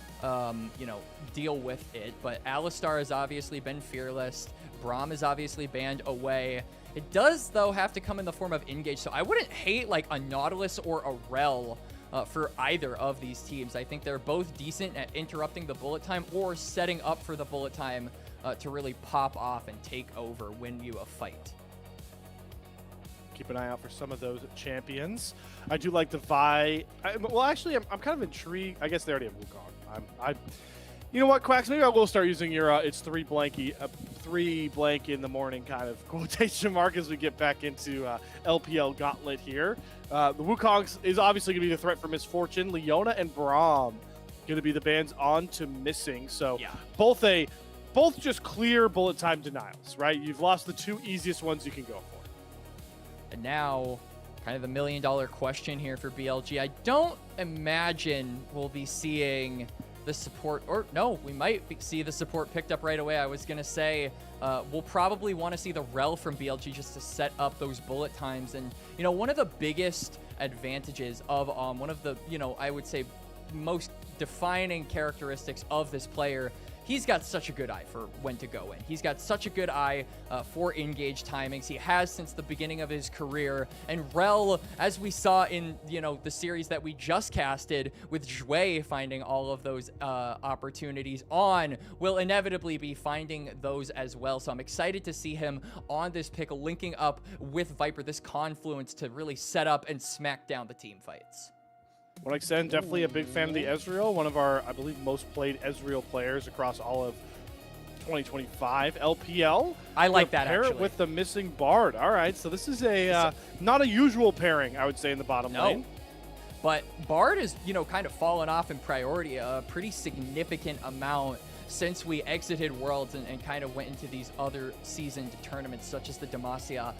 you know, deal with it. But Alistar has obviously been fearless. Braum is obviously banned away. It does, though, have to come in the form of engage, so I wouldn't hate like a Nautilus or a Rel for either of these teams. I think they're both decent at interrupting the bullet time or setting up for the bullet time to really pop off and take over, win you a fight. Keep an eye out for some of those champions. I do like the Vi. Well, actually, I'm kind of intrigued. I guess they already have Wukong. You know what, Quacks? Maybe I will start using your it's 3 blank in the morning kind of quotation mark as we get back into LPL Gauntlet here. The Wukong is obviously going to be the threat for Misfortune. Leona and Braum going to be the bans on to missing. So both just clear bullet time denials, right? You've lost the 2 easiest ones you can go for. And now, kind of the $1 million question here for BLG. I don't imagine we'll be seeing the support, or no, we might see the support picked up right away. I was going to say we'll probably want to see the Rel from BLG just to set up those bullet times. And, you know, one of the biggest advantages of one of the, you know, I would say most defining characteristics of this player, he's got such a good eye for when to go in. He's got such a good eye for engage timings. He has since the beginning of his career. And Rel, as we saw in, you know, the series that we just casted with Jue finding all of those opportunities on, will inevitably be finding those as well. So I'm excited to see him on this pick, linking up with Viper, this confluence to really set up and smack down the team fights. Like I said, definitely a big fan of the Ezreal, one of our, I believe, most played Ezreal players across all of 2025 LPL. I like that, pair actually. It with the missing Bard. All right, so this is a not a usual pairing, I would say, in the bottom lane. But Bard is, you know, kind of fallen off in priority a pretty significant amount since we exited Worlds and kind of went into these other seasoned tournaments such as the Demacia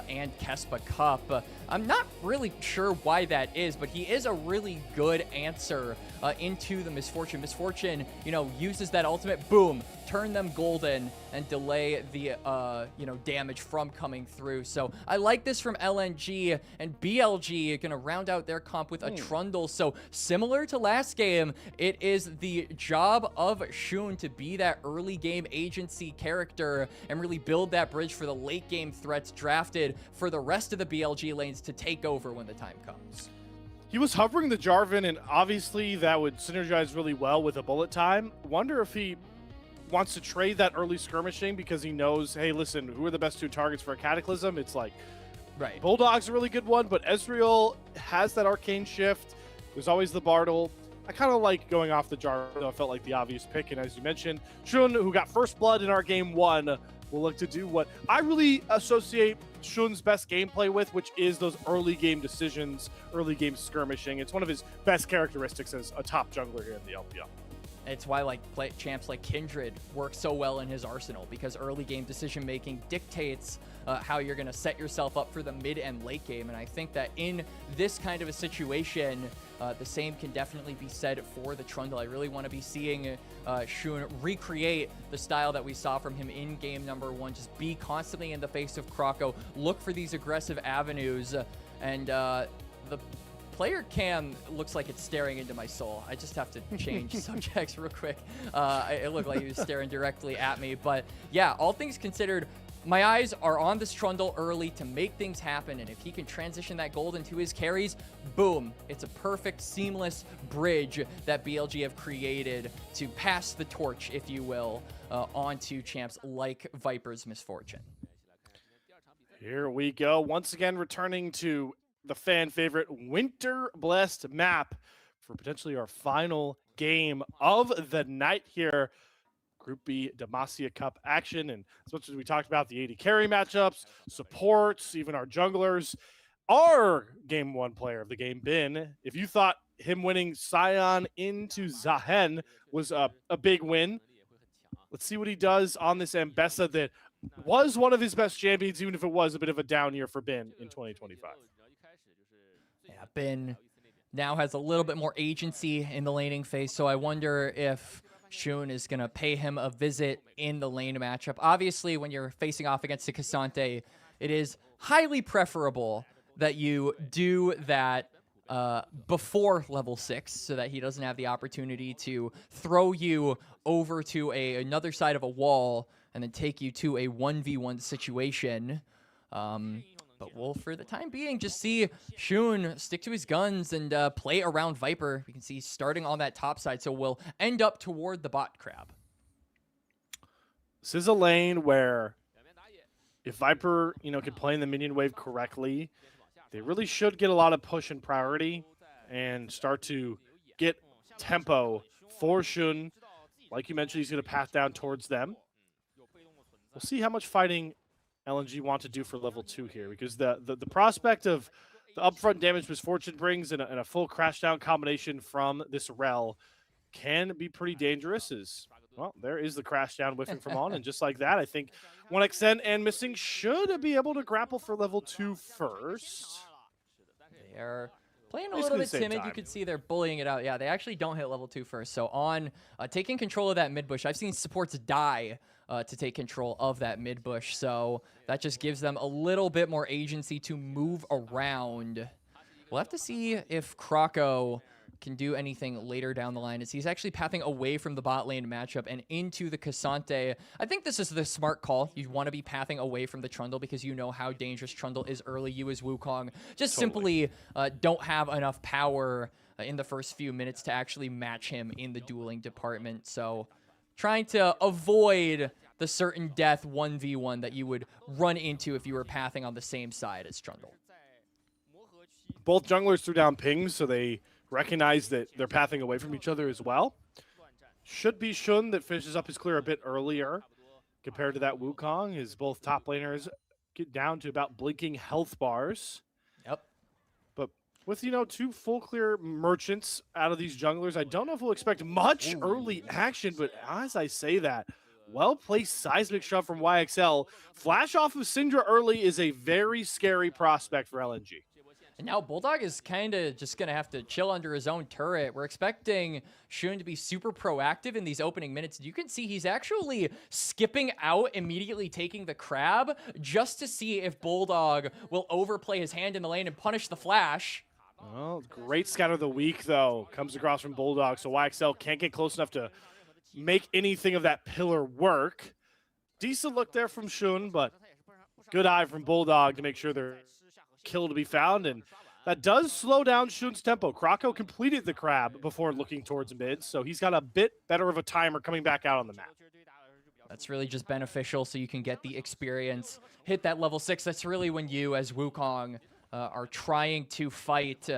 and Kespa Cup. I'm not really sure why that is, but he is a really good answer into the Misfortune. Misfortune, you know, uses that ultimate, boom, turn them golden and delay the, you know, damage from coming through. So I like this from LNG, and BLG going to round out their comp with a Trundle. So similar to last game, it is the job of Shun to be that early game agency character and really build that bridge for the late game threats drafted for the rest of the BLG lanes to take over when the time comes. He was hovering the Jarvan, and obviously that would synergize really well with a bullet time. Wonder if he wants to trade that early skirmishing because he knows, hey, listen, who are the best 2 targets for a Cataclysm? It's like, Bulldog's a really good one, but Ezreal has that arcane shift. There's always the Bartle. I kind of like going off the jar, though. I felt like the obvious pick. And as you mentioned, Shun, who got first blood in our game 1, will look to do what I really associate Shun's best gameplay with, which is those early game decisions, early game skirmishing. It's one of his best characteristics as a top jungler here in the LPL. It's why champs like Kindred work so well in his arsenal, because early game decision making dictates how you're going to set yourself up for the mid and late game. And I think that in this kind of a situation, the same can definitely be said for the Trundle. I really want to be seeing Shun recreate the style that we saw from him in game number 1. Just be constantly in the face of Kroko, look for these aggressive avenues, and the player cam looks like it's staring into my soul. I just have to change subjects real quick. It looked like he was staring directly at me. But yeah, all things considered, my eyes are on this Trundle early to make things happen. And if he can transition that gold into his carries, boom, it's a perfect, seamless bridge that BLG have created to pass the torch, if you will, onto champs like Viper's Misfortune. Here we go. Once again, returning to the fan favorite Winter Blessed map for potentially our final game of the night here. Group B Demacia Cup action. And as much as we talked about the AD carry matchups, supports, even our junglers, our game 1 player of the game, Bin, if you thought him winning Sion into Zahen was a big win, let's see what he does on this Ambessa that was one of his best champions, even if it was a bit of a down year for Bin in 2025. Yeah, Bin now has a little bit more agency in the laning phase, so I wonder if Shun is going to pay him a visit in the lane matchup. Obviously, when you're facing off against a Cassante, it is highly preferable that you do that before level 6 so that he doesn't have the opportunity to throw you over to another side of a wall and then take you to a 1v1 situation. But we'll, for the time being, just see Shun stick to his guns and play around Viper. We can see starting on that top side, so we'll end up toward the bot crab. This is a lane where if Viper, can play in the minion wave correctly, they really should get a lot of push and priority and start to get tempo for Shun. Like you mentioned, he's going to path down towards them. We'll see how much fighting LNG want to do for level 2 here, because the prospect of the upfront damage Misfortune brings and a full crash down combination from this Rel can be pretty dangerous. As well, there is the crash down whiffing from on, and just like that, I think 1xN and Missing should be able to grapple for level 2 first. They are playing a little bit timid. You can see they're bullying it out. Yeah, they actually don't hit level 2 first. So on taking control of that mid bush, I've seen supports die to take control of that mid bush. So that just gives them a little bit more agency to move around. We'll have to see if Kroko can do anything later down the line, as he's actually pathing away from the bot lane matchup and into the Cassante. I think this is the smart call. You want to be pathing away from the Trundle because you know how dangerous Trundle is early. You as Wukong just simply don't have enough power in the first few minutes to actually match him in the dueling department. So trying to avoid the certain death 1v1 that you would run into if you were pathing on the same side as Trundle. Both junglers threw down pings, so they recognize that they're pathing away from each other as well. Should be Shun that finishes up his clear a bit earlier compared to that Wukong, as both top laners get down to about blinking health bars. Yep. But with, two full clear merchants out of these junglers, I don't know if we'll expect much early action, but as I say that, well-placed seismic shove from YXL. Flash off of Syndra early is a very scary prospect for LNG. And now Bulldog is kind of just going to have to chill under his own turret. We're expecting Shun to be super proactive in these opening minutes. You can see he's actually skipping out, immediately taking the crab, just to see if Bulldog will overplay his hand in the lane and punish the flash. Well, great scout of the week, though, comes across from Bulldog, so YXL can't get close enough to make anything of that pillar work. Decent look there from Shun, but good eye from Bulldog to make sure they're kill to be found, and that does slow down Shun's tempo. Kroko completed the crab before looking towards mid, so he's got a bit better of a timer coming back out on the map. That's really just beneficial so you can get the experience, hit that level 6. That's really when you, as Wukong, are trying to fight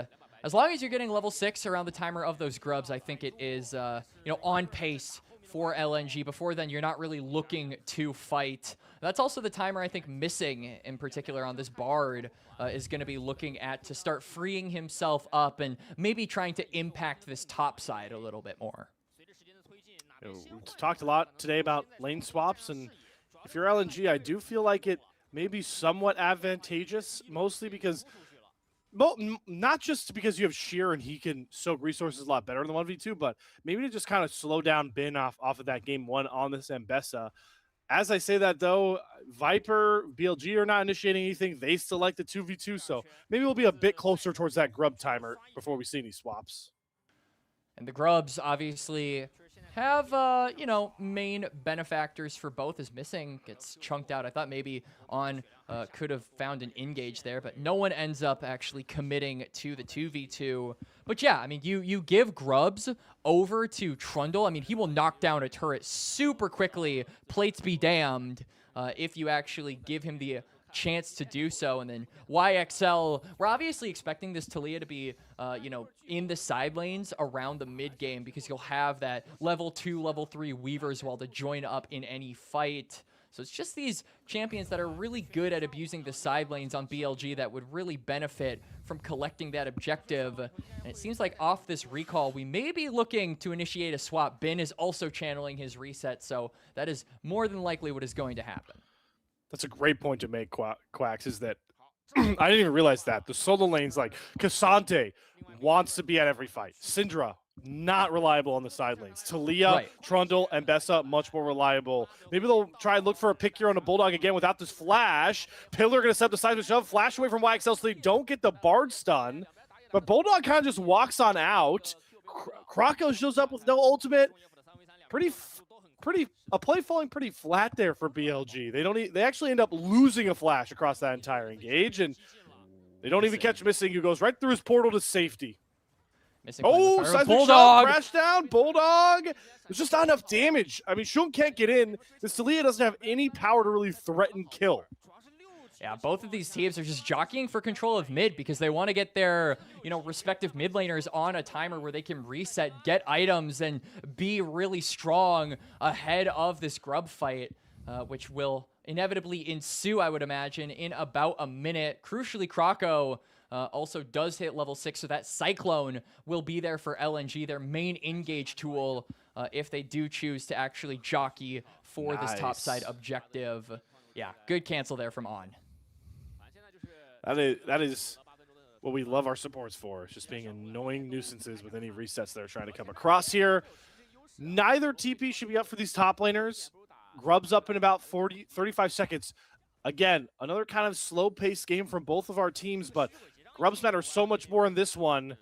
as long as you're getting level 6 around the timer of those grubs, I think it is, on pace for LNG. Before then, you're not really looking to fight. That's also the timer I think missing in particular on this Bard is going to be looking at to start freeing himself up and maybe trying to impact this top side a little bit more. We talked a lot today about lane swaps, and if you're LNG, I do feel like it may be somewhat advantageous, mostly because, not just because you have Sheer and he can soak resources a lot better than 1v2, but maybe to just kind of slow down Bin off of that game 1 on this Mbessa. As I say that, though, Viper, BLG are not initiating anything. They still like the 2v2, so maybe we'll be a bit closer towards that grub timer before we see any swaps. And the grubs obviously have, main benefactors for both. Is missing, gets chunked out. I thought maybe On could have found an engage there, but no one ends up actually committing to the 2v2. But yeah, I mean, you give grubs over to Trundle. I mean, he will knock down a turret super quickly, plates be damned, if you actually give him the chance to do so. And then YXL, we're obviously expecting this Talia to be, in the side lanes around the mid game, because you'll have that level 2, level 3 Weavers while to join up in any fight. So it's just these champions that are really good at abusing the side lanes on BLG that would really benefit from collecting that objective. And it seems like off this recall, we may be looking to initiate a swap. Bin is also channeling his reset, so that is more than likely what is going to happen. That's a great point to make, Quacks, is that I didn't even realize that. The solo lanes, like Cassante, wants to be at every fight. Syndra, not reliable on the side lanes. Talia, Right. Trundle, and Bessa, much more reliable. Maybe they'll try and look for a pick here on a Bulldog again without this flash. Pillar going to set the side of the shove, flash away from YXL so they don't get the Bard stun. But Bulldog kind of just walks on out. Krako shows up with no ultimate. A play falling pretty flat there for BLG. They actually end up losing a flash across that entire engage, and they don't even catch Missing, who goes right through his portal to safety. Oh, seismic shot, crash down, Bulldog. There's just not enough damage. I mean, Shun can't get in. This Talia doesn't have any power to really threaten kill. Yeah, both of these teams are just jockeying for control of mid because they want to get their, respective mid laners on a timer where they can reset, get items, and be really strong ahead of this grub fight, which will inevitably ensue, I would imagine, in about a minute. Crucially, Krako also does hit level 6, so that Cyclone will be there for LNG, their main engage tool, if they do choose to actually jockey for this topside objective. Yeah, good cancel there from On. That is what we love our supports for. It's just being annoying nuisances with any resets that are trying to come across here. Neither TP should be up for these top laners. Grub's up in about 35 seconds. Again, another kind of slow-paced game from both of our teams, but Grubs matter so much more in this one.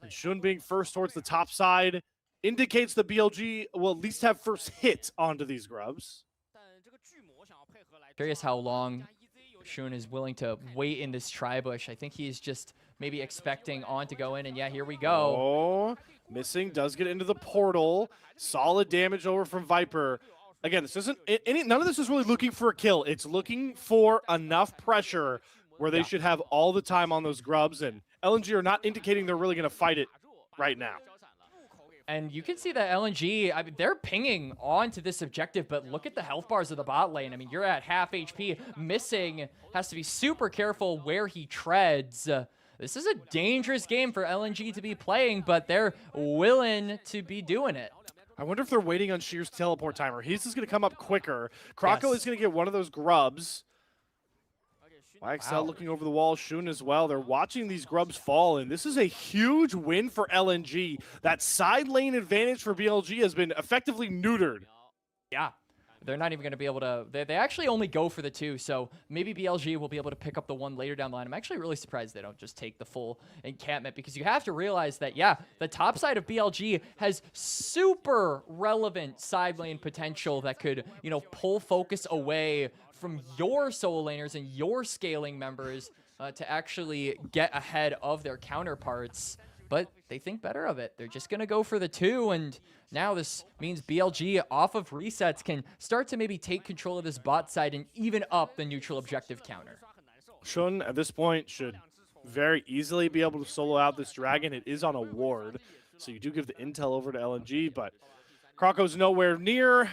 And Shun being first towards the top side indicates the BLG will at least have first hit onto these Grubs. Curious how long Shun is willing to wait in this tri-bush. I think he's just maybe expecting On to go in, and yeah, here we go. Oh, Missing does get into the portal. Solid damage over from Viper. Again, this isn't none of this is really looking for a kill. It's looking for enough pressure where they should have all the time on those Grubs, and LNG are not indicating they're really going to fight it right now. And you can see that LNG, I mean, they're pinging onto this objective, but look at the health bars of the bot lane. I mean, you're at half HP. Missing has to be super careful where he treads. This is a dangerous game for LNG to be playing, but they're willing to be doing it. I wonder if they're waiting on Sheer's teleport timer. He's just going to come up quicker. Krako is going to get one of those Grubs. YXL looking over the wall, Shun as well. They're watching these Grubs fall, and this is a huge win for LNG. That side lane advantage for BLG has been effectively neutered. Yeah, they're not even going to be able to. They actually only go for the 2, so maybe BLG will be able to pick up the 1 later down the line. I'm actually really surprised they don't just take the full encampment, because you have to realize that, yeah, the top side of BLG has super relevant side lane potential that could, pull focus away from your solo laners and your scaling members to actually get ahead of their counterparts. But they think better of it. They're just going to go for the 2, and now this means BLG off of resets can start to maybe take control of this bot side and even up the neutral objective counter. Shun, at this point, should very easily be able to solo out this dragon. It is on a ward, so you do give the intel over to LNG, but Krako's nowhere near,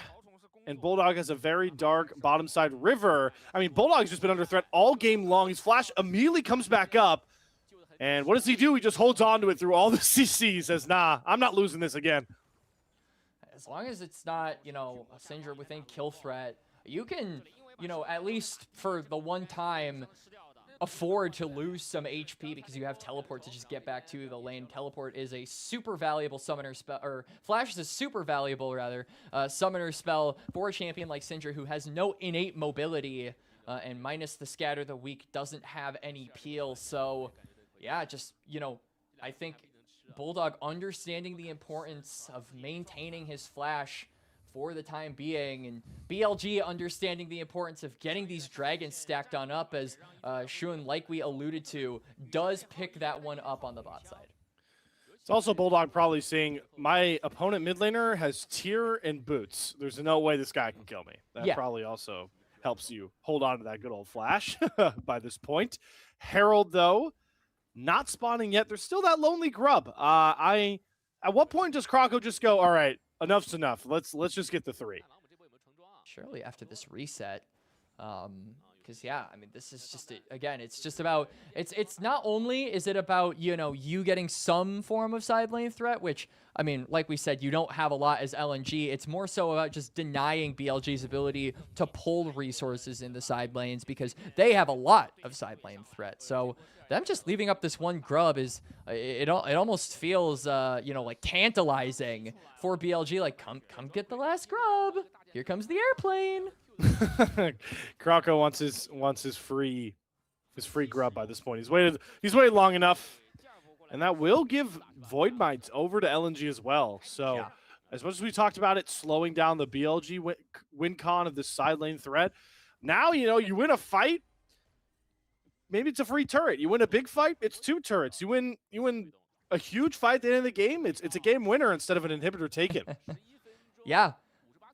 and Bulldog has a very dark bottom side river. I mean, Bulldog's just been under threat all game long. His flash immediately comes back up, and what does he do? He just holds on to it through all the CC, says, nah, I'm not losing this again. As long as it's not, you know, a Syndra within kill threat, you can, you know, at least for the one time, afford to lose some HP because you have teleport to just get back to the lane. Teleport is a super valuable summoner spell, or Flash is a super valuable, rather, summoner spell for a champion like Syndra who has no innate mobility, and minus the scatter the weak doesn't have any peel. So, yeah, just, you know, I think Bulldog understanding the importance of maintaining his Flash for the time being, and BLG understanding the importance of getting these dragons stacked on up, as Shun, like we alluded to, does pick that one up on the bot side. It's also Bulldog probably seeing my opponent mid laner has tier and boots. There's no way this guy can kill me. That probably also helps you hold on to that good old Flash by this point. Herald, though, not spawning yet. There's still that lonely grub. At what point does Krako just go, all right, enough's enough. Let's just get the 3. Surely after this reset, because yeah, I mean, this is just again, it's just about it's not only is it about, you know, you getting some form of side lane threat, which I mean, like we said, you don't have a lot as LNG. It's more so about just denying BLG's ability to pull resources in the side lanes because they have a lot of side lane threat. So them just leaving up this one grub is it almost feels you know, like tantalizing for BLG. Like, come get the last grub. Here comes the airplane. Krako wants his free grub by this point. He's waited long enough, and that will give Void Mites over to LNG as well. So as much as we talked about it slowing down the BLG win con of this side lane threat, now, you know, you win a fight, maybe it's a free turret. You win a big fight, it's 2 turrets. You win a huge fight at the end of the game, it's a game winner instead of an inhibitor taken. Yeah.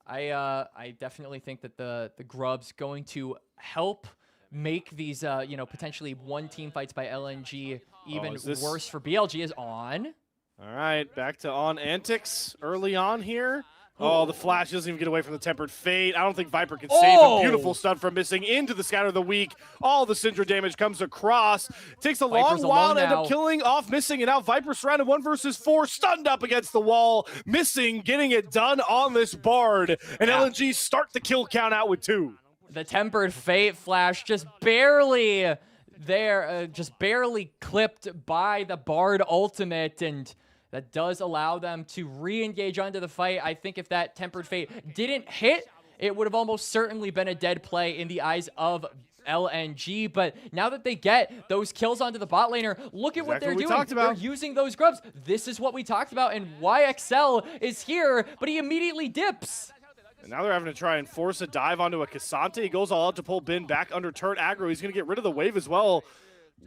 I definitely think that the grub's going to help make these you know, potentially one team fights by LNG even worse for BLG. Is on. All right, back to on antics early on here. Oh, the Flash doesn't even get away from the Tempered Fate. I don't think Viper can save him. Beautiful stun from missing into the Scatter of the Weak. All the Syndra damage comes across. Takes a long while to end up killing off missing, and now Viper surrounded 1 versus 4, stunned up against the wall. Missing, getting it done on this Bard. And LNG start the kill count out with 2. The Tempered Fate Flash just barely there, just barely clipped by the Bard ultimate, and that does allow them to re-engage onto the fight. I think if that Tempered Fate didn't hit, it would have almost certainly been a dead play in the eyes of LNG. But now that they get those kills onto the bot laner, look at what they're doing. They're using those grubs. This is what we talked about, and YXL is here, but he immediately dips. And now they're having to try and force a dive onto a Cassante. He goes all out to pull Bin back under turret aggro. He's going to get rid of the wave as well.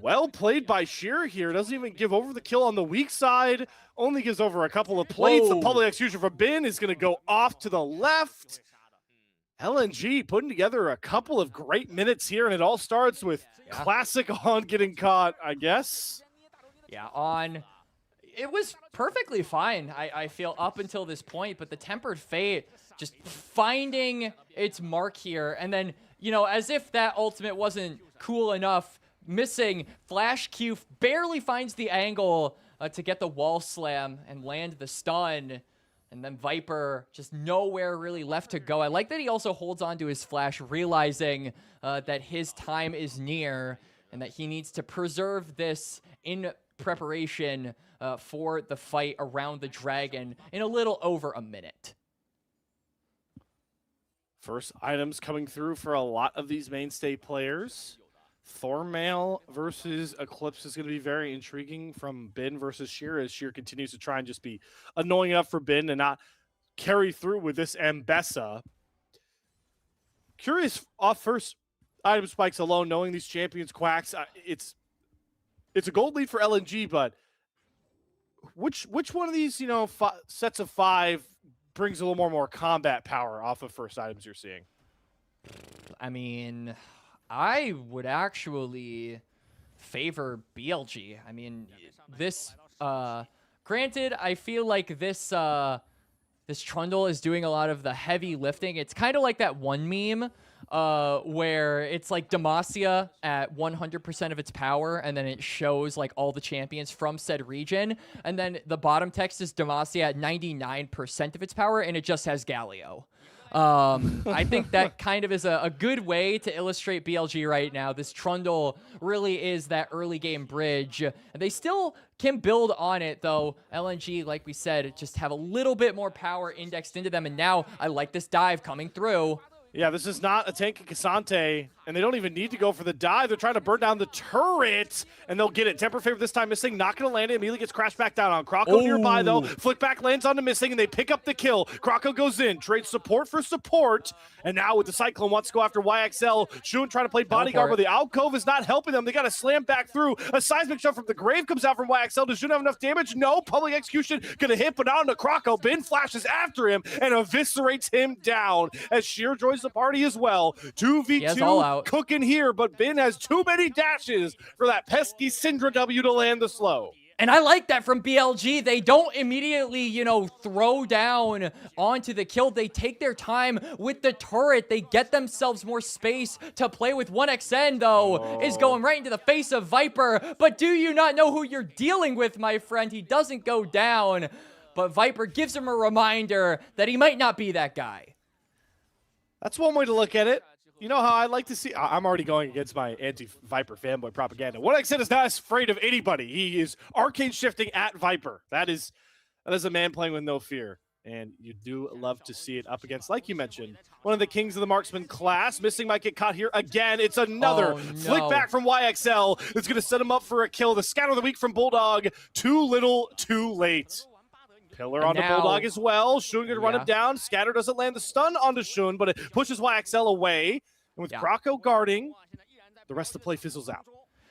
Well played by Sheer here. Doesn't even give over the kill on the weak side. Only gives over a couple of plates. The public execution for Bin is going to go off to the left. LNG putting together a couple of great minutes here, and it all starts with classic on getting caught, I guess. Yeah, on. It was perfectly fine, I feel, up until this point, but the Tempered Fate just finding its mark here, and then, you know, as if that ultimate wasn't cool enough, missing, Flash Q barely finds the angle to get the wall slam and land the stun. And then Viper just nowhere really left to go. I like that he also holds on to his Flash, realizing that his time is near and that he needs to preserve this in preparation for the fight around the dragon in a little over a minute. First items coming through for a lot of these mainstay players. Thormail versus Eclipse is going to be very intriguing from Bin versus Sheer, as Sheer continues to try and just be annoying enough for Bin and not carry through with this Ambessa. Curious off first item spikes alone, knowing these champions quacks. It's a gold lead for LNG, but which one of these, you know, sets of 5 brings a little more combat power off of first items you're seeing? I mean, I would actually favor BLG. I mean, this, granted, I feel like this, this Trundle is doing a lot of the heavy lifting. It's kind of like that one meme where it's like Demacia at 100% of its power, and then it shows like all the champions from said region, and then the bottom text is Demacia at 99% of its power, and it just has Galio. I think that kind of is a good way to illustrate BLG right now. This Trundle really is that early game bridge. And they still can build on it, though. LNG, like we said, just have a little bit more power indexed into them. And now I like this dive coming through. Yeah, this is not a tank Cassante, and they don't even need to go for the dive. They're trying to burn down the turret, and they'll get it. Temper favor this time missing, not going to land it. Immediately gets crashed back down on Krako nearby, though. Flick back lands onto missing, and they pick up the kill. Krako goes in, trades support for support, and now with the Cyclone wants to go after YXL. Shun trying to play bodyguard, but the alcove is not helping them. They got to slam back through. A seismic shot from the grave comes out from YXL. Does Shun have enough damage? No. Public execution going to hit, but not onto Krako. Ben flashes after him and eviscerates him down as Sheer joins the party as well. 2v2 cooking here, but Ben has too many dashes for that pesky Syndra W to land the slow. And I like that from BLG. They don't immediately, you know, throw down onto the kill. They take their time with the turret. They get themselves more space to play with. 1xN, though, is going right into the face of Viper. But do you not know who you're dealing with, my friend? He doesn't go down, but Viper gives him a reminder that he might not be that guy. That's one way to look at it. You know how I like to see... I'm already going against my anti-Viper fanboy propaganda. 1xN is not afraid of anybody. He is arcade shifting at Viper. That is a man playing with no fear. And you do love to see it up against, like you mentioned, one of the kings of the marksman class. Missing might get caught here again. It's another flick back from YXL. It's going to set him up for a kill. The scatter of the week from Bulldog. Too little, too late. Pillar onto Bulldog as well. Shun going to run him down. Scatter doesn't land the stun onto Shun, but it pushes YXL away. And with Krako guarding, the rest of the play fizzles out.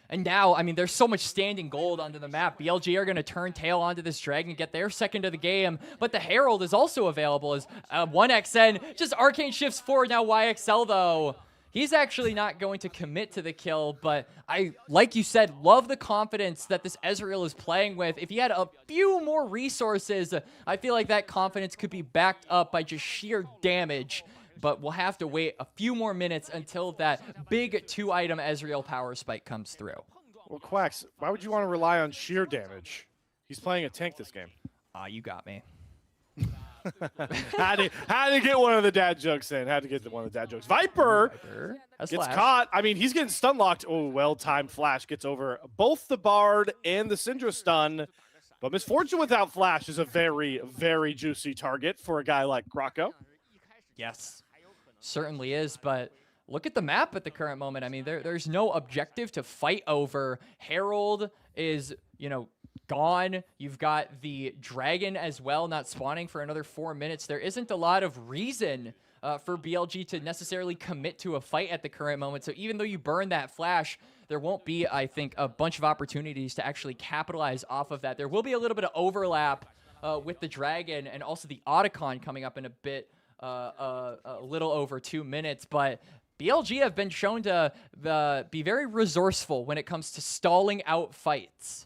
And now, I mean, there's so much standing gold onto the map. BLG are going to turn tail onto this Dragon, get their second of the game. But the Herald is also available as 1xN just arcane shifts forward. Now YXL, though, he's actually not going to commit to the kill, but I, like you said, love the confidence that this Ezreal is playing with. If he had a few more resources, I feel like that confidence could be backed up by just sheer damage, but we'll have to wait a few more minutes until that big 2-item Ezreal power spike comes through. Well, Quacks, why would you want to rely on sheer damage? He's playing a tank this game. You got me. had to get one of the dad jokes in. Had to get one of the dad jokes. Viper gets caught. I mean, he's getting stun locked. Oh, well-timed flash gets over both the Bard and the Syndra stun. But Misfortune without flash is a very, very juicy target for a guy like Krako. Yes, certainly is. But look at the map at the current moment. I mean, there's no objective to fight over. Herald is, you know, gone. You've got the Dragon as well, not spawning for another 4 minutes. There isn't a lot of reason for BLG to necessarily commit to a fight at the current moment. So even though you burn that flash, there won't be, I think, a bunch of opportunities to actually capitalize off of that. There will be a little bit of overlap with the Dragon and also the Otacon coming up in a bit, a little over 2 minutes. But BLG have been shown to be very resourceful when it comes to stalling out fights.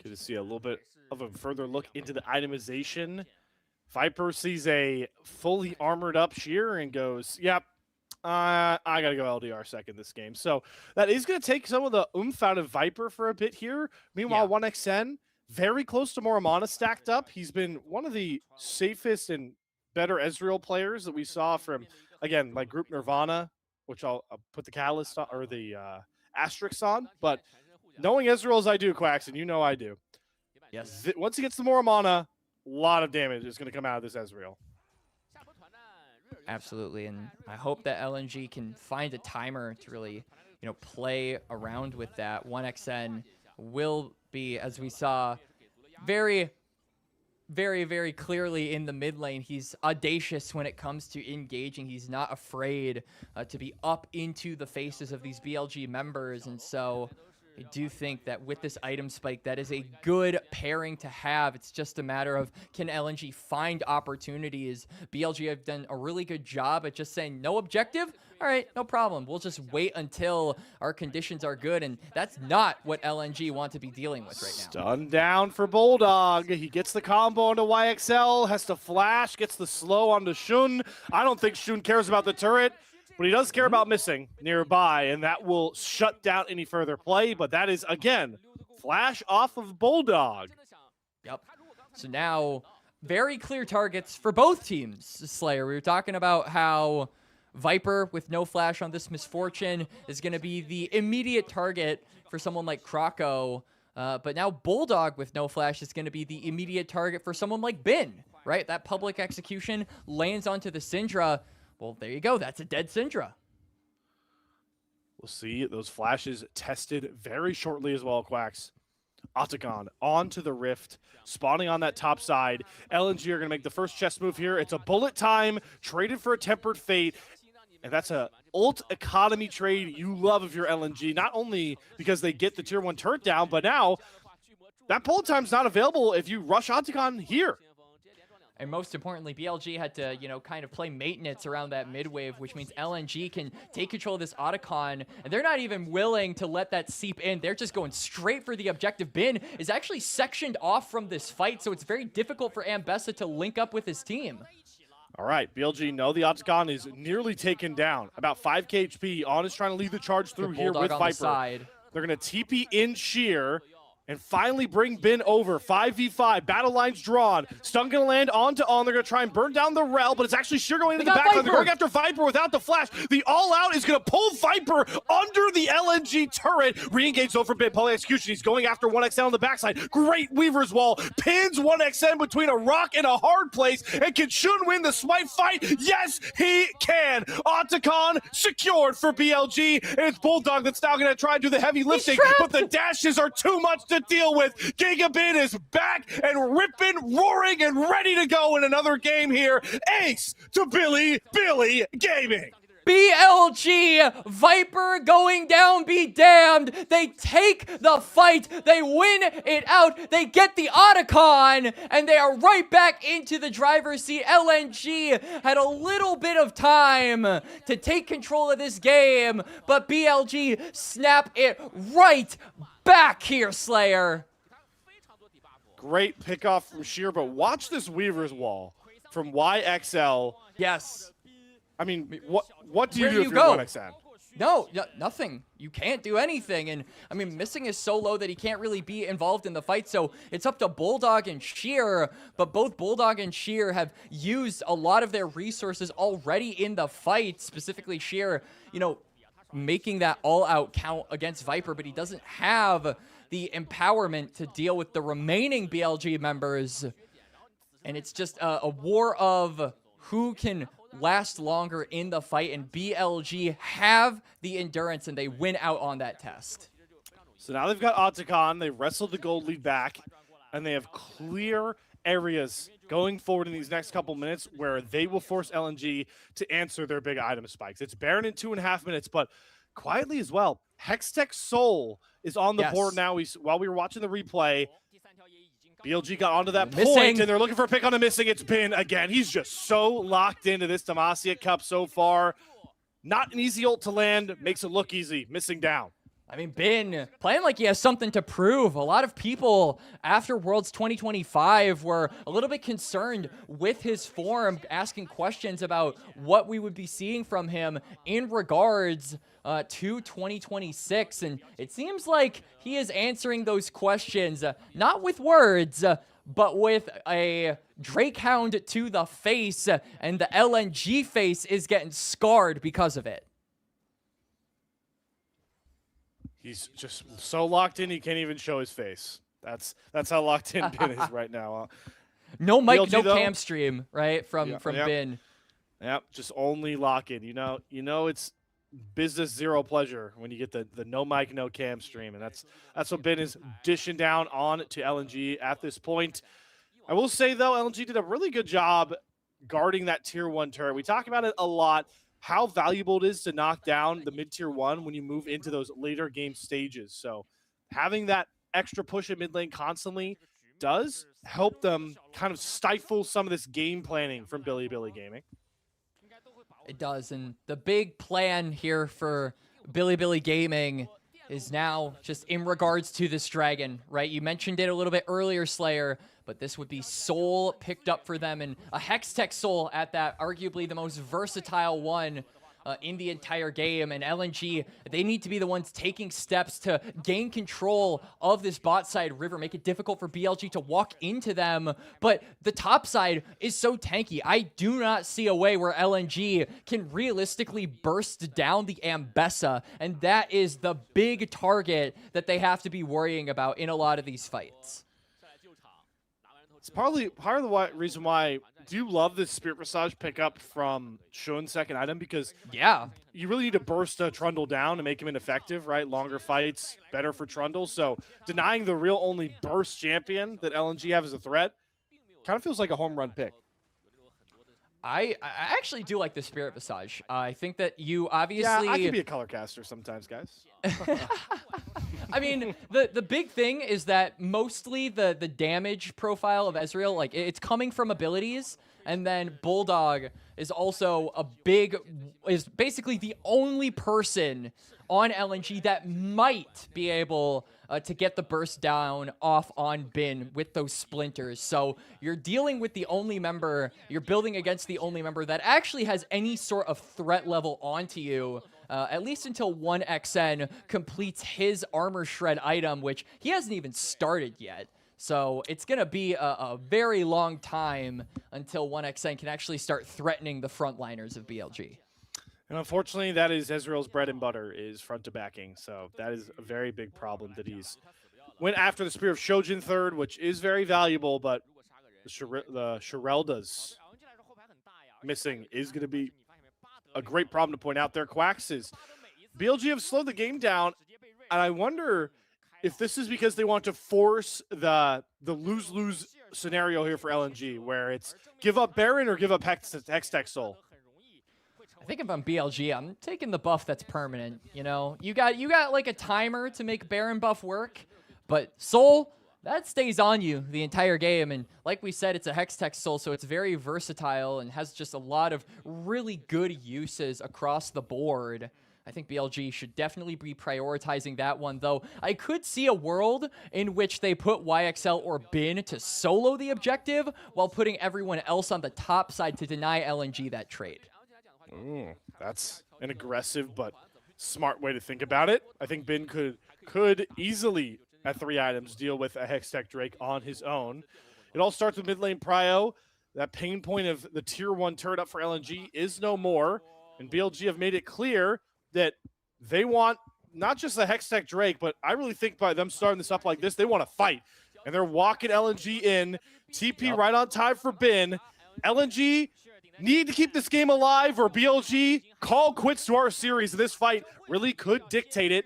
Good to see a little bit of a further look into the itemization. Viper sees a fully armored up Sheer and goes, yep, I got to go LDR second this game. So that is going to take some of the oomph out of Viper for a bit here. Meanwhile, 1xN, very close to Moramana stacked up. He's been one of the safest and better Ezreal players that we saw from, again, like Group Nirvana, which I'll put the catalyst on, or the asterisk on. But knowing Ezreal as I do, Quacks, and you know I do. Yes. Once he gets the Moramana, a lot of damage is going to come out of this Ezreal. Absolutely, and I hope that LNG can find a timer to really, you know, play around with that. 1xN will be, as we saw, very, very, very clearly in the mid lane. He's audacious when it comes to engaging. He's not afraid to be up into the faces of these BLG members, and so I do think that with this item spike, that is a good pairing to have. It's just a matter of, can LNG find opportunities? BLG have done a really good job at just saying no objective. All right, no problem. We'll just wait until our conditions are good, and that's not what LNG want to be dealing with right now. Stun down for Bulldog. He gets the combo onto YXL, has to flash, gets the slow onto Shun. I don't think Shun cares about the turret, but he does care about missing nearby, and that will shut down any further play. But that is, again, flash off of Bulldog. Yep. So now, very clear targets for both teams, Slayer. We were talking about how Viper with no flash on this Misfortune is going to be the immediate target for someone like Krako. But now Bulldog with no flash is going to be the immediate target for someone like Bin, right? That public execution lands onto the Syndra. Well, there you go. That's a dead Syndra. We'll see those flashes tested very shortly as well, Quacks. Otacon onto the Rift, spawning on that top side. LNG are going to make the first chess move here. It's a bullet time, traded for a Tempered Fate. And that's a ult economy trade you love if you're LNG, not only because they get the tier 1 turret down, but now that bullet time's not available if you rush Otacon here. And most importantly, BLG had to, kind of play maintenance around that mid wave, which means LNG can take control of this Otacon, and they're not even willing to let that seep in. They're just going straight for the objective. Bin is actually sectioned off from this fight, so it's very difficult for Ambessa to link up with his team. All right, BLG know the Otacon is nearly taken down. About 5k HP. On is trying to lead the charge through here with Viper. They're going to TP in Sheer and finally bring Bin over. 5v5, battle lines drawn. Stun gonna land onto On. They're gonna try and burn down the Rel, but it's actually Sheer going into the backline. They're going after Viper without the flash. The all-out is gonna pull Viper under the LNG turret. Re-engage though for Bin. Poly execution. He's going after 1xN on the backside. Great Weaver's Wall. Pins 1xN between a rock and a hard place. And can Shun win the smite fight? Yes, he can. Otacon secured for BLG. And it's Bulldog that's now gonna try and do the heavy lifting, but the dashes are too much to deal with. Gigabit is back and ripping, roaring, and ready to go in another game here. Ace to Billy Gaming. BLG, Viper going down, be damned. They take the fight, they win it out, they get the Otacon, and they are right back into the driver's seat. LNG had a little bit of time to take control of this game, but BLG snap it right back here, Slayer. Great pickoff from Sheer, but watch this Weaver's Wall from YXL. Yes. I mean, what do you Where do do if you you're go? 1xN? No, nothing. You can't do anything. And, I mean, missing is so low that he can't really be involved in the fight. So it's up to Bulldog and Sheer. But both Bulldog and Sheer have used a lot of their resources already in the fight. Specifically, Sheer, making that all-out count against Viper. But he doesn't have the empowerment to deal with the remaining BLG members. And it's just a war of who can last longer in the fight, and BLG have the endurance, and they win out on that test. So now they've got Otacon, they wrestled the gold lead back, and they have clear areas going forward in these next couple minutes where they will force LNG to answer their big item spikes. It's Baron in 2.5 minutes, but quietly as well, Hextech Soul is on the board now. While we were watching the replay, BLG got onto that point, and they're looking for a pick on the missing. It's Bin again. He's just so locked into this Demacia Cup so far. Not an easy ult to land. Makes it look easy. Missing down. I mean, Bin playing like he has something to prove. A lot of people after Worlds 2025 were a little bit concerned with his form, asking questions about what we would be seeing from him in regards to 2026. And it seems like he is answering those questions, not with words, but with a Drake Hound to the face, and the LNG face is getting scarred because of it. He's just so locked in, he can't even show his face. That's how locked in Bin is right now. No mic, BLG, no though, cam stream, right? From Bin. Yep, just only lock in. You know it's business zero pleasure when you get the no mic, no cam stream, and that's what Bin is dishing down on to LNG at this point. I will say though, LNG did a really good job guarding that tier 1 turret. We talk about it a lot, how valuable it is to knock down the mid-tier 1 when you move into those later game stages. So having that extra push in mid lane constantly does help them kind of stifle some of this game planning from Billy Gaming. It does, and the big plan here for Billy Gaming is now just in regards to this dragon, right? You mentioned it a little bit earlier, Slayer, but this would be Soul picked up for them, and a Hextech Soul at that, arguably the most versatile one in the entire game. And LNG, they need to be the ones taking steps to gain control of this bot side river, make it difficult for BLG to walk into them. But the top side is so tanky. I do not see a way where LNG can realistically burst down the Ambessa, and that is the big target that they have to be worrying about in a lot of these fights. It's part of the reason why. Do you love this Spirit Visage pickup from Shun's second item? Because yeah, you really need to burst Trundle down to make him ineffective, right? Longer fights, better for Trundle. So denying the real only burst champion that LNG have as a threat kind of feels like a home run pick. I actually do like the Spirit Visage. I think that you obviously... Yeah, I can be a color caster sometimes, guys. I mean, the big thing is that mostly the damage profile of Ezreal, like, it's coming from abilities, and then Bulldog is also is basically the only person on LNG that might be able to get the burst down off on Bin with those splinters. So you're dealing with the only member, you're building against the only member that actually has any sort of threat level onto you, at least until 1XN completes his armor shred item, which he hasn't even started yet. So it's going to be a very long time until 1XN can actually start threatening the frontliners of BLG. And unfortunately, that is Ezreal's bread and butter, is front to backing. So that is a very big problem that he's went after the Spear of Shojin third, which is very valuable, but the Shirelda's missing is going to be a great problem to point out there. Quacks is BLG have slowed the game down, and I wonder if this is because they want to force the lose-lose scenario here for LNG, where it's give up Baron or give up Hextech Soul. I think if I'm BLG, I'm taking the buff that's permanent. You know, you got like a timer to make Baron buff work, but Soul, that stays on you the entire game. And like we said, it's a Hextech Soul, so it's very versatile and has just a lot of really good uses across the board. I think BLG should definitely be prioritizing that one, though I could see a world in which they put YXL or Bin to solo the objective while putting everyone else on the top side to deny LNG that trade. Ooh, that's an aggressive but smart way to think about it. I think Bin could easily, at 3 items, deal with a Hextech Drake on his own. It all starts with mid lane prio. That pain point of the tier 1 turret up for LNG is no more, and BLG have made it clear that they want not just a Hextech Drake, but I really think by them starting this up like this, they want to fight. And they're walking LNG in. TP right on time for Bin. LNG need to keep this game alive, or BLG call quits to our series. This fight really could dictate it.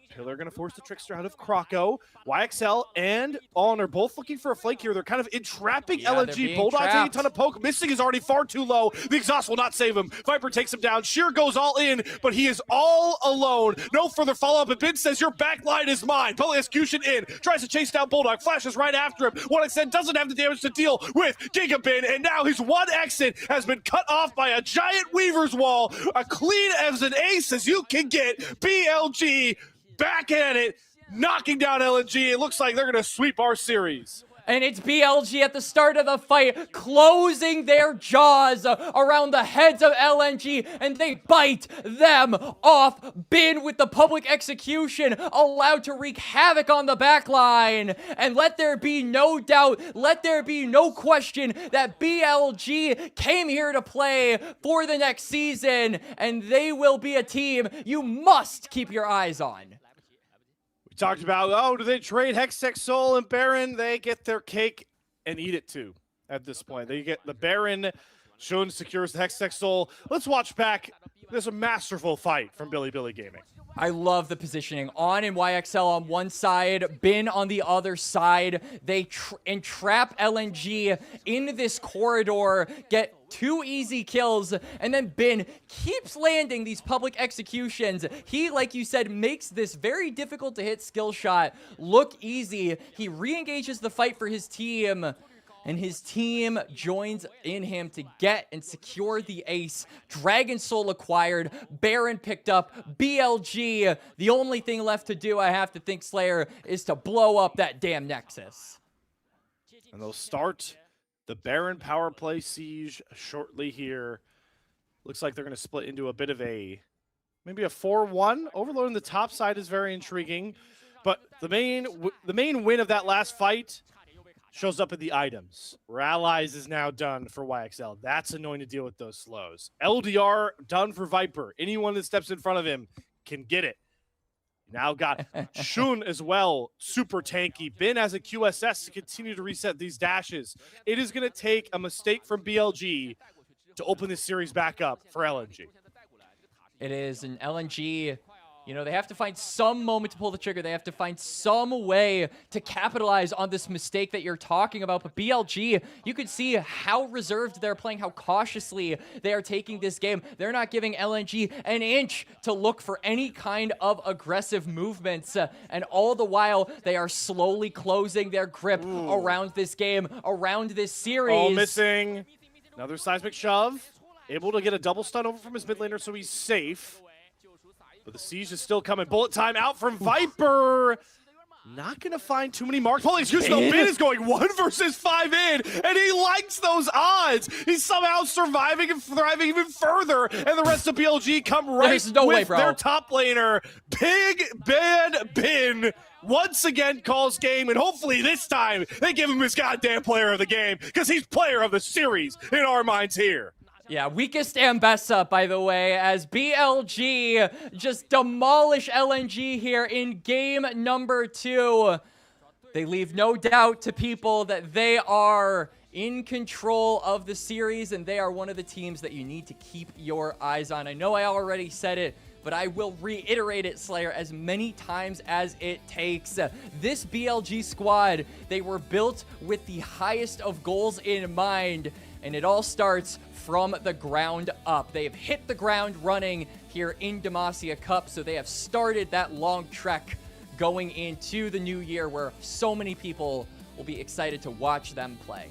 Pillar going to force the Trickster out of Kroko. YXL and On are both looking for a flank here. They're kind of entrapping LNG. Bulldog taking a ton of poke. Missing is already far too low. The exhaust will not save him. Viper takes him down. Sheer goes all in, but he is all alone. No further follow-up, and Bin says, your backline is mine. Poly execution in. Tries to chase down Bulldog. Flashes right after him. 1XN doesn't have the damage to deal with Gigabin, and now his one exit has been cut off by a giant Weaver's Wall. A clean as an ace as you can get. BLG back at it, knocking down LNG. It looks like they're going to sweep our series. And it's BLG at the start of the fight, closing their jaws around the heads of LNG, and they bite them off. Bin with the public execution, allowed to wreak havoc on the backline. And let there be no doubt, let there be no question that BLG came here to play for the next season, and they will be a team you must keep your eyes on. We talked about, oh, do they trade Hextech Soul and Baron? They get their cake and eat it too at this point. They get the Baron. Shun secures the Hextech Soul. Let's watch back There's a masterful fight from Billy Gaming. I love the positioning. On and YXL on one side, Bin on the other side. They entrap LNG in this corridor, get 2 easy kills, and then Bin keeps landing these public executions. He, like you said, makes this very difficult to hit skill shot look easy. He re-engages the fight for his team, and his team joins in him to get and secure the ace. Dragon Soul acquired, Baron picked up, BLG. The only thing left to do, I have to think, Slayer, is to blow up that damn Nexus. And they'll start the Baron power play siege shortly here. Looks like they're going to split into a bit of maybe a 4-1. Overload on the top side is very intriguing, but the main win of that last fight shows up in the items. Rallies is now done for YXL. That's annoying to deal with those slows. LDR done for Viper. Anyone that steps in front of him can get it. Now got Shun as well, super tanky. Bin has a QSS to continue to reset these dashes. It is going to take a mistake from BLG to open this series back up for LNG. It is, and LNG, you know, they have to find some moment to pull the trigger. They have to find some way to capitalize on this mistake that you're talking about. But BLG, you could see how reserved they're playing, how cautiously they are taking this game. They're not giving LNG an inch to look for any kind of aggressive movements. And all the while, they are slowly closing their grip around this game, around this series. Oh, missing. Another seismic shove. Able to get a double stun over from his mid laner, so he's safe. But the siege is still coming. Bullet time out from Viper. Not going to find too many marks. Holy excuse me, Bin is going 1 versus 5 in, and he likes those odds. He's somehow surviving and thriving even further, and the rest of BLG come right with their top laner. Big Bad Bin once again calls game, and hopefully this time they give him his goddamn player of the game, because he's player of the series in our minds here. Yeah, weakest Ambessa, by the way, as BLG just demolish LNG here in game number 2. They leave no doubt to people that they are in control of the series, and they are one of the teams that you need to keep your eyes on. I know I already said it, but I will reiterate it, Slayer, as many times as it takes. This BLG squad, they were built with the highest of goals in mind, and it all starts from the ground up. They have hit the ground running here in Demacia Cup, so they have started that long trek going into the new year where so many people will be excited to watch them play.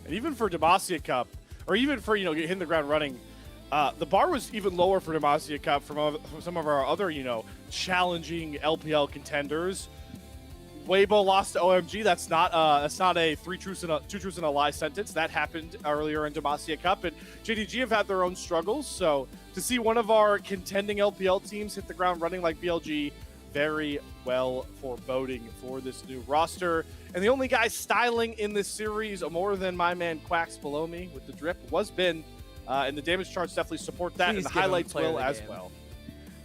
And even for Demacia Cup, or even for, hitting the ground running, the bar was even lower for Demacia Cup from some of our other, challenging LPL contenders. Weibo lost to OMG. That's not a two truths and a lie sentence. That happened earlier in Demacia Cup, and JDG have had their own struggles. So to see one of our contending LPL teams hit the ground running like BLG, very well foreboding for this new roster. And the only guy styling in this series, more than my man Quacks below me with the drip, was Bin. And the damage charts definitely support that, and the highlights will as well.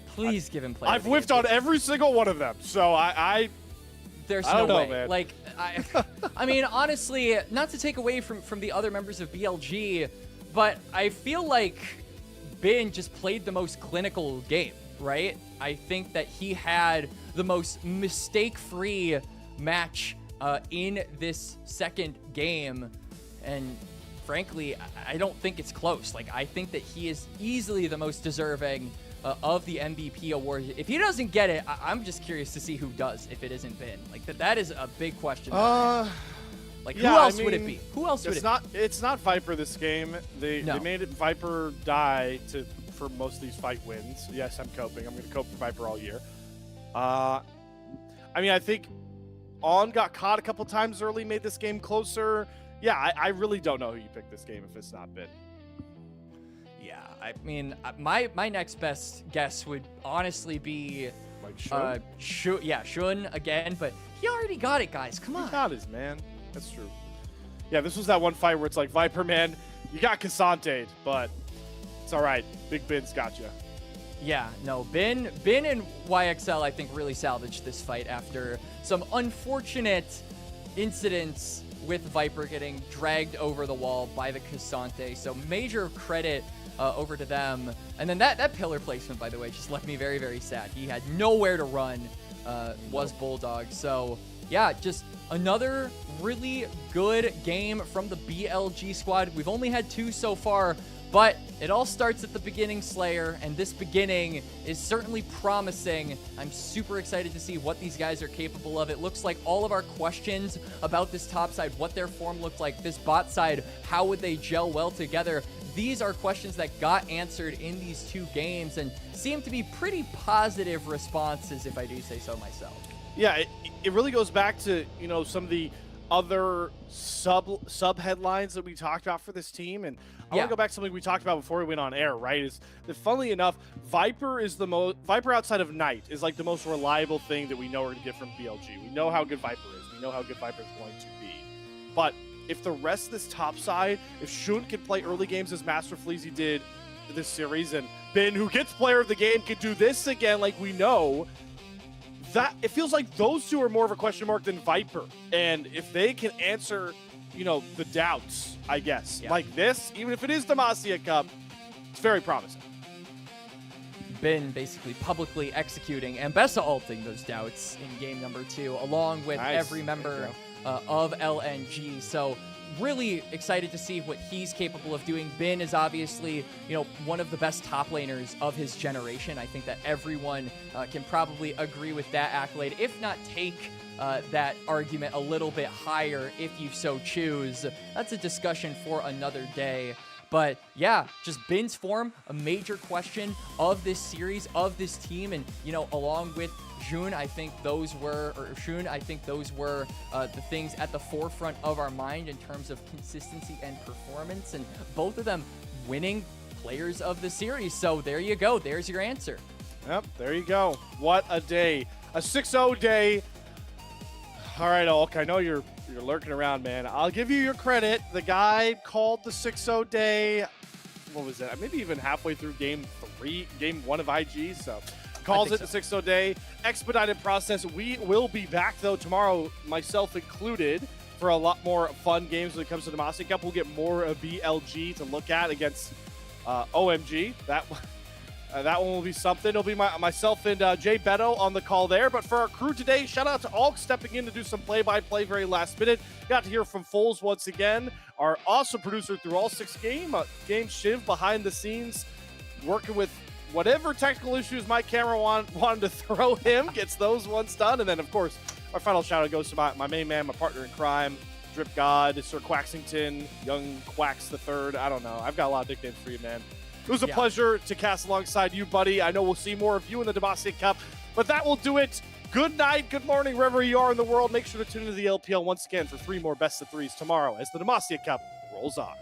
Please give him play. I've whiffed on every single one of them, so there's I no don't way. know, man. Like, I mean, honestly, not to take away from the other members of BLG, but I feel like Bin just played the most clinical game, right? I think that he had the most mistake-free match in this second game, and frankly, I don't think it's close. Like, I think that he is easily the most deserving of the MVP award. If he doesn't get it, I'm just curious to see who does if it isn't Bin. Like, that is a big question. Like, yeah, who else would it be? Who else would it be? It's not Viper this game. They made it Viper die for most of these fight wins. Yes, I'm coping. I'm going to cope for Viper all year. I think On got caught a couple times early, made this game closer. Yeah, I really don't know who you pick this game if it's not Bin. Yeah, I mean, my next best guess would honestly be Like Shun? Shun again, but he already got it, guys. Come on. He got his, man. That's true. Yeah, this was that one fight where it's like, Viper, man, you got Cassante, but it's all right. Big Bin's got you. Yeah, no, Bin and YXL, I think, really salvaged this fight after some unfortunate incidents with Viper getting dragged over the wall by the Cassante. So major credit over to them. And then that pillar placement, by the way, just left me very, very sad. He had nowhere to run, was Bulldog. So yeah, just another really good game from the BLG squad. We've only had 2 so far, but it all starts at the beginning, Slayer, and this beginning is certainly promising. I'm super excited to see what these guys are capable of. It looks like all of our questions about this top side, what their form looked like, this bot side, how would they gel well together, these are questions that got answered in these 2 games and seem to be pretty positive responses, if I do say so myself. Yeah, it really goes back to, you know, some of the other sub headlines that we talked about for this team, and I want to go back to something we talked about before we went on air, right? Is that, funnily enough, Viper outside of Knight is like the most reliable thing that we know we're going to get from BLG. We know how good Viper is. We know how good Viper is going to be. But if the rest of this top side, if Shun can play early games as Master Fleazy did this series, and Ben, who gets player of the game, can do this again like we know, that it feels like those 2 are more of a question mark than Viper. And if they can answer, you know, the doubts, I guess, like this, even if it is Demacia Cup, it's very promising. Been basically publicly executing and Bessa ulting those doubts in game number 2, along with every member of LNG. So really excited to see what he's capable of doing. Bin is obviously, you know, one of the best top laners of his generation. I think that everyone can probably agree with that accolade, if not take that argument a little bit higher if you so choose. That's a discussion for another day. But yeah, just Bin's form, a major question of this series, of this team, and, you know, along with Jun, I think those were, the things at the forefront of our mind in terms of consistency and performance, and both of them winning players of the series. So there you go. There's your answer. Yep, there you go. What a day. A 6-0 day. All right, Ulk, I know you're lurking around, man. I'll give you your credit. The guy called the 6-0 day, what was it? Maybe even halfway through game 1 of IG, so calls it the 6-0 day. Expedited process. We will be back, though, tomorrow, myself included, for a lot more fun games when it comes to the Demacia Cup. We'll get more of BLG to look at against OMG. That one will be something. It'll be myself and Jay Beto on the call there. But for our crew today, shout out to Ulk stepping in to do some play-by-play very last minute. Got to hear from Foles once again. Our awesome producer through all 6 games, Shiv, behind the scenes, working with whatever technical issues my camera wanted to throw him, gets those ones done. And then, of course, our final shout-out goes to my main man, my partner in crime, Drip God, Sir Quaxington, Young Quax the Third. I don't know. I've got a lot of nicknames for you, man. It was a pleasure to cast alongside you, buddy. I know we'll see more of you in the Demacia Cup, but that will do it. Good night, good morning, wherever you are in the world. Make sure to tune into the LPL once again for 3 more best of 3s tomorrow as the Demacia Cup rolls on.